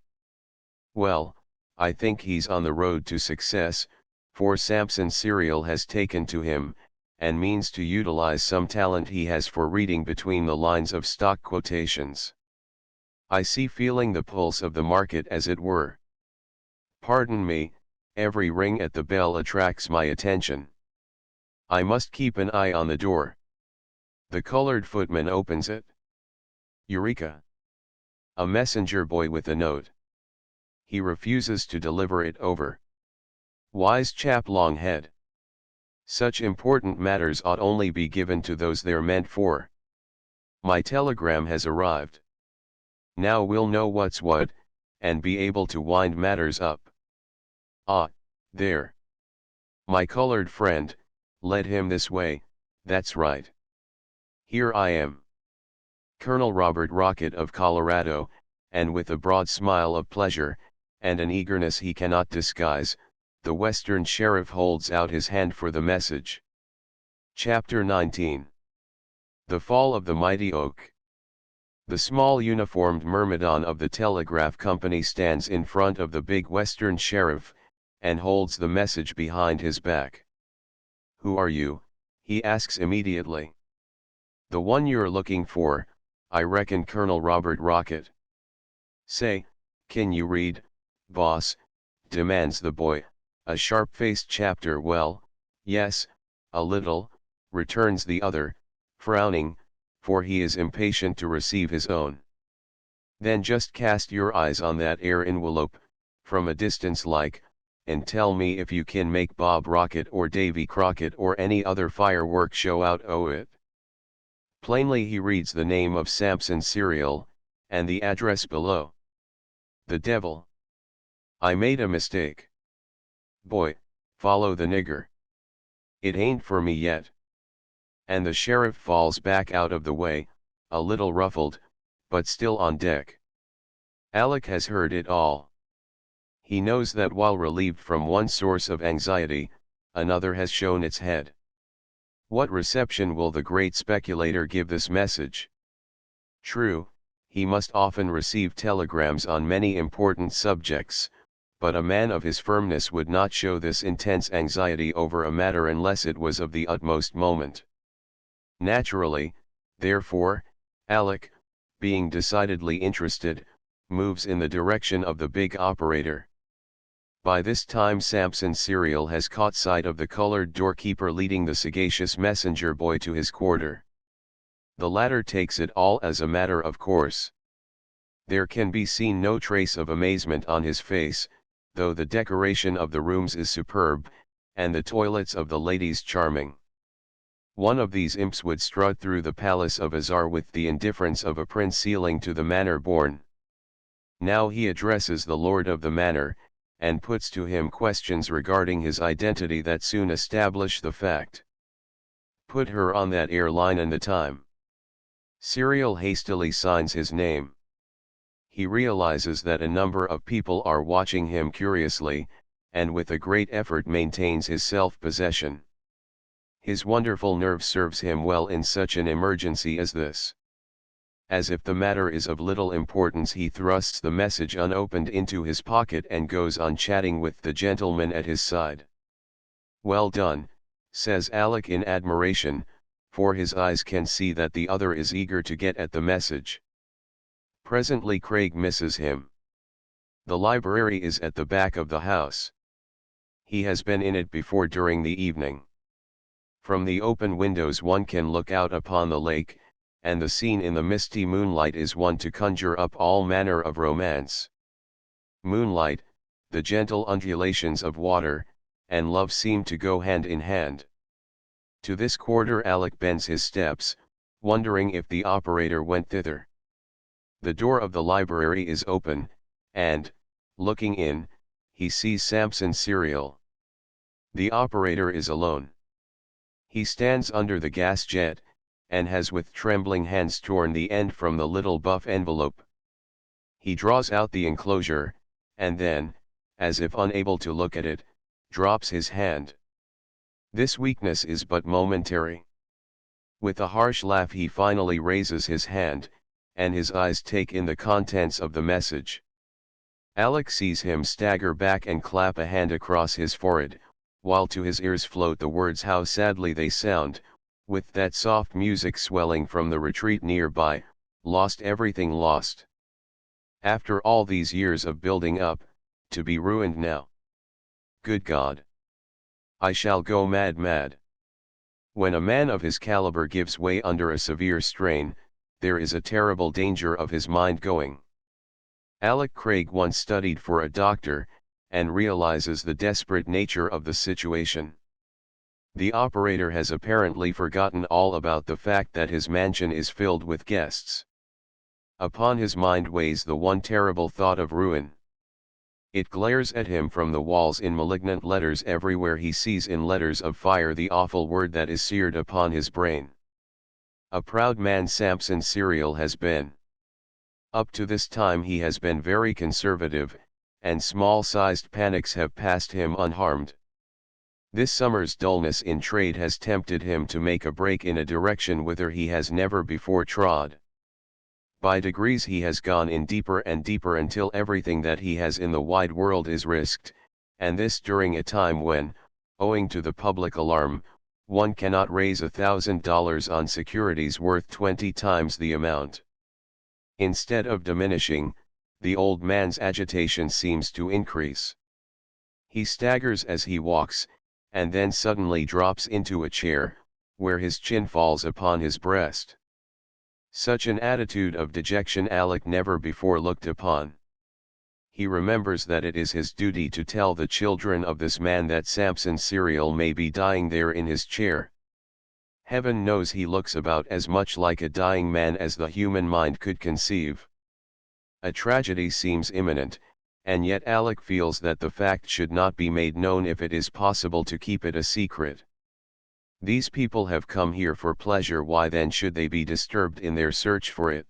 Well, I think he's on the road to success, for Samson Serial has taken to him, and means to utilize some talent he has for reading between the lines of stock quotations. I see, feeling the pulse of the market as it were. Pardon me, every ring at the bell attracts my attention. I must keep an eye on the door. The colored footman opens it. Eureka! A messenger boy with a note. He refuses to deliver it over. Wise chap, long head. Such important matters ought only be given to those they're meant for. My telegram has arrived. Now we'll know what's what, and be able to wind matters up. Ah, there. My colored friend, led him this way, that's right. Here I am. Colonel Robert Rocket of Colorado, and with a broad smile of pleasure, and an eagerness he cannot disguise, the Western Sheriff holds out his hand for the message. Chapter 19. The Fall of the Mighty Oak. The small uniformed myrmidon of the telegraph company stands in front of the big Western Sheriff, and holds the message behind his back. Who are you? He asks immediately. The one you're looking for, I reckon, Colonel Robert Rocket. Say, can you read, boss? Demands the boy, a sharp-faced chapter. Well, yes, a little, returns the other, frowning, for he is impatient to receive his own. Then just cast your eyes on that air envelope, from a distance like, and tell me if you can make Bob Rocket or Davy Crockett or any other firework show out o' it. Plainly he reads the name of Samson Serial, and the address below. The devil! I made a mistake. Boy, follow the nigger. It ain't for me yet. And the sheriff falls back out of the way, a little ruffled, but still on deck. Alec has heard it all. He knows that while relieved from one source of anxiety, another has shown its head. What reception will the great speculator give this message? True, he must often receive telegrams on many important subjects, but a man of his firmness would not show this intense anxiety over a matter unless it was of the utmost moment. Naturally, therefore, Alec, being decidedly interested, moves in the direction of the big operator. By this time Samson Serial has caught sight of the colored doorkeeper leading the sagacious messenger boy to his quarter. The latter takes it all as a matter of course. There can be seen no trace of amazement on his face, though the decoration of the rooms is superb, and the toilets of the ladies charming. One of these imps would strut through the palace of a czar with the indifference of a prince sealing to the manor born. Now he addresses the lord of the manor, and puts to him questions regarding his identity that soon establish the fact. Put her on that airline and the time. Serial hastily signs his name. He realizes that a number of people are watching him curiously, and with a great effort maintains his self-possession. His wonderful nerve serves him well in such an emergency as this. As if the matter is of little importance, he thrusts the message unopened into his pocket and goes on chatting with the gentleman at his side. Well done, says Alec in admiration, for his eyes can see that the other is eager to get at the message. Presently Craig misses him. The library is at the back of the house. He has been in it before during the evening. From the open windows one can look out upon the lake, and the scene in the misty moonlight is one to conjure up all manner of romance. Moonlight, the gentle undulations of water, and love seem to go hand in hand. To this quarter Alec bends his steps, wondering if the operator went thither. The door of the library is open, and, looking in, he sees Samson Serial. The operator is alone. He stands under the gas jet, and has with trembling hands torn the end from the little buff envelope. He draws out the enclosure, and then, as if unable to look at it, drops his hand. This weakness is but momentary. With a harsh laugh he finally raises his hand, and his eyes take in the contents of the message. Alec sees him stagger back and clap a hand across his forehead, while to his ears float the words "How sadly they sound," with that soft music swelling from the retreat nearby, "Lost, everything lost. After all these years of building up, to be ruined now. Good God! I shall go mad." When a man of his caliber gives way under a severe strain, there is a terrible danger of his mind going. Alec Craig once studied for a doctor, and realizes the desperate nature of the situation. The operator has apparently forgotten all about the fact that his mansion is filled with guests. Upon his mind weighs the one terrible thought of ruin. It glares at him from the walls in malignant letters everywhere. He sees in letters of fire the awful word that is seared upon his brain. A proud man Samson Serial has been. Up to this time he has been very conservative, and small-sized panics have passed him unharmed. This summer's dullness in trade has tempted him to make a break in a direction whither he has never before trod. By degrees he has gone in deeper and deeper until everything that he has in the wide world is risked, and this during a time when, owing to the public alarm, one cannot raise $1,000 on securities worth 20 times the amount. Instead of diminishing, the old man's agitation seems to increase. He staggers as he walks, and then suddenly drops into a chair, where his chin falls upon his breast. Such an attitude of dejection Alec never before looked upon. He remembers that it is his duty to tell the children of this man that Samson Serial may be dying there in his chair. Heaven knows he looks about as much like a dying man as the human mind could conceive. A tragedy seems imminent, and yet Alec feels that the fact should not be made known if it is possible to keep it a secret. These people have come here for pleasure, why then should they be disturbed in their search for it?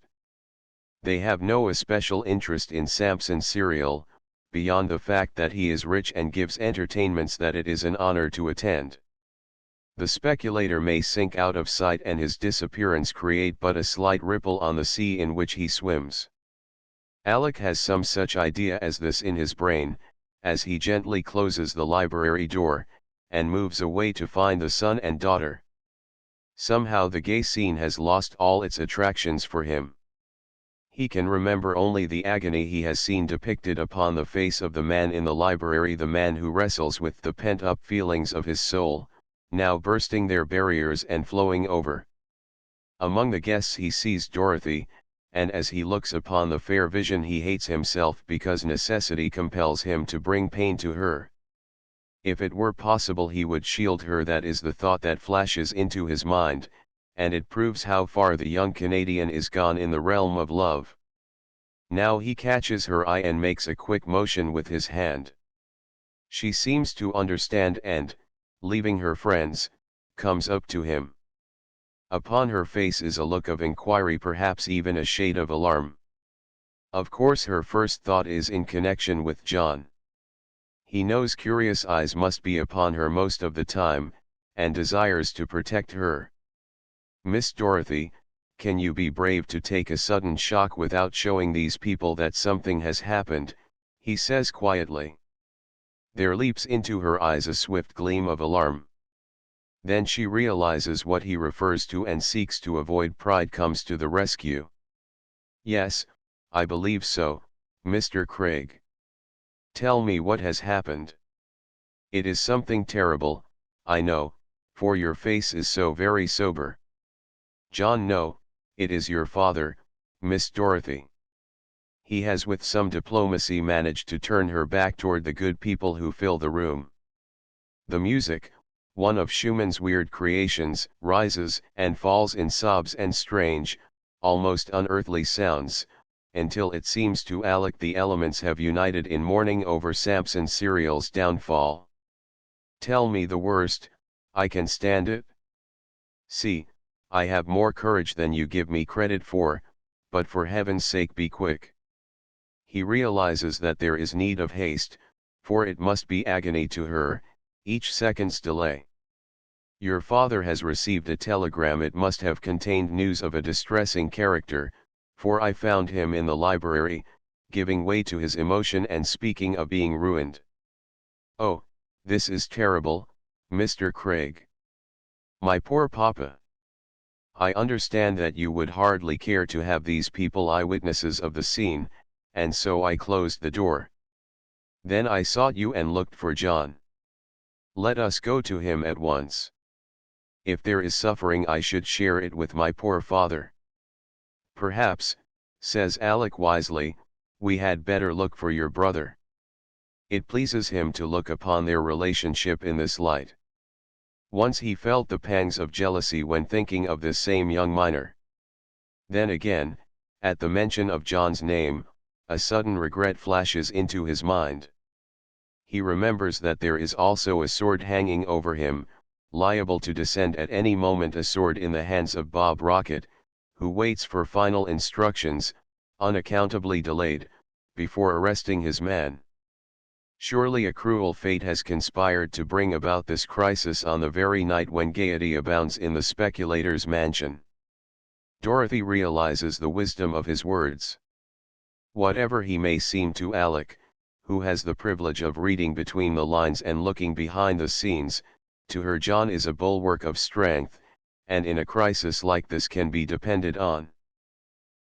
They have no especial interest in Samson Serial, beyond the fact that he is rich and gives entertainments that it is an honor to attend. The speculator may sink out of sight and his disappearance create but a slight ripple on the sea in which he swims. Alec has some such idea as this in his brain, as he gently closes the library door, and moves away to find the son and daughter. Somehow the gay scene has lost all its attractions for him. He can remember only the agony he has seen depicted upon the face of the man in the library, the man who wrestles with the pent-up feelings of his soul, now bursting their barriers and flowing over. Among the guests he sees Dorothy, and as he looks upon the fair vision he hates himself because necessity compels him to bring pain to her. If it were possible he would shield her. That is the thought that flashes into his mind, and it proves how far the young Canadian is gone in the realm of love. Now he catches her eye and makes a quick motion with his hand. She seems to understand and, leaving her friends, comes up to him. Upon her face is a look of inquiry, perhaps even a shade of alarm. Of course her first thought is in connection with John. He knows curious eyes must be upon her most of the time, and desires to protect her. "Miss Dorothy, can you be brave to take a sudden shock without showing these people that something has happened?" he says quietly. There leaps into her eyes a swift gleam of alarm. Then she realizes what he refers to and seeks to avoid. Pride comes to the rescue. Yes, I believe so, Mr. Craig. Tell me what has happened. It is something terrible, I know, for your face is so very sober. John, no, it is your father, Miss Dorothy. He has with some diplomacy managed to turn her back toward the good people who fill the room. The music, one of Schumann's weird creations, rises and falls in sobs and strange, almost unearthly sounds, until it seems to Alec the elements have united in mourning over Samson Serial's downfall. Tell me the worst, I can stand it. See, I have more courage than you give me credit for, but for heaven's sake be quick. He realizes that there is need of haste, for it must be agony to her, each second's delay. Your father has received a telegram. It must have contained news of a distressing character, for I found him in the library, giving way to his emotion and speaking of being ruined. Oh, this is terrible, Mr. Craig. My poor papa. I understand that you would hardly care to have these people eyewitnesses of the scene, and so I closed the door. Then I sought you and looked for John. Let us go to him at once. If there is suffering, I should share it with my poor father. Perhaps, says Alec wisely, we had better look for your brother. It pleases him to look upon their relationship in this light. Once he felt the pangs of jealousy when thinking of this same young miner. Then again, at the mention of John's name, a sudden regret flashes into his mind. He remembers that there is also a sword hanging over him, liable to descend at any moment, a sword in the hands of Bob Rocket, who waits for final instructions, unaccountably delayed, before arresting his man. Surely a cruel fate has conspired to bring about this crisis on the very night when gaiety abounds in the speculator's mansion. Dorothy realizes the wisdom of his words. Whatever he may seem to Alec, who has the privilege of reading between the lines and looking behind the scenes, to her John is a bulwark of strength, and in a crisis like this can be depended on.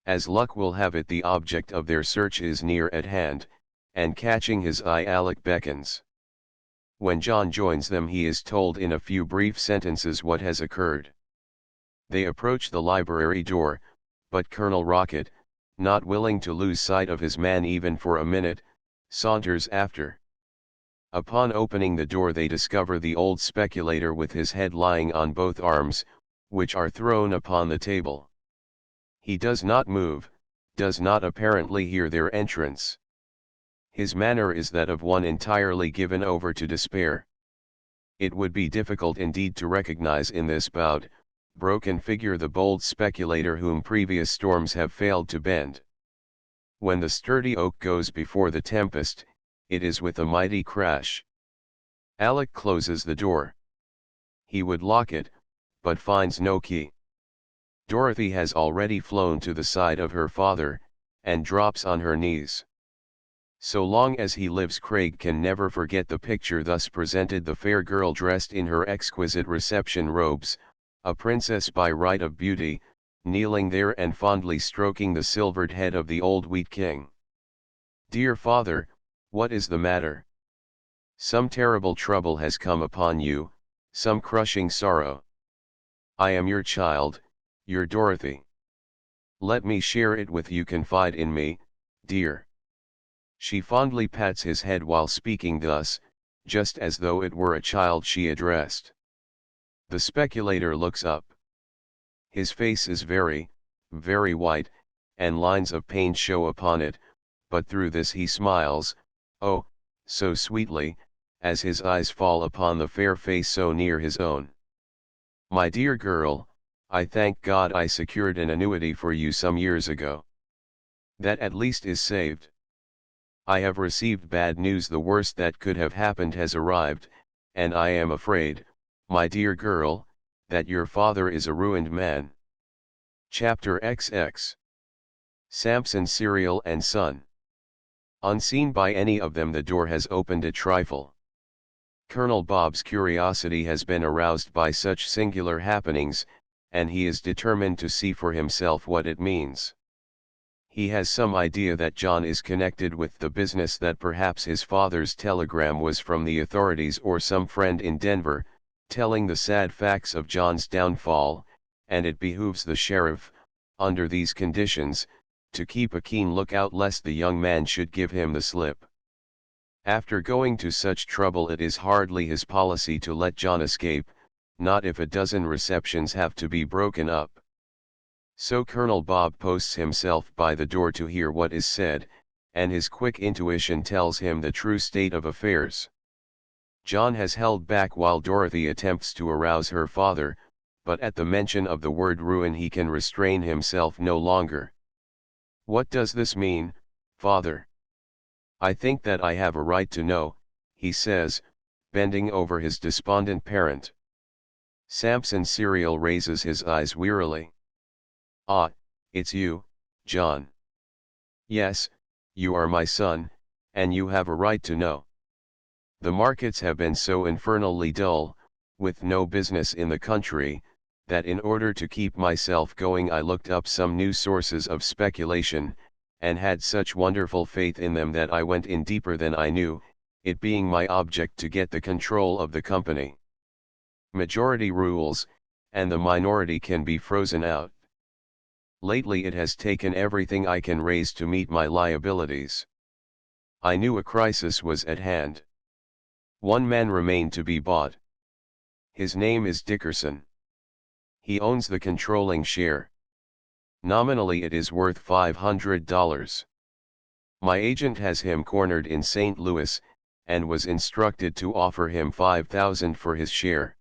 As luck will have it, the object of their search is near at hand, and catching his eye, Alec beckons. When John joins them, he is told in a few brief sentences what has occurred. They approach the library door, but Colonel Rocket, not willing to lose sight of his man even for a minute, saunters after. Upon opening the door, they discover the old speculator with his head lying on both arms, which are thrown upon the table. He does not move, does not apparently hear their entrance. His manner is that of one entirely given over to despair. It would be difficult indeed to recognize in this bowed, broken figure the bold speculator whom previous storms have failed to bend. When the sturdy oak goes before the tempest, it is with a mighty crash. Alec closes the door. He would lock it, but finds no key. Dorothy has already flown to the side of her father, and drops on her knees. So long as he lives, Craig can never forget the picture thus presented: the fair girl dressed in her exquisite reception robes, a princess by right of beauty, kneeling there and fondly stroking the silvered head of the old wheat king. Dear father, what is the matter? Some terrible trouble has come upon you, some crushing sorrow. I am your child, your Dorothy. Let me share it with you, confide in me, dear. She fondly pats his head while speaking thus, just as though it were a child she addressed. The speculator looks up. His face is very, very white, and lines of pain show upon it, but through this he smiles, oh, so sweetly, as his eyes fall upon the fair face so near his own. My dear girl, I thank God I secured an annuity for you some years ago. That at least is saved. I have received bad news. The worst that could have happened has arrived, and I am afraid, my dear girl, that your father is a ruined man. Chapter XX. Samson Serial and Son. Unseen by any of them, the door has opened a trifle. Colonel Bob's curiosity has been aroused by such singular happenings, and he is determined to see for himself what it means. He has some idea that John is connected with the business, that perhaps his father's telegram was from the authorities or some friend in Denver, telling the sad facts of John's downfall, and it behooves the sheriff, under these conditions, to keep a keen lookout lest the young man should give him the slip. After going to such trouble, it is hardly his policy to let John escape, not if a dozen receptions have to be broken up. So Colonel Bob posts himself by the door to hear what is said, and his quick intuition tells him the true state of affairs. John has held back while Dorothy attempts to arouse her father, but at the mention of the word ruin he can restrain himself no longer. "What does this mean, father? I think that I have a right to know," he says, bending over his despondent parent. Samson Serial raises his eyes wearily. "Ah, it's you, John." "Yes, you are my son, and you have a right to know. The markets have been so infernally dull, with no business in the country, that in order to keep myself going I looked up some new sources of speculation, and had such wonderful faith in them that I went in deeper than I knew, it being my object to get the control of the company. Majority rules, and the minority can be frozen out. Lately it has taken everything I can raise to meet my liabilities. I knew a crisis was at hand. One man remained to be bought. His name is Dickerson. He owns the controlling share. Nominally it is worth $500. My agent has him cornered in St. Louis, and was instructed to offer him $5,000 for his share.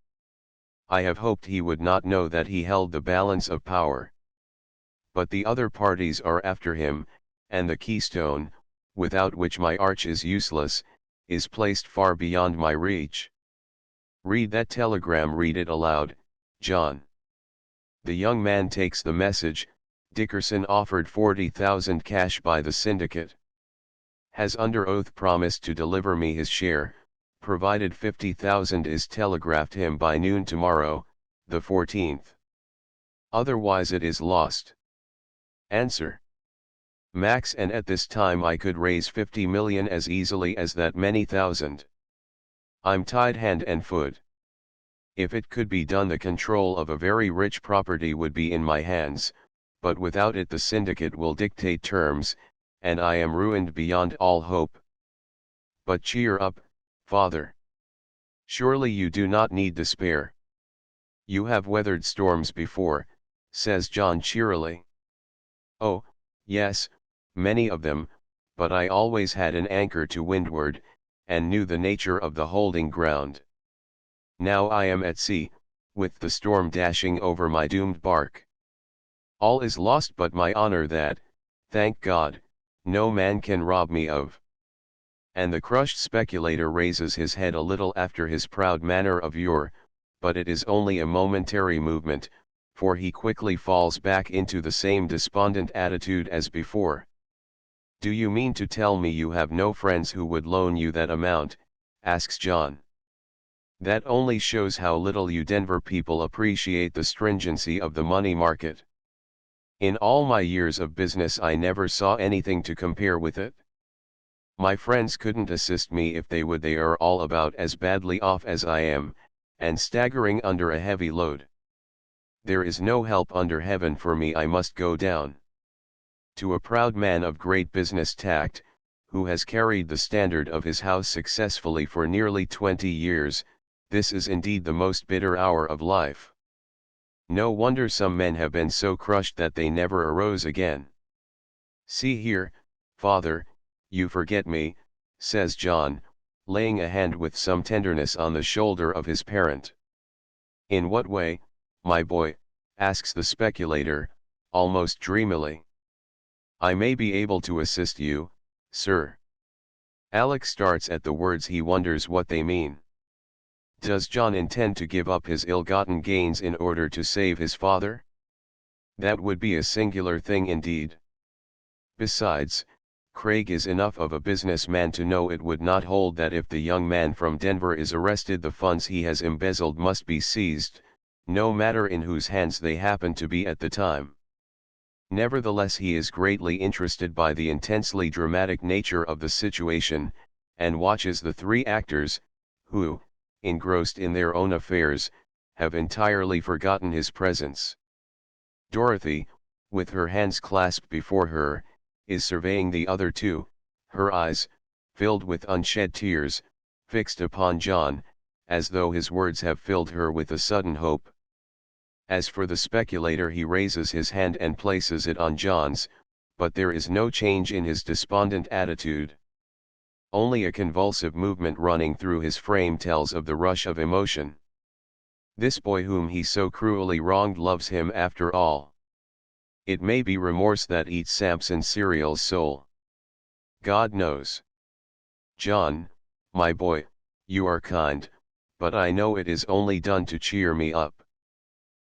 I have hoped he would not know that he held the balance of power. But the other parties are after him, and the keystone, without which my arch is useless, is placed far beyond my reach. Read that telegram, read it aloud, John." The young man takes the message. Dickerson offered $40,000 cash by the syndicate. Has under oath promised to deliver me his share, provided $50,000 is telegraphed him by noon tomorrow, the 14th. Otherwise it is lost. Answer. Max, and at this time I could raise 50 million as easily as that many thousand. I'm tied hand and foot. If it could be done, the control of a very rich property would be in my hands, but without it the syndicate will dictate terms, and I am ruined beyond all hope. But cheer up, father. Surely you do not need despair. You have weathered storms before, says John cheerily. Oh, yes, many of them, but I always had an anchor to windward, and knew the nature of the holding ground. Now I am at sea, with the storm dashing over my doomed bark. All is lost but my honor that, thank God, no man can rob me of. And the crushed speculator raises his head a little after his proud manner of yore, but it is only a momentary movement, for he quickly falls back into the same despondent attitude as before. "Do you mean to tell me you have no friends who would loan you that amount?" asks John. "That only shows how little you Denver people appreciate the stringency of the money market. In all my years of business I never saw anything to compare with it. My friends couldn't assist me if they would. They are all about as badly off as I am, and staggering under a heavy load. There is no help under heaven for me. I must go down." To a proud man of great business tact, who has carried the standard of his house successfully for nearly 20 years, this is indeed the most bitter hour of life. No wonder some men have been so crushed that they never arose again. "See here, father, you forget me," says John, laying a hand with some tenderness on the shoulder of his parent. "In what way, my boy?" asks the speculator, almost dreamily. "I may be able to assist you, sir." Alex starts at the words. He wonders what they mean. Does John intend to give up his ill-gotten gains in order to save his father? That would be a singular thing indeed. Besides, Craig is enough of a businessman to know it would not hold that if the young man from Denver is arrested the funds he has embezzled must be seized, no matter in whose hands they happen to be at the time. Nevertheless, he is greatly interested by the intensely dramatic nature of the situation, and watches the three actors, who, engrossed in their own affairs, have entirely forgotten his presence. Dorothy, with her hands clasped before her, is surveying the other two, her eyes, filled with unshed tears, fixed upon John, as though his words have filled her with a sudden hope. As for the speculator, he raises his hand and places it on John's, but there is no change in his despondent attitude. Only a convulsive movement running through his frame tells of the rush of emotion. This boy whom he so cruelly wronged loves him after all. It may be remorse that eats Samson Serial's soul. God knows. John, my boy, you are kind, but I know it is only done to cheer me up.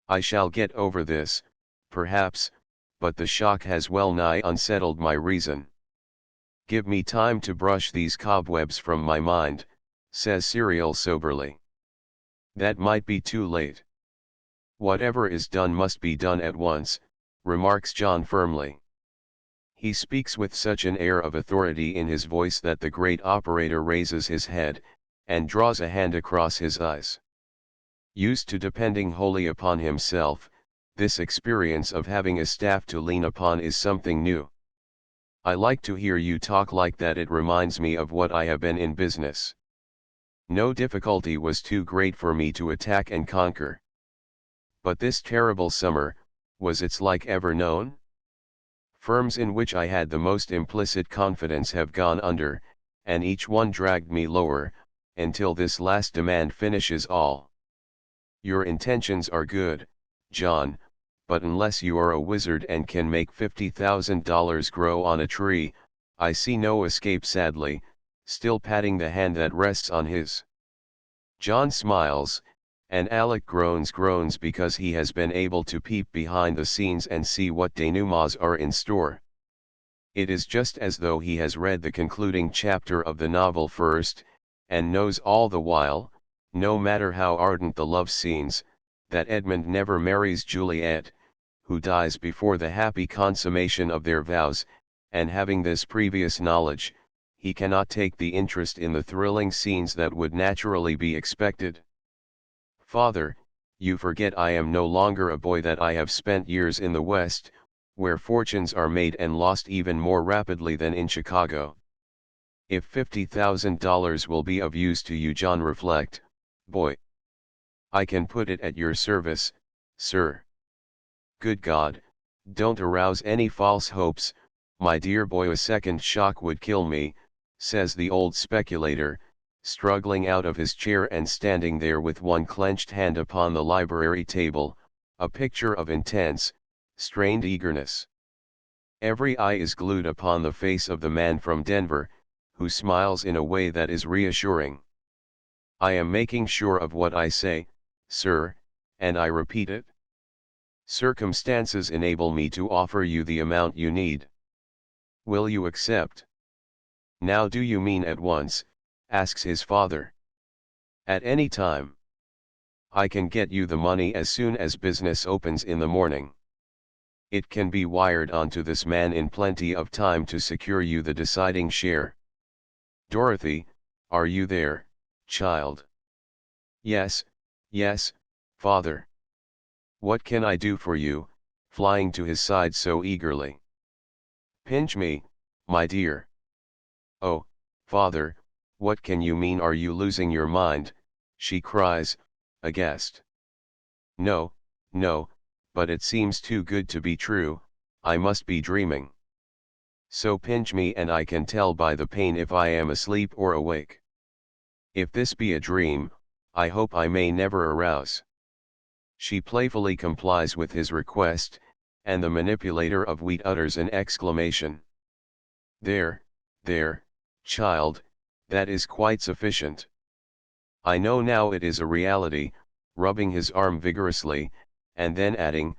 I shall get over this, perhaps, but the shock has well nigh unsettled my reason. Give me time to brush these cobwebs from my mind, says Serial soberly. That might be too late. Whatever is done must be done at once, remarks John firmly. He speaks with such an air of authority in his voice that the great operator raises his head, and draws a hand across his eyes. Used to depending wholly upon himself, this experience of having a staff to lean upon is something new. I like to hear you talk like that. It reminds me of what I have been in business. No difficulty was too great for me to attack and conquer. But this terrible summer, was its like ever known? Firms in which I had the most implicit confidence have gone under, and each one dragged me lower, until this last demand finishes all. Your intentions are good, John, but unless you are a wizard and can make $50,000 grow on a tree, I see no escape. Sadly, still patting the hand that rests on his. John smiles, and Alec groans because he has been able to peep behind the scenes and see what denouements are in store. It is just as though he has read the concluding chapter of the novel first, and knows all the while, no matter how ardent the love scenes, that Edmund never marries Juliet, who dies before the happy consummation of their vows, and having this previous knowledge, he cannot take the interest in the thrilling scenes that would naturally be expected. Father, you forget I am no longer a boy, that I have spent years in the West, where fortunes are made and lost even more rapidly than in Chicago. If $50,000 will be of use to you, John, reflect, boy. I can put it at your service, sir. Good God, don't arouse any false hopes, my dear boy. A second shock would kill me, says the old speculator, struggling out of his chair and standing there with one clenched hand upon the library table, a picture of intense, strained eagerness. Every eye is glued upon the face of the man from Denver, who smiles in a way that is reassuring. I am making sure of what I say, sir, and I repeat it. Circumstances enable me to offer you the amount you need. Will you accept? Now, do you mean at once? Asks his father. At any time. I can get you the money as soon as business opens in the morning. It can be wired onto this man in plenty of time to secure you the deciding share. Dorothy, are you there, child? Yes, father. What can I do for you? Flying to his side so eagerly. Pinch me, my dear. Oh, father, what can you mean? Are you losing your mind? She cries, aghast. No, but it seems too good to be true. I must be dreaming. So pinch me and I can tell by the pain if I am asleep or awake. If this be a dream, I hope I may never arouse. She playfully complies with his request, and the manipulator of wheat utters an exclamation. There, child, that is quite sufficient. I know now it is a reality, rubbing his arm vigorously, and then adding,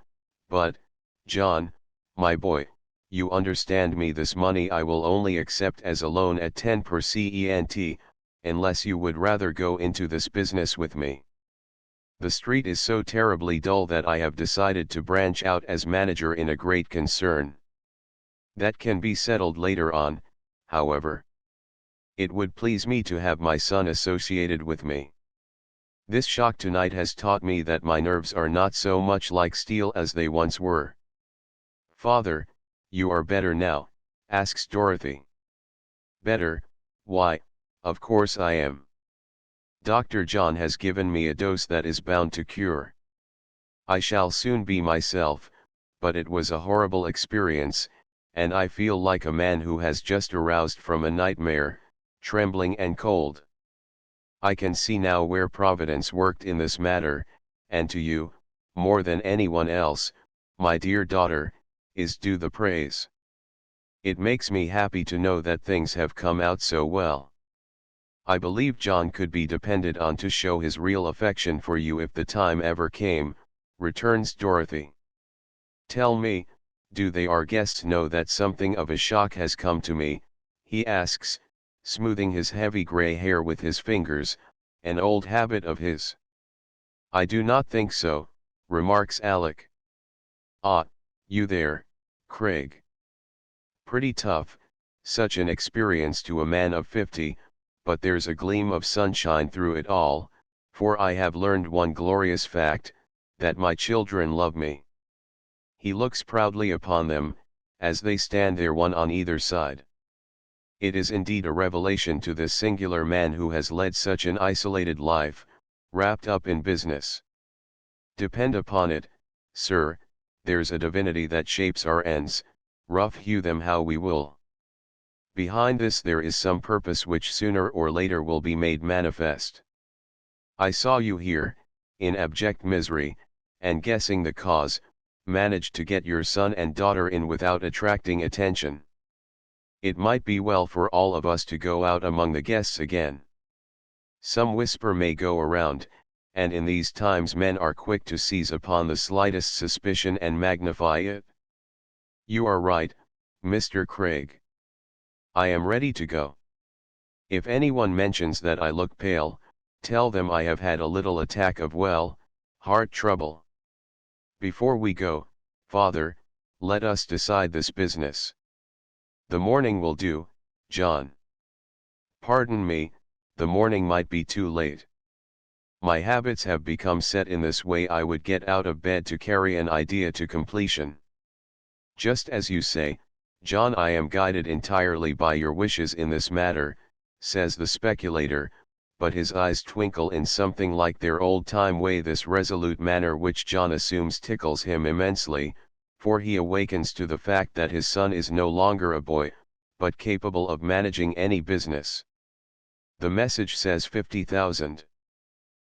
but, John, my boy, you understand me, this money I will only accept as a loan at 10%, unless you would rather go into this business with me. The street is so terribly dull that I have decided to branch out as manager in a great concern. That can be settled later on, however. It would please me to have my son associated with me. This shock tonight has taught me that my nerves are not so much like steel as they once were. Father, you are better now? Asks Dorothy. Better? Why, of course I am. Dr. John has given me a dose that is bound to cure. I shall soon be myself, but it was a horrible experience, and I feel like a man who has just aroused from a nightmare, trembling and cold. I can see now where Providence worked in this matter, and to you, more than anyone else, my dear daughter, is due the praise. It makes me happy to know that things have come out so well. I believe John could be depended on to show his real affection for you if the time ever came, returns Dorothy. Tell me, do they our guests know that something of a shock has come to me, he asks, smoothing his heavy gray hair with his fingers, an old habit of his. I do not think so, remarks Alec. Ah, you there, Craig. Pretty tough, such an experience to a man of 50, but there's a gleam of sunshine through it all, for I have learned one glorious fact, that my children love me. He looks proudly upon them, as they stand there one on either side. It is indeed a revelation to this singular man who has led such an isolated life, wrapped up in business. Depend upon it, sir, there's a divinity that shapes our ends, rough hew them how we will. Behind this there is some purpose which sooner or later will be made manifest. I saw you here, in abject misery, and guessing the cause, managed to get your son and daughter in without attracting attention. It might be well for all of us to go out among the guests again. Some whisper may go around, and in these times men are quick to seize upon the slightest suspicion and magnify it. You are right, Mr. Craig. I am ready to go. If anyone mentions that I look pale, tell them I have had a little attack of heart trouble. Before we go, Father, let us decide this business. The morning will do, John. Pardon me, the morning might be too late. My habits have become set in this way. I would get out of bed to carry an idea to completion. Just as you say, John, I am guided entirely by your wishes in this matter, says the speculator, but his eyes twinkle in something like their old-time way. This resolute manner which John assumes tickles him immensely, for he awakens to the fact that his son is no longer a boy, but capable of managing any business. The message says 50,000.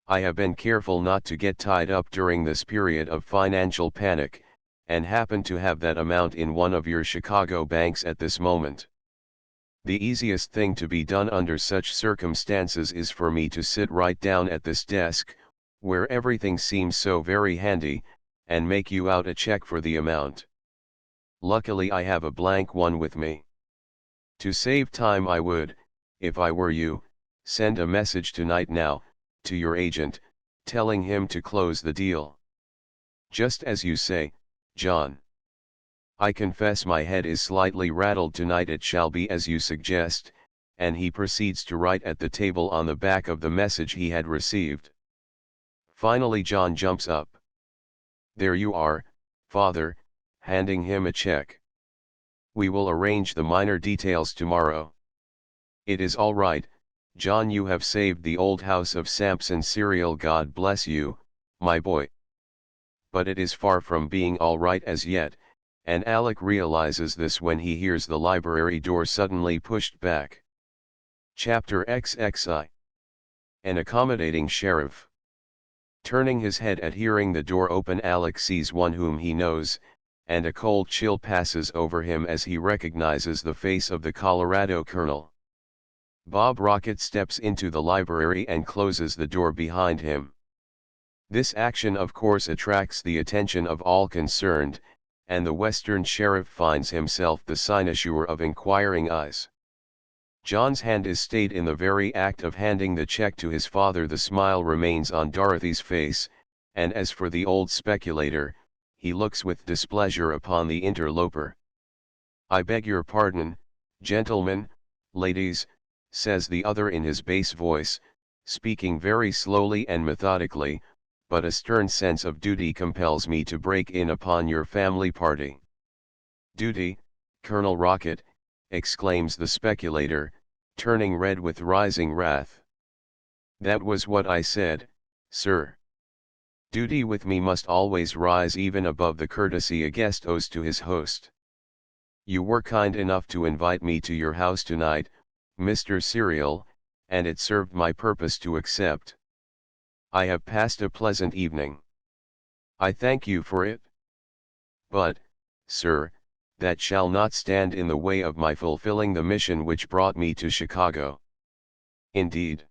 I have been careful not to get tied up during this period of financial panic, and happen to have that amount in one of your Chicago banks at this moment. The easiest thing to be done under such circumstances is for me to sit right down at this desk, where everything seems so very handy, and make you out a check for the amount. Luckily I have a blank one with me. To save time I would, if I were you, send a message tonight now, to your agent, telling him to close the deal. Just as you say, John. I confess my head is slightly rattled tonight. It shall be as you suggest, and he proceeds to write at the table on the back of the message he had received. Finally John jumps up. There you are, Father, handing him a check. We will arrange the minor details tomorrow. It is all right, John, you have saved the old house of Samson cereal. God bless you, my boy. But it is far from being all right as yet, and Alec realizes this when he hears the library door suddenly pushed back. Chapter XXI. An accommodating sheriff. Turning his head at hearing the door open, Alec sees one whom he knows, and a cold chill passes over him as he recognizes the face of the Colorado Colonel. Bob Rocket steps into the library and closes the door behind him. This action of course attracts the attention of all concerned, and the Western sheriff finds himself the cynosure of inquiring eyes. John's hand is stayed in the very act of handing the check to his father. The smile remains on Dorothy's face, and as for the old speculator, he looks with displeasure upon the interloper. "I beg your pardon, gentlemen, ladies," says the other in his bass voice, speaking very slowly and methodically, "but a stern sense of duty compels me to break in upon your family party." "Duty, Colonel Rocket," exclaims the speculator, turning red with rising wrath. "That was what I said, sir. Duty with me must always rise even above the courtesy a guest owes to his host. You were kind enough to invite me to your house tonight, Mr. Serial, and it served my purpose to accept. I have passed a pleasant evening. I thank you for it. But, sir, that shall not stand in the way of my fulfilling the mission which brought me to Chicago. Indeed.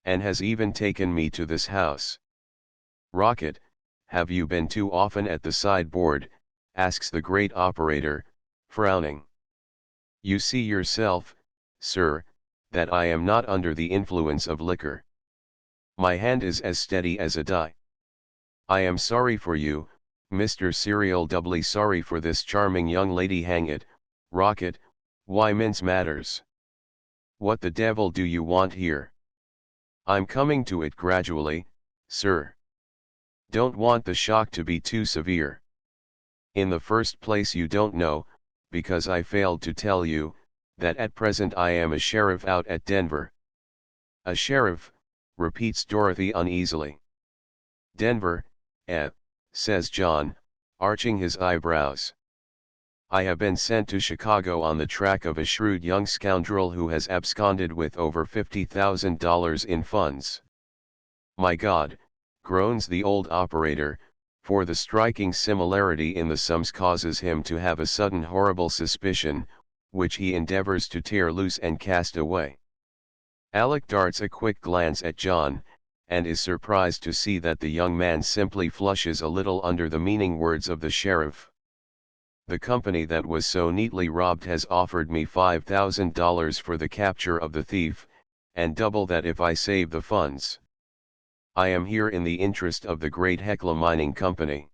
And has even taken me to this house." "Rocket, have you been too often at the sideboard?" asks the great operator, frowning. "You see yourself, sir, that I am not under the influence of liquor. My hand is as steady as a die. I am sorry for you, Mr. Serial, doubly sorry for this charming young lady. Hang it, Rocket, why mince matters? What the devil do you want here?" "I'm coming to it gradually, sir. Don't want the shock to be too severe. In the first place, you don't know, because I failed to tell you, that at present I am a sheriff out at Denver." "A sheriff," repeats Dorothy uneasily. "Denver, says John, arching his eyebrows. "I have been sent to Chicago on the track of a shrewd young scoundrel who has absconded with over $50,000 in funds." "My God," groans the old operator, for the striking similarity in the sums causes him to have a sudden horrible suspicion, which he endeavors to tear loose and cast away. Alec darts a quick glance at John, and is surprised to see that the young man simply flushes a little under the meaning words of the sheriff. "The company that was so neatly robbed has offered me $5,000 for the capture of the thief, and double that if I save the funds. I am here in the interest of the great Hecla Mining Company."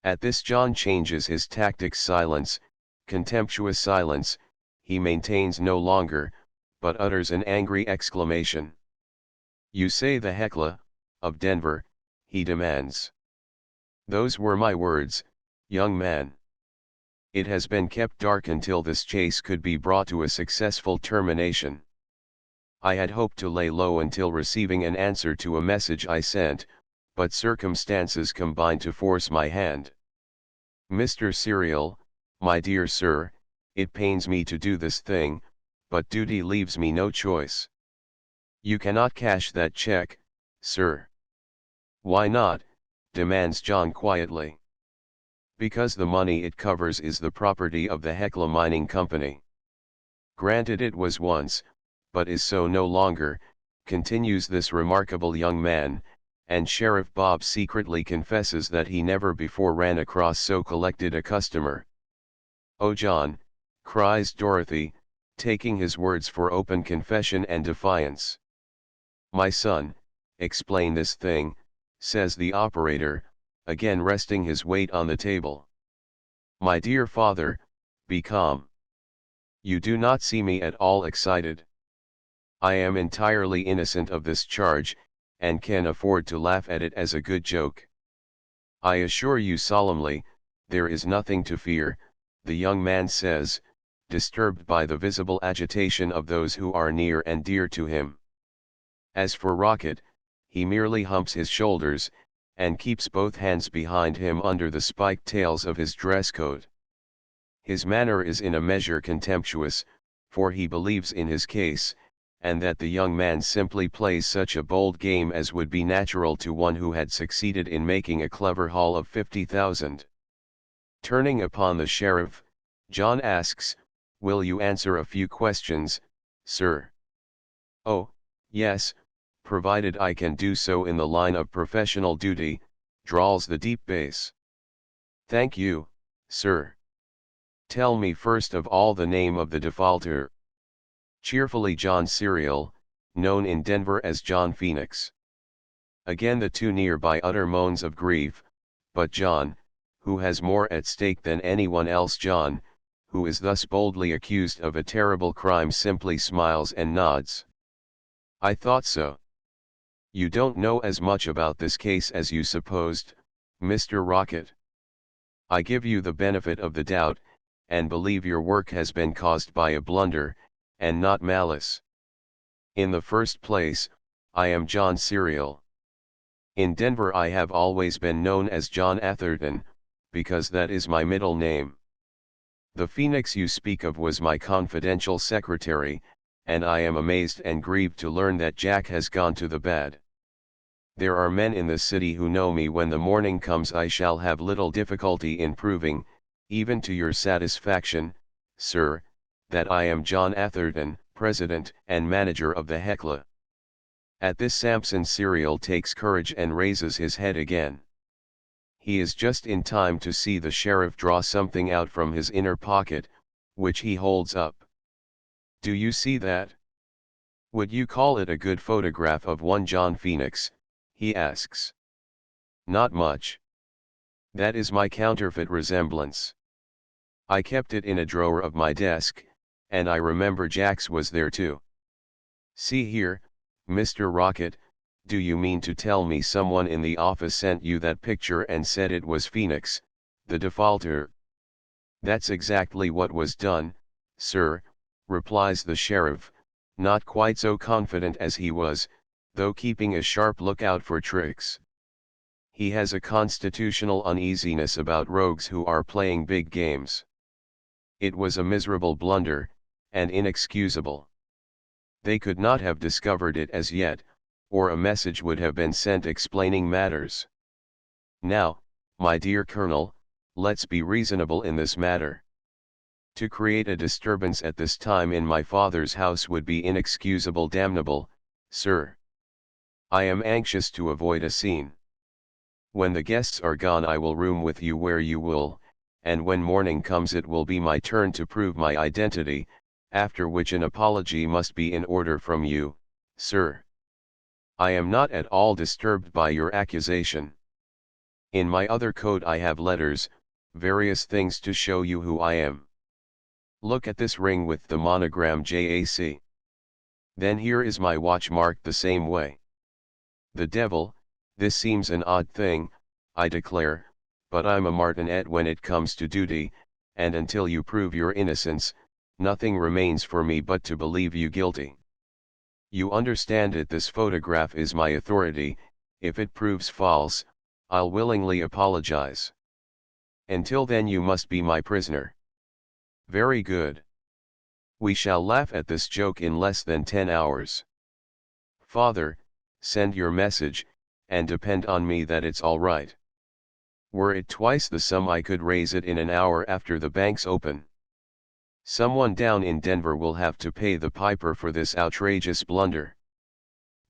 At this John changes his tactics. Silence, contemptuous silence, he maintains no longer, but utters an angry exclamation. "You say the Hecla, of Denver," he demands. "Those were my words, young man. It has been kept dark until this chase could be brought to a successful termination. I had hoped to lay low until receiving an answer to a message I sent, but circumstances combined to force my hand. Mr. Serial, my dear sir, it pains me to do this thing, but duty leaves me no choice." "You cannot cash that check, sir." "Why not?" demands John quietly. "Because the money it covers is the property of the Hecla Mining Company. Granted it was once, but is so no longer," continues this remarkable young man, and Sheriff Bob secretly confesses that he never before ran across so collected a customer. "Oh, John," cries Dorothy, taking his words for open confession and defiance. "My son, explain this thing," says the operator, again resting his weight on the table. "My dear father, be calm. You do not see me at all excited. I am entirely innocent of this charge, and can afford to laugh at it as a good joke. I assure you solemnly, there is nothing to fear," the young man says, disturbed by the visible agitation of those who are near and dear to him. As for Rocket, he merely humps his shoulders, and keeps both hands behind him under the spiked tails of his dress coat. His manner is in a measure contemptuous, for he believes in his case, and that the young man simply plays such a bold game as would be natural to one who had succeeded in making a clever haul of 50,000. Turning upon the sheriff, John asks, "Will you answer a few questions, sir?" "Oh, yes, provided I can do so in the line of professional duty," drawls the deep bass. "Thank you, sir. Tell me first of all the name of the defaulter. Cheerfully John Serial, known in Denver as John Phoenix. Again the two nearby utter moans of grief, but John, who has more at stake than anyone else, John, who is thus boldly accused of a terrible crime, simply smiles and nods. I thought so. You don't know as much about this case as you supposed, Mr. Rocket. I give you the benefit of the doubt, and believe your work has been caused by a blunder, and not malice. In the first place, I am John Serial. In Denver I have always been known as John Atherton, because that is my middle name. The Phoenix you speak of was my confidential secretary, and I am amazed and grieved to learn that Jack has gone to the bad. There are men in the city who know me. When the morning comes I shall have little difficulty in proving, even to your satisfaction, sir, that I am John Atherton, president and manager of the Hecla. At this Samson Serial takes courage and raises his head again. He is just in time to see the sheriff draw something out from his inner pocket, which he holds up. Do you see that? Would you call it a good photograph of one John Phoenix? He asks. Not much. That is my counterfeit resemblance. I kept it in a drawer of my desk, and I remember Jack's was there too. See here, Mr. Rocket, do you mean to tell me someone in the office sent you that picture and said it was Phoenix, the defaulter? That's exactly what was done, sir, replies the sheriff, not quite so confident as he was, though keeping a sharp lookout for tricks. He has a constitutional uneasiness about rogues who are playing big games. It was a miserable blunder, and inexcusable. They could not have discovered it as yet, or a message would have been sent explaining matters. Now, my dear Colonel, let's be reasonable in this matter. To create a disturbance at this time in my father's house would be inexcusable, damnable, sir. I am anxious to avoid a scene. When the guests are gone I will room with you where you will, and when morning comes it will be my turn to prove my identity, after which an apology must be in order from you, sir. I am not at all disturbed by your accusation. In my other coat I have letters, various things to show you who I am. Look at this ring with the monogram JAC. Then here is my watch marked the same way. The devil, this seems an odd thing, I declare, but I'm a martinet when it comes to duty, and until you prove your innocence, nothing remains for me but to believe you guilty. You understand it. This photograph is my authority. If it proves false, I'll willingly apologize. Until then you must be my prisoner. Very good. We shall laugh at this joke in less than 10 hours. Father, send your message, and depend on me that it's all right. Were it twice the sum I could raise it in an hour after the banks open. Someone down in Denver will have to pay the piper for this outrageous blunder.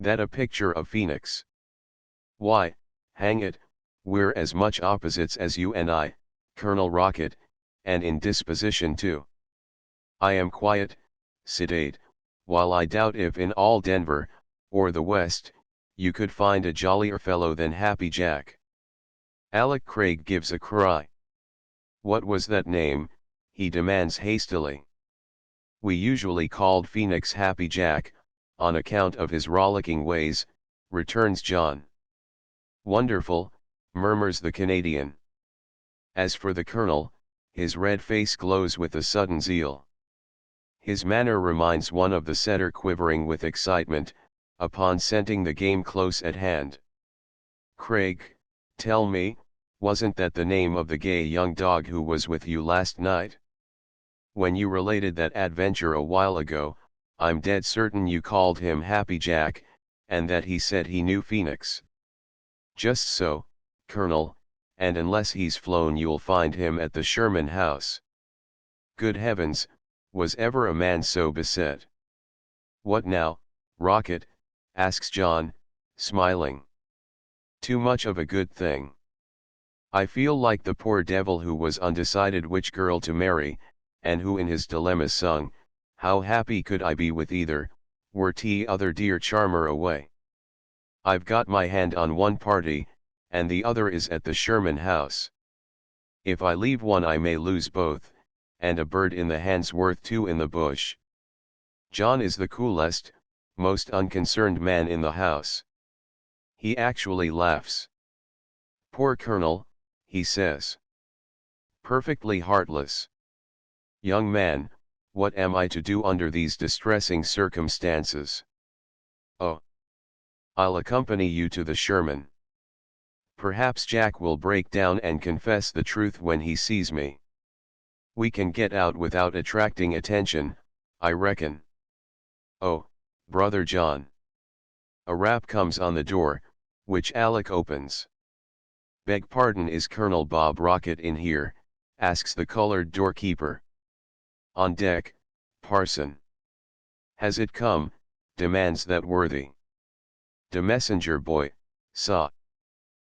That a picture of Phoenix. Why, hang it, we're as much opposites as you and I, Colonel Rocket, and in disposition too. I am quiet, sedate, while I doubt if in all Denver, or the West, you could find a jollier fellow than Happy Jack. Alec Craig gives a cry. What was that name? He demands hastily. We usually called Phoenix Happy Jack, on account of his rollicking ways, returns John. Wonderful, murmurs the Canadian. As for the Colonel, his red face glows with a sudden zeal. His manner reminds one of the setter quivering with excitement, upon scenting the game close at hand. Craig, tell me, wasn't that the name of the gay young dog who was with you last night? When you related that adventure a while ago, I'm dead certain you called him Happy Jack, and that he said he knew Phoenix. Just so, Colonel, and unless he's flown you'll find him at the Sherman house. Good heavens, was ever a man so beset? What now, Rocket? Asks John, smiling. Too much of a good thing. I feel like the poor devil who was undecided which girl to marry, and who in his dilemma sung, "How happy could I be with either, were t other dear charmer away. I've got my hand on one party, and the other is at the Sherman house. If I leave one I may lose both, and a bird in the hand's worth two in the bush." John is the coolest, most unconcerned man in the house. He actually laughs. "Poor Colonel," he says. "Perfectly heartless. Young man, what am I to do under these distressing circumstances?" "Oh, I'll accompany you to the Sherman. Perhaps Jack will break down and confess the truth when he sees me. We can get out without attracting attention, I reckon. Oh, Brother John." A rap comes on the door, which Alec opens. "Beg pardon, is Colonel Bob Rocket in here?" asks the colored doorkeeper. "On deck, parson." "Has it come?" demands that worthy. "De messenger boy, saw."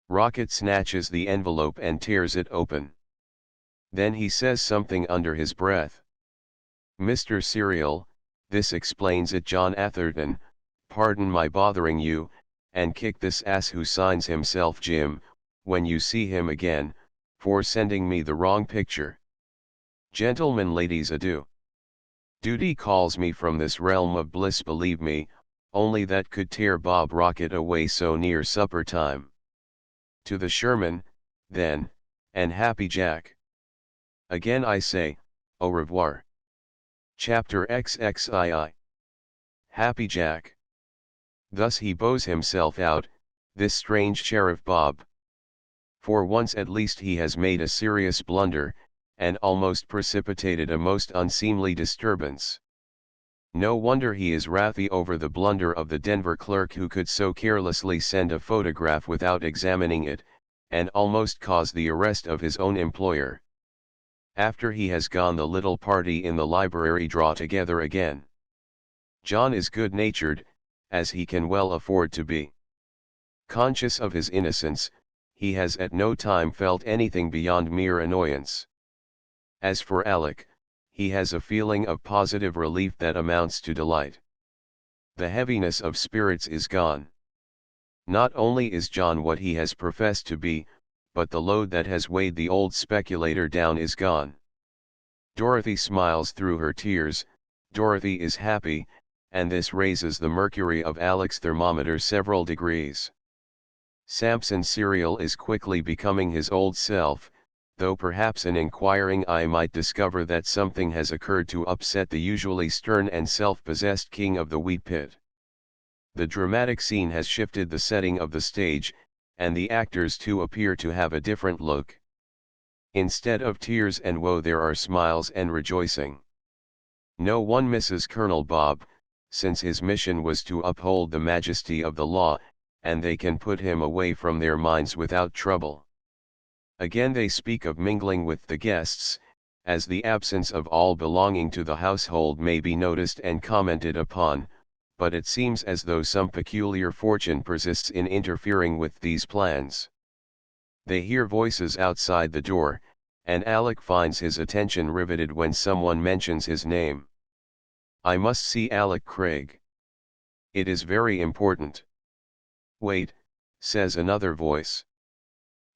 Rocket snatches the envelope and tears it open. Then he says something under his breath. "Mr. Serial, this explains it, John Atherton, pardon my bothering you, and kick this ass who signs himself Jim, when you see him again, for sending me the wrong picture. Gentlemen, ladies, adieu. Duty calls me from this realm of bliss, believe me, only that could tear Bob Rocket away so near supper time. To the Sherman, then, and happy Jack. Again I say, au revoir." Chapter XXII. Happy Jack. Thus he bows himself out, this strange Sheriff Bob. For once at least he has made a serious blunder, and almost precipitated a most unseemly disturbance. No wonder he is wrathy over the blunder of the Denver clerk who could so carelessly send a photograph without examining it, and almost cause the arrest of his own employer. After he has gone, the little party in the library draw together again. John is good-natured, as he can well afford to be. Conscious of his innocence, he has at no time felt anything beyond mere annoyance. As for Alec, he has a feeling of positive relief that amounts to delight. The heaviness of spirits is gone. Not only is John what he has professed to be, but the load that has weighed the old speculator down is gone. Dorothy smiles through her tears. Dorothy is happy, and this raises the mercury of Alec's thermometer several degrees. Samson Serial is quickly becoming his old self, though perhaps an inquiring eye might discover that something has occurred to upset the usually stern and self-possessed king of the wheat pit. The dramatic scene has shifted the setting of the stage, and the actors too appear to have a different look. Instead of tears and woe there are smiles and rejoicing. No one misses Colonel Bob, since his mission was to uphold the majesty of the law, and they can put him away from their minds without trouble. Again they speak of mingling with the guests, as the absence of all belonging to the household may be noticed and commented upon, but it seems as though some peculiar fortune persists in interfering with these plans. They hear voices outside the door, and Alec finds his attention riveted when someone mentions his name. "I must see Alec Craig. It is very important." "Wait," says another voice.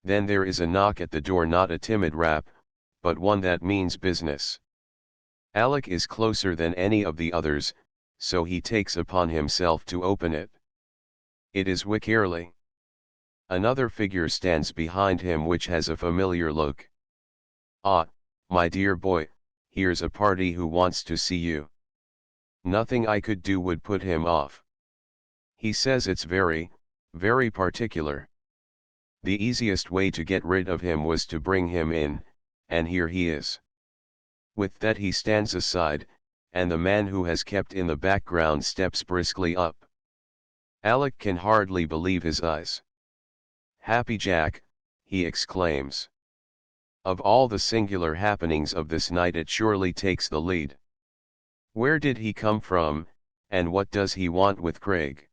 Then there is a knock at the door, not a timid rap, but one that means business. Alec is closer than any of the others, so he takes upon himself to open it. It is Wickerly. Another figure stands behind him which has a familiar look. "Ah, my dear boy, here's a party who wants to see you. Nothing I could do would put him off. He says it's very, very particular. The easiest way to get rid of him was to bring him in, and here he is." With that he stands aside, and the man who has kept in the background steps briskly up. Alec can hardly believe his eyes. "Happy Jack," he exclaims. Of all the singular happenings of this night it surely takes the lead. Where did he come from, and what does he want with Craig?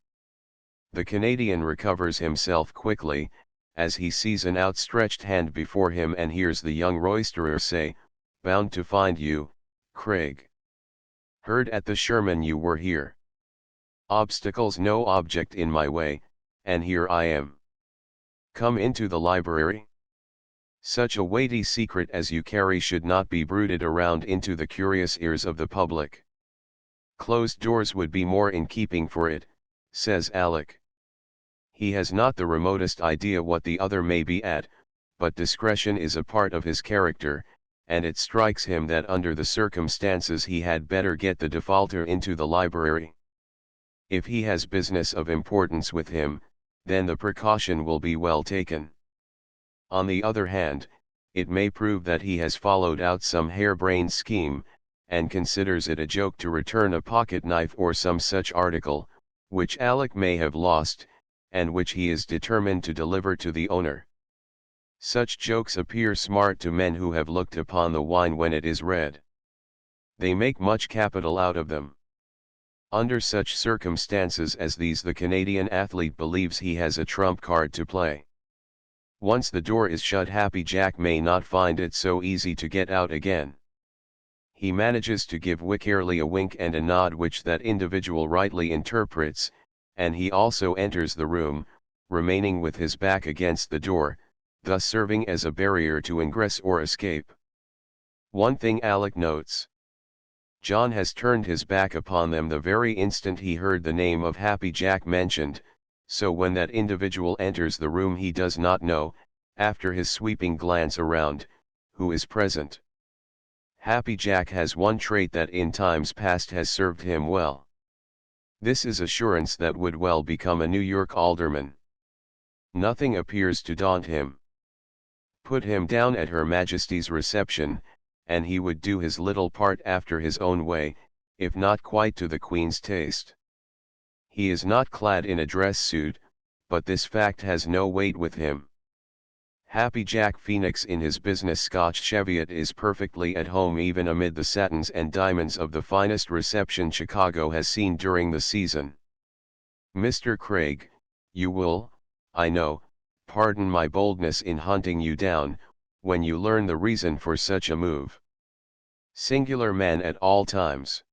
The Canadian recovers himself quickly, as he sees an outstretched hand before him and hears the young roisterer say, "Bound to find you, Craig. Heard at the Sherman you were here. Obstacles no object in my way, and here I am. Come into the library." Such a weighty secret as you carry should not be bruited around into the curious ears of the public. Closed doors would be more in keeping for it, says Alec. He has not the remotest idea what the other may be at, but discretion is a part of his character, and it strikes him that under the circumstances he had better get the defaulter into the library. If he has business of importance with him, then the precaution will be well taken. On the other hand, it may prove that he has followed out some harebrained scheme, and considers it a joke to return a pocket knife or some such article, which Alec may have lost, and which he is determined to deliver to the owner. Such jokes appear smart to men who have looked upon the wine when it is red. They make much capital out of them. Under such circumstances as these the Canadian athlete believes he has a trump card to play. Once the door is shut, Happy Jack may not find it so easy to get out again. He manages to give wickedly a wink and a nod which that individual rightly interprets, and he also enters the room, remaining with his back against the door, thus serving as a barrier to ingress or escape. One thing Alec notes. John has turned his back upon them the very instant he heard the name of Happy Jack mentioned, so when that individual enters the room he does not know, after his sweeping glance around, who is present. Happy Jack has one trait that in times past has served him well. This is assurance that would well become a New York alderman. Nothing appears to daunt him. Put him down at Her Majesty's reception, and he would do his little part after his own way, if not quite to the Queen's taste. He is not clad in a dress suit, but this fact has no weight with him. Happy Jack Phoenix in his business Scotch cheviot is perfectly at home even amid the satins and diamonds of the finest reception Chicago has seen during the season. "Mr. Craig, you will, I know, pardon my boldness in hunting you down, when you learn the reason for such a move. Singular man at all times.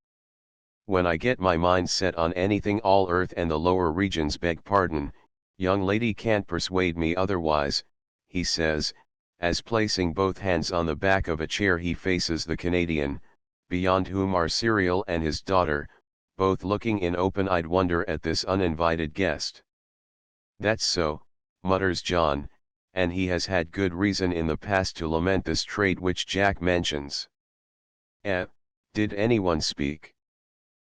When I get my mind set on anything all earth and the lower regions beg pardon, young lady can't persuade me otherwise," he says, as placing both hands on the back of a chair he faces the Canadian, beyond whom are Cyril and his daughter, both looking in open-eyed wonder at this uninvited guest. "That's so," mutters John, and he has had good reason in the past to lament this trait which Jack mentions. Did anyone speak?"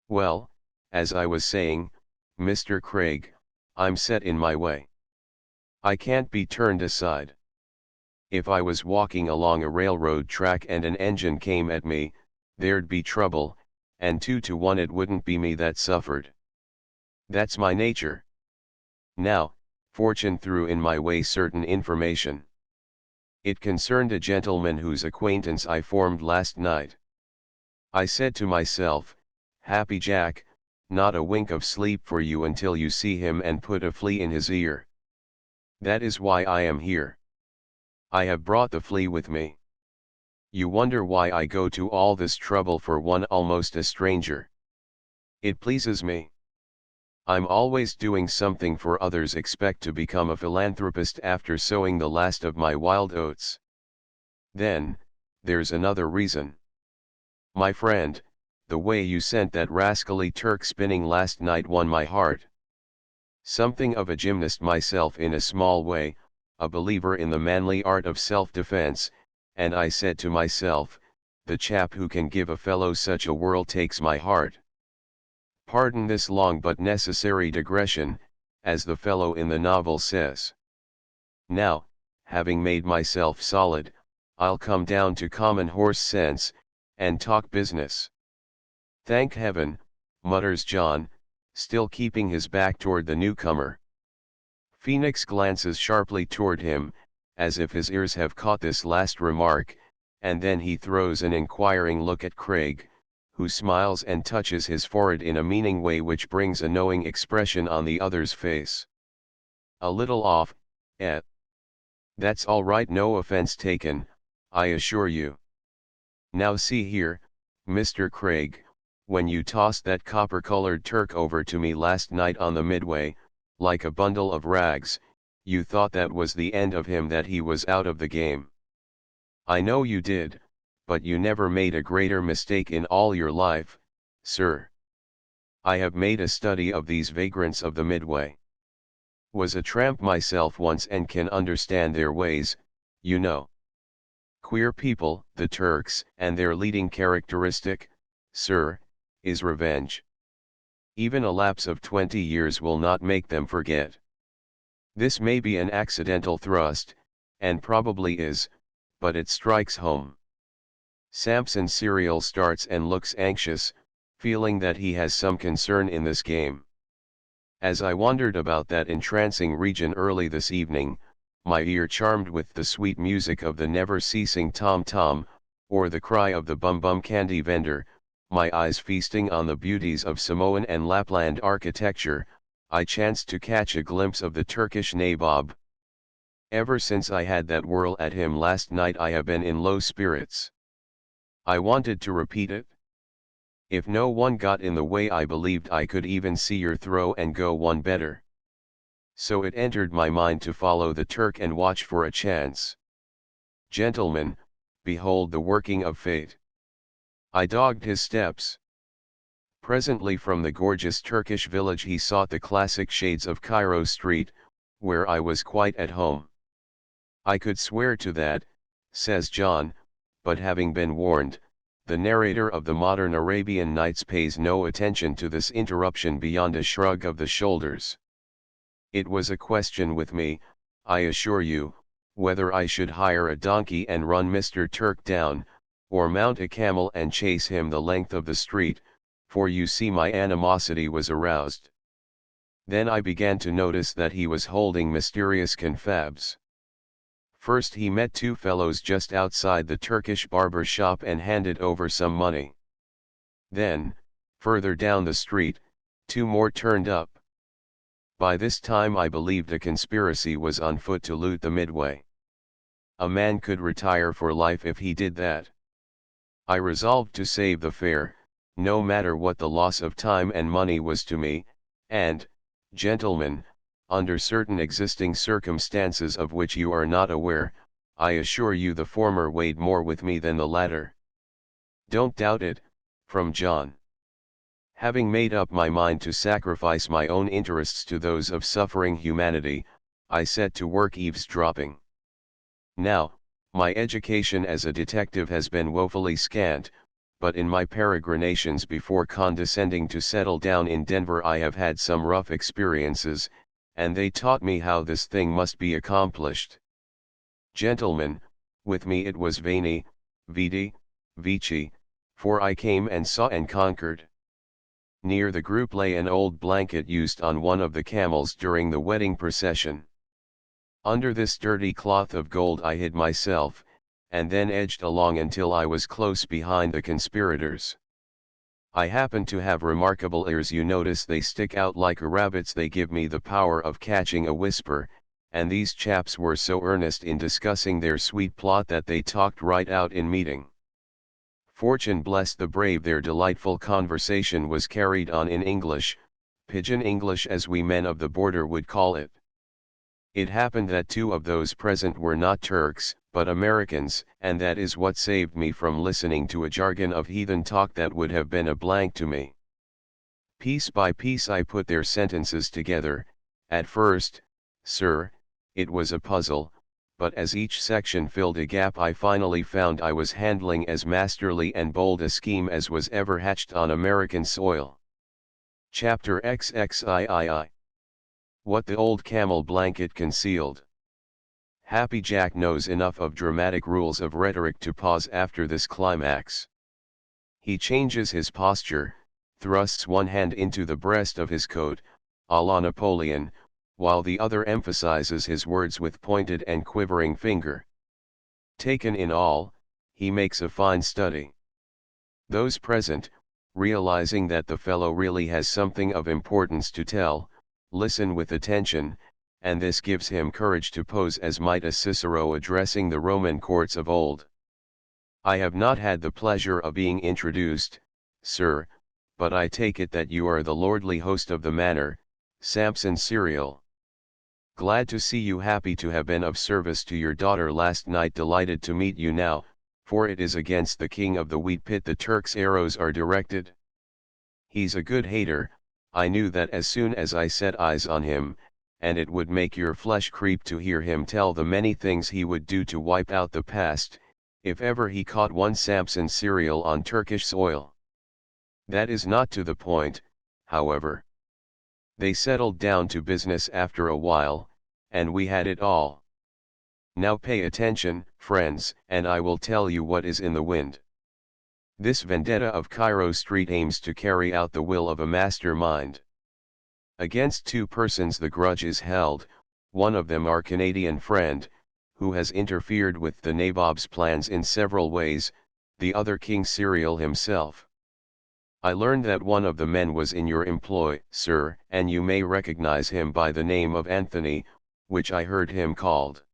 "Well, as I was saying, Mr. Craig, I'm set in my way. I can't be turned aside. If I was walking along a railroad track and an engine came at me, there'd be trouble, and 2 to 1 it wouldn't be me that suffered. That's my nature. Now, fortune threw in my way certain information. It concerned a gentleman whose acquaintance I formed last night. I said to myself, Happy Jack, not a wink of sleep for you until you see him and put a flea in his ear. That is why I am here. I have brought the flea with me. You wonder why I go to all this trouble for one almost a stranger. It pleases me. I'm always doing something for others, expect to become a philanthropist after sowing the last of my wild oats. Then, there's another reason. My friend, the way you sent that rascally Turk spinning last night won my heart. Something of a gymnast myself in a small way, a believer in the manly art of self-defense, and I said to myself, the chap who can give a fellow such a whirl takes my heart. Pardon this long but necessary digression, as the fellow in the novel says. Now, having made myself solid, I'll come down to common horse sense, and talk business. Thank heaven, mutters John, still keeping his back toward the newcomer. Phoenix glances sharply toward him, as if his ears have caught this last remark, and then he throws an inquiring look at Craig, who smiles and touches his forehead in a meaning way which brings a knowing expression on the other's face. A little off, That's all right, no offense taken, I assure you. Now see here, Mr. Craig, when you tossed that copper-colored Turk over to me last night on the Midway, like a bundle of rags, you thought that was the end of him, that he was out of the game. I know you did, but you never made a greater mistake in all your life, sir. I have made a study of these vagrants of the Midway. Was a tramp myself once and can understand their ways, you know. Queer people, the Turks, and their leading characteristic, sir, is revenge. Even a lapse of 20 years will not make them forget. This may be an accidental thrust, and probably is, but it strikes home. Samson Serial starts and looks anxious, feeling that he has some concern in this game. As I wandered about that entrancing region early this evening, my ear charmed with the sweet music of the never-ceasing tom-tom, or the cry of the bum-bum candy vendor, my eyes feasting on the beauties of Samoan and Lapland architecture, I chanced to catch a glimpse of the Turkish nabob. Ever since I had that whirl at him last night I have been in low spirits. I wanted to repeat it. If no one got in the way, I believed I could even see your throw and go one better. So it entered my mind to follow the Turk and watch for a chance. Gentlemen, behold the working of fate. I dogged his steps. Presently from the gorgeous Turkish village he sought the classic shades of Cairo Street, where I was quite at home. I could swear to that, says John, but having been warned, the narrator of the modern Arabian Nights pays no attention to this interruption beyond a shrug of the shoulders. It was a question with me, I assure you, whether I should hire a donkey and run Mr. Turk down, or mount a camel and chase him the length of the street, for you see my animosity was aroused. Then I began to notice that he was holding mysterious confabs. First he met two fellows just outside the Turkish barber shop and handed over some money. Then, further down the street, two more turned up. By this time I believed a conspiracy was on foot to loot the Midway. A man could retire for life if he did that. I resolved to save the fare, no matter what the loss of time and money was to me, and, gentlemen, under certain existing circumstances of which you are not aware, I assure you the former weighed more with me than the latter. Don't doubt it, from John. Having made up my mind to sacrifice my own interests to those of suffering humanity, I set to work eavesdropping. Now, my education as a detective has been woefully scant, but in my peregrinations before condescending to settle down in Denver I have had some rough experiences, and they taught me how this thing must be accomplished. Gentlemen, with me it was veni, vidi, vici, for I came and saw and conquered. Near the group lay an old blanket used on one of the camels during the wedding procession. Under this dirty cloth of gold I hid myself, and then edged along until I was close behind the conspirators. I happen to have remarkable ears, you notice they stick out like a rabbit's, they give me the power of catching a whisper, and these chaps were so earnest in discussing their sweet plot that they talked right out in meeting. Fortune bless the brave, their delightful conversation was carried on in English, pidgin English as we men of the border would call it. It happened that two of those present were not Turks, but Americans, and that is what saved me from listening to a jargon of heathen talk that would have been a blank to me. Piece by piece I put their sentences together. At first, sir, it was a puzzle, but as each section filled a gap I finally found I was handling as masterly and bold a scheme as was ever hatched on American soil. Chapter XXIII. What the old camel blanket concealed. Happy Jack knows enough of dramatic rules of rhetoric to pause after this climax. He changes his posture, thrusts one hand into the breast of his coat, a la Napoleon, while the other emphasizes his words with pointed and quivering finger. Taken in all, he makes a fine study. Those present, realizing that the fellow really has something of importance to tell, listen with attention, and this gives him courage to pose as might a Cicero addressing the Roman courts of old. I have not had the pleasure of being introduced, sir, but I take it that you are the lordly host of the manor, Samson Serial. Glad to see you, happy to have been of service to your daughter last night, delighted to meet you now, for it is against the king of the wheat pit the Turk's arrows are directed. He's a good hater, I knew that as soon as I set eyes on him, and it would make your flesh creep to hear him tell the many things he would do to wipe out the past, if ever he caught one Samson Serial on Turkish soil. That is not to the point, however. They settled down to business after a while, and we had it all. Now pay attention, friends, and I will tell you what is in the wind. This vendetta of Cairo Street aims to carry out the will of a mastermind. Against two persons the grudge is held, one of them our Canadian friend, who has interfered with the Nabob's plans in several ways, the other King Serial himself. I learned that one of the men was in your employ, sir, and you may recognize him by the name of Anthony, which I heard him called.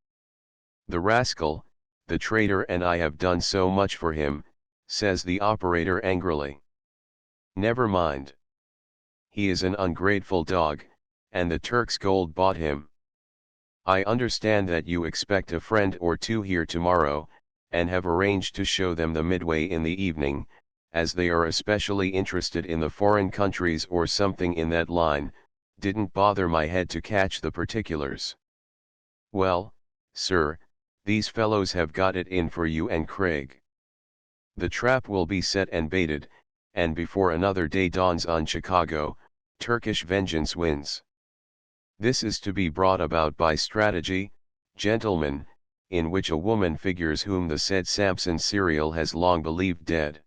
The rascal, the traitor, and I have done so much for him, says the operator angrily. Never mind. He is an ungrateful dog, and the Turk's gold bought him. I understand that you expect a friend or two here tomorrow, and have arranged to show them the Midway in the evening, as they are especially interested in the foreign countries or something in that line. Didn't bother my head to catch the particulars. Well, sir, these fellows have got it in for you and Craig. The trap will be set and baited, and before another day dawns on Chicago, Turkish vengeance wins. This is to be brought about by strategy, gentlemen, in which a woman figures whom the said Samson Serial has long believed dead.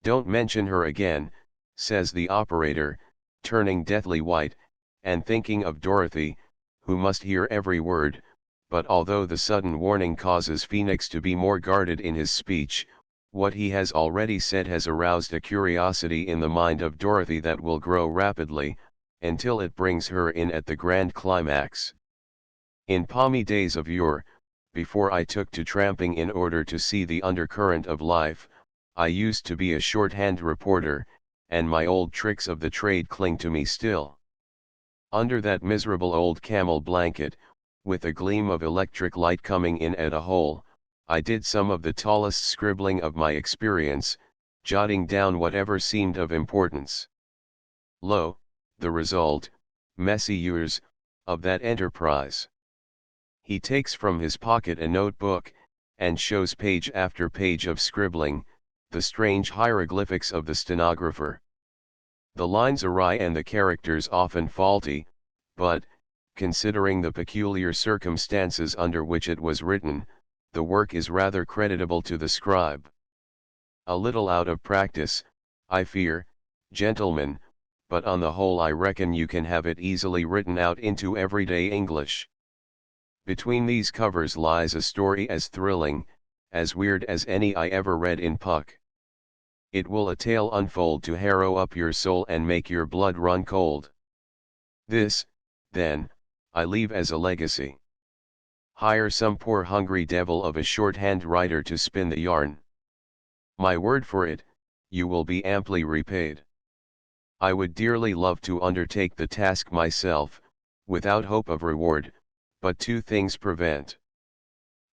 Don't mention her again, says the operator, turning deathly white, and thinking of Dorothy, who must hear every word, but although the sudden warning causes Phoenix to be more guarded in his speech, what he has already said has aroused a curiosity in the mind of Dorothy that will grow rapidly, until it brings her in at the grand climax. In palmy days of yore, before I took to tramping in order to see the undercurrent of life, I used to be a shorthand reporter, and my old tricks of the trade cling to me still. Under that miserable old camel blanket, with a gleam of electric light coming in at a hole, I did some of the tallest scribbling of my experience, jotting down whatever seemed of importance. Lo, the result, messieurs, of that enterprise. He takes from his pocket a notebook, and shows page after page of scribbling, the strange hieroglyphics of the stenographer. The lines awry and the characters often faulty, but, considering the peculiar circumstances under which it was written, the work is rather creditable to the scribe. A little out of practice, I fear, gentlemen, but on the whole I reckon you can have it easily written out into everyday English. Between these covers lies a story as thrilling, as weird as any I ever read in Puck. It will a tale unfold to harrow up your soul and make your blood run cold. This, then, I leave as a legacy. Hire some poor hungry devil of a shorthand writer to spin the yarn. My word for it, you will be amply repaid. I would dearly love to undertake the task myself, without hope of reward, but two things prevent.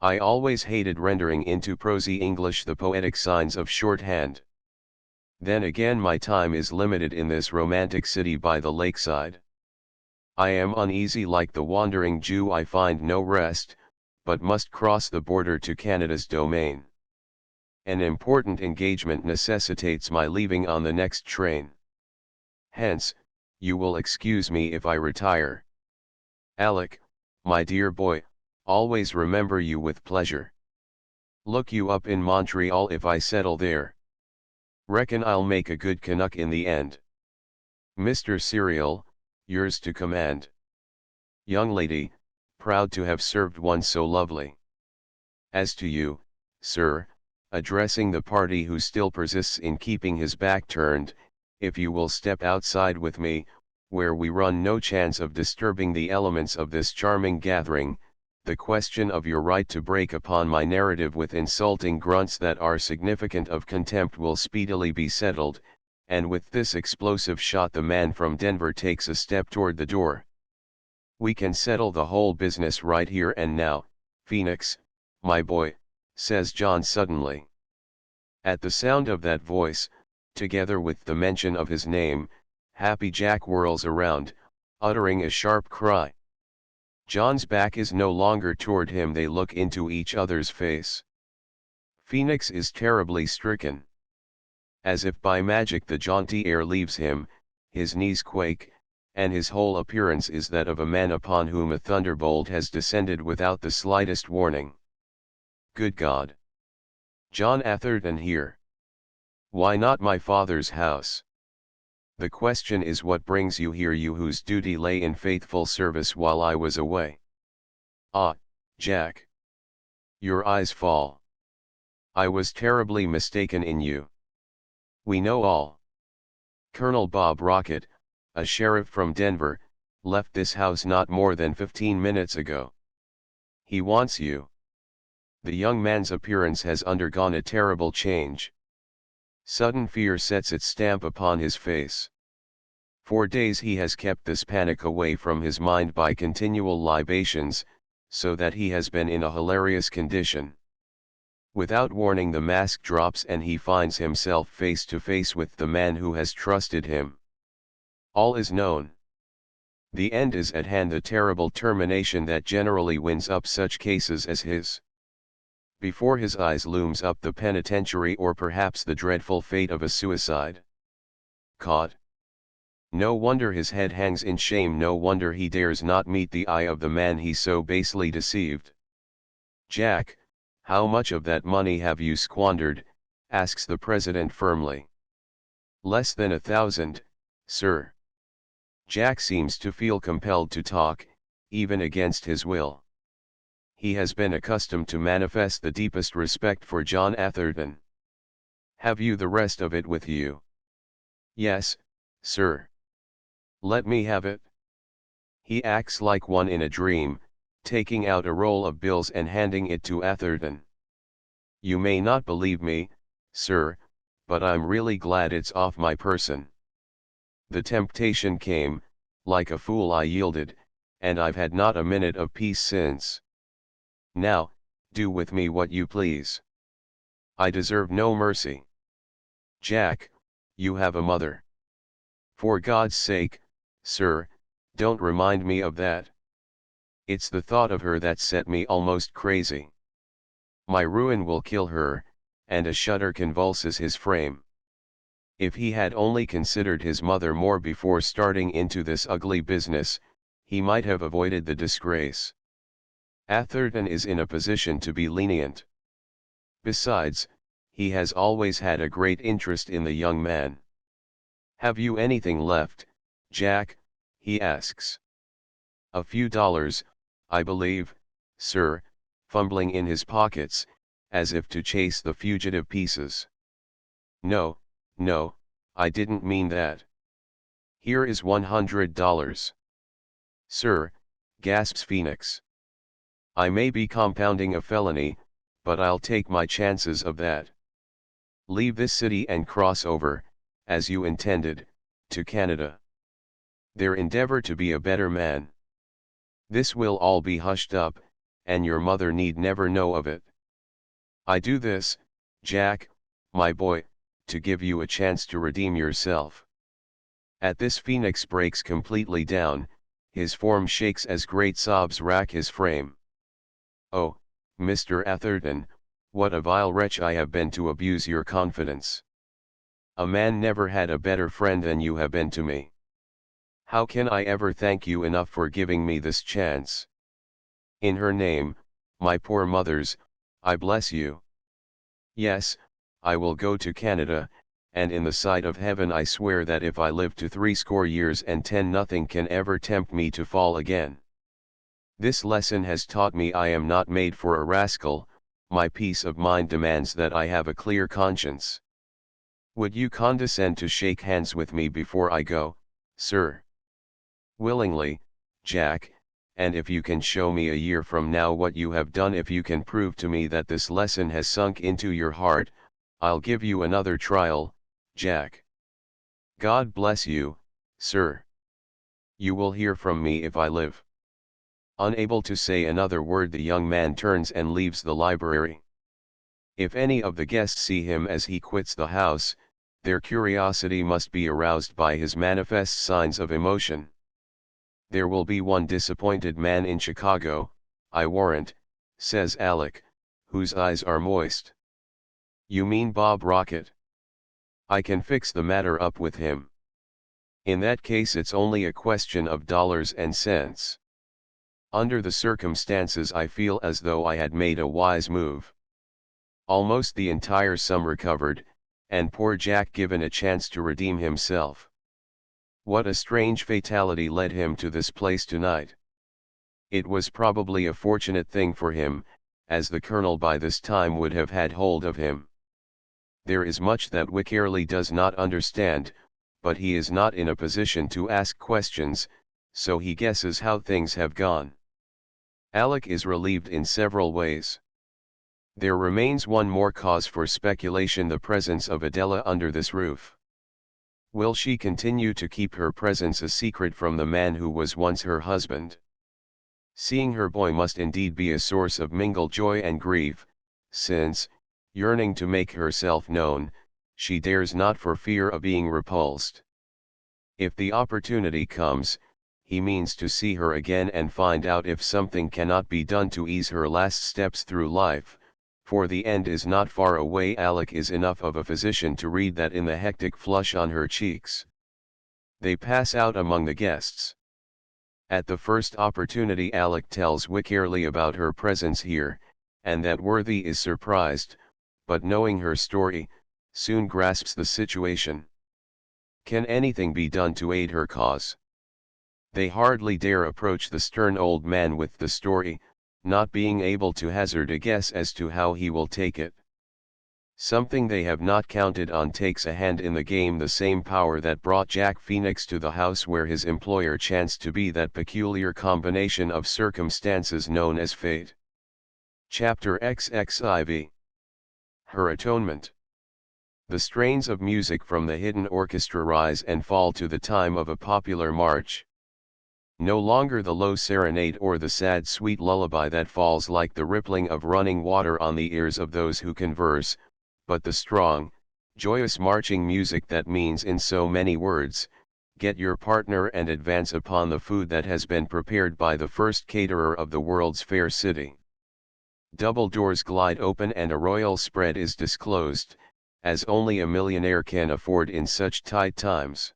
I always hated rendering into prosy English the poetic signs of shorthand. Then again my time is limited in this romantic city by the lakeside. I am uneasy like the wandering Jew, I find no rest, but must cross the border to Canada's domain. An important engagement necessitates my leaving on the next train. Hence, you will excuse me if I retire. Alec, my dear boy, always remember you with pleasure. Look you up in Montreal if I settle there. Reckon I'll make a good Canuck in the end. Mr. Serial, yours to command. Young lady, proud to have served one so lovely. As to you, sir, addressing the party who still persists in keeping his back turned, if you will step outside with me, where we run no chance of disturbing the elements of this charming gathering, the question of your right to break upon my narrative with insulting grunts that are significant of contempt will speedily be settled, and with this explosive shot the man from Denver takes a step toward the door. We can settle the whole business right here and now, Phoenix, my boy, says John suddenly. At the sound of that voice, together with the mention of his name, Happy Jack whirls around, uttering a sharp cry. John's back is no longer toward him. They look into each other's face. Phoenix is terribly stricken. As if by magic the jaunty air leaves him, his knees quake, and his whole appearance is that of a man upon whom a thunderbolt has descended without the slightest warning. Good God! John Atherton here! Why not my father's house? The question is, what brings you here, you whose duty lay in faithful service while I was away? Ah, Jack! Your eyes fall. I was terribly mistaken in you. We know all. Colonel Bob Rocket, a sheriff from Denver, left this house not more than 15 minutes ago. He wants you. The young man's appearance has undergone a terrible change. Sudden fear sets its stamp upon his face. For days he has kept this panic away from his mind by continual libations, so that he has been in a hilarious condition. Without warning the mask drops and he finds himself face to face with the man who has trusted him. All is known. The end is at hand, the terrible termination that generally wins up such cases as his. Before his eyes looms up the penitentiary, or perhaps the dreadful fate of a suicide. Caught. No wonder his head hangs in shame, no wonder he dares not meet the eye of the man he so basely deceived. Jack, how much of that money have you squandered? Asks the president firmly. Less than 1,000, sir. Jack seems to feel compelled to talk, even against his will. He has been accustomed to manifest the deepest respect for John Atherton. Have you the rest of it with you? Yes, sir. Let me have it. He acts like one in a dream, taking out a roll of bills and handing it to Atherton. You may not believe me, sir, but I'm really glad it's off my person. The temptation came, like a fool I yielded, and I've had not a minute of peace since. Now, do with me what you please. I deserve no mercy. Jack, you have a mother. For God's sake, sir, don't remind me of that. It's the thought of her that set me almost crazy. My ruin will kill her, and a shudder convulses his frame. If he had only considered his mother more before starting into this ugly business, he might have avoided the disgrace. Atherton is in a position to be lenient. Besides, he has always had a great interest in the young man. Have you anything left, Jack? He asks. A few dollars, I believe, sir, fumbling in his pockets, as if to chase the fugitive pieces. No, no, I didn't mean that. Here is $100. Sir, gasps Phoenix. I may be compounding a felony, but I'll take my chances of that. Leave this city and cross over, as you intended, to Canada. There endeavor to be a better man. This will all be hushed up, and your mother need never know of it. I do this, Jack, my boy, to give you a chance to redeem yourself. At this Phoenix breaks completely down, his form shakes as great sobs rack his frame. Oh, Mr. Atherton, what a vile wretch I have been to abuse your confidence. A man never had a better friend than you have been to me. How can I ever thank you enough for giving me this chance? In her name, my poor mother's, I bless you. Yes, I will go to Canada, and in the sight of heaven I swear that if I live to 80 years and 10 nothing can ever tempt me to fall again. This lesson has taught me I am not made for a rascal. My peace of mind demands that I have a clear conscience. Would you condescend to shake hands with me before I go, sir? Willingly, Jack, and if you can show me a year from now what you have done, if you can prove to me that this lesson has sunk into your heart, I'll give you another trial, Jack. God bless you, sir. You will hear from me if I live. Unable to say another word, the young man turns and leaves the library. If any of the guests see him as he quits the house, their curiosity must be aroused by his manifest signs of emotion. There will be one disappointed man in Chicago, I warrant, says Alec, whose eyes are moist. You mean Bob Rocket? I can fix the matter up with him. In that case it's only a question of dollars and cents. Under the circumstances I feel as though I had made a wise move. Almost the entire sum recovered, and poor Jack given a chance to redeem himself. What a strange fatality led him to this place tonight. It was probably a fortunate thing for him, as the Colonel by this time would have had hold of him. There is much that Wycherley does not understand, but he is not in a position to ask questions, so he guesses how things have gone. Alec is relieved in several ways. There remains one more cause for speculation: the presence of Adela under this roof. Will she continue to keep her presence a secret from the man who was once her husband? Seeing her boy must indeed be a source of mingled joy and grief, since, yearning to make herself known, she dares not for fear of being repulsed. If the opportunity comes, he means to see her again and find out if something cannot be done to ease her last steps through life, for the end is not far away. Alec is enough of a physician to read that in the hectic flush on her cheeks. They pass out among the guests. At the first opportunity Alec tells Wycherley about her presence here, and that worthy is surprised, but knowing her story, soon grasps the situation. Can anything be done to aid her cause? They hardly dare approach the stern old man with the story, not being able to hazard a guess as to how he will take it. Something they have not counted on takes a hand in the game, the same power that brought Jack Phoenix to the house where his employer chanced to be, that peculiar combination of circumstances known as fate. Chapter XXIV. Her Atonement. The strains of music from the hidden orchestra rise and fall to the time of a popular march. No longer the low serenade or the sad sweet lullaby that falls like the rippling of running water on the ears of those who converse, but the strong, joyous marching music that means in so many words, get your partner and advance upon the food that has been prepared by the first caterer of the world's fair city. Double doors glide open and a royal spread is disclosed, as only a millionaire can afford in such tight times.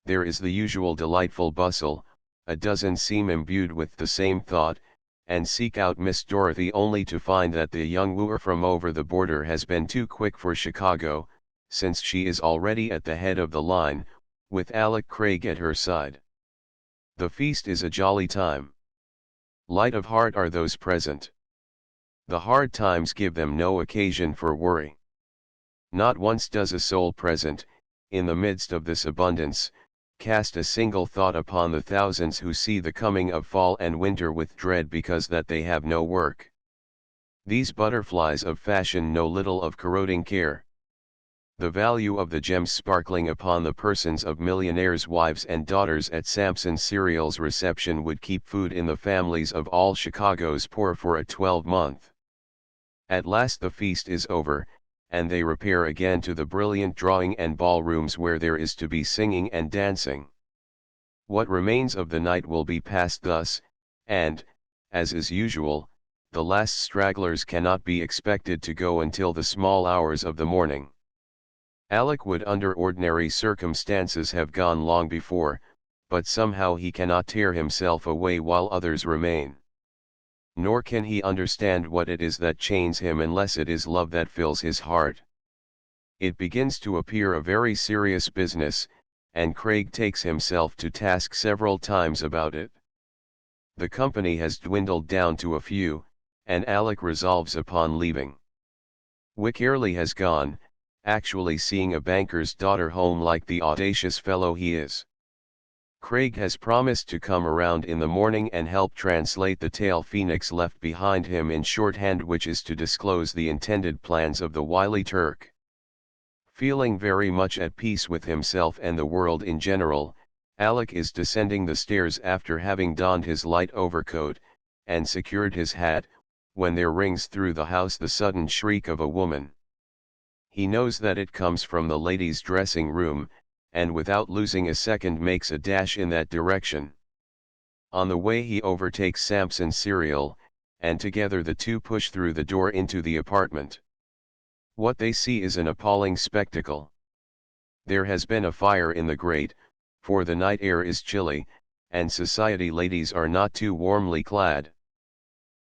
There is the usual delightful bustle. A dozen seem imbued with the same thought, and seek out Miss Dorothy only to find that the young wooer from over the border has been too quick for Chicago, since she is already at the head of the line, with Alec Craig at her side. The feast is a jolly time. Light of heart are those present. The hard times give them no occasion for worry. Not once does a soul present, in the midst of this abundance, cast a single thought upon the thousands who see the coming of fall and winter with dread because that they have no work. These butterflies of fashion know little of corroding care. The value of the gems sparkling upon the persons of millionaires' wives and daughters at Sampson Cereal's reception would keep food in the families of all Chicago's poor for a 12-month. At last the feast is over, and they repair again to the brilliant drawing and ballrooms where there is to be singing and dancing. What remains of the night will be passed thus, and, as is usual, the last stragglers cannot be expected to go until the small hours of the morning. Alec would under ordinary circumstances have gone long before, but somehow he cannot tear himself away while others remain. Nor can he understand what it is that chains him unless it is love that fills his heart. It begins to appear a very serious business, and Craig takes himself to task several times about it. The company has dwindled down to a few, and Alec resolves upon leaving. Wycherley has gone, actually seeing a banker's daughter home like the audacious fellow he is. Craig has promised to come around in the morning and help translate the tale Phoenix left behind him in shorthand, which is to disclose the intended plans of the wily Turk. Feeling very much at peace with himself and the world in general, Alec is descending the stairs after having donned his light overcoat, and secured his hat, when there rings through the house the sudden shriek of a woman. He knows that it comes from the ladies' dressing room, and without losing a second makes a dash in that direction. On the way he overtakes Samson Serial, and together the two push through the door into the apartment. What they see is an appalling spectacle. There has been a fire in the grate, for the night air is chilly, and society ladies are not too warmly clad.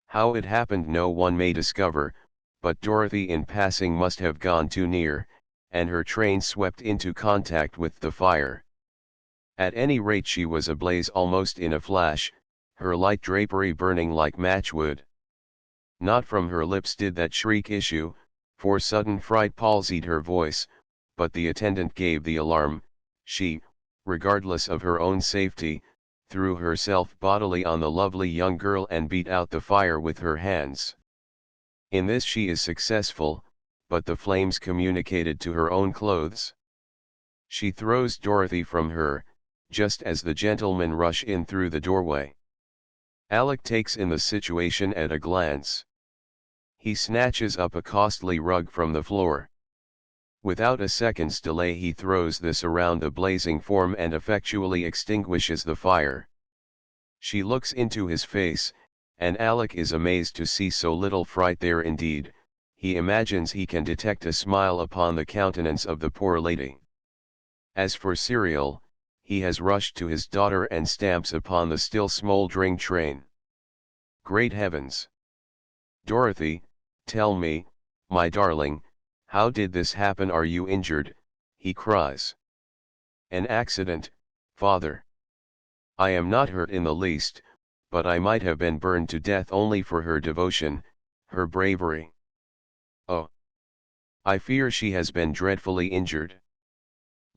How it happened no one may discover, but Dorothy in passing must have gone too near, and her train swept into contact with the fire. At any rate she was ablaze almost in a flash, her light drapery burning like matchwood. Not from her lips did that shriek issue, for sudden fright palsied her voice, but the attendant gave the alarm. She, regardless of her own safety, threw herself bodily on the lovely young girl and beat out the fire with her hands. In this she is successful, but the flames communicated to her own clothes. She throws Dorothy from her, just as the gentlemen rush in through the doorway. Alec takes in the situation at a glance. He snatches up a costly rug from the floor. Without a second's delay he throws this around the blazing form and effectually extinguishes the fire. She looks into his face, and Alec is amazed to see so little fright there. Indeed, he imagines he can detect a smile upon the countenance of the poor lady. As for Serial, he has rushed to his daughter and stamps upon the still smouldering train. Great heavens! Dorothy, tell me, my darling, how did this happen? Are you injured? He cries. An accident, father. I am not hurt in the least, but I might have been burned to death only for her devotion, her bravery. Oh! I fear she has been dreadfully injured.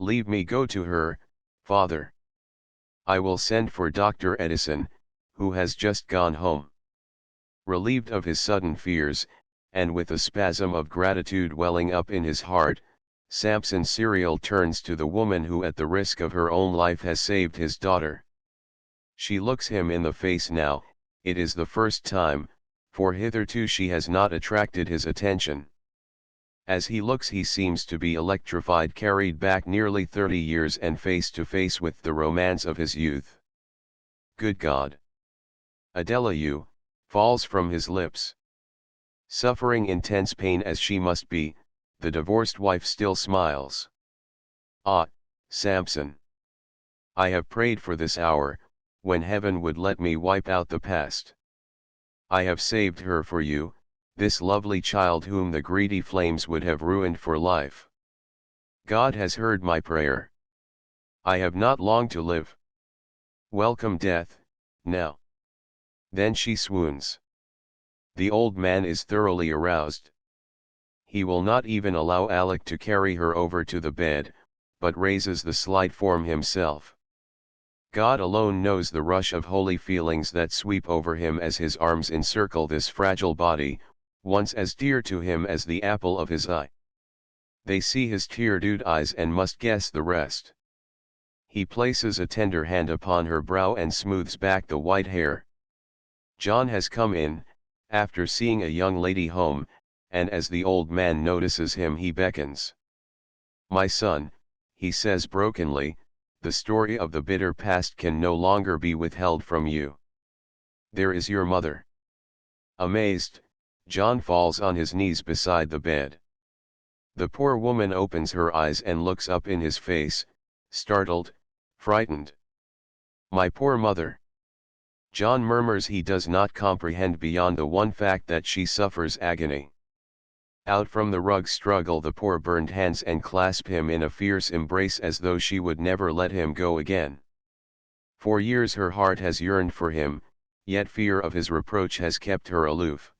Leave me go to her, father. I will send for Dr. Edison, who has just gone home. Relieved of his sudden fears, and with a spasm of gratitude welling up in his heart, Samson Serial turns to the woman who at the risk of her own life has saved his daughter. She looks him in the face now. It is the first time, for hitherto she has not attracted his attention. As he looks he seems to be electrified, carried back nearly 30 years and face to face with the romance of his youth. Good God! Adela, you, falls from his lips. Suffering intense pain as she must be, the divorced wife still smiles. Ah, Samson! I have prayed for this hour, when heaven would let me wipe out the past. I have saved her for you, this lovely child whom the greedy flames would have ruined for life. God has heard my prayer. I have not long to live. Welcome death, now. Then she swoons. The old man is thoroughly aroused. He will not even allow Alec to carry her over to the bed, but raises the slight form himself. God alone knows the rush of holy feelings that sweep over him as his arms encircle this fragile body, once as dear to him as the apple of his eye. They see his tear-dewed eyes and must guess the rest. He places a tender hand upon her brow and smooths back the white hair. John has come in, after seeing a young lady home, and as the old man notices him he beckons. My son, he says brokenly, the story of the bitter past can no longer be withheld from you. There is your mother. Amazed, John falls on his knees beside the bed. The poor woman opens her eyes and looks up in his face, startled, frightened. My poor mother. John murmurs he does not comprehend beyond the one fact that she suffers agony. Out from the rug struggle the poor burned hands and clasp him in a fierce embrace as though she would never let him go again. For years her heart has yearned for him, yet fear of his reproach has kept her aloof.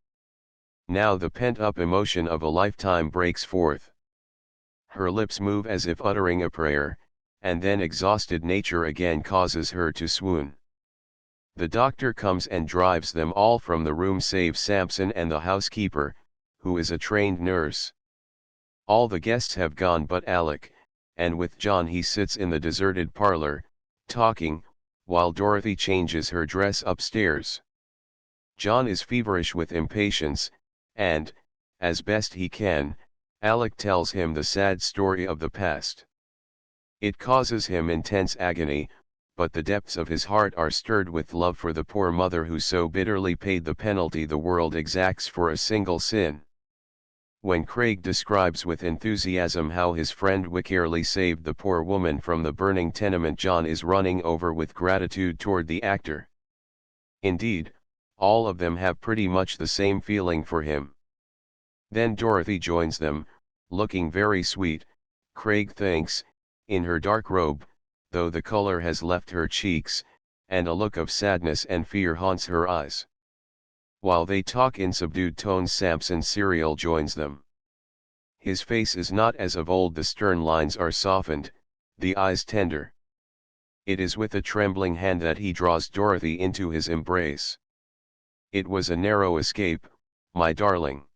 Now the pent-up emotion of a lifetime breaks forth. Her lips move as if uttering a prayer, and then exhausted nature again causes her to swoon. The doctor comes and drives them all from the room save Samson and the housekeeper, who is a trained nurse. All the guests have gone but Alec, and with John he sits in the deserted parlor, talking, while Dorothy changes her dress upstairs. John is feverish with impatience, and, as best he can, Alec tells him the sad story of the past. It causes him intense agony, but the depths of his heart are stirred with love for the poor mother who so bitterly paid the penalty the world exacts for a single sin. When Craig describes with enthusiasm how his friend wickedly saved the poor woman from the burning tenement, John is running over with gratitude toward the actor. Indeed, all of them have pretty much the same feeling for him. Then Dorothy joins them, looking very sweet, Craig thinks, in her dark robe, though the color has left her cheeks, and a look of sadness and fear haunts her eyes. While they talk in subdued tones, Samson Serial joins them. His face is not as of old, the stern lines are softened, the eyes tender. It is with a trembling hand that he draws Dorothy into his embrace. It was a narrow escape, my darling.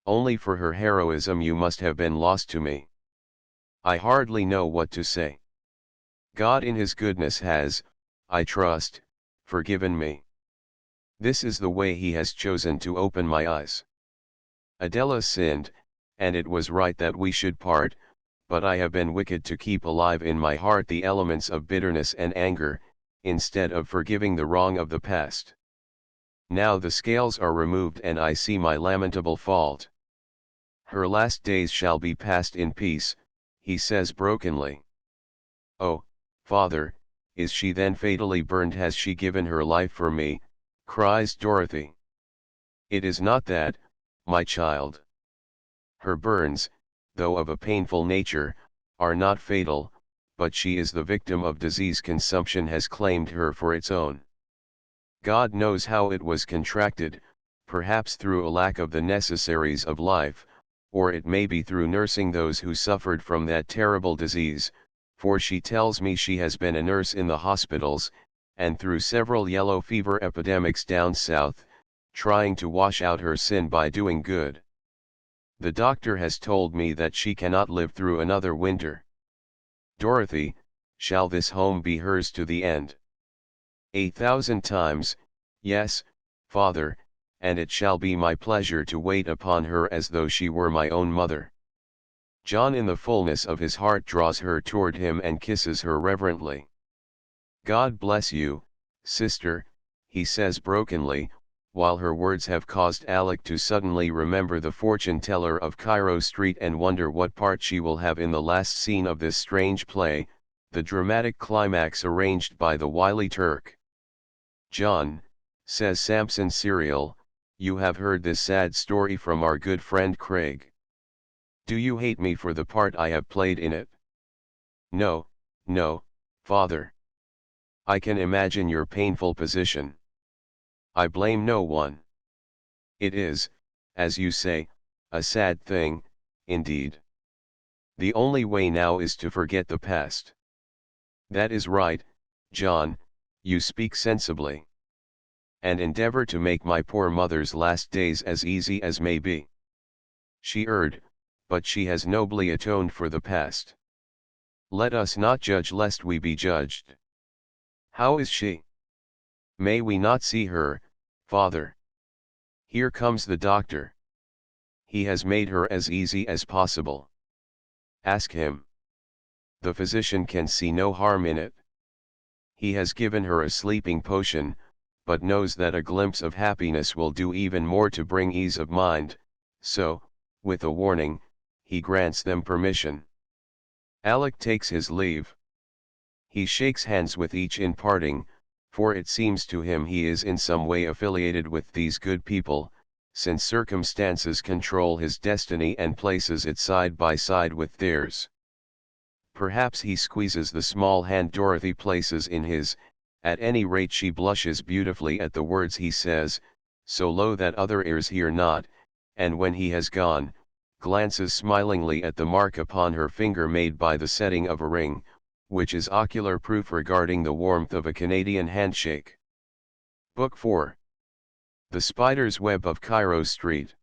Only for her heroism you must have been lost to me. I hardly know what to say. God in his goodness has, I trust, forgiven me. This is the way he has chosen to open my eyes. Adela sinned, and it was right that we should part, but I have been wicked to keep alive in my heart the elements of bitterness and anger, instead of forgiving the wrong of the past. Now the scales are removed and I see my lamentable fault. Her last days shall be passed in peace, he says brokenly. Oh, Father, is she then fatally burned? Has she given her life for me? Cries Dorothy. It is not that, my child. Her burns, though of a painful nature, are not fatal, but she is the victim of disease. Consumption has claimed her for its own. God knows how it was contracted, perhaps through a lack of the necessaries of life, or it may be through nursing those who suffered from that terrible disease, for she tells me she has been a nurse in the hospitals, and through several yellow fever epidemics down south, trying to wash out her sin by doing good. The doctor has told me that she cannot live through another winter. Dorothy, shall this home be hers to the end? 1,000 times, yes, Father, and it shall be my pleasure to wait upon her as though she were my own mother. John in the fullness of his heart draws her toward him and kisses her reverently. God bless you, sister, he says brokenly, while her words have caused Alec to suddenly remember the fortune teller of Cairo Street and wonder what part she will have in the last scene of this strange play, the dramatic climax arranged by the wily Turk. John, says Samson Serial, you have heard this sad story from our good friend Craig. Do you hate me for the part I have played in it? No, no, Father. I can imagine your painful position. I blame no one. It is, as you say, a sad thing, indeed. The only way now is to forget the past. That is right, John, you speak sensibly. And endeavor to make my poor mother's last days as easy as may be. She erred, but she has nobly atoned for the past. Let us not judge lest we be judged. How is she? May we not see her, Father? Here comes the doctor. He has made her as easy as possible. Ask him. The physician can see no harm in it. He has given her a sleeping potion, but knows that a glimpse of happiness will do even more to bring ease of mind, so, with a warning, he grants them permission. Alec takes his leave. He shakes hands with each in parting, for it seems to him he is in some way affiliated with these good people, since circumstances control his destiny and places it side by side with theirs. Perhaps he squeezes the small hand Dorothy places in his, at any rate she blushes beautifully at the words he says, so low that other ears hear not, and when he has gone, glances smilingly at the mark upon her finger made by the setting of a ring, which is ocular proof regarding the warmth of a Canadian handshake. Book 4. The Spider's Web of Cairo Street.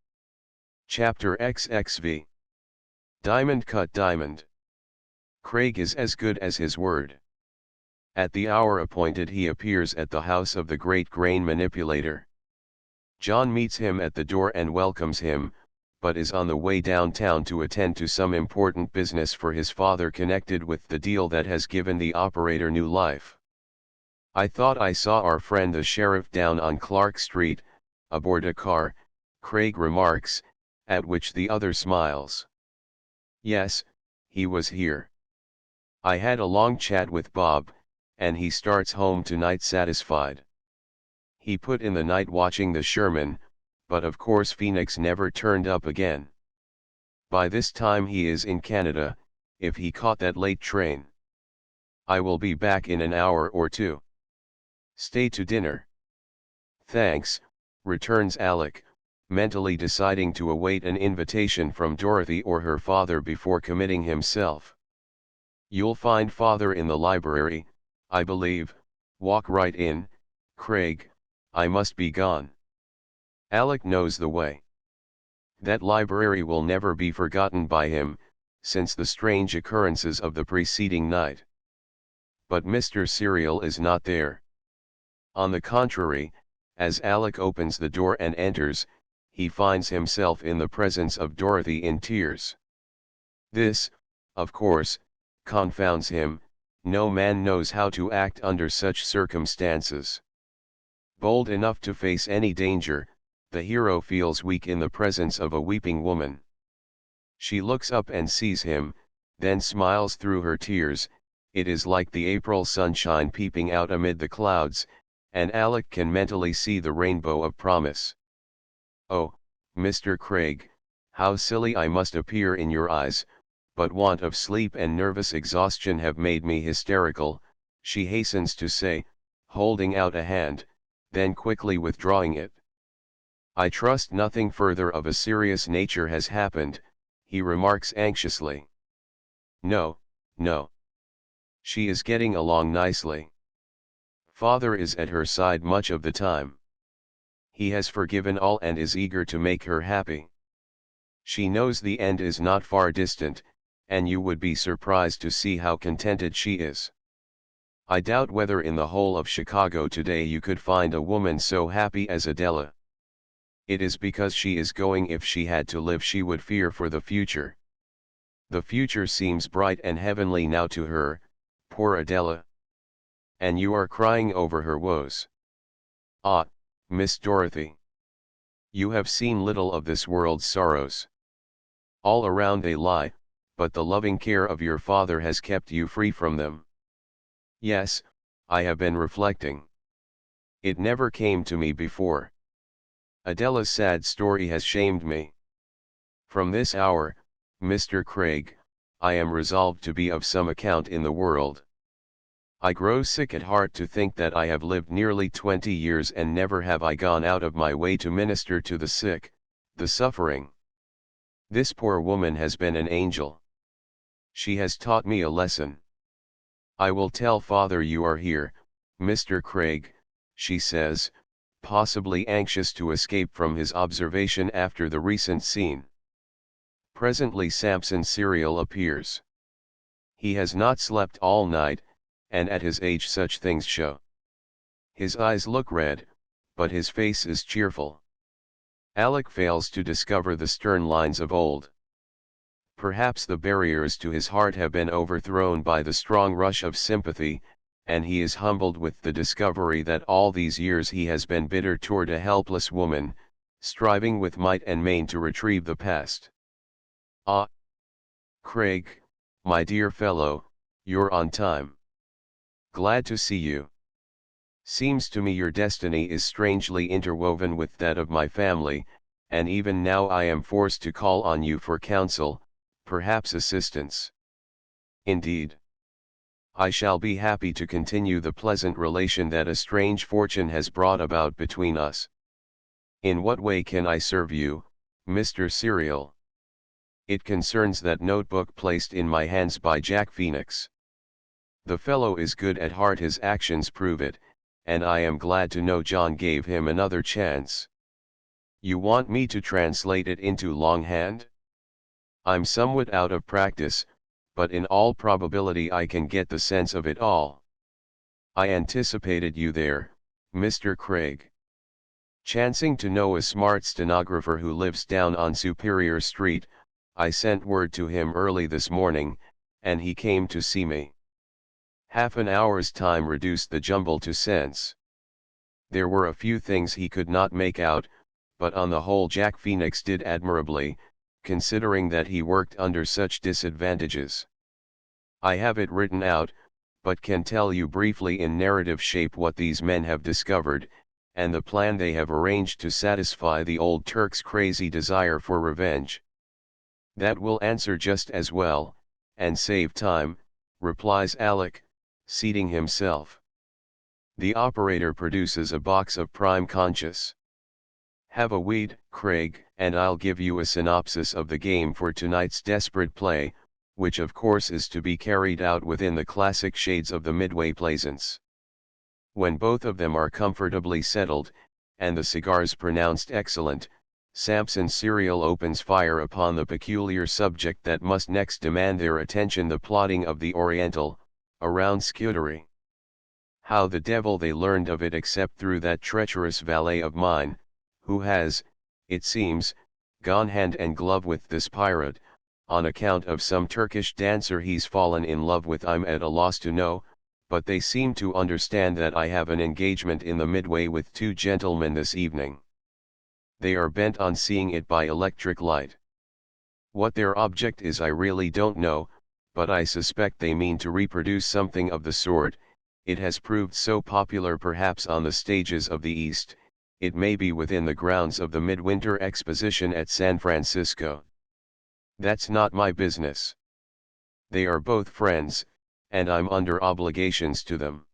Chapter XXV. Diamond Cut Diamond. Craig is as good as his word. At the hour appointed he appears at the house of the great grain manipulator. John meets him at the door and welcomes him, but is on the way downtown to attend to some important business for his father connected with the deal that has given the operator new life. "I thought I saw our friend the sheriff down on Clark Street, aboard a car," Craig remarks, at which the other smiles. "Yes, he was here. I had a long chat with Bob, and he starts home tonight satisfied. He put in the night watching the Sherman, but of course Phoenix never turned up again. By this time he is in Canada, if he caught that late train. I will be back in an hour or two. Stay to dinner." "Thanks," returns Alec, mentally deciding to await an invitation from Dorothy or her father before committing himself. "You'll find father in the library, I believe. Walk right in, Craig, I must be gone." Alec knows the way. That library will never be forgotten by him, since the strange occurrences of the preceding night. But Mr. Serial is not there. On the contrary, as Alec opens the door and enters, he finds himself in the presence of Dorothy in tears. This, of course, confounds him. No man knows how to act under such circumstances. Bold enough to face any danger, the hero feels weak in the presence of a weeping woman. She looks up and sees him, then smiles through her tears. It is like the April sunshine peeping out amid the clouds, and Alec can mentally see the rainbow of promise. "Oh, Mr. Craig, how silly I must appear in your eyes, but want of sleep and nervous exhaustion have made me hysterical," she hastens to say, holding out a hand, then quickly withdrawing it. "I trust nothing further of a serious nature has happened," he remarks anxiously. "No, no. She is getting along nicely. Father is at her side much of the time. He has forgiven all and is eager to make her happy. She knows the end is not far distant, and you would be surprised to see how contented she is. I doubt whether in the whole of Chicago today you could find a woman so happy as Adela. It is because she is going. If she had to live she would fear for the future. The future seems bright and heavenly now to her, poor Adela. And you are crying over her woes. Ah, Miss Dorothy. You have seen little of this world's sorrows. All around they lie, but the loving care of your father has kept you free from them." "Yes, I have been reflecting. It never came to me before. Adela's sad story has shamed me. From this hour, Mr. Craig, I am resolved to be of some account in the world. I grow sick at heart to think that I have lived nearly 20 years and never have I gone out of my way to minister to the sick, the suffering. This poor woman has been an angel. She has taught me a lesson. I will tell father you are here, Mr. Craig," she says, possibly anxious to escape from his observation after the recent scene. Presently Samson Serial appears. He has not slept all night, and at his age such things show. His eyes look red, but his face is cheerful. Alec fails to discover the stern lines of old. Perhaps the barriers to his heart have been overthrown by the strong rush of sympathy, and he is humbled with the discovery that all these years he has been bitter toward a helpless woman, striving with might and main to retrieve the past. "Ah, Craig, my dear fellow, you're on time. Glad to see you. Seems to me your destiny is strangely interwoven with that of my family, and even now I am forced to call on you for counsel, perhaps assistance. Indeed, I shall be happy to continue the pleasant relation that a strange fortune has brought about between us. In what way can I serve you, Mr. Serial?" "It concerns that notebook placed in my hands by Jack Phoenix." The fellow is good at heart, his actions prove it, and I am glad to know John gave him another chance. You want me to translate it into longhand? I'm somewhat out of practice, but in all probability I can get the sense of it all. I anticipated you there, Mr. Craig. Chancing to know a smart stenographer who lives down on Superior Street, I sent word to him early this morning, and he came to see me. Half an hour's time reduced the jumble to sense. There were a few things he could not make out, but on the whole Jack Phoenix did admirably, considering that he worked under such disadvantages. I have it written out, but can tell you briefly in narrative shape what these men have discovered, and the plan they have arranged to satisfy the old Turk's crazy desire for revenge. That will answer just as well, and save time, replies Alec, seating himself. The operator produces a box of prime conscious. Have a weed, Craig, and I'll give you a synopsis of the game for tonight's desperate play, which of course is to be carried out within the classic shades of the Midway Plaisance. When both of them are comfortably settled, and the cigars pronounced excellent, Samson Serial opens fire upon the peculiar subject that must next demand their attention, the plotting of the Oriental, around Scutari. How the devil they learned of it except through that treacherous valet of mine, who has, it seems, gone hand and glove with this pirate, on account of some Turkish dancer he's fallen in love with, I'm at a loss to know, but they seem to understand that I have an engagement in the Midway with two gentlemen this evening. They are bent on seeing it by electric light. What their object is I really don't know, but I suspect they mean to reproduce something of the sort. It has proved so popular perhaps on the stages of the East, it may be within the grounds of the Midwinter Exposition at San Francisco. That's not my business. They are both friends, and I'm under obligations to them.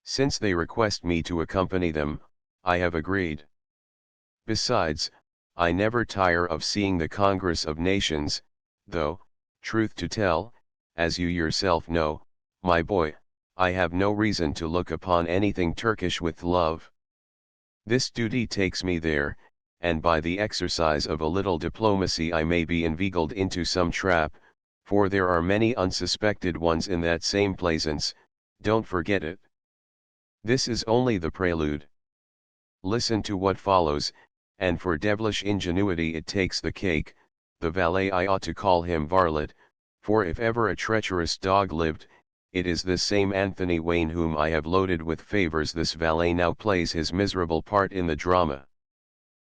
Since they request me to accompany them, I have agreed. Besides, I never tire of seeing the Congress of Nations, though, truth to tell, as you yourself know, my boy, I have no reason to look upon anything Turkish with love. This duty takes me there, and by the exercise of a little diplomacy I may be inveigled into some trap, for there are many unsuspected ones in that same plaisance, don't forget it. This is only the prelude. Listen to what follows, and for devilish ingenuity it takes the cake. The valet, I ought to call him varlet, for if ever a treacherous dog lived, it is this same Anthony Wayne whom I have loaded with favors. This valet now plays his miserable part in the drama.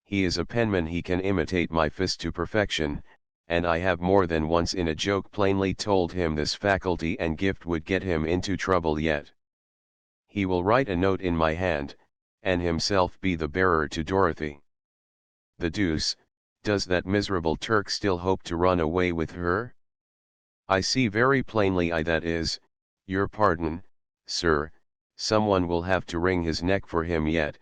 He is a penman, he can imitate my fist to perfection, and I have more than once in a joke plainly told him this faculty and gift would get him into trouble yet. He will write a note in my hand, and himself be the bearer to Dorothy. The deuce, does that miserable Turk still hope to run away with her? I see very plainly that is, your pardon, sir, someone will have to wring his neck for him yet,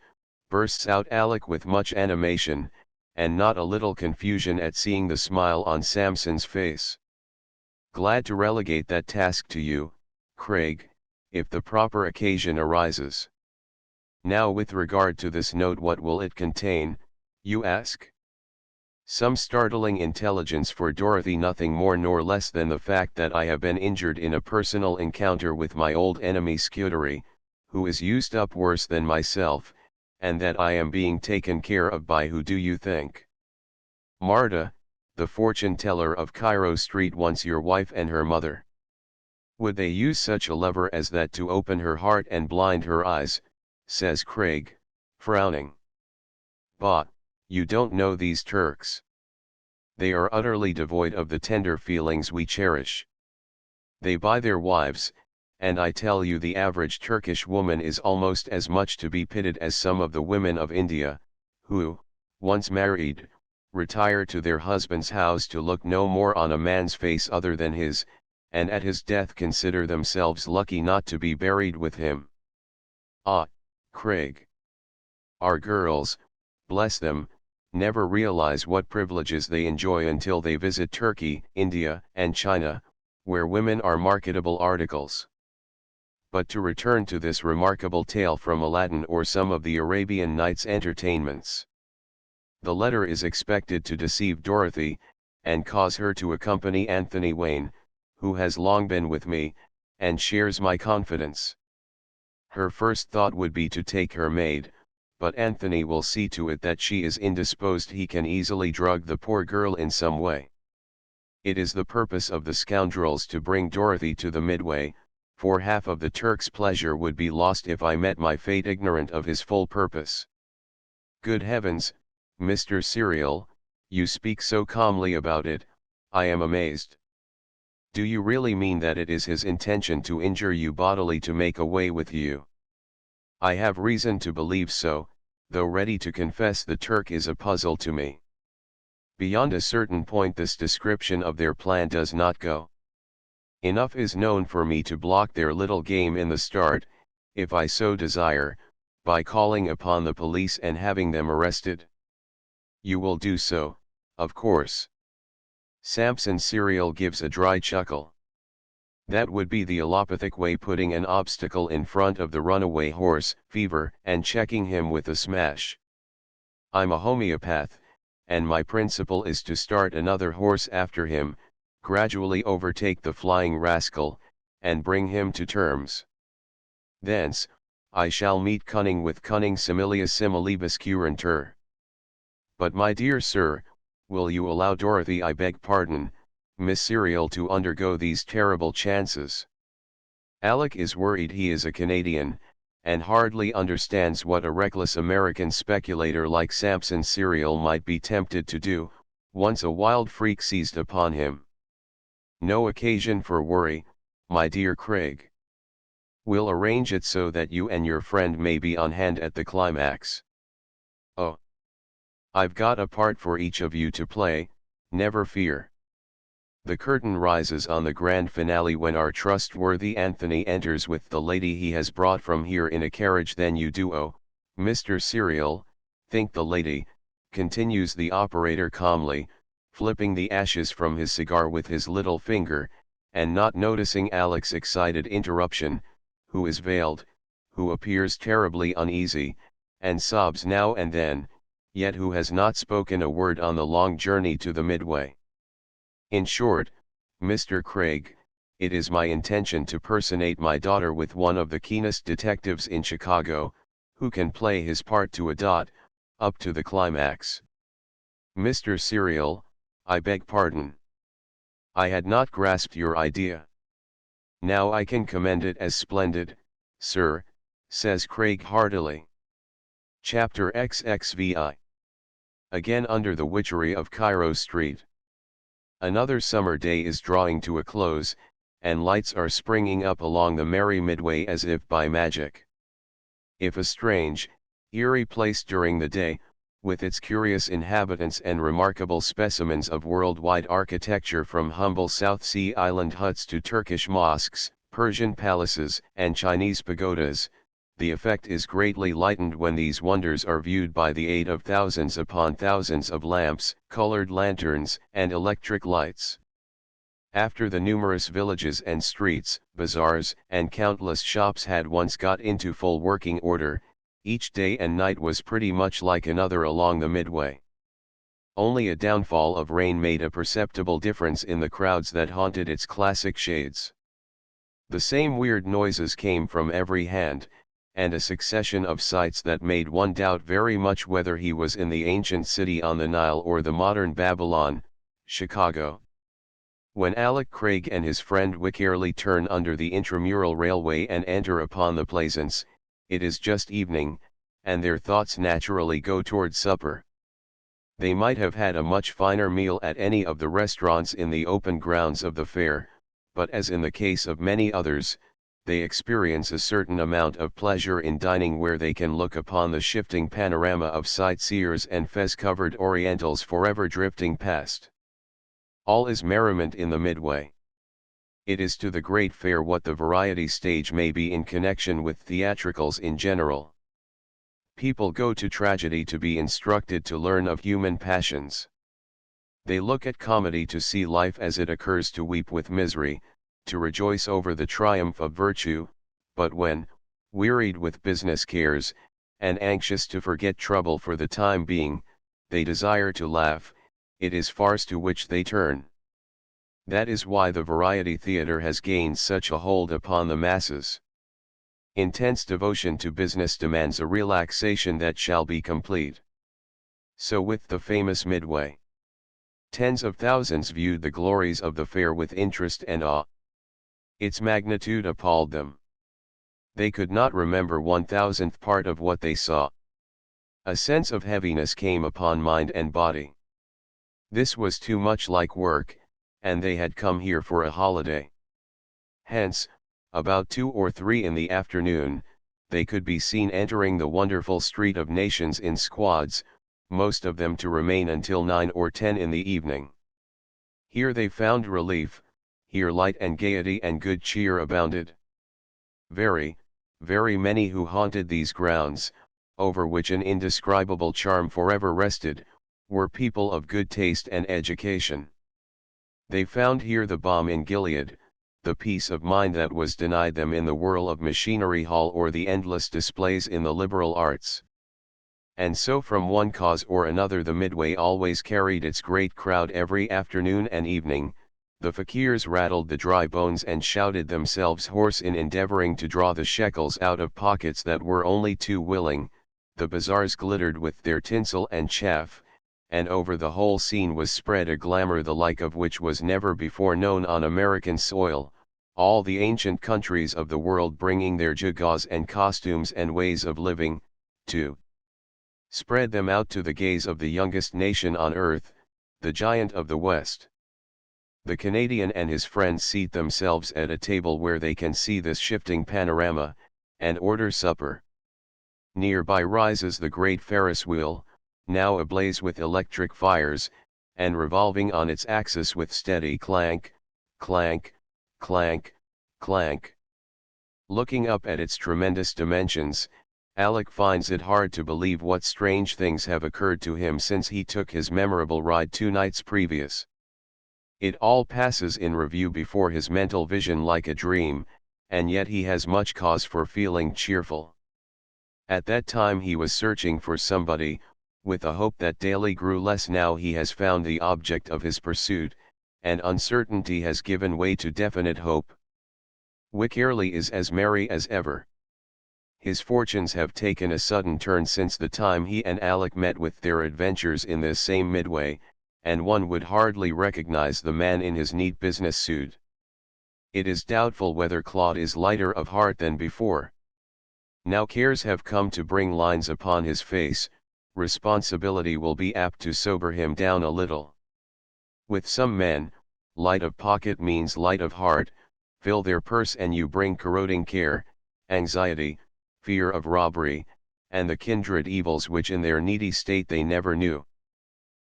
bursts out Alec with much animation, and not a little confusion at seeing the smile on Samson's face. Glad to relegate that task to you, Craig, if the proper occasion arises. Now with regard to this note, what will it contain, you ask? Some startling intelligence for Dorothy, nothing more nor less than the fact that I have been injured in a personal encounter with my old enemy Scutari, who is used up worse than myself, and that I am being taken care of by who do you think? Marta, the fortune teller of Cairo Street, once your wife and her mother. Would they use such a lever as that to open her heart and blind her eyes, says Craig, frowning. Bah, you don't know these Turks. They are utterly devoid of the tender feelings we cherish. They buy their wives, and I tell you the average Turkish woman is almost as much to be pitied as some of the women of India, who, once married, retire to their husband's house to look no more on a man's face other than his, and at his death consider themselves lucky not to be buried with him. Ah, Craig. Our girls, bless them, never realize what privileges they enjoy until they visit Turkey, India, and China, where women are marketable articles. But to return to this remarkable tale from Aladdin or some of the Arabian Nights entertainments. The letter is expected to deceive Dorothy, and cause her to accompany Anthony Wayne, who has long been with me, and shares my confidence. Her first thought would be to take her maid, but Anthony will see to it that she is indisposed. He can easily drug the poor girl in some way. It is the purpose of the scoundrels to bring Dorothy to the Midway, for half of the Turk's pleasure would be lost if I met my fate ignorant of his full purpose. Good heavens, Mr. Serial, you speak so calmly about it, I am amazed. Do you really mean that it is his intention to injure you bodily to make away with you? I have reason to believe so, though ready to confess the Turk is a puzzle to me. Beyond a certain point this description of their plan does not go. Enough is known for me to block their little game in the start, if I so desire, by calling upon the police and having them arrested. You will do so, of course. Samson Serial gives a dry chuckle. That would be the allopathic way, putting an obstacle in front of the runaway horse, Fever, and checking him with a smash. I'm a homeopath, and my principle is to start another horse after him, gradually overtake the flying rascal, and bring him to terms. Thence, I shall meet cunning with cunning, similia similibus curantur. But my dear sir, will you allow Dorothy, I beg pardon, Miss Serial, to undergo these terrible chances? Alec is worried. He is a Canadian, and hardly understands what a reckless American speculator like Samson Serial might be tempted to do, once a wild freak seized upon him. No occasion for worry, my dear Craig. We'll arrange it so that you and your friend may be on hand at the climax. Oh, I've got a part for each of you to play, never fear. The curtain rises on the grand finale when our trustworthy Anthony enters with the lady he has brought from here in a carriage. Then you do, oh, Mr. Serial, think the lady, continues the operator calmly, flipping the ashes from his cigar with his little finger, and not noticing Alec's excited interruption, who is veiled, who appears terribly uneasy, and sobs now and then, yet who has not spoken a word on the long journey to the Midway. In short, Mr. Craig, it is my intention to personate my daughter with one of the keenest detectives in Chicago, who can play his part to a dot, up to the climax. Mr. Serial, I beg pardon. I had not grasped your idea. Now I can commend it as splendid, sir, says Craig heartily. Chapter XXVI. Again under the witchery of Cairo Street. Another summer day is drawing to a close, and lights are springing up along the merry Midway as if by magic. If a strange, eerie place during the day, with its curious inhabitants and remarkable specimens of worldwide architecture from humble South Sea Island huts to Turkish mosques, Persian palaces, and Chinese pagodas, the effect is greatly lightened when these wonders are viewed by the aid of thousands upon thousands of lamps, colored lanterns, and electric lights. After the numerous villages and streets, bazaars, and countless shops had once got into full working order, each day and night was pretty much like another along the Midway. Only a downfall of rain made a perceptible difference in the crowds that haunted its classic shades. The same weird noises came from every hand, and a succession of sights that made one doubt very much whether he was in the ancient city on the Nile or the modern Babylon, Chicago. When Alec Craig and his friend Wickerly turn under the intramural railway and enter upon the Plaisance, it is just evening, and their thoughts naturally go toward supper. They might have had a much finer meal at any of the restaurants in the open grounds of the fair, but as in the case of many others, they experience a certain amount of pleasure in dining where they can look upon the shifting panorama of sightseers and fez-covered Orientals forever drifting past. All is merriment in the Midway. It is to the great fair what the variety stage may be in connection with theatricals in general. People go to tragedy to be instructed to learn of human passions. They look at comedy to see life as it occurs, to weep with misery, to rejoice over the triumph of virtue, but when, wearied with business cares, and anxious to forget trouble for the time being, they desire to laugh, it is farce to which they turn. That is why the variety theater has gained such a hold upon the masses. Intense devotion to business demands a relaxation that shall be complete. So with the famous Midway. Tens of thousands viewed the glories of the fair with interest and awe. Its magnitude appalled them. They could not remember 1,000th part of what they saw. A sense of heaviness came upon mind and body. This was too much like work, and they had come here for a holiday. Hence, about 2 or 3 in the afternoon, they could be seen entering the wonderful street of nations in squads, most of them to remain until 9 or 10 in the evening. Here they found relief, here light and gaiety and good cheer abounded. Very, very many who haunted these grounds, over which an indescribable charm forever rested, were people of good taste and education. They found here the balm in Gilead, the peace of mind that was denied them in the whirl of Machinery Hall or the endless displays in the liberal arts. And so from one cause or another the Midway always carried its great crowd every afternoon and evening. The fakirs rattled the dry bones and shouted themselves hoarse in endeavoring to draw the shekels out of pockets that were only too willing, the bazaars glittered with their tinsel and chaff, and over the whole scene was spread a glamour the like of which was never before known on American soil, all the ancient countries of the world bringing their gewgaws and costumes and ways of living, to spread them out to the gaze of the youngest nation on earth, the giant of the West. The Canadian and his friends seat themselves at a table where they can see this shifting panorama, and order supper. Nearby rises the great Ferris wheel, now ablaze with electric fires, and revolving on its axis with steady clank, clank, clank, clank. Looking up at its tremendous dimensions, Alec finds it hard to believe what strange things have occurred to him since he took his memorable ride 2 nights previous. It all passes in review before his mental vision like a dream, and yet he has much cause for feeling cheerful. At that time he was searching for somebody, with a hope that daily grew less. Now he has found the object of his pursuit, and uncertainty has given way to definite hope. Wickerley is as merry as ever. His fortunes have taken a sudden turn since the time he and Alec met with their adventures in this same Midway, and one would hardly recognize the man in his neat business suit. It is doubtful whether Claude is lighter of heart than before. Now cares have come to bring lines upon his face, responsibility will be apt to sober him down a little. With some men, light of pocket means light of heart. Fill their purse and you bring corroding care, anxiety, fear of robbery, and the kindred evils which in their needy state they never knew.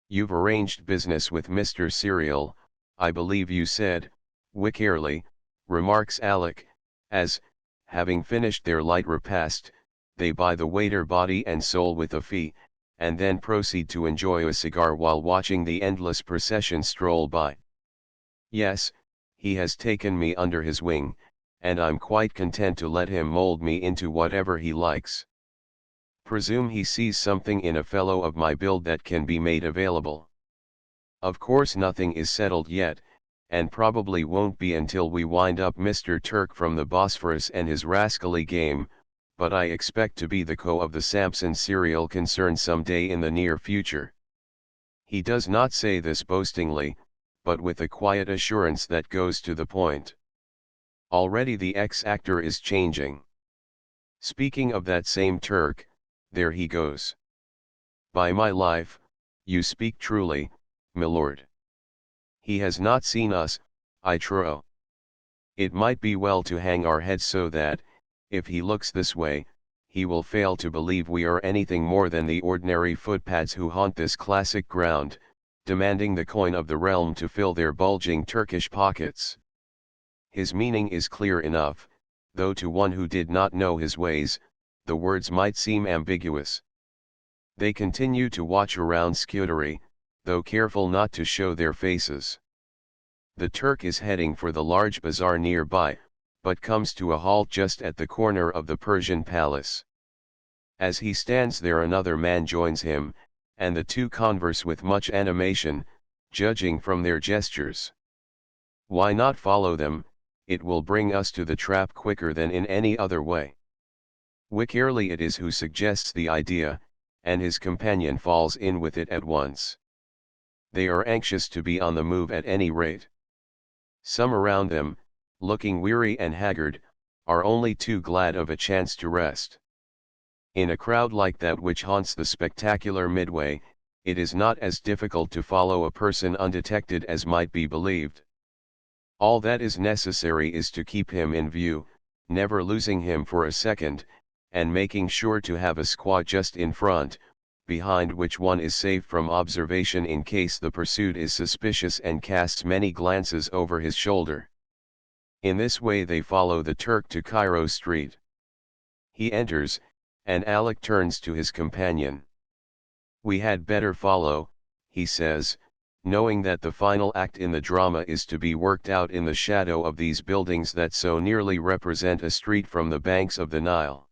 You've arranged business with Mr. Serial, I believe you said, Wickerley, remarks Alec, as, having finished their light repast, they buy the waiter body and soul with a fee, and then proceed to enjoy a cigar while watching the endless procession stroll by. Yes, he has taken me under his wing, and I'm quite content to let him mold me into whatever he likes. Presume he sees something in a fellow of my build that can be made available. Of course nothing is settled yet, and probably won't be until we wind up Mr. Turk from the Bosphorus and his rascally game, but I expect to be the co of the Sampson Serial concern some day in the near future. He does not say this boastingly, but with a quiet assurance that goes to the point. Already the ex-actor is changing. Speaking of that same Turk, there he goes. By my life, you speak truly, my lord. He has not seen us, I trow. It might be well to hang our heads so that, if he looks this way, he will fail to believe we are anything more than the ordinary footpads who haunt this classic ground, demanding the coin of the realm to fill their bulging Turkish pockets. His meaning is clear enough, though to one who did not know his ways, the words might seem ambiguous. They continue to watch around Scutari, though careful not to show their faces. The Turk is heading for the large bazaar nearby, but comes to a halt just at the corner of the Persian palace. As he stands there another man joins him, and the two converse with much animation, judging from their gestures. Why not follow them? It will bring us to the trap quicker than in any other way. Wickerly it is who suggests the idea, and his companion falls in with it at once. They are anxious to be on the move at any rate. Some around them, looking weary and haggard, are only too glad of a chance to rest. In a crowd like that which haunts the spectacular Midway, it is not as difficult to follow a person undetected as might be believed. All that is necessary is to keep him in view, never losing him for a second, and making sure to have a squad just in front, behind which one is safe from observation in case the pursued is suspicious and casts many glances over his shoulder. In this way they follow the Turk to Cairo Street. He enters, and Alec turns to his companion. "We had better follow," he says, knowing that the final act in the drama is to be worked out in the shadow of these buildings that so nearly represent a street from the banks of the Nile.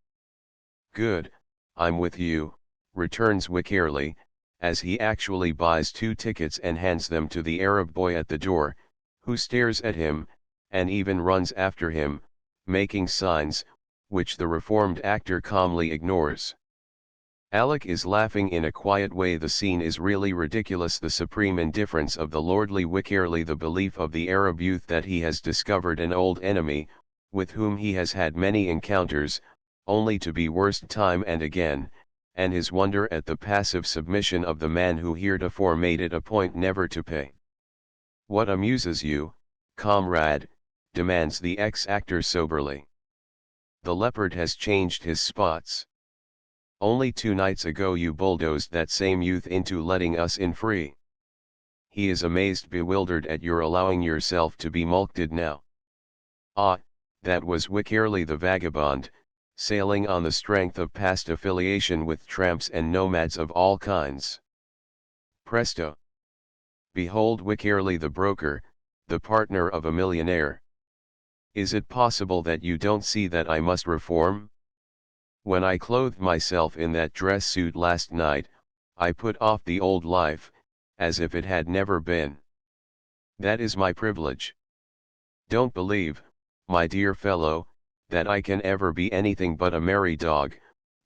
"Good, I'm with you," returns Wickerly, as he actually buys 2 tickets and hands them to the Arab boy at the door, who stares at him, and even runs after him, making signs, which the reformed actor calmly ignores. Alec is laughing in a quiet way. The scene is really ridiculous. The supreme indifference of the lordly Wickerly, the belief of the Arab youth that he has discovered an old enemy, with whom he has had many encounters, only to be worsted time and again, and his wonder at the passive submission of the man who heretofore made it a point never to pay. "What amuses you, comrade?" demands the ex-actor soberly. "The leopard has changed his spots. Only 2 nights ago you bulldozed that same youth into letting us in free. He is amazed, bewildered at your allowing yourself to be mulcted now." Ah, that was Wickerly the vagabond, sailing on the strength of past affiliation with tramps and nomads of all kinds. Presto! Behold Wickerly the broker, the partner of a millionaire. Is it possible that you don't see that I must reform? When I clothed myself in that dress suit last night, I put off the old life, as if it had never been. That is my privilege. Don't believe, my dear fellow, that I can ever be anything but a merry dog,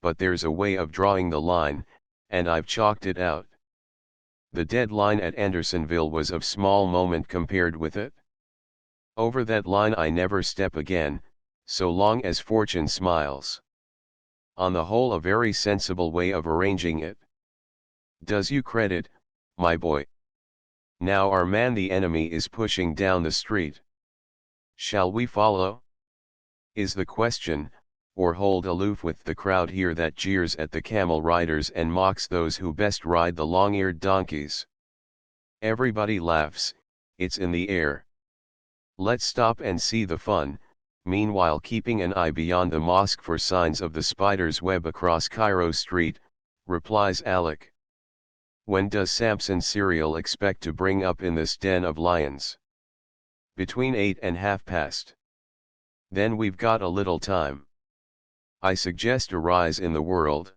but there's a way of drawing the line, and I've chalked it out. The deadline at Andersonville was of small moment compared with it. Over that line I never step again, so long as fortune smiles. On the whole, a very sensible way of arranging it. Does you credit, my boy? Now our man the enemy is pushing down the street. Shall we follow? Is the question, or hold aloof with the crowd here that jeers at the camel riders and mocks those who best ride the long-eared donkeys? Everybody laughs, it's in the air. Let's stop and see the fun, meanwhile keeping an eye beyond the mosque for signs of the spider's web across Cairo Street, replies Alec. When does Samson Serial expect to bring up in this den of lions? Between 8 and past. Then we've got a little time. I suggest a rise in the world.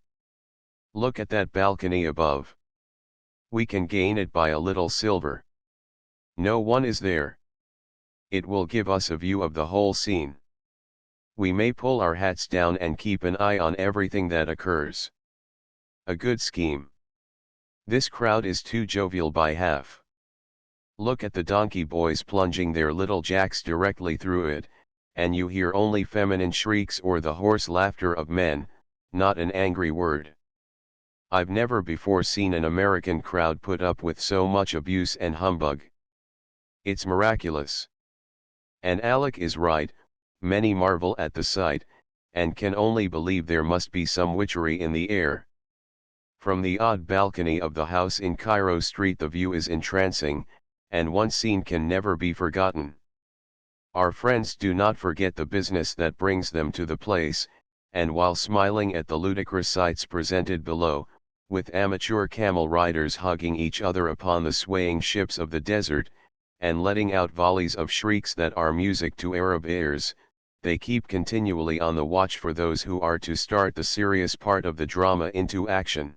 Look at that balcony above. We can gain it by a little silver. No one is there. It will give us a view of the whole scene. We may pull our hats down and keep an eye on everything that occurs. A good scheme. This crowd is too jovial by half. Look at the donkey boys plunging their little jacks directly through it, and you hear only feminine shrieks or the hoarse laughter of men, not an angry word. I've never before seen an American crowd put up with so much abuse and humbug. It's miraculous. And Alec is right, many marvel at the sight, and can only believe there must be some witchery in the air. From the odd balcony of the house in Cairo Street the view is entrancing, and one scene can never be forgotten. Our friends do not forget the business that brings them to the place, and while smiling at the ludicrous sights presented below, with amateur camel riders hugging each other upon the swaying ships of the desert, and letting out volleys of shrieks that are music to Arab ears, they keep continually on the watch for those who are to start the serious part of the drama into action.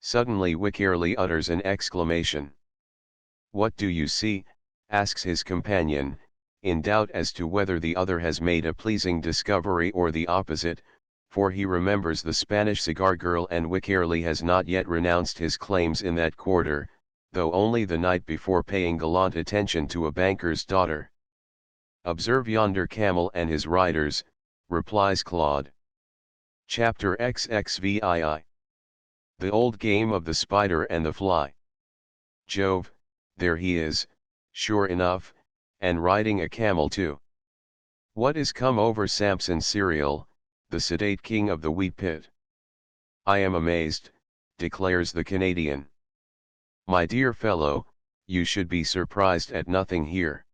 Suddenly Wycherley utters an exclamation. "What do you see?" asks his companion, in doubt as to whether the other has made a pleasing discovery or the opposite, for he remembers the Spanish cigar girl and Wycherley has not yet renounced his claims in that quarter, though only the night before paying gallant attention to a banker's daughter. "Observe yonder camel and his riders," replies Claude. Chapter XXVII. The old game of the spider and the fly. "Jove, there he is, sure enough, and riding a camel too. What is come over Samson Serial, the sedate king of the wheat pit? I am amazed," declares the Canadian. "My dear fellow, you should be surprised at nothing here.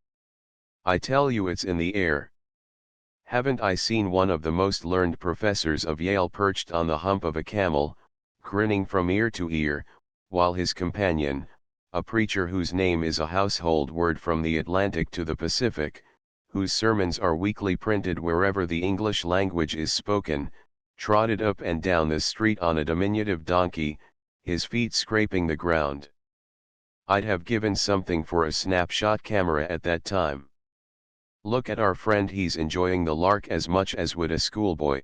I tell you it's in the air. Haven't I seen one of the most learned professors of Yale perched on the hump of a camel, grinning from ear to ear, while his companion, a preacher whose name is a household word from the Atlantic to the Pacific, whose sermons are weekly printed wherever the English language is spoken, trotted up and down the street on a diminutive donkey, his feet scraping the ground. I'd have given something for a snapshot camera at that time. Look at our friend, he's enjoying the lark as much as would a schoolboy.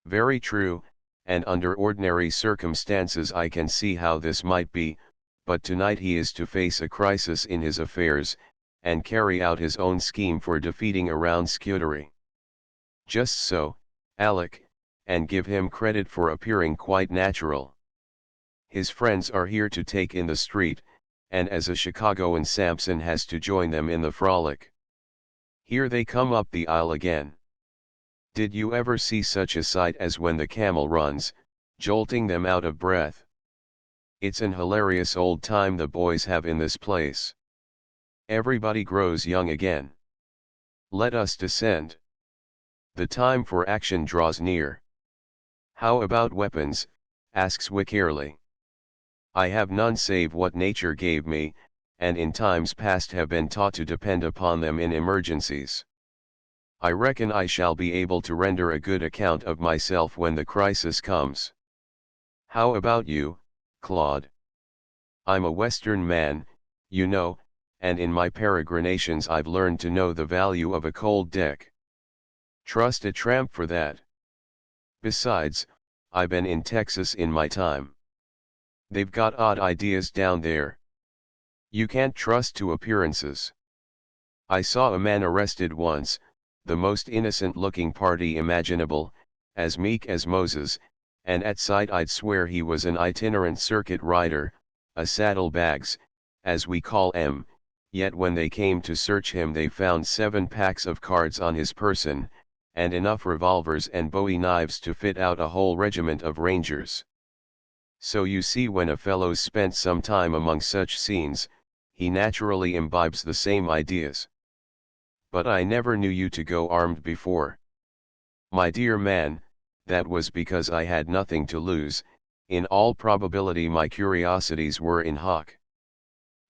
Very true, and under ordinary circumstances I can see how this might be, but tonight he is to face a crisis in his affairs, and carry out his own scheme for defeating a round Scudery. Just so, Alec, and give him credit for appearing quite natural. His friends are here to take in the street, and as a Chicagoan Samson has to join them in the frolic. Here they come up the aisle again. Did you ever see such a sight as when the camel runs, jolting them out of breath? It's an hilarious old time the boys have in this place. Everybody grows young again. Let us descend. The time for action draws near. How about weapons? Asks Wycherley. I have none save what nature gave me, and in times past have been taught to depend upon them in emergencies. I reckon I shall be able to render a good account of myself when the crisis comes. How about you, Claude? I'm a Western man, you know, and in my peregrinations I've learned to know the value of a cold deck. Trust a tramp for that. Besides, I've been in Texas in my time. They've got odd ideas down there. You can't trust to appearances. I saw a man arrested once, the most innocent-looking party imaginable, as meek as Moses, and at sight I'd swear he was an itinerant circuit rider, a saddlebags, as we call 'em, yet when they came to search him they found 7 packs of cards on his person, and enough revolvers and bowie knives to fit out a whole regiment of rangers. So you see, when a fellow's spent some time among such scenes, he naturally imbibes the same ideas. But I never knew you to go armed before. My dear man, that was because I had nothing to lose. In all probability my curiosities were in hock.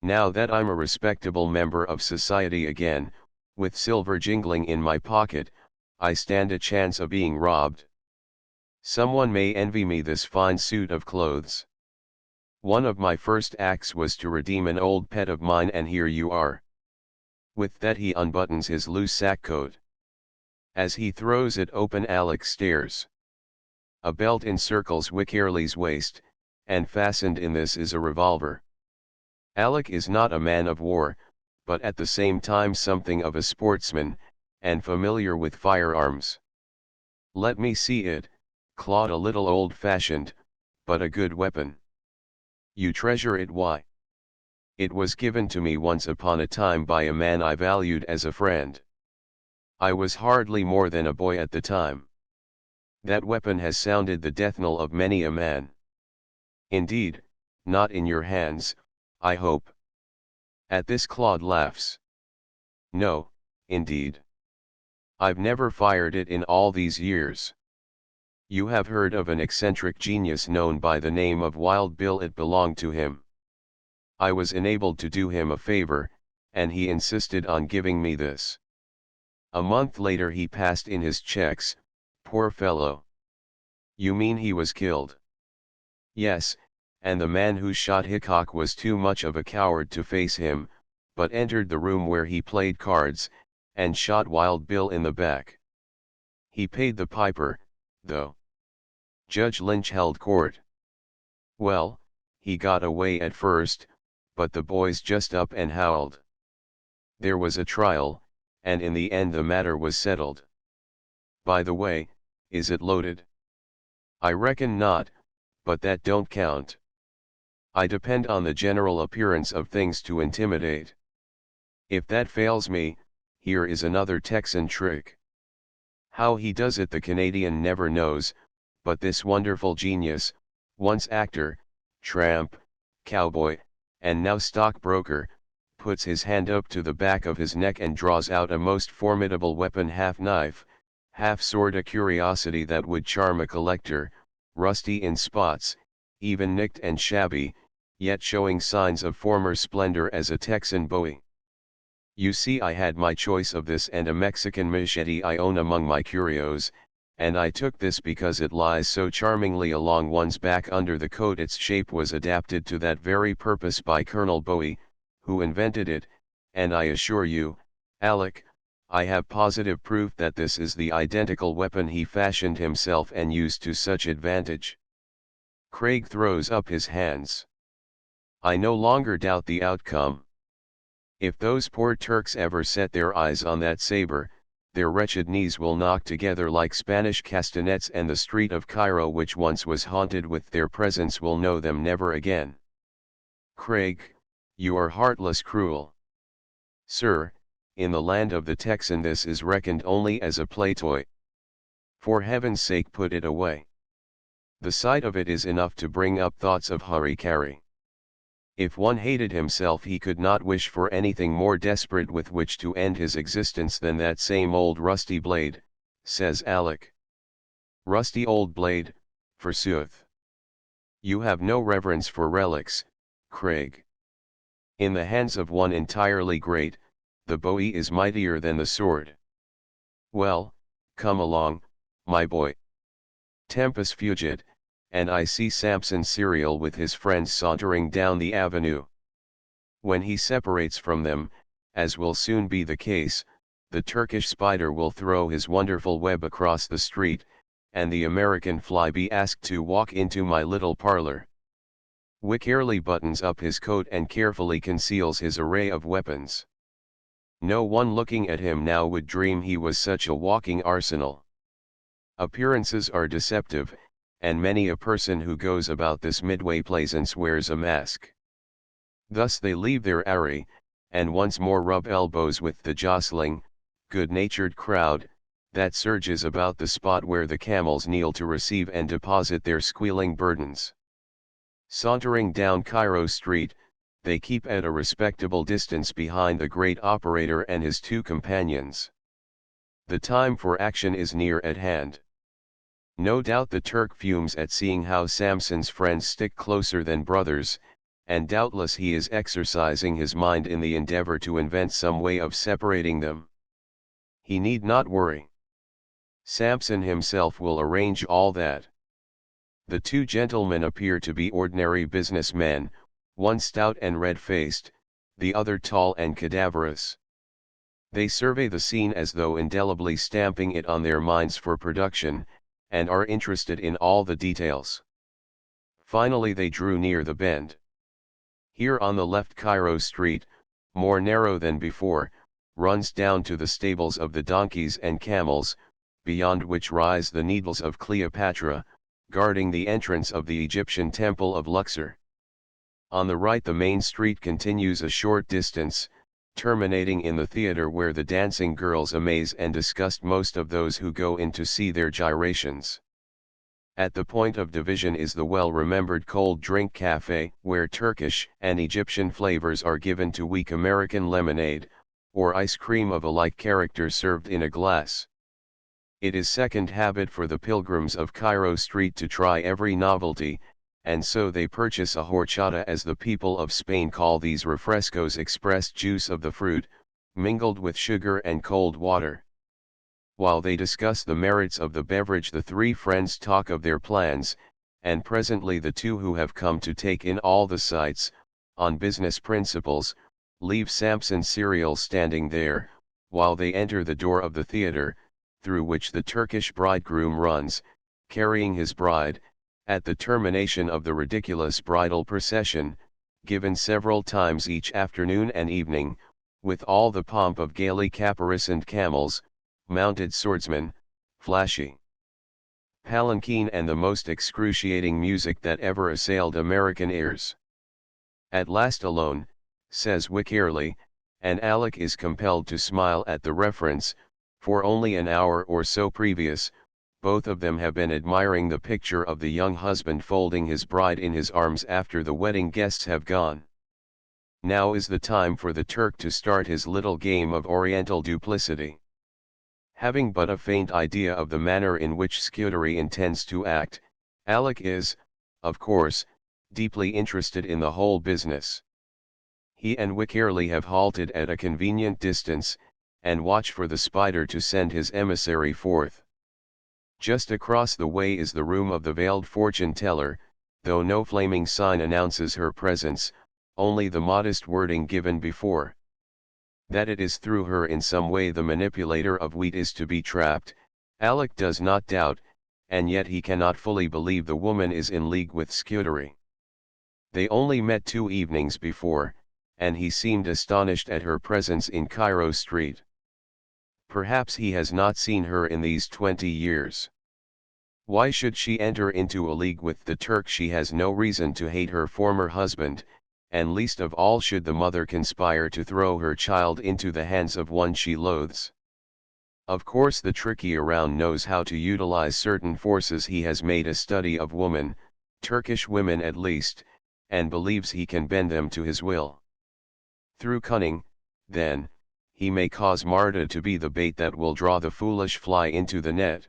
Now that I'm a respectable member of society again, with silver jingling in my pocket, I stand a chance of being robbed. Someone may envy me this fine suit of clothes. One of my first acts was to redeem an old pet of mine, and here you are. With that he unbuttons his loose sackcoat. As he throws it open, Alec stares. A belt encircles Wycherley's waist, and fastened in this is a revolver. Alec is not a man of war, but at the same time something of a sportsman, and familiar with firearms. Let me see it, Claude. A little old-fashioned, but a good weapon. You treasure it? Why? It was given to me once upon a time by a man I valued as a friend. I was hardly more than a boy at the time. That weapon has sounded the death knell of many a man. Indeed, not in your hands, I hope. At this Claude laughs. No, indeed. I've never fired it in all these years. You have heard of an eccentric genius known by the name of Wild Bill? It belonged to him. I was enabled to do him a favor, and he insisted on giving me this. A month later he passed in his checks, poor fellow. You mean he was killed? Yes, and the man who shot Hickok was too much of a coward to face him, but entered the room where he played cards, and shot Wild Bill in the back. He paid the piper, though. Judge Lynch held court. Well, he got away at first, but the boys just up and howled. There was a trial, and in the end the matter was settled. By the way, is it loaded? I reckon not, but that don't count. I depend on the general appearance of things to intimidate. If that fails me, here is another Texan trick. How he does it the Canadian never knows, but this wonderful genius, once actor, tramp, cowboy, and now stockbroker, puts his hand up to the back of his neck and draws out a most formidable weapon, half knife, half sword, a curiosity that would charm a collector, rusty in spots, even nicked and shabby, yet showing signs of former splendor as a Texan bowie. You see, I had my choice of this and a Mexican machete I own among my curios, and I took this because it lies so charmingly along one's back under the coat. Its shape was adapted to that very purpose by Colonel Bowie, who invented it, and I assure you, Alec, I have positive proof that this is the identical weapon he fashioned himself and used to such advantage. Craig throws up his hands. I no longer doubt the outcome. If those poor Turks ever set their eyes on that saber, their wretched knees will knock together like Spanish castanets, and the street of Cairo which once was haunted with their presence will know them never again. Craig, you are heartless, cruel. Sir, in the land of the Texan this is reckoned only as a play toy. For heaven's sake put it away. The sight of it is enough to bring up thoughts of hara-kiri. If one hated himself he could not wish for anything more desperate with which to end his existence than that same old rusty blade, says Alec. Rusty old blade, forsooth. You have no reverence for relics, Craig. In the hands of one entirely great, the bowie is mightier than the sword. Well, come along, my boy. Tempus fugit, and I see Samson Serial with his friends sauntering down the avenue. When he separates from them, as will soon be the case, the Turkish spider will throw his wonderful web across the street, and the American fly be asked to walk into my little parlor. Wick carefully buttons up his coat and carefully conceals his array of weapons. No one looking at him now would dream he was such a walking arsenal. Appearances are deceptive, and many a person who goes about this midway plaisance wears a mask. Thus they leave their array, and once more rub elbows with the jostling, good-natured crowd, that surges about the spot where the camels kneel to receive and deposit their squealing burdens. Sauntering down Cairo Street, they keep at a respectable distance behind the great operator and his two companions. The time for action is near at hand. No doubt the Turk fumes at seeing how Samson's friends stick closer than brothers, and doubtless he is exercising his mind in the endeavor to invent some way of separating them. He need not worry. Samson himself will arrange all that. The two gentlemen appear to be ordinary businessmen, one stout and red-faced, the other tall and cadaverous. They survey the scene as though indelibly stamping it on their minds for production, and are interested in all the details. Finally they drew near the bend. Here on the left Cairo Street, more narrow than before, runs down to the stables of the donkeys and camels, beyond which rise the Needles of Cleopatra, guarding the entrance of the Egyptian temple of Luxor. On the right the main street continues a short distance, terminating in the theater where the dancing girls amaze and disgust most of those who go in to see their gyrations. At the point of division is the well-remembered cold drink cafe, where Turkish and Egyptian flavors are given to weak American lemonade, or ice cream of a like character served in a glass. It is second habit for the pilgrims of Cairo Street to try every novelty, and so they purchase a horchata, as the people of Spain call these refrescos, expressed juice of the fruit, mingled with sugar and cold water. While they discuss the merits of the beverage, the three friends talk of their plans, and presently the two who have come to take in all the sights, on business principles, leave Samson's cereal standing there, while they enter the door of the theater, through which the Turkish bridegroom runs, carrying his bride, at the termination of the ridiculous bridal procession, given several times each afternoon and evening, with all the pomp of gaily caparisoned camels, mounted swordsmen, flashy palanquin, and the most excruciating music that ever assailed American ears. At last alone, says Wycherley, and Alec is compelled to smile at the reference, for only an hour or so previous, both of them have been admiring the picture of the young husband folding his bride in his arms after the wedding guests have gone. Now is the time for the Turk to start his little game of Oriental duplicity. Having but a faint idea of the manner in which Scudery intends to act, Alec is, of course, deeply interested in the whole business. He and Wycherley have halted at a convenient distance, and watch for the spider to send his emissary forth. Just across the way is the room of the veiled fortune teller, though no flaming sign announces her presence, only the modest wording given before. That it is through her in some way the manipulator of wheat is to be trapped, Alec does not doubt, and yet he cannot fully believe the woman is in league with Scudery. They only met 2 evenings before, and he seemed astonished at her presence in Cairo Street. Perhaps he has not seen her in these 20 years. Why should she enter into a league with the Turk? She has no reason to hate her former husband, and least of all should the mother conspire to throw her child into the hands of one she loathes. Of course the tricky around knows how to utilize certain forces. He has made a study of woman, Turkish women at least, and believes he can bend them to his will. Through cunning, then, he may cause Marta to be the bait that will draw the foolish fly into the net.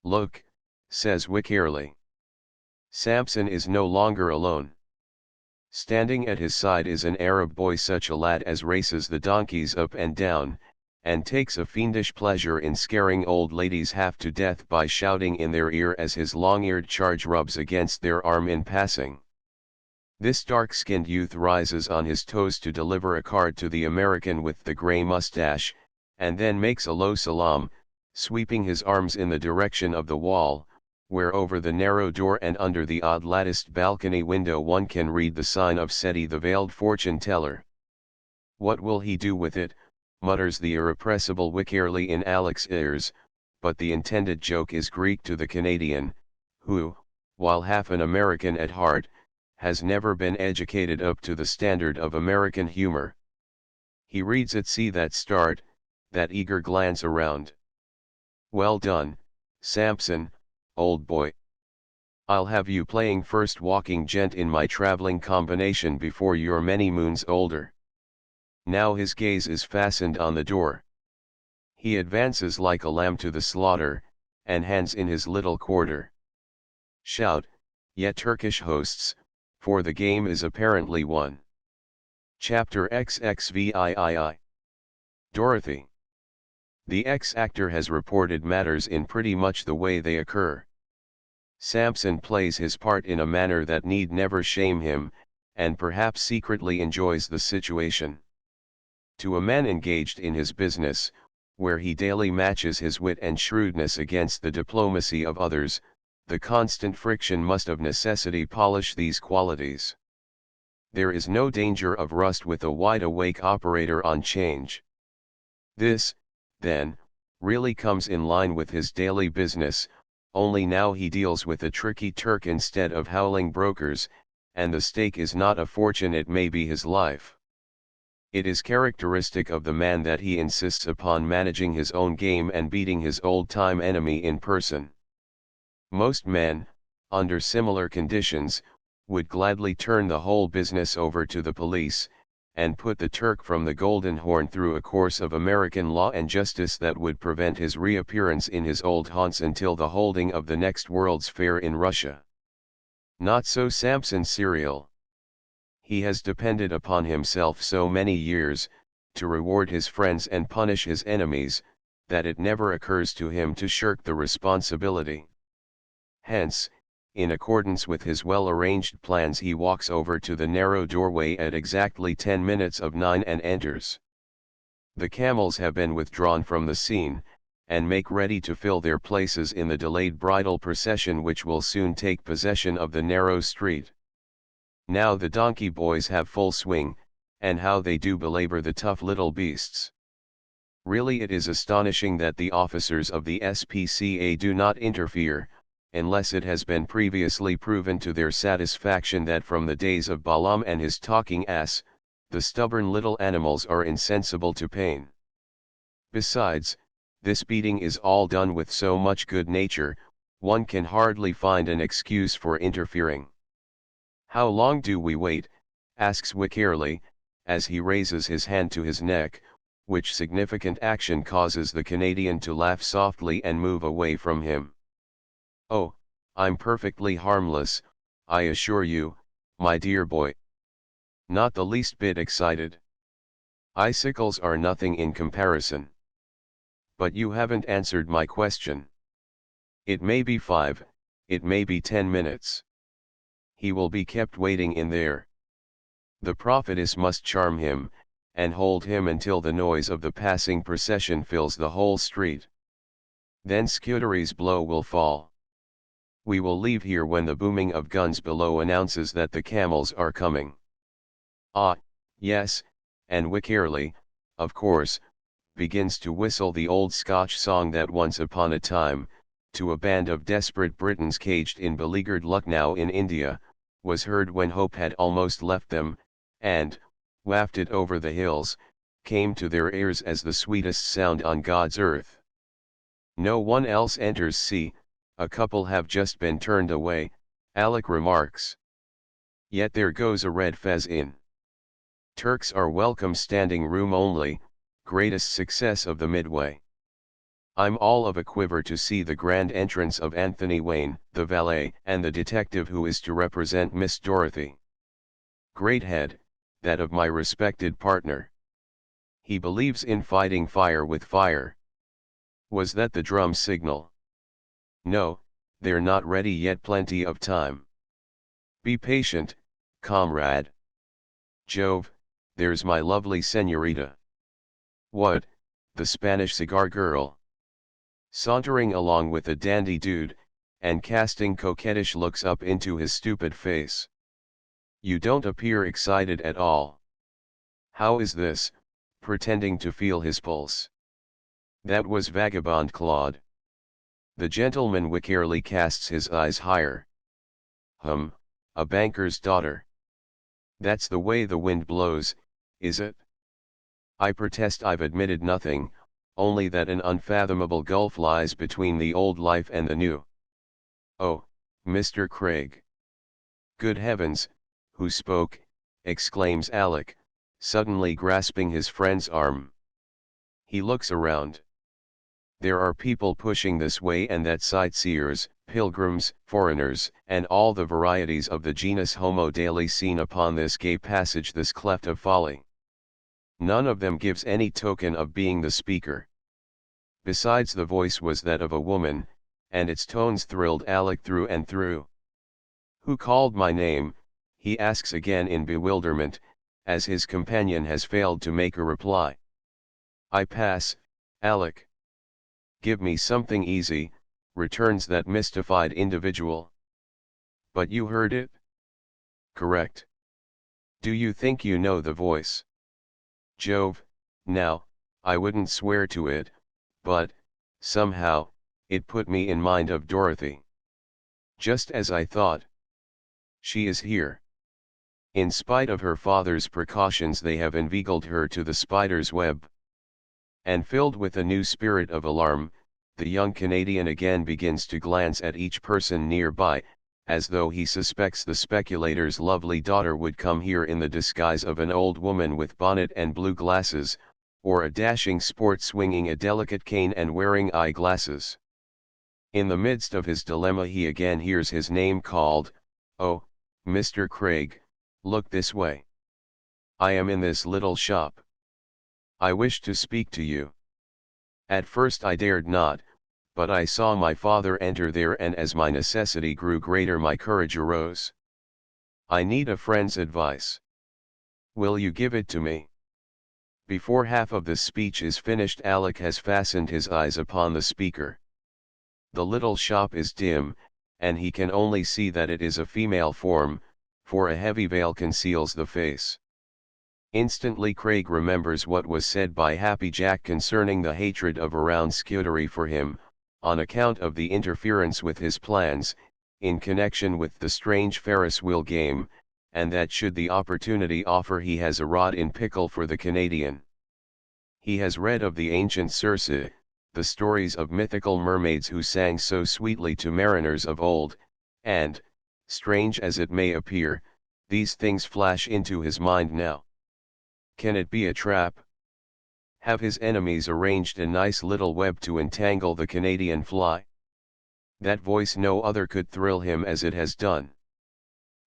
Look, says Wycherley. Samson is no longer alone. Standing at his side is an Arab boy, such a lad as races the donkeys up and down, and takes a fiendish pleasure in scaring old ladies half to death by shouting in their ear as his long-eared charge rubs against their arm in passing. This dark-skinned youth rises on his toes to deliver a card to the American with the grey mustache, and then makes a low salaam, sweeping his arms in the direction of the wall, where over the narrow door and under the odd latticed balcony window one can read the sign of Seti, the veiled fortune teller. What will he do with it, mutters the irrepressible Wycherley in Alec's ears, but the intended joke is Greek to the Canadian, who, while half an American at heart, has never been educated up to the standard of American humor. He reads it, see that start, that eager glance around. Well done, Samson, old boy. I'll have you playing first walking gent in my traveling combination before you're many moons older. Now his gaze is fastened on the door. He advances like a lamb to the slaughter, and hands in his little quarter. Shout, ye Turkish hosts, for the game is apparently won. Chapter XXVIII. Dorothy. The ex-actor has reported matters in pretty much the way they occur. Samson plays his part in a manner that need never shame him, and perhaps secretly enjoys the situation. To a man engaged in his business, where he daily matches his wit and shrewdness against the diplomacy of others, the constant friction must of necessity polish these qualities. There is no danger of rust with a wide-awake operator on change. This, then, really comes in line with his daily business, only now he deals with a tricky Turk instead of howling brokers, and the stake is not a fortune, it may be his life. It is characteristic of the man that he insists upon managing his own game and beating his old-time enemy in person. Most men, under similar conditions, would gladly turn the whole business over to the police, and put the Turk from the Golden Horn through a course of American law and justice that would prevent his reappearance in his old haunts until the holding of the next World's Fair in Russia. Not so Samson Serial. He has depended upon himself so many years, to reward his friends and punish his enemies, that it never occurs to him to shirk the responsibility. Hence, in accordance with his well-arranged plans, he walks over to the narrow doorway at exactly 10 minutes of 9 and enters. The camels have been withdrawn from the scene, and make ready to fill their places in the delayed bridal procession which will soon take possession of the narrow street. Now the donkey boys have full swing, and how they do belabor the tough little beasts. Really it is astonishing that the officers of the SPCA do not interfere, unless it has been previously proven to their satisfaction that from the days of Balaam and his talking ass, the stubborn little animals are insensible to pain. Besides, this beating is all done with so much good nature, one can hardly find an excuse for interfering. "How long do we wait?" asks Wickerly, as he raises his hand to his neck, which significant action causes the Canadian to laugh softly and move away from him. "Oh, I'm perfectly harmless, I assure you, my dear boy. Not the least bit excited. Icicles are nothing in comparison. But you haven't answered my question. It may be 5, it may be 10 minutes. He will be kept waiting in there. The prophetess must charm him, and hold him until the noise of the passing procession fills the whole street. Then Scudery's blow will fall. We will leave here when the booming of guns below announces that the camels are coming." Ah, yes, and Wickerly, of course, begins to whistle the old Scotch song that once upon a time, to a band of desperate Britons caged in beleaguered Lucknow in India, was heard when hope had almost left them, and, wafted over the hills, came to their ears as the sweetest sound on God's earth. No one else enters. See, a couple have just been turned away, Alec remarks. Yet there goes a red fez in. Turks are welcome, standing room only, greatest success of the Midway. I'm all of a quiver to see the grand entrance of Anthony Wayne, the valet, and the detective who is to represent Miss Dorothy. Great head, that of my respected partner. He believes in fighting fire with fire. Was that the drum signal? No, they're not ready yet, plenty of time. Be patient, comrade. Jove, there's my lovely señorita. What, the Spanish cigar girl? Sauntering along with a dandy dude, and casting coquettish looks up into his stupid face. You don't appear excited at all. How is this, pretending to feel his pulse? That was vagabond Claude. The gentleman Wickerly casts his eyes higher. A banker's daughter. That's the way the wind blows, is it? I protest I've admitted nothing, only that an unfathomable gulf lies between the old life and the new. Oh, Mr. Craig. Good heavens, who spoke? Exclaims Alec, suddenly grasping his friend's arm. He looks around. There are people pushing this way and that, sightseers, pilgrims, foreigners, and all the varieties of the genus Homo daily seen upon this gay passage, this cleft of folly. None of them gives any token of being the speaker. Besides, the voice was that of a woman, and its tones thrilled Alec through and through. Who called my name? He asks again in bewilderment, as his companion has failed to make a reply. I pass, Alec. Give me something easy, returns that mystified individual. But you heard it? Correct. Do you think you know the voice? Jove, now, I wouldn't swear to it, but, somehow, it put me in mind of Dorothy. Just as I thought. She is here. In spite of her father's precautions, they have inveigled her to the spider's web. And filled with a new spirit of alarm, the young Canadian again begins to glance at each person nearby, as though he suspects the speculator's lovely daughter would come here in the disguise of an old woman with bonnet and blue glasses, or a dashing sport swinging a delicate cane and wearing eyeglasses. In the midst of his dilemma he again hears his name called. Oh, Mr. Craig, look this way. I am in this little shop. I wish to speak to you. At first I dared not, but I saw my father enter there, and as my necessity grew greater my courage arose. I need a friend's advice. Will you give it to me? Before half of the speech is finished Alec has fastened his eyes upon the speaker. The little shop is dim, and he can only see that it is a female form, for a heavy veil conceals the face. Instantly Craig remembers what was said by Happy Jack concerning the hatred of around Scudery for him, on account of the interference with his plans, in connection with the strange Ferris wheel game, and that should the opportunity offer he has a rod in pickle for the Canadian. He has read of the ancient Circe, the stories of mythical mermaids who sang so sweetly to mariners of old, and, strange as it may appear, these things flash into his mind now. Can it be a trap? Have his enemies arranged a nice little web to entangle the Canadian fly? That voice no other could thrill him as it has done.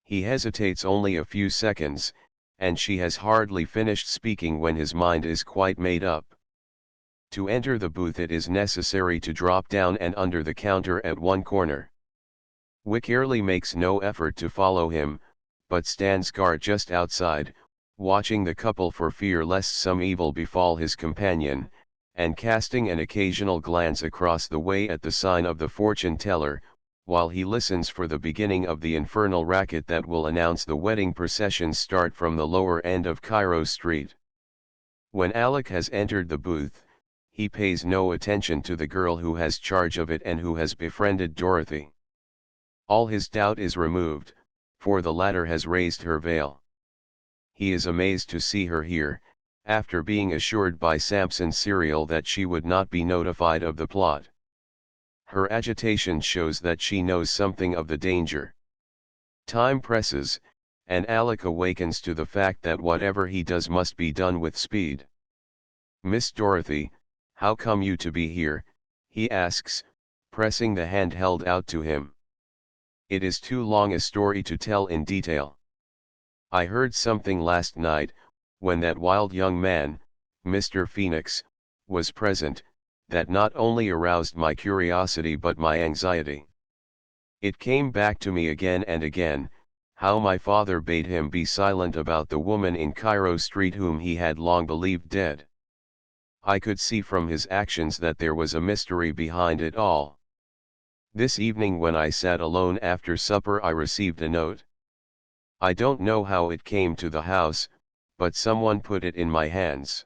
He hesitates only a few seconds, and she has hardly finished speaking when his mind is quite made up. To enter the booth it is necessary to drop down and under the counter at one corner. Wickerly makes no effort to follow him, but stands guard just outside, watching the couple for fear lest some evil befall his companion, and casting an occasional glance across the way at the sign of the fortune teller, while he listens for the beginning of the infernal racket that will announce the wedding procession's start from the lower end of Cairo Street. When Alec has entered the booth, he pays no attention to the girl who has charge of it and who has befriended Dorothy. All his doubt is removed, for the latter has raised her veil. He is amazed to see her here, after being assured by Samson Serial that she would not be notified of the plot. Her agitation shows that she knows something of the danger. Time presses, and Alec awakens to the fact that whatever he does must be done with speed. "Miss Dorothy, how come you to be here?" he asks, pressing the hand held out to him. "It is too long a story to tell in detail. I heard something last night, when that wild young man, Mr. Phoenix, was present, that not only aroused my curiosity but my anxiety. It came back to me again and again, how my father bade him be silent about the woman in Cairo Street whom he had long believed dead. I could see from his actions that there was a mystery behind it all. This evening when I sat alone after supper I received a note. I don't know how it came to the house, but someone put it in my hands.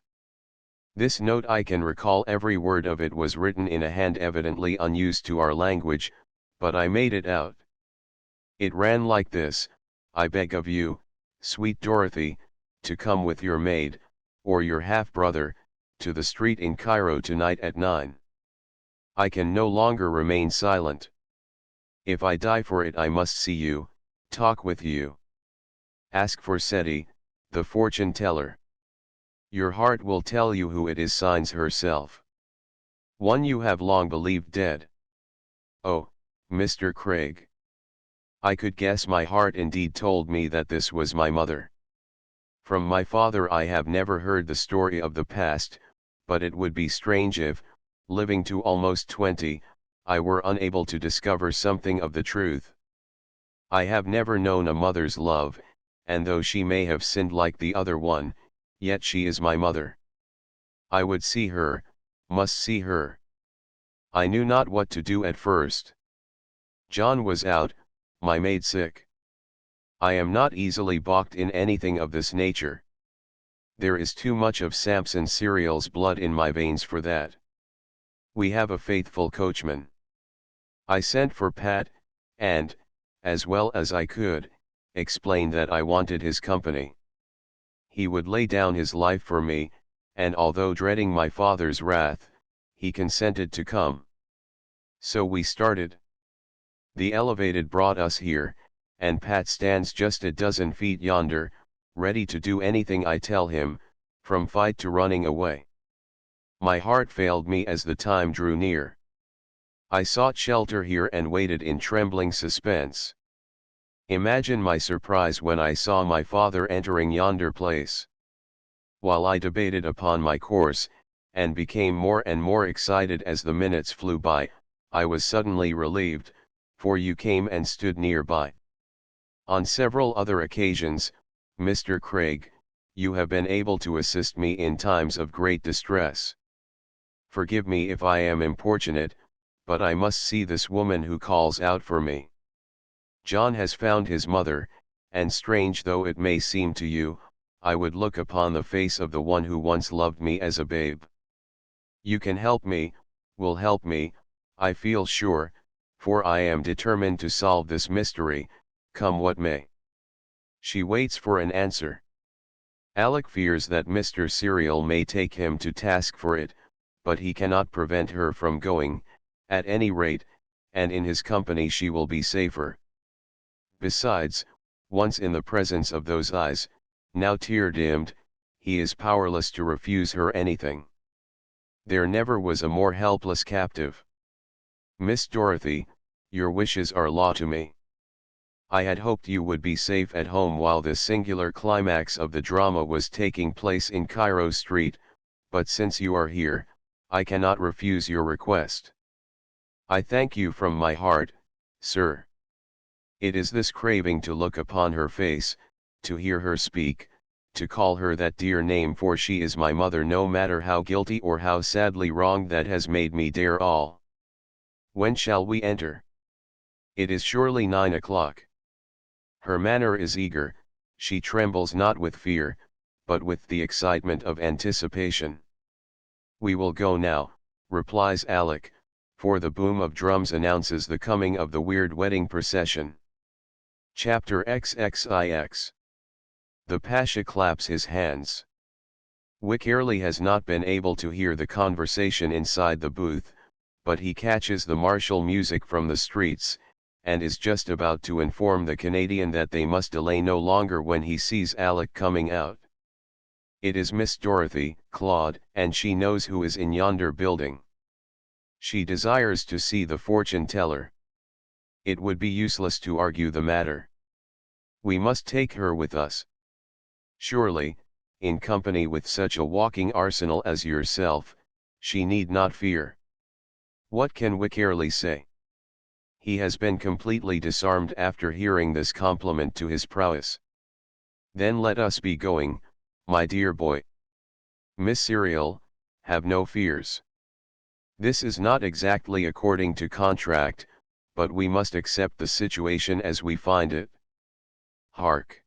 This note, I can recall every word of it, was written in a hand evidently unused to our language, but I made it out. It ran like this: "I beg of you, sweet Dorothy, to come with your maid, or your half-brother, to the street in Cairo tonight at 9. I can no longer remain silent. If I die for it I must see you, talk with you. Ask for Seti, the fortune teller. Your heart will tell you who it is, signs herself. One you have long believed dead." Oh, Mr. Craig. I could guess. My heart indeed told me that this was my mother. From my father I have never heard the story of the past, but it would be strange if, living to almost 20, I were unable to discover something of the truth. I have never known a mother's love, and though she may have sinned like the other one, yet she is my mother. I would see her, must see her. I knew not what to do at first. John was out, my maid sick. I am not easily balked in anything of this nature. There is too much of Samson Serial's blood in my veins for that. We have a faithful coachman. I sent for Pat, and, as well as I could, explained that I wanted his company. He would lay down his life for me, and although dreading my father's wrath, he consented to come. So we started. The elevated brought us here, and Pat stands just a dozen feet yonder, ready to do anything I tell him, from fight to running away. My heart failed me as the time drew near. I sought shelter here and waited in trembling suspense. Imagine my surprise when I saw my father entering yonder place. While I debated upon my course, and became more and more excited as the minutes flew by. I was suddenly relieved, for you came and stood nearby. On several other occasions, Mr. Craig, you have been able to assist me in times of great distress. Forgive me if I am importunate, but I must see this woman who calls out for me. John has found his mother, and strange though it may seem to you, I would look upon the face of the one who once loved me as a babe. You can help me, will help me, I feel sure, for I am determined to solve this mystery, come what may. She waits for an answer. Alec fears that Mr. Serial may take him to task for it, but he cannot prevent her from going, at any rate, and in his company she will be safer. Besides, once in the presence of those eyes, now tear-dimmed, he is powerless to refuse her anything. There never was a more helpless captive. Miss Dorothy, your wishes are law to me. I had hoped you would be safe at home while this singular climax of the drama was taking place in Cairo Street, but since you are here, I cannot refuse your request. I thank you from my heart, sir. It is this craving to look upon her face, to hear her speak, to call her that dear name, for she is my mother no matter how guilty or how sadly wronged, that has made me dare all. When shall we enter? It is surely 9 o'clock. Her manner is eager, she trembles not with fear, but with the excitement of anticipation. We will go now, replies Alec, for the boom of drums announces the coming of the weird wedding procession. Chapter XXIX. The Pasha claps his hands. Wickerly has not been able to hear the conversation inside the booth, but he catches the martial music from the streets, and is just about to inform the Canadian that they must delay no longer when he sees Alec coming out. It is Miss Dorothy, Claude, and she knows who is in yonder building. She desires to see the fortune teller. It would be useless to argue the matter. We must take her with us. Surely, in company with such a walking arsenal as yourself, she need not fear. What can Wickerly say? He has been completely disarmed after hearing this compliment to his prowess. Then let us be going, my dear boy. Miss Serial, have no fears. This is not exactly according to contract, but we must accept the situation as we find it. Hark!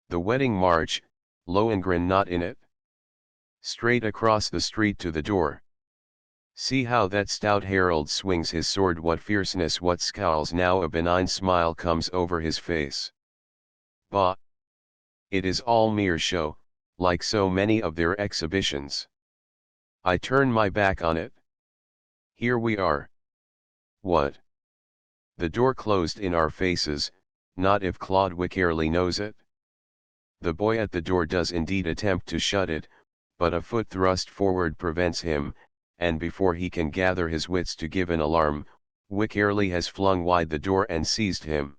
The wedding march, Lohengrin not in it. Straight across the street to the door. See how that stout herald swings his sword, what fierceness, what scowls, now a benign smile comes over his face. Bah! It is all mere show, like so many of their exhibitions. I turn my back on it. Here we are. What? The door closed in our faces, not if Claude Wickerly knows it. The boy at the door does indeed attempt to shut it, but a foot thrust forward prevents him, and before he can gather his wits to give an alarm, Wickerly has flung wide the door and seized him.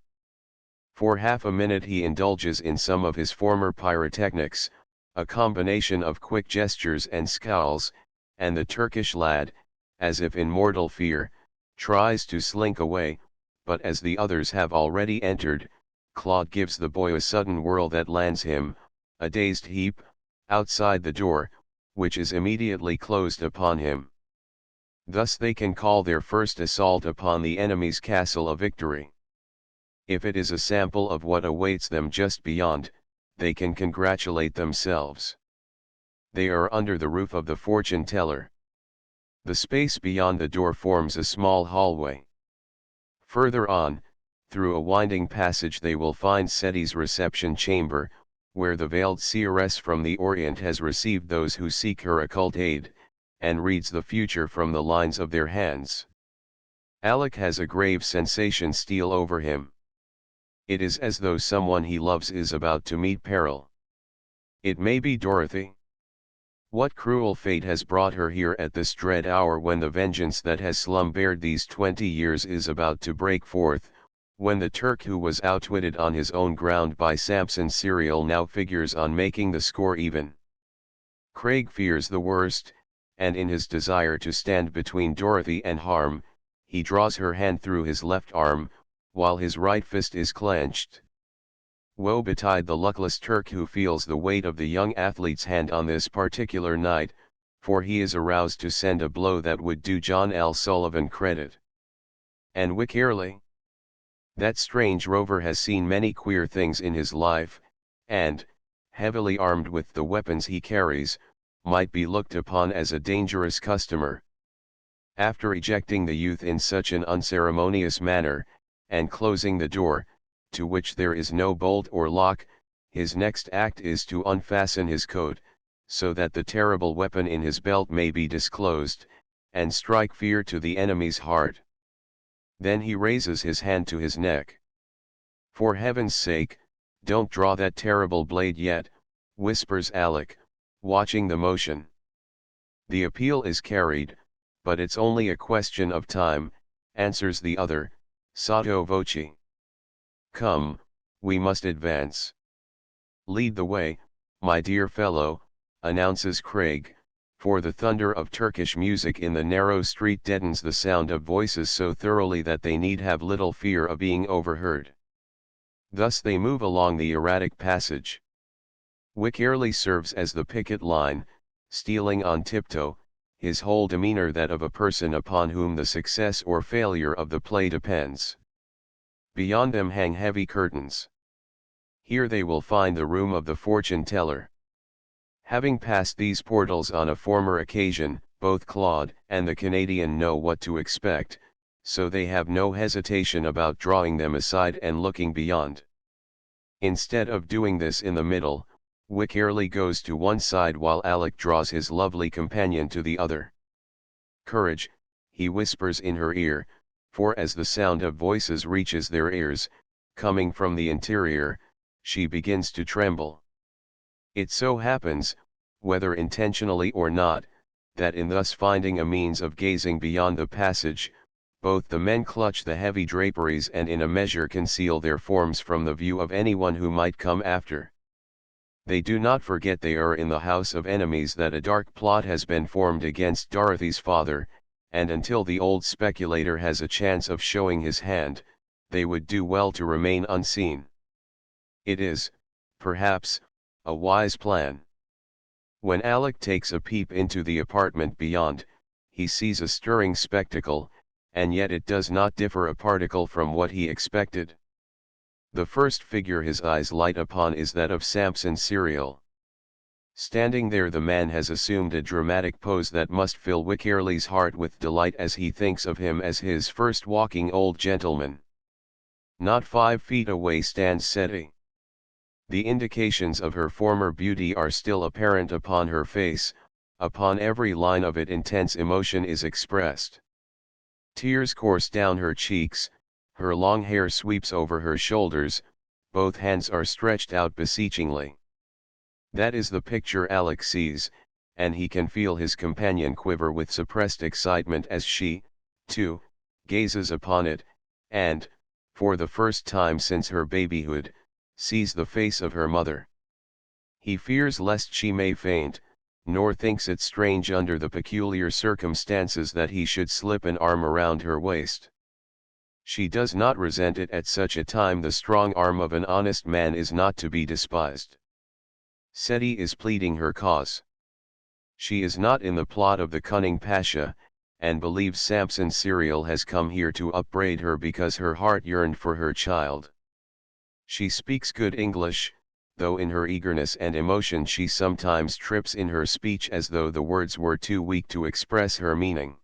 For half a minute he indulges in some of his former pyrotechnics, a combination of quick gestures and scowls, and the Turkish lad, as if in mortal fear, tries to slink away, but as the others have already entered, Claude gives the boy a sudden whirl that lands him, a dazed heap, outside the door, which is immediately closed upon him. Thus they can call their first assault upon the enemy's castle a victory. If it is a sample of what awaits them just beyond, they can congratulate themselves. They are under the roof of the fortune teller. The space beyond the door forms a small hallway. Further on, through a winding passage, they will find Seti's reception chamber, where the veiled seeress from the Orient has received those who seek her occult aid, and reads the future from the lines of their hands. Alec has a grave sensation steal over him. It is as though someone he loves is about to meet peril. It may be Dorothy. What cruel fate has brought her here at this dread hour, when the vengeance that has slumbered these 20 years is about to break forth, when the Turk who was outwitted on his own ground by Samson Serial now figures on making the score even? Craig fears the worst, and in his desire to stand between Dorothy and harm, he draws her hand through his left arm, while his right fist is clenched. Woe betide the luckless Turk who feels the weight of the young athlete's hand on this particular night, for he is aroused to send a blow that would do John L. Sullivan credit. And Wick Early? That strange rover has seen many queer things in his life, and, heavily armed with the weapons he carries, might be looked upon as a dangerous customer. After ejecting the youth in such an unceremonious manner, and closing the door, to which there is no bolt or lock, his next act is to unfasten his coat, so that the terrible weapon in his belt may be disclosed, and strike fear to the enemy's heart. Then he raises his hand to his neck. "For heaven's sake, don't draw that terrible blade yet," whispers Alec, watching the motion. "The appeal is carried, but it's only a question of time," answers the other, sotto voce. "Come, we must advance." "Lead the way, my dear fellow," announces Craig, for the thunder of Turkish music in the narrow street deadens the sound of voices so thoroughly that they need have little fear of being overheard. Thus they move along the erratic passage. Wick Early serves as the picket line, stealing on tiptoe, his whole demeanor that of a person upon whom the success or failure of the play depends. Beyond them hang heavy curtains. Here they will find the room of the fortune teller. Having passed these portals on a former occasion, both Claude and the Canadian know what to expect, so they have no hesitation about drawing them aside and looking beyond. Instead of doing this in the middle, Wick Early goes to one side while Alec draws his lovely companion to the other. "Courage," he whispers in her ear, for as the sound of voices reaches their ears, coming from the interior, she begins to tremble. It so happens, whether intentionally or not, that in thus finding a means of gazing beyond the passage, both the men clutch the heavy draperies and in a measure conceal their forms from the view of anyone who might come after. They do not forget they are in the house of enemies, that a dark plot has been formed against Dorothy's father, and until the old speculator has a chance of showing his hand, they would do well to remain unseen. It is, perhaps, a wise plan. When Alec takes a peep into the apartment beyond, he sees a stirring spectacle, and yet it does not differ a particle from what he expected. The first figure his eyes light upon is that of Samson Serial. Standing there, the man has assumed a dramatic pose that must fill Wick Early's heart with delight as he thinks of him as his first walking old gentleman. Not 5 feet away stands Seti. The indications of her former beauty are still apparent upon her face, upon every line of it intense emotion is expressed. Tears course down her cheeks, her long hair sweeps over her shoulders, both hands are stretched out beseechingly. That is the picture Alec sees, and he can feel his companion quiver with suppressed excitement as she, too, gazes upon it, and, for the first time since her babyhood, sees the face of her mother. He fears lest she may faint, nor thinks it strange under the peculiar circumstances that he should slip an arm around her waist. She does not resent it at such a time. The strong arm of an honest man is not to be despised. Seti is pleading her cause. She is not in the plot of the cunning Pasha, and believes Samson Serial has come here to upbraid her because her heart yearned for her child. She speaks good English, though in her eagerness and emotion she sometimes trips in her speech as though the words were too weak to express her meaning.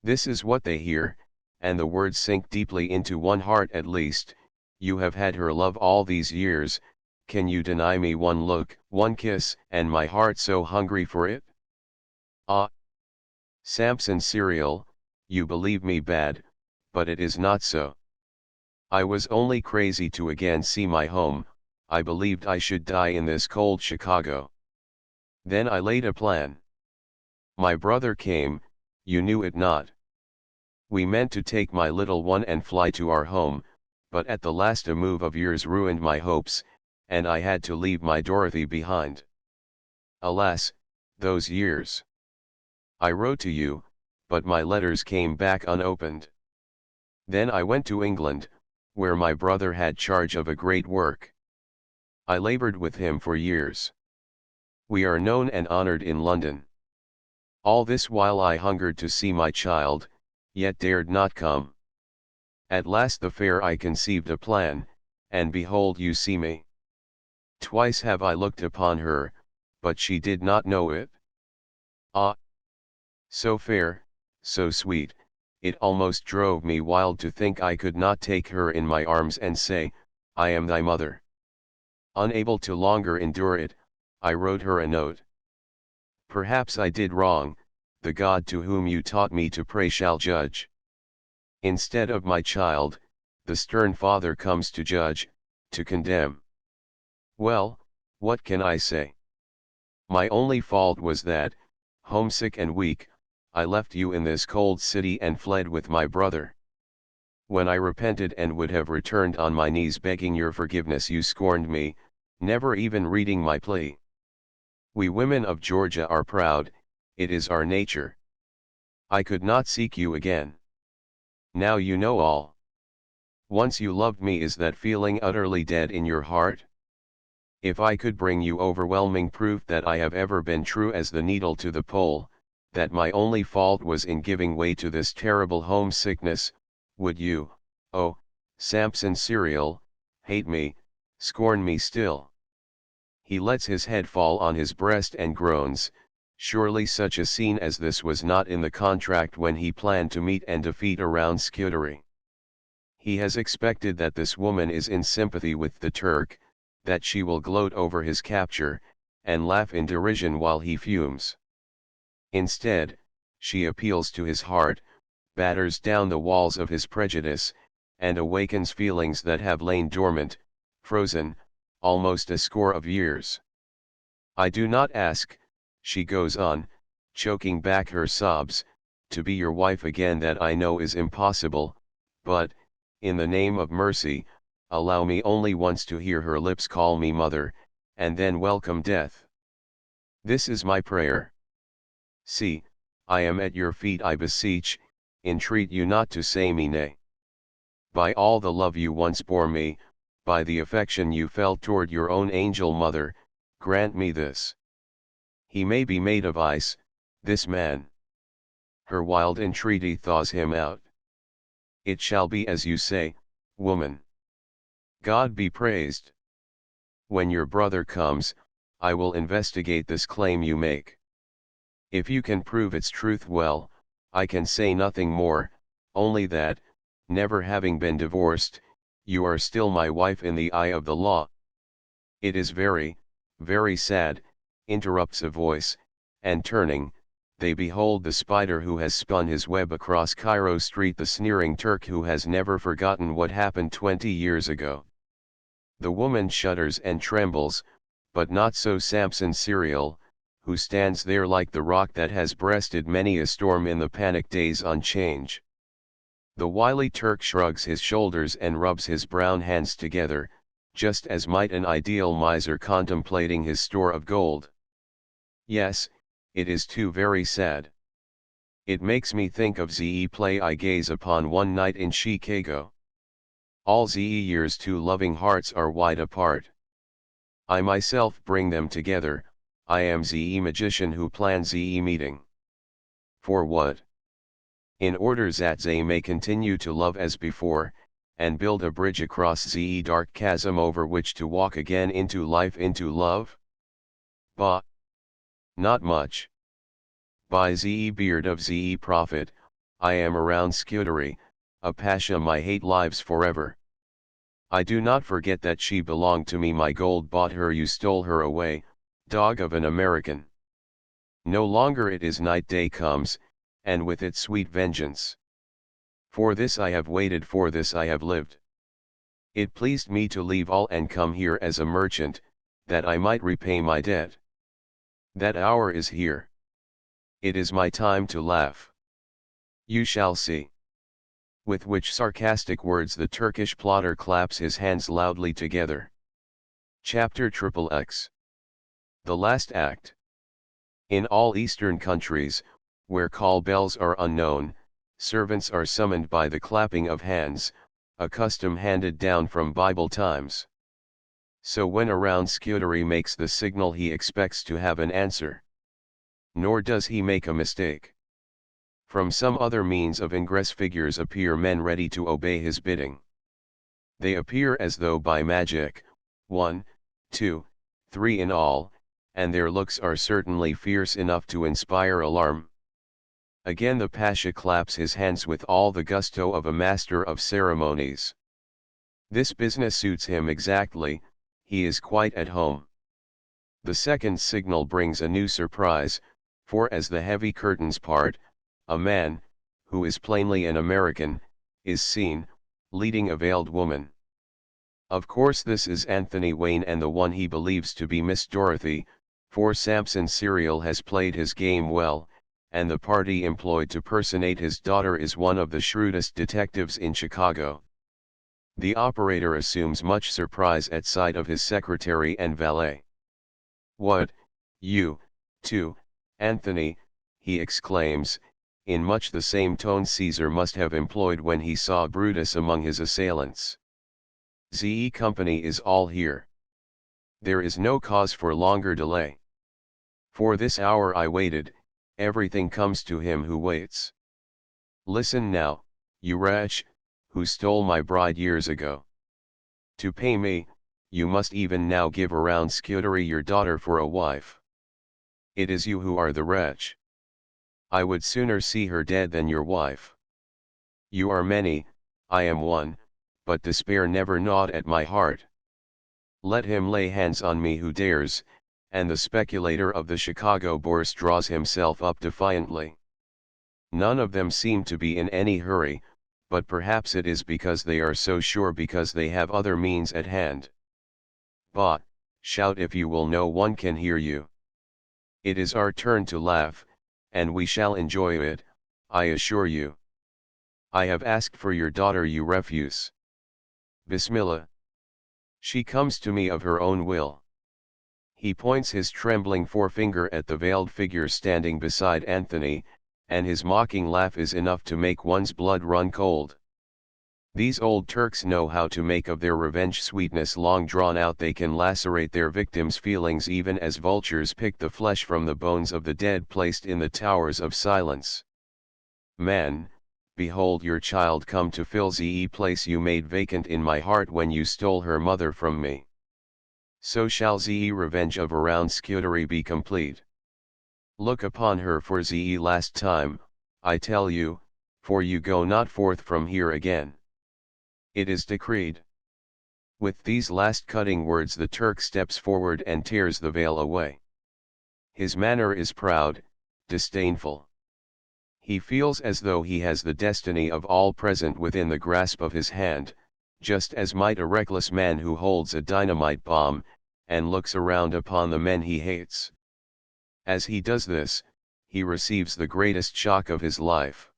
This is what they hear, and the words sink deeply into one heart at least. "You have had her love all these years, can you deny me one look, one kiss, and my heart so hungry for it? Ah! Samson Serial, you believe me bad, but it is not so. I was only crazy to again see my home. I believed I should die in this cold Chicago. Then I laid a plan. My brother came, you knew it not. We meant to take my little one and fly to our home, but at the last a move of yours ruined my hopes, and I had to leave my Dorothy behind. Alas, those years! I wrote to you, but my letters came back unopened. Then I went to England, where my brother had charge of a great work. I labored with him for years. We are known and honored in London. All this while I hungered to see my child, yet dared not come. At last the fair I conceived a plan, and behold you see me. Twice have I looked upon her, but she did not know it. Ah! So fair, so sweet, it almost drove me wild to think I could not take her in my arms and say, I am thy mother. Unable to longer endure it, I wrote her a note. Perhaps I did wrong, the God to whom you taught me to pray shall judge. Instead of my child, the stern Father comes to judge, to condemn. Well, what can I say? My only fault was that, homesick and weak, I left you in this cold city and fled with my brother. When I repented and would have returned on my knees begging your forgiveness, you scorned me, never even reading my plea. We women of Georgia are proud, it is our nature. I could not seek you again. Now you know all. Once you loved me, is that feeling utterly dead in your heart? If I could bring you overwhelming proof that I have ever been true as the needle to the pole, that my only fault was in giving way to this terrible homesickness, would you, oh, Samson Serial, hate me, scorn me still? He lets his head fall on his breast and groans. Surely such a scene as this was not in the contract when he planned to meet and defeat around Scutari. He has expected that this woman is in sympathy with the Turk, that she will gloat over his capture, and laugh in derision while he fumes. Instead, she appeals to his heart, batters down the walls of his prejudice, and awakens feelings that have lain dormant, frozen, almost a score of years. I do not ask, she goes on, choking back her sobs, to be your wife again. That I know is impossible, but, in the name of mercy, allow me only once to hear her lips call me mother, and then welcome death. This is my prayer. See, I am at your feet. I beseech, entreat you not to say me nay. By all the love you once bore me, by the affection you felt toward your own angel mother, grant me this. He may be made of ice, this man. Her wild entreaty thaws him out. It shall be as you say, woman. God be praised. When your brother comes, I will investigate this claim you make. If you can prove its truth, well, I can say nothing more, only that, never having been divorced, you are still my wife in the eye of the law. It is very, very sad, interrupts a voice, and turning, they behold the spider who has spun his web across Cairo Street, the sneering Turk who has never forgotten what happened 20 years ago. The woman shudders and trembles, but not so Samson Serial, who stands there like the rock that has breasted many a storm in the panic days on change. The wily Turk shrugs his shoulders and rubs his brown hands together, just as might an ideal miser contemplating his store of gold. Yes, it is too very sad. It makes me think of the play I gaze upon one night in Chicago. All the years two loving hearts are wide apart. I myself bring them together, I am the magician who plans the meeting. For what? In order that they may continue to love as before, and build a bridge across the dark chasm over which to walk again into life, into love? Bah! Not much. By the beard of the prophet, I am around Scutari, a pasha my hate lives forever. I do not forget that she belonged to me, my gold bought her, you stole her away, dog of an American. No longer it is night, day comes, and with it sweet vengeance. For this I have waited, for this I have lived. It pleased me to leave all and come here as a merchant, that I might repay my debt. That hour is here. It is my time to laugh. You shall see. With which sarcastic words the Turkish plotter claps his hands loudly together. Chapter XXX. The last act. In all Eastern countries, where call bells are unknown, servants are summoned by the clapping of hands, a custom handed down from Bible times. So when around Scuderi makes the signal, he expects to have an answer. Nor does he make a mistake. From some other means of ingress figures appear, men ready to obey his bidding. They appear as though by magic, 1, 2, 3 in all, and their looks are certainly fierce enough to inspire alarm. Again the Pasha claps his hands with all the gusto of a master of ceremonies. This business suits him exactly, he is quite at home. The second signal brings a new surprise, for as the heavy curtains part, a man, who is plainly an American, is seen, leading a veiled woman. Of course this is Anthony Wayne, and the one he believes to be Miss Dorothy, for Samson Serial has played his game well, and the party employed to personate his daughter is one of the shrewdest detectives in Chicago. The operator assumes much surprise at sight of his secretary and valet. "What, you, too, Anthony?" he exclaims, in much the same tone Caesar must have employed when he saw Brutus among his assailants. "ZE Company is all here. There is no cause for longer delay. For this hour I waited, everything comes to him who waits. Listen now, you wretch, who stole my bride years ago. To pay me, you must even now give around Scuderi your daughter for a wife. It is you who are the wretch. I would sooner see her dead than your wife. You are many, I am one, but despair never gnawed at my heart. Let him lay hands on me who dares," and the speculator of the Chicago Bourse draws himself up defiantly. None of them seem to be in any hurry, but perhaps it is because they are so sure, because they have other means at hand. "Bah, shout if you will, no one can hear you. It is our turn to laugh, and we shall enjoy it, I assure you. I have asked for your daughter, you refuse. Bismillah. She comes to me of her own will." He points his trembling forefinger at the veiled figure standing beside Anthony, and his mocking laugh is enough to make one's blood run cold. These old Turks know how to make of their revenge sweetness long drawn out. They can lacerate their victims' feelings even as vultures pick the flesh from the bones of the dead placed in the towers of silence. "Man, behold your child come to fill the place you made vacant in my heart when you stole her mother from me. So shall the revenge of around Scuderi be complete. Look upon her for the last time, I tell you, for you go not forth from here again. It is decreed." With these last cutting words the Turk steps forward and tears the veil away. His manner is proud, disdainful. He feels as though he has the destiny of all present within the grasp of his hand, just as might a reckless man who holds a dynamite bomb, and looks around upon the men he hates. As he does this, he receives the greatest shock of his life.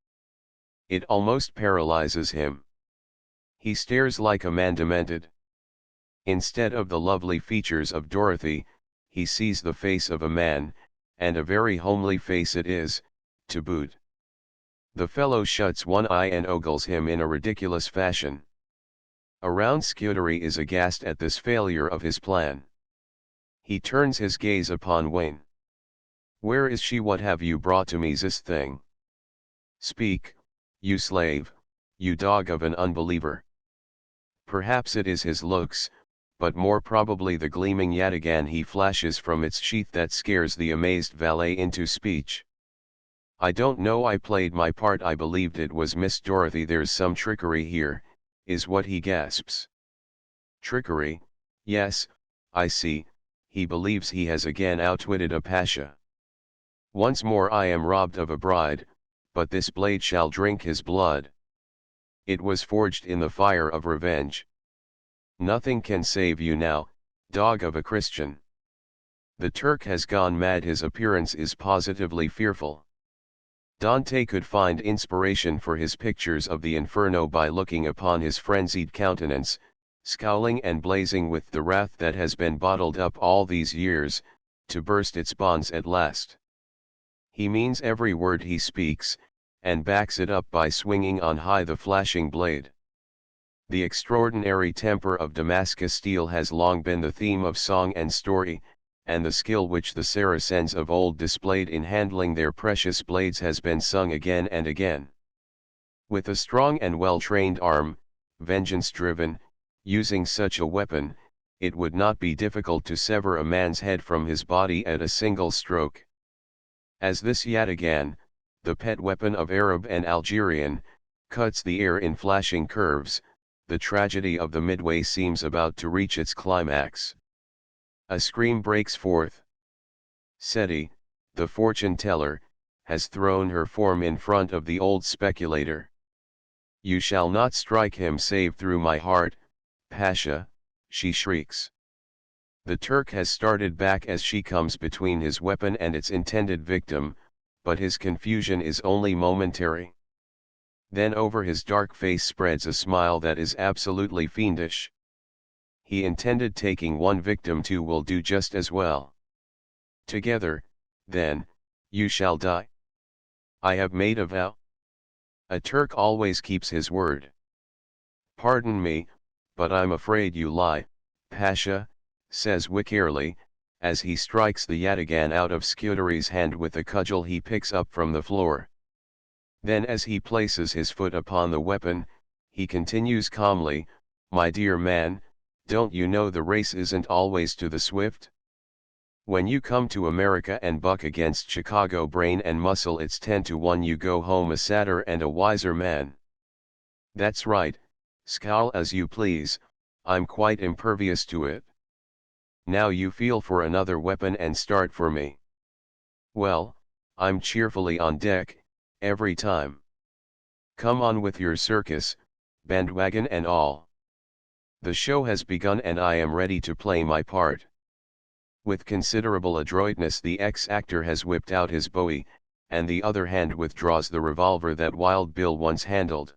It almost paralyzes him. He stares like a man demented. Instead of the lovely features of Dorothy, he sees the face of a man, and a very homely face it is, to boot. The fellow shuts one eye and ogles him in a ridiculous fashion. Around Scuderi is aghast at this failure of his plan. He turns his gaze upon Wayne. "Where is she? What have you brought to me this thing? Speak, you slave, you dog of an unbeliever." Perhaps it is his looks, but more probably the gleaming yataghan he flashes from its sheath that scares the amazed valet into speech. "I don't know, I played my part, I believed it was Miss Dorothy. There's some trickery here," is what he gasps. Trickery, yes, I see, he believes he has again outwitted a pasha. "Once more I am robbed of a bride, but this blade shall drink his blood. It was forged in the fire of revenge. Nothing can save you now, dog of a Christian." The Turk has gone mad. His appearance is positively fearful. Dante could find inspiration for his pictures of the Inferno by looking upon his frenzied countenance, scowling and blazing with the wrath that has been bottled up all these years, to burst its bonds at last. He means every word he speaks, and backs it up by swinging on high the flashing blade. The extraordinary temper of Damascus steel has long been the theme of song and story, and the skill which the Saracens of old displayed in handling their precious blades has been sung again and again. With a strong and well-trained arm, vengeance-driven, using such a weapon, it would not be difficult to sever a man's head from his body at a single stroke. As this yataghan, the pet weapon of Arab and Algerian, cuts the air in flashing curves, the tragedy of the midway seems about to reach its climax. A scream breaks forth. Seti, the fortune-teller, has thrown her form in front of the old speculator. "You shall not strike him save through my heart, Pasha," she shrieks. The Turk has started back as she comes between his weapon and its intended victim, but his confusion is only momentary. Then over his dark face spreads a smile that is absolutely fiendish. He intended taking one victim, two will do just as well. Together, then, you shall die. I have made a vow. A Turk always keeps his word. "Pardon me, but I'm afraid you lie, Pasha," says Wickerly, as he strikes the yataghan out of Scuderi's hand with a cudgel he picks up from the floor. Then as he places his foot upon the weapon, he continues calmly, "My dear man, don't you know the race isn't always to the swift? When you come to America and buck against Chicago brain and muscle, it's 10 to 1 you go home a sadder and a wiser man. That's right, scowl as you please, I'm quite impervious to it. Now you feel for another weapon and start for me. Well, I'm cheerfully on deck, every time. Come on with your circus, bandwagon and all. The show has begun and I am ready to play my part." With considerable adroitness the ex-actor has whipped out his bowie, and the other hand withdraws the revolver that Wild Bill once handled.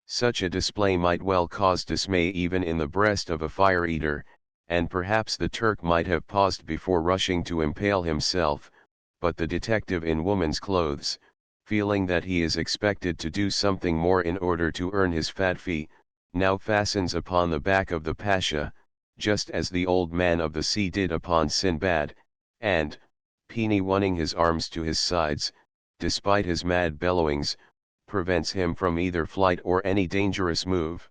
Such a display might well cause dismay even in the breast of a fire-eater, and perhaps the Turk might have paused before rushing to impale himself, but the detective in woman's clothes, feeling that he is expected to do something more in order to earn his fat fee, now fastens upon the back of the Pasha, just as the old man of the sea did upon Sinbad, and, pinionning his arms to his sides, despite his mad bellowings, prevents him from either flight or any dangerous move.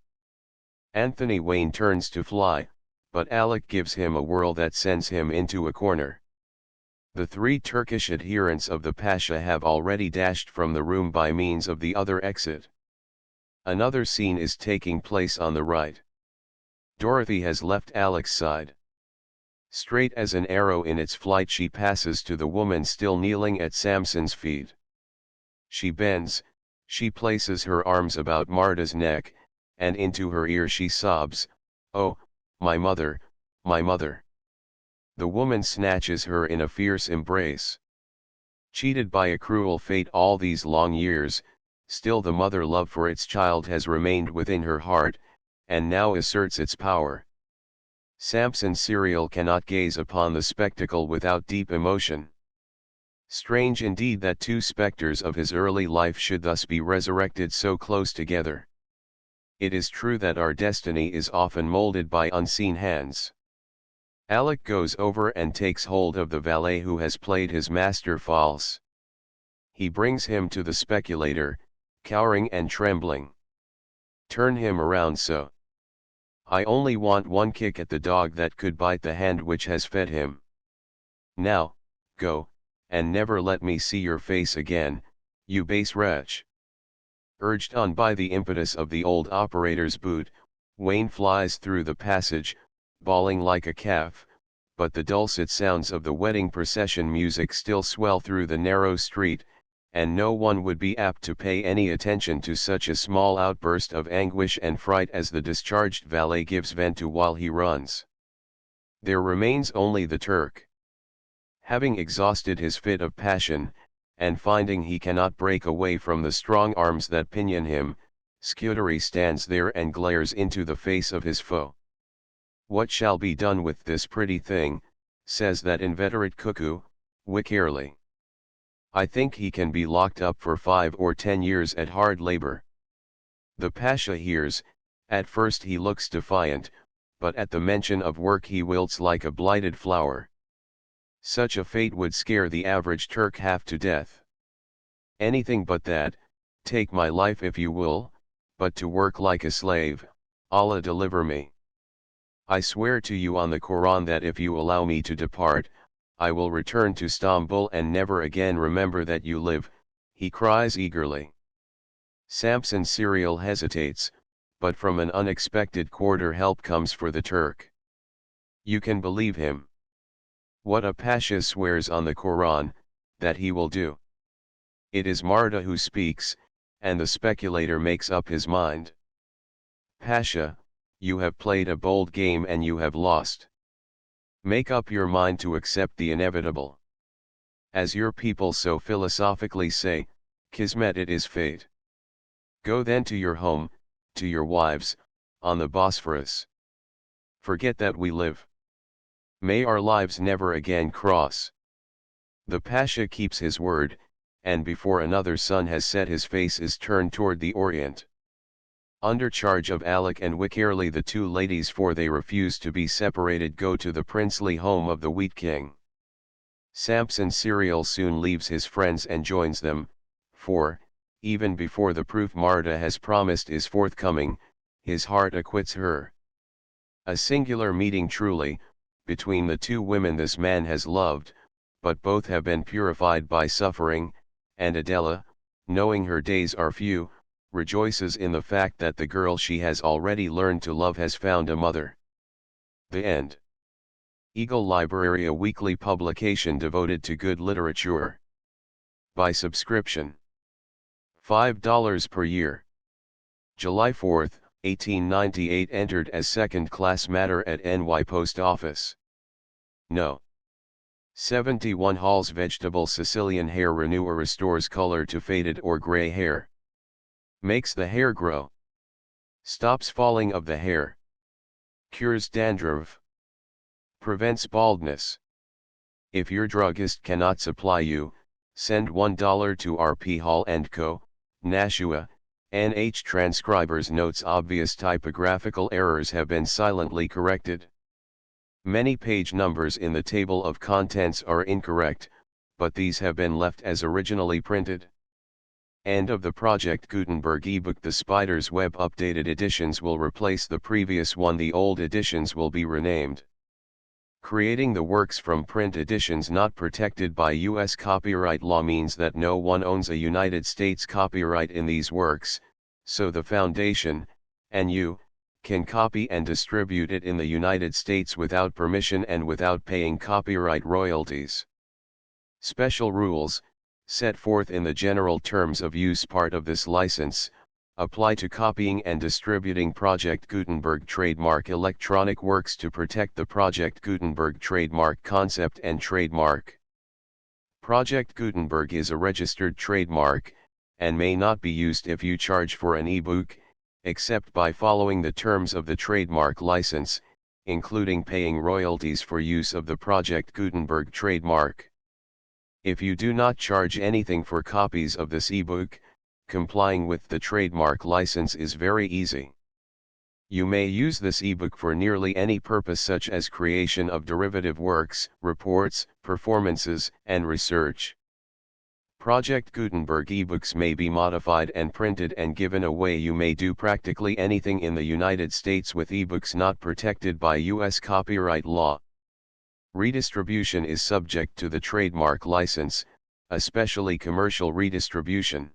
Anthony Wayne turns to fly, but Alec gives him a whirl that sends him into a corner. The three Turkish adherents of the Pasha have already dashed from the room by means of the other exit. Another scene is taking place on the right. Dorothy has left Alec's side. Straight as an arrow in its flight she passes to the woman still kneeling at Samson's feet. She bends, she places her arms about Marta's neck, and into her ear she sobs, "Oh, my mother, my mother." The woman snatches her in a fierce embrace. Cheated by a cruel fate all these long years, still the mother love for its child has remained within her heart, and now asserts its power. Samson Serial cannot gaze upon the spectacle without deep emotion. Strange indeed that two specters of his early life should thus be resurrected so close together. It is true that our destiny is often molded by unseen hands. Alec goes over and takes hold of the valet who has played his master false. He brings him to the speculator, cowering and trembling. "Turn him around so. I only want one kick at the dog that could bite the hand which has fed him. Now, go, and never let me see your face again, you base wretch." Urged on by the impetus of the old operator's boot, Wayne flies through the passage, bawling like a calf, but the dulcet sounds of the wedding procession music still swell through the narrow street, and no one would be apt to pay any attention to such a small outburst of anguish and fright as the discharged valet gives vent to while he runs. There remains only the Turk. Having exhausted his fit of passion, and finding he cannot break away from the strong arms that pinion him, Scuderi stands there and glares into the face of his foe. "What shall be done with this pretty thing?" says that inveterate cuckoo, Wickerly. I think he can be locked up for 5 or 10 years at hard labor. The Pasha hears. At first he looks defiant, but at the mention of work he wilts like a blighted flower. Such a fate would scare the average Turk half to death. Anything but that, take my life if you will, but to work like a slave, Allah deliver me. I swear to you on the Quran that if you allow me to depart, I will return to Istanbul and never again remember that you live, he cries eagerly. Samson Serial hesitates, but from an unexpected quarter help comes for the Turk. You can believe him. What a Pasha swears on the Quran, that he will do. It is Marta who speaks, and the speculator makes up his mind. Pasha, you have played a bold game and you have lost. Make up your mind to accept the inevitable. As your people so philosophically say, Kismet, it is fate. Go then to your home, to your wives, on the Bosphorus. Forget that we live. May our lives never again cross. The Pasha keeps his word, and before another sun has set his face is turned toward the Orient. Under charge of Alec and Wickerly, the two ladies, for they refuse to be separated, go to the princely home of the Wheat King. Samson Serial soon leaves his friends and joins them, for, even before the proof Marta has promised is forthcoming, his heart acquits her. A singular meeting truly, between the two women this man has loved, but both have been purified by suffering, and Adela, knowing her days are few, rejoices in the fact that the girl she has already learned to love has found a mother. The End. Eagle Library, a weekly publication devoted to good literature. By subscription. $5 per year. July 4, 1898. Entered as second-class matter at NY Post Office. No. 71 Hall's Vegetable Sicilian Hair Renewer restores color to faded or gray hair. Makes the hair grow. Stops falling of the hair. Cures dandruff. Prevents baldness. If your druggist cannot supply you, send $1 to RP Hall & Co., Nashua, NH. Transcriber's notes: obvious typographical errors have been silently corrected. Many page numbers in the table of contents are incorrect, but these have been left as originally printed. End of the Project Gutenberg ebook. The Spider's Web updated editions will replace the previous one. The old editions will be renamed. Creating the works from print editions not protected by U.S. copyright law means that no one owns a United States copyright in these works, so the Foundation, and you, can copy and distribute it in the United States without permission and without paying copyright royalties. Special rules, set forth in the general terms of use part of this license, apply to copying and distributing Project Gutenberg trademark electronic works to protect the Project Gutenberg trademark concept and trademark. Project Gutenberg is a registered trademark, and may not be used if you charge for an ebook, except by following the terms of the trademark license, including paying royalties for use of the Project Gutenberg trademark. If you do not charge anything for copies of this ebook, complying with the trademark license is very easy. You may use this ebook for nearly any purpose, such as creation of derivative works, reports, performances, and research. Project Gutenberg ebooks may be modified and printed and given away. You may do practically anything in the United States with ebooks not protected by U.S. copyright law. Redistribution is subject to the trademark license, especially commercial redistribution.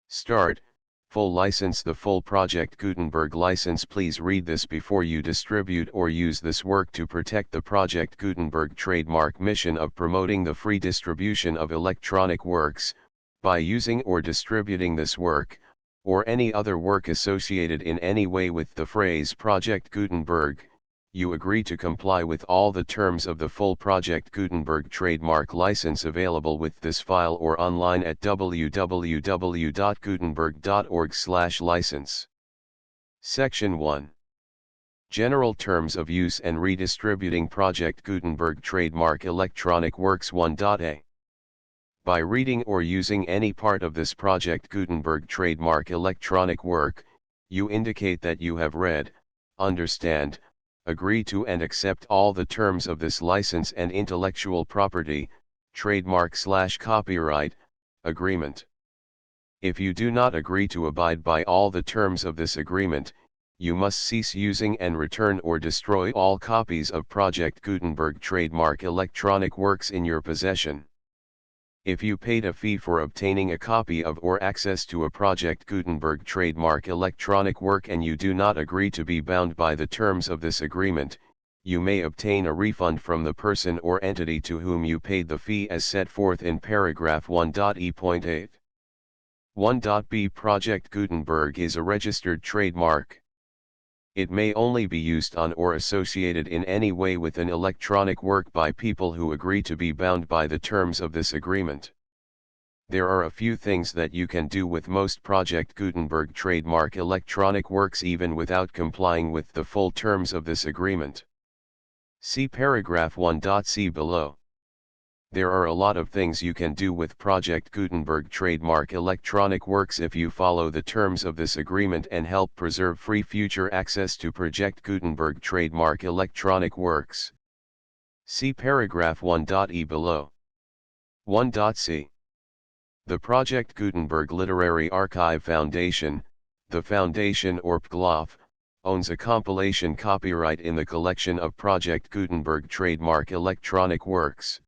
Start, full license. The full Project Gutenberg license. Please read this before you distribute or use this work to protect the Project Gutenberg trademark mission of promoting the free distribution of electronic works. By using or distributing this work, or any other work associated in any way with the phrase Project Gutenberg, you agree to comply with all the terms of the full Project Gutenberg trademark license available with this file or online at www.gutenberg.org/license. Section 1. General Terms of Use and Redistributing Project Gutenberg Trademark Electronic Works 1.a. By reading or using any part of this Project Gutenberg trademark electronic work, you indicate that you have read, understand, agree to and accept all the terms of this license and intellectual property, trademark/copyright, agreement. If you do not agree to abide by all the terms of this agreement, you must cease using and return or destroy all copies of Project Gutenberg trademark electronic works in your possession. If you paid a fee for obtaining a copy of or access to a Project Gutenberg trademark electronic work and you do not agree to be bound by the terms of this agreement, you may obtain a refund from the person or entity to whom you paid the fee as set forth in paragraph 1.e.8. 1.b Project Gutenberg is a registered trademark. It may only be used on or associated in any way with an electronic work by people who agree to be bound by the terms of this agreement. There are a few things that you can do with most Project Gutenberg trademark electronic works even without complying with the full terms of this agreement. See paragraph 1.c below. There are a lot of things you can do with Project Gutenberg trademark electronic works if you follow the terms of this agreement and help preserve free future access to Project Gutenberg trademark electronic works. See paragraph 1.e below. 1.c. The Project Gutenberg Literary Archive Foundation, the foundation or PGLOF, owns a compilation copyright in the collection of Project Gutenberg trademark electronic works.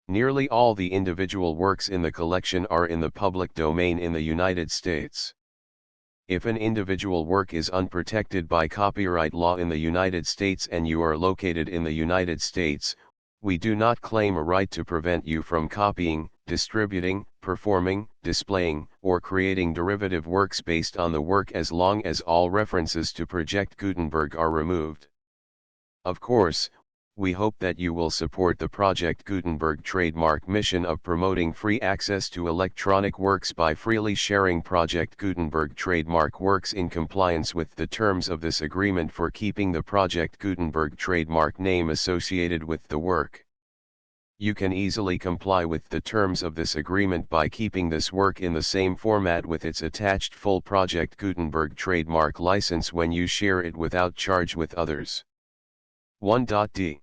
Nearly all the individual works in the collection are in the public domain in the United States. If an individual work is unprotected by copyright law in the United States and you are located in the United States, we do not claim a right to prevent you from copying, distributing, performing, displaying, or creating derivative works based on the work as long as all references to Project Gutenberg are removed. Of course, we hope that you will support the Project Gutenberg trademark mission of promoting free access to electronic works by freely sharing Project Gutenberg trademark works in compliance with the terms of this agreement for keeping the Project Gutenberg trademark name associated with the work. You can easily comply with the terms of this agreement by keeping this work in the same format with its attached full Project Gutenberg trademark license when you share it without charge with others. 1.d.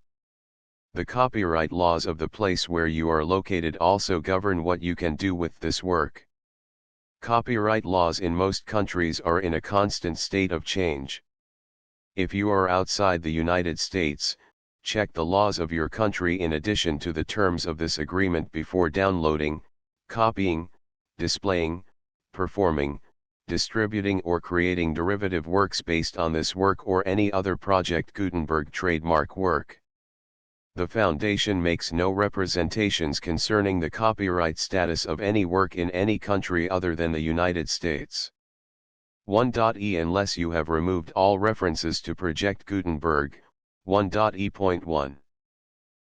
The copyright laws of the place where you are located also govern what you can do with this work. Copyright laws in most countries are in a constant state of change. If you are outside the United States, check the laws of your country in addition to the terms of this agreement before downloading, copying, displaying, performing, distributing or creating derivative works based on this work or any other Project Gutenberg trademark work. The Foundation makes no representations concerning the copyright status of any work in any country other than the United States. 1.e Unless you have removed all references to Project Gutenberg, 1.e.1.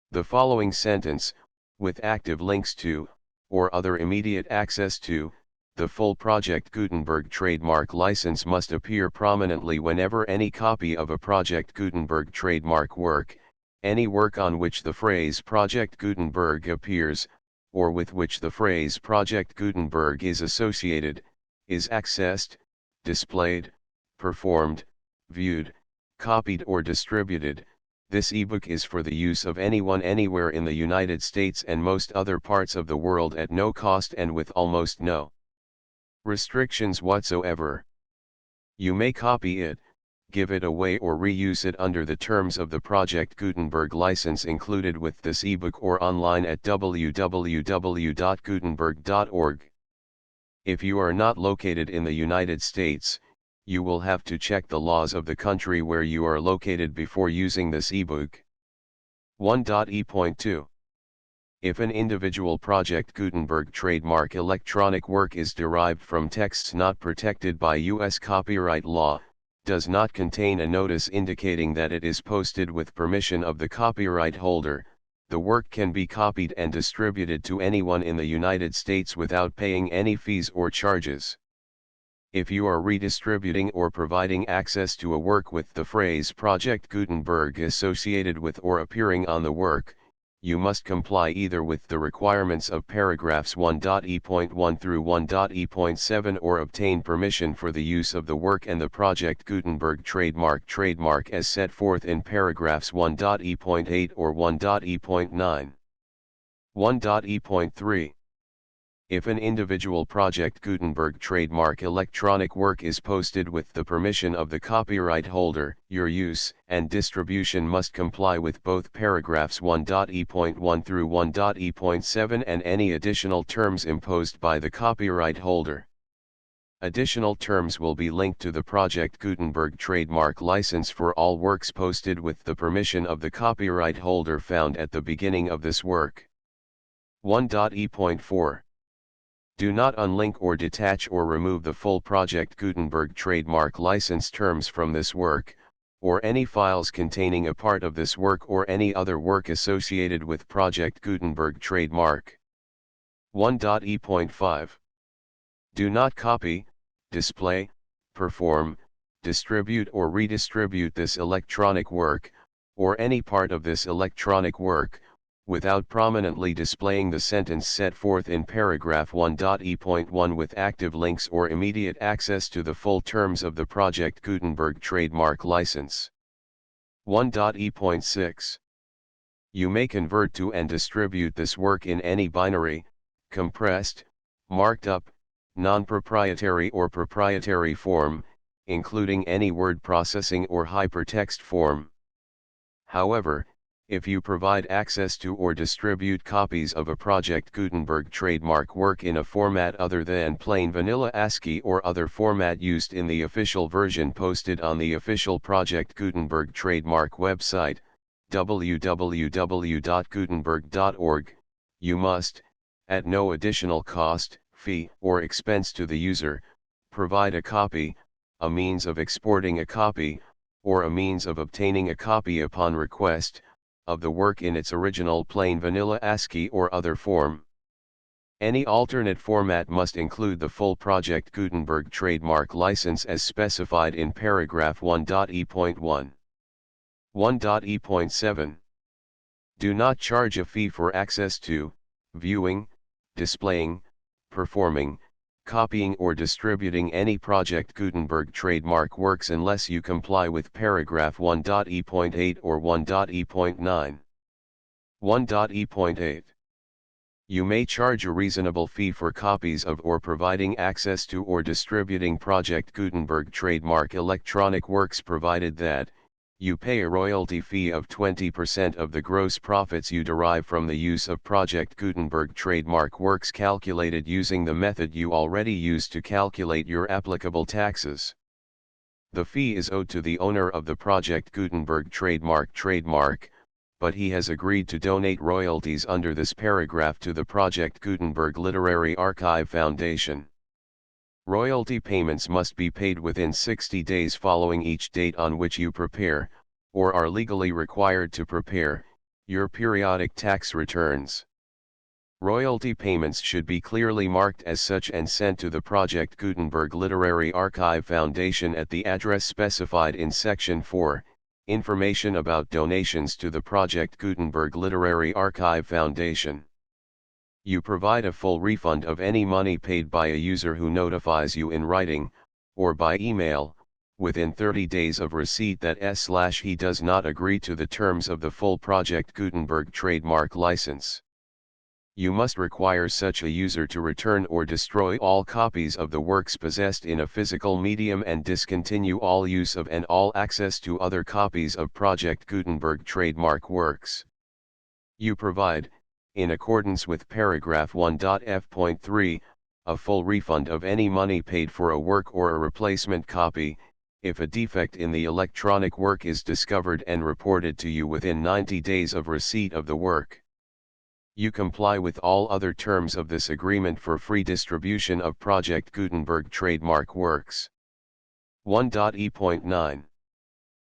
The following sentence, with active links to, or other immediate access to, the full Project Gutenberg trademark license must appear prominently whenever any copy of a Project Gutenberg trademark work, any work on which the phrase Project Gutenberg appears, or with which the phrase Project Gutenberg is associated, is accessed, displayed, performed, viewed, copied or distributed. This ebook is for the use of anyone anywhere in the United States and most other parts of the world at no cost and with almost no restrictions whatsoever. You may copy it, give it away or reuse it under the terms of the Project Gutenberg license included with this ebook or online at www.gutenberg.org. If you are not located in the United States, you will have to check the laws of the country where you are located before using this ebook. 1.e.2. If an individual Project Gutenberg trademark electronic work is derived from texts not protected by U.S. copyright law, does not contain a notice indicating that it is posted with permission of the copyright holder, the work can be copied and distributed to anyone in the United States without paying any fees or charges. If you are redistributing or providing access to a work with the phrase Project Gutenberg associated with or appearing on the work, you must comply either with the requirements of paragraphs 1.e.1 through 1.e.7 or obtain permission for the use of the work and the Project Gutenberg trademark as set forth in paragraphs 1.e.8 or 1.e.9. 1.e.3. If an individual Project Gutenberg trademark electronic work is posted with the permission of the copyright holder, your use and distribution must comply with both paragraphs 1.e.1 through 1.e.7 and any additional terms imposed by the copyright holder. Additional terms will be linked to the Project Gutenberg trademark license for all works posted with the permission of the copyright holder found at the beginning of this work. 1.e.4. Do not unlink or detach or remove the full Project Gutenberg trademark license terms from this work, or any files containing a part of this work or any other work associated with Project Gutenberg trademark. 1.e.5. Do not copy, display, perform, distribute or redistribute this electronic work, or any part of this electronic work, without prominently displaying the sentence set forth in paragraph 1.e.1 with active links or immediate access to the full terms of the Project Gutenberg trademark license. 1.e.6. You may convert to and distribute this work in any binary, compressed, marked up, non-proprietary or proprietary form, including any word processing or hypertext form. However, if you provide access to or distribute copies of a Project Gutenberg trademark work in a format other than plain vanilla ASCII or other format used in the official version posted on the official Project Gutenberg trademark website, www.gutenberg.org, you must, at no additional cost, fee, or expense to the user, provide a copy, a means of exporting a copy, or a means of obtaining a copy upon request, of the work in its original plain vanilla ASCII or other form. Any alternate format must include the full Project Gutenberg trademark license as specified in paragraph 1.e.1. 1.e.7. Do not charge a fee for access to, viewing, displaying, performing, copying or distributing any Project Gutenberg trademark works unless you comply with paragraph 1.e.8 or 1.e.9. 1.e.8. You may charge a reasonable fee for copies of or providing access to or distributing Project Gutenberg trademark electronic works provided that, you pay a royalty fee of 20% of the gross profits you derive from the use of Project Gutenberg trademark works calculated using the method you already use to calculate your applicable taxes. The fee is owed to the owner of the Project Gutenberg trademark, but he has agreed to donate royalties under this paragraph to the Project Gutenberg Literary Archive Foundation. Royalty payments must be paid within 60 days following each date on which you prepare, or are legally required to prepare, your periodic tax returns. Royalty payments should be clearly marked as such and sent to the Project Gutenberg Literary Archive Foundation at the address specified in Section 4, Information about donations to the Project Gutenberg Literary Archive Foundation. You provide a full refund of any money paid by a user who notifies you in writing, or by email, within 30 days of receipt that he does not agree to the terms of the full Project Gutenberg trademark license. You must require such a user to return or destroy all copies of the works possessed in a physical medium and discontinue all use of and all access to other copies of Project Gutenberg trademark works. You provide, in accordance with paragraph 1.f.3, a full refund of any money paid for a work or a replacement copy, if a defect in the electronic work is discovered and reported to you within 90 days of receipt of the work. You comply with all other terms of this agreement for free distribution of Project Gutenberg trademark works. 1.e.9.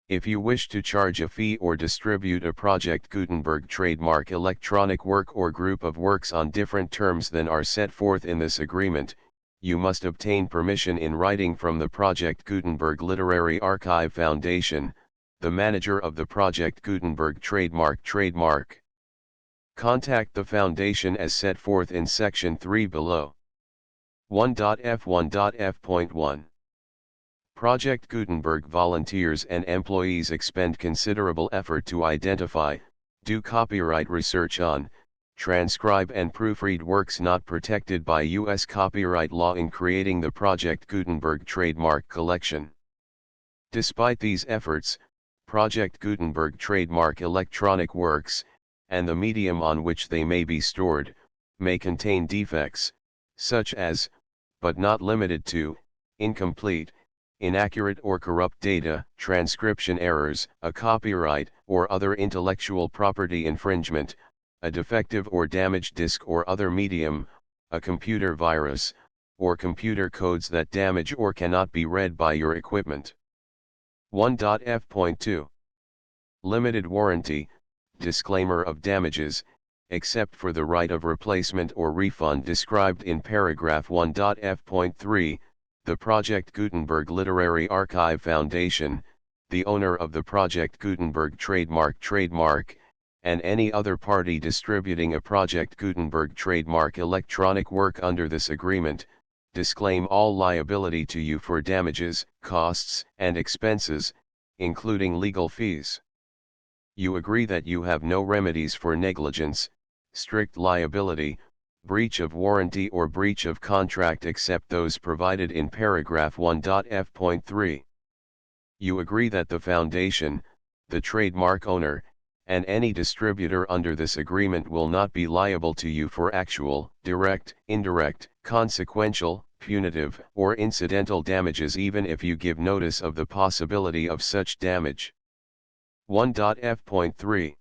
If you wish to charge a fee or distribute a Project Gutenberg trademark electronic work or group of works on different terms than are set forth in this agreement, you must obtain permission in writing from the Project Gutenberg Literary Archive Foundation, the manager of the Project Gutenberg trademark. Contact the Foundation as set forth in Section 3 below. 1.f1.f.1 Project Gutenberg volunteers and employees expend considerable effort to identify, do copyright research on, transcribe and proofread works not protected by U.S. copyright law in creating the Project Gutenberg trademark collection. Despite these efforts, Project Gutenberg trademark electronic works, and the medium on which they may be stored, may contain defects, such as, but not limited to, incomplete, inaccurate or corrupt data, transcription errors, a copyright or other intellectual property infringement, a defective or damaged disk or other medium, a computer virus, or computer codes that damage or cannot be read by your equipment. 1.f.2 Limited warranty, disclaimer of damages, except for the right of replacement or refund described in paragraph 1.f.3, the Project Gutenberg Literary Archive Foundation, the owner of the Project Gutenberg trademark, and any other party distributing a Project Gutenberg trademark electronic work under this agreement, disclaim all liability to you for damages, costs, and expenses, including legal fees. You agree that you have no remedies for negligence, strict liability, breach of warranty or breach of contract except those provided in paragraph 1.f.3. You agree that the Foundation, the trademark owner, and any distributor under this agreement will not be liable to you for actual, direct, indirect, consequential, punitive, or incidental damages even if you give notice of the possibility of such damage. 1.f.3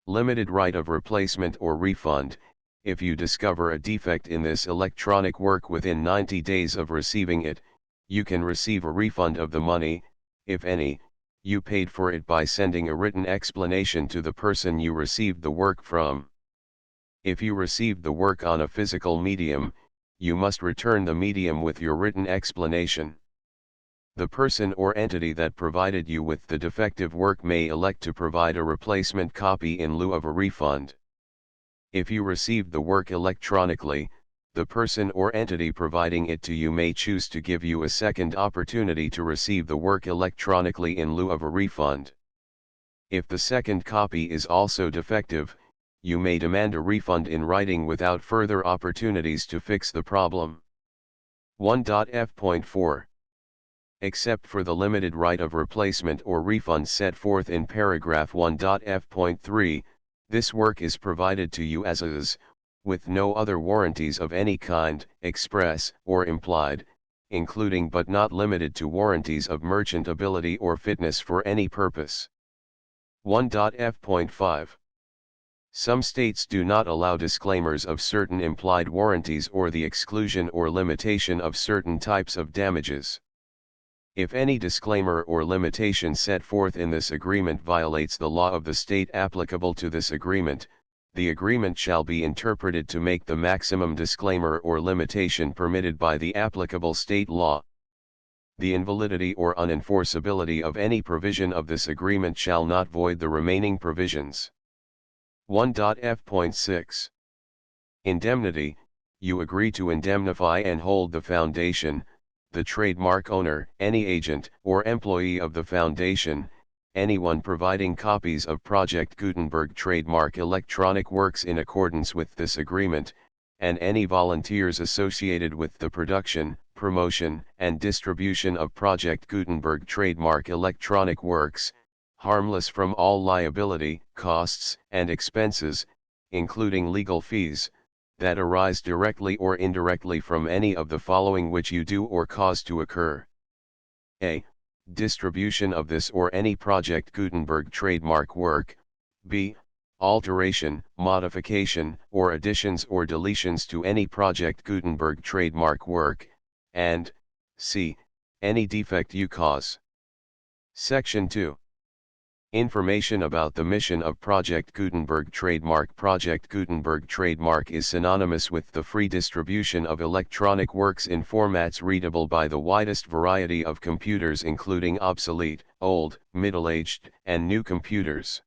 Limited right of replacement or refund. If you discover a defect in this electronic work within 90 days of receiving it, you can receive a refund of the money, if any, you paid for it by sending a written explanation to the person you received the work from. If you received the work on a physical medium, you must return the medium with your written explanation. The person or entity that provided you with the defective work may elect to provide a replacement copy in lieu of a refund. If you received the work electronically, the person or entity providing it to you may choose to give you a second opportunity to receive the work electronically in lieu of a refund. If the second copy is also defective, you may demand a refund in writing without further opportunities to fix the problem. 1.f.4 Except for the limited right of replacement or refund set forth in paragraph 1.f.3, this work is provided to you as is, with no other warranties of any kind, express or implied, including but not limited to warranties of merchantability or fitness for any purpose. 1.f.5 Some states do not allow disclaimers of certain implied warranties or the exclusion or limitation of certain types of damages. If any disclaimer or limitation set forth in this agreement violates the law of the state applicable to this agreement, the agreement shall be interpreted to make the maximum disclaimer or limitation permitted by the applicable state law. The invalidity or unenforceability of any provision of this agreement shall not void the remaining provisions. 1.f.6 Indemnity. You agree to indemnify and hold the Foundation, the trademark owner, any agent or employee of the Foundation, anyone providing copies of Project Gutenberg trademark electronic works in accordance with this agreement, and any volunteers associated with the production, promotion, and distribution of Project Gutenberg trademark electronic works, harmless from all liability, costs, and expenses, including legal fees, that arise directly or indirectly from any of the following which you do or cause to occur. A. Distribution of this or any Project Gutenberg trademark work. B. Alteration, modification, or additions or deletions to any Project Gutenberg trademark work, and C. Any defect you cause. Section 2. Information about the mission of Project Gutenberg trademark. Project Gutenberg trademark is synonymous with the free distribution of electronic works in formats readable by the widest variety of computers including obsolete, old, middle-aged, and new computers.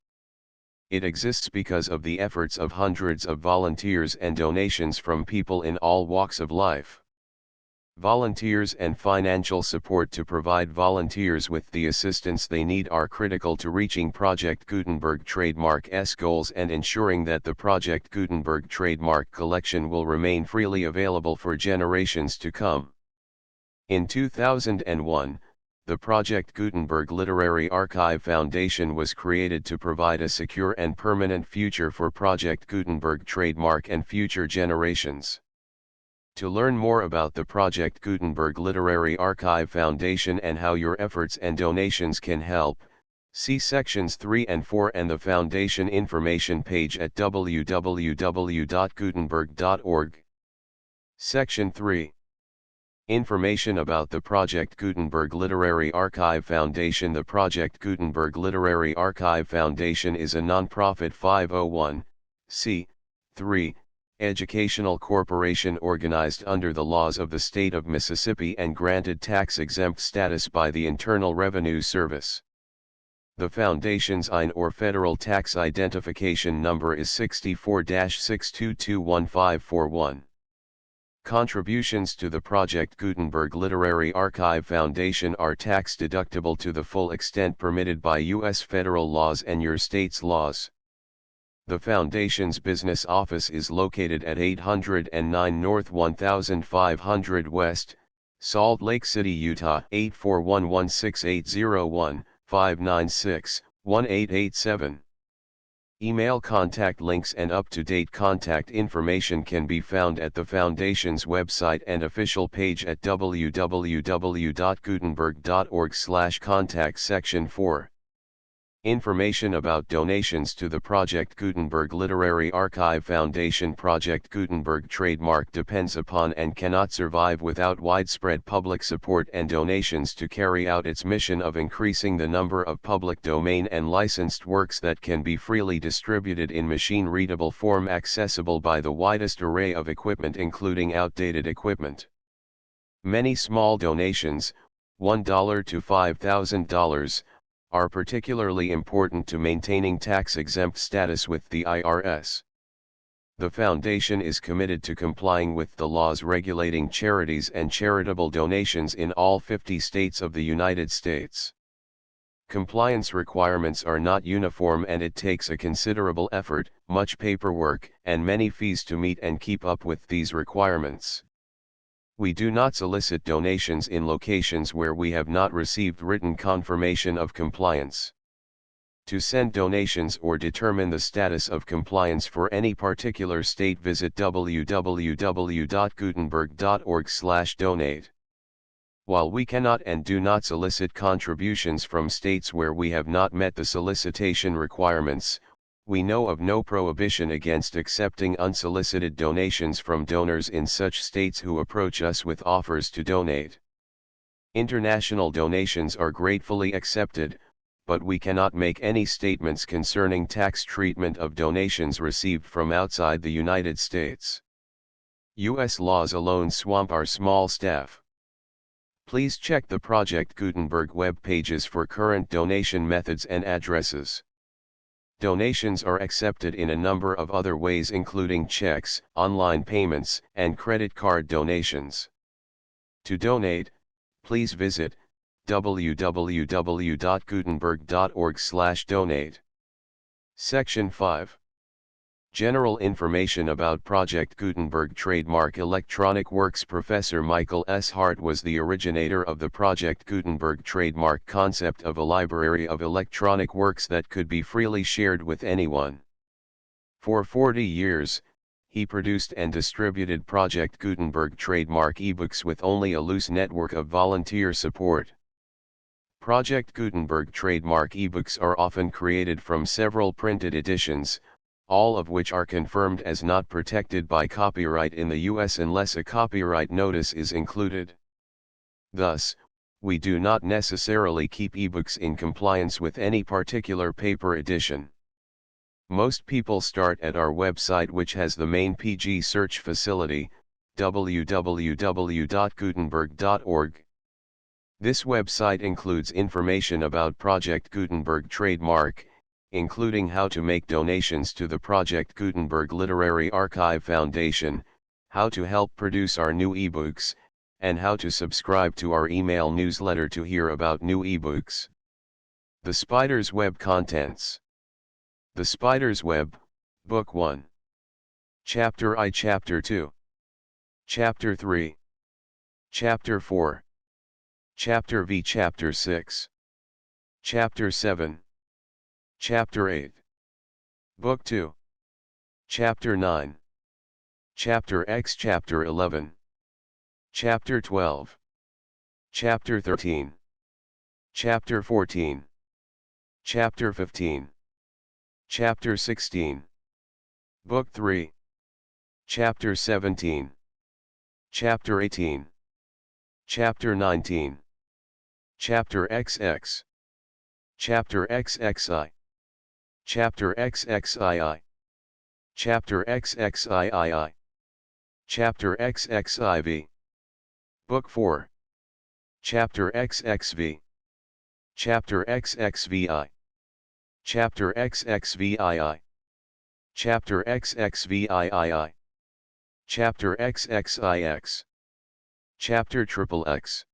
It exists because of the efforts of hundreds of volunteers and donations from people in all walks of life. Volunteers and financial support to provide volunteers with the assistance they need are critical to reaching Project Gutenberg trademark's goals and ensuring that the Project Gutenberg trademark collection will remain freely available for generations to come. In 2001, the Project Gutenberg Literary Archive Foundation was created to provide a secure and permanent future for Project Gutenberg trademark and future generations. To learn more about the Project Gutenberg Literary Archive Foundation and how your efforts and donations can help, see sections 3 and 4 and the Foundation information page at www.gutenberg.org. Section 3. Information about the Project Gutenberg Literary Archive Foundation. The Project Gutenberg Literary Archive Foundation is a non-profit 501(c)(3) educational corporation organized under the laws of the state of Mississippi and granted tax-exempt status by the Internal Revenue Service. The Foundation's IN or Federal Tax Identification Number is 64-6221541. Contributions to the Project Gutenberg Literary Archive Foundation are tax-deductible to the full extent permitted by U.S. federal laws and your state's laws. The Foundation's business office is located at 809 North 1500 West, Salt Lake City, Utah 841-16808-596-1887. Email contact links and up-to-date contact information can be found at the Foundation's website and official page at www.gutenberg.org/contact. Section 4. Information about donations to the Project Gutenberg Literary Archive Foundation. Project Gutenberg trademark depends upon and cannot survive without widespread public support and donations to carry out its mission of increasing the number of public domain and licensed works that can be freely distributed in machine-readable form accessible by the widest array of equipment including outdated equipment. Many small donations, $1 to $5,000, are particularly important to maintaining tax-exempt status with the IRS. The Foundation is committed to complying with the laws regulating charities and charitable donations in all 50 states of the United States. Compliance requirements are not uniform and it takes a considerable effort, much paperwork, and many fees to meet and keep up with these requirements. We do not solicit donations in locations where we have not received written confirmation of compliance. To send donations or determine the status of compliance for any particular state, visit www.gutenberg.org/donate. While we cannot and do not solicit contributions from states where we have not met the solicitation requirements, we know of no prohibition against accepting unsolicited donations from donors in such states who approach us with offers to donate. International donations are gratefully accepted, but we cannot make any statements concerning tax treatment of donations received from outside the United States. U.S. laws alone swamp our small staff. Please check the Project Gutenberg web pages for current donation methods and addresses. Donations are accepted in a number of other ways including checks, online payments, and credit card donations. To donate, please visit www.gutenberg.org/donate. Section 5. General information about Project Gutenberg trademark electronic works. Professor Michael S. Hart was the originator of the Project Gutenberg trademark concept of a library of electronic works that could be freely shared with anyone. For 40 years, he produced and distributed Project Gutenberg trademark ebooks with only a loose network of volunteer support. Project Gutenberg trademark ebooks are often created from several printed editions, all of which are confirmed as not protected by copyright in the U.S. unless a copyright notice is included. Thus, we do not necessarily keep ebooks in compliance with any particular paper edition. Most people start at our website, which has the main PG search facility, www.gutenberg.org. This website includes information about Project Gutenberg trademark, including how to make donations to the Project Gutenberg Literary Archive Foundation, how to help produce our new ebooks, and how to subscribe to our email newsletter to hear about new ebooks. The Spider's Web Contents. The Spider's Web, Book 1. Chapter I, Chapter 2. Chapter 3. Chapter 4. Chapter V, Chapter 6. Chapter 7. Chapter 8. Book 2. Chapter 9. Chapter X, Chapter 11. Chapter 12. Chapter 13. Chapter 14. Chapter 15. Chapter 16. Book 3. Chapter 17. Chapter 18. Chapter 19. Chapter XX. Chapter XXI. Chapter XXII. Chapter XXIII. Chapter XXIV. Book 4. Chapter XXV. Chapter XXVI. Chapter XXVII. Chapter XXVIII. Chapter XXIX. Chapter XXX.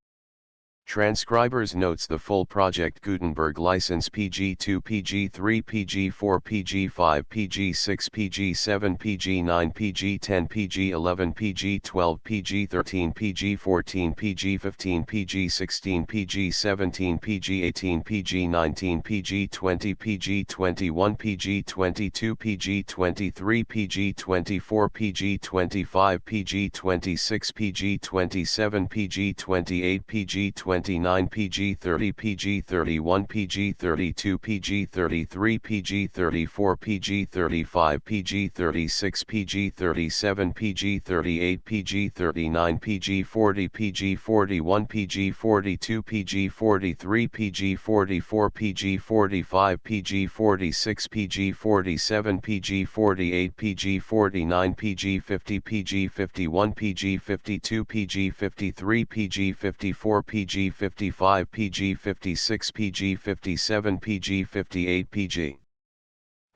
Transcribers notes: the full Project Gutenberg license PG2, PG3, PG4, PG5, PG6, PG7, PG9, PG10, PG11, PG12, PG13, PG14, PG15, PG16, PG17, PG18, PG19, PG20, PG21, PG22, PG23, PG24, PG25, PG26, PG27, PG28, PG29, PG30, PG31, PG32, PG33, PG34, PG35, PG36, PG37, PG38, PG39, PG40, PG41, PG42, PG43, PG44, PG45, PG46, PG47, PG48, PG49, PG50, PG51, PG52, PG53, PG54, PG55, PG56, PG57, PG58, PG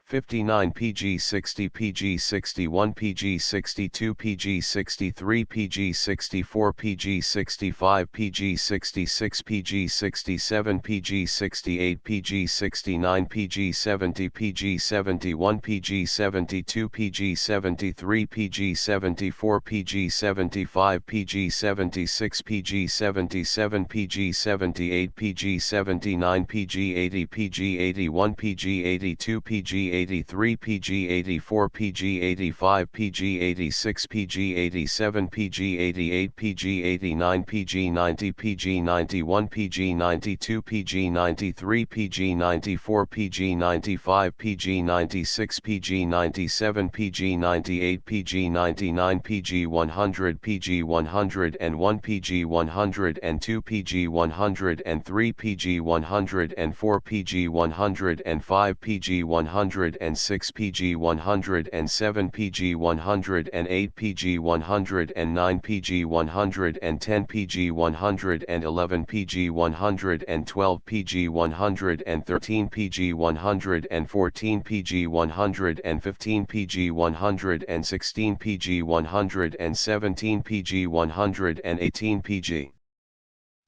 59, PG60, PG61, PG62, PG63, PG64, PG65, PG66, PG67, PG68, PG69, PG70, PG71, PG72, PG73, PG74, PG75, PG76, PG77, PG78, PG79, PG80, PG81, PG82, PG83, PG84, PG85, PG86, PG87, PG88, PG89, PG90, PG91, PG92, PG93, PG94, PG95, PG96, PG97, PG98, PG99, PG100, PG101, PG102, PG103, PG104, PG105, PG106, PG107, PG108, PG109, PG110, PG111, PG112, PG113, PG114, PG115, PG116, PG117, PG118, PG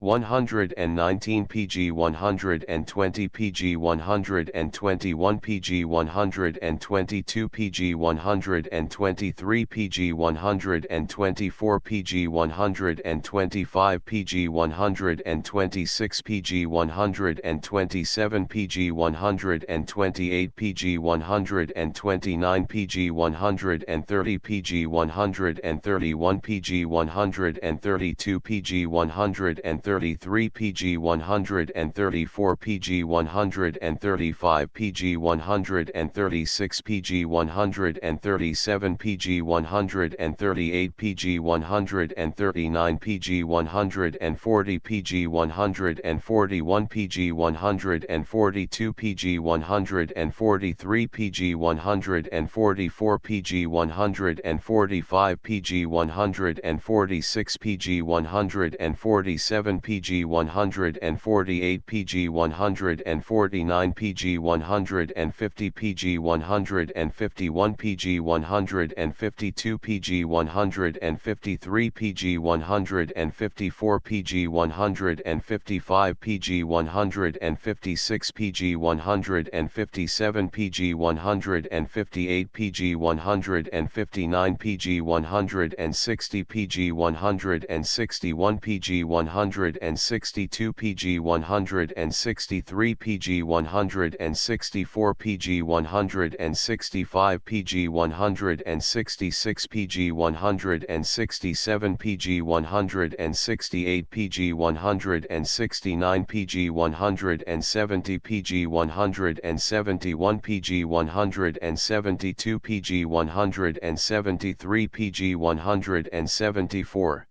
119, PG 120, PG 121, PG 122, PG 123, PG 124, PG 125, PG 126, PG 127, PG 128, PG 129, PG 130, PG 131, PG 132, PG 133, PG 134, PG 135, PG 136, PG 137, PG 138, PG 139, PG 140, PG 141, PG 142, PG 143, PG 144, PG 145, PG 146, PG 147, PG 148 PG 149 PG 150 PG 151 PG 152 PG 153 PG 154 PG 155 PG 156 PG 157 PG 158 PG 159 PG 160 PG 161 PG 162 PG 163 PG 164 PG 165 PG 166 PG 167 PG 168 PG 169 PG 170 PG 171 PG 172 PG 173 PG 174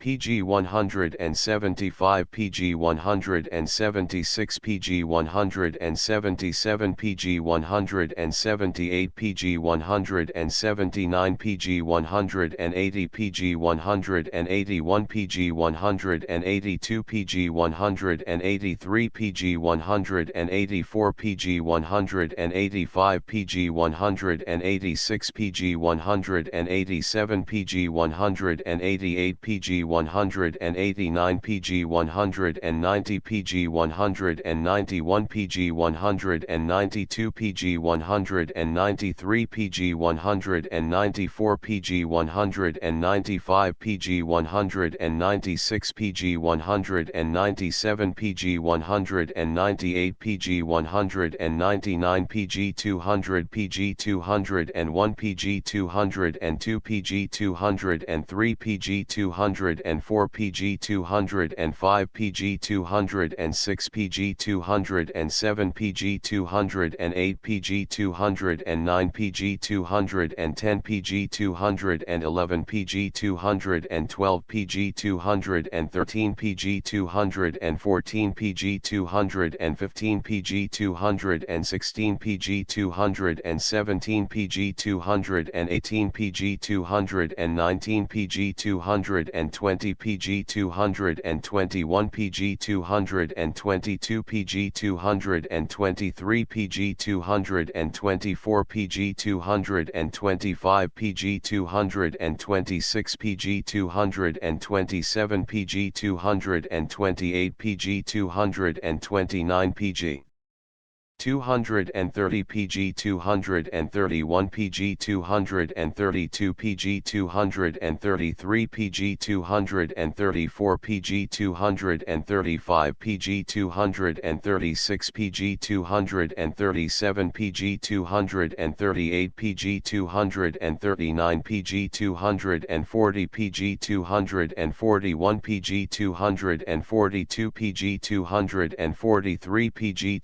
PG 175 PG 176 PG 177 PG 178 PG 179 PG 180 PG 181 PG 182 PG 183 PG 184 PG 185 PG 186 PG 187 PG 188 PG 189 PG 190 PG 191 PG 192 PG 193 PG 194 PG 195 PG 196 PG 197 PG 198 PG 199 PG 200 PG 201 PG 202 PG 203 PG 204 PG 205 PG 206 PG 207 PG 208 PG 209 PG 210 PG 211 PG 212 PG 213 PG 214 PG 215 PG 216 PG 217 PG 218 PG 219 PG 220 PG 221 PG 222 PG 223 PG 224 PG 225 PG 226 PG 227 PG 228 PG 229 PG 230 PG 231 PG 232 PG 233 PG 234 PG 235 PG 236 PG 237 PG 238 PG 239 PG 240 PG 241 PG 242 PG 243 PG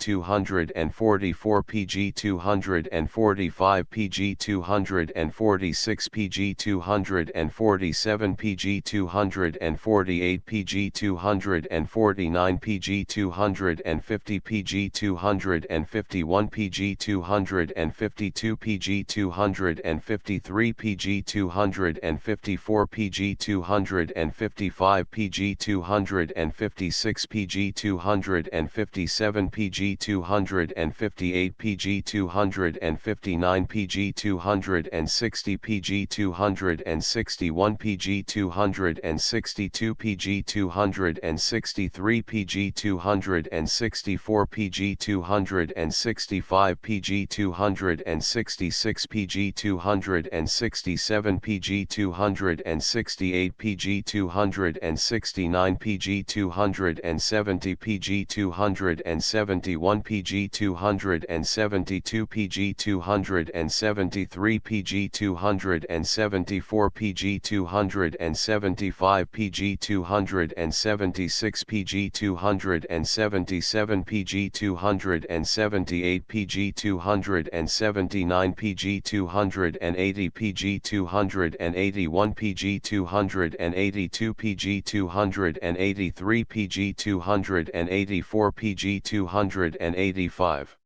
244 PG 245 PG 246 PG 247 PG 248 PG 249 PG 250 PG 251 PG 252 PG 253 PG 254 PG 255 PG 256 PG 257 PG 258 PG 259 PG 260 PG 261 PG 262 PG 263 PG 264 PG 265 PG 266 PG 267 PG 268 PG 269 PG 270 PG 271 PG 272 PG 273 PG 274 PG 275 PG 276 PG 277 PG 278 PG 279 PG 280 PG 281 PG 282 PG 283 PG 284 PG 285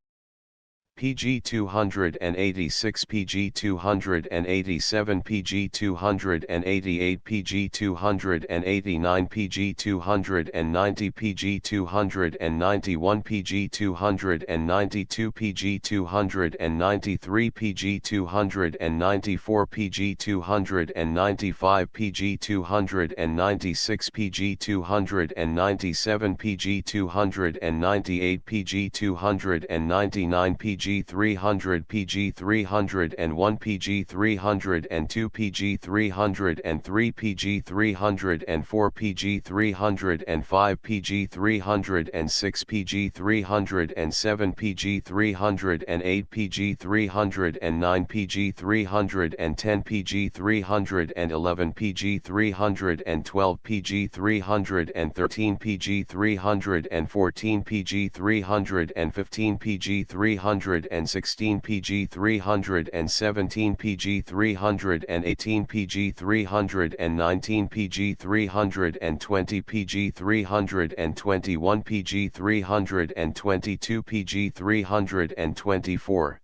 PG 286 PG 287 PG 288 PG 289 PG 290 PG 291 PG 292 PG 293 PG 294 PG 295 PG 296 PG 297 PG 298 PG 299 PG 300 PG 301 PG 302 PG 303 PG 304 PG 305 PG 306 PG 307 PG 308 PG 309 PG 310 PG 311 PG 312 PG 313 PG 314 PG 315 PG 316 PG 317 PG 318 PG 319 PG 320 PG 321 PG 322 PG 324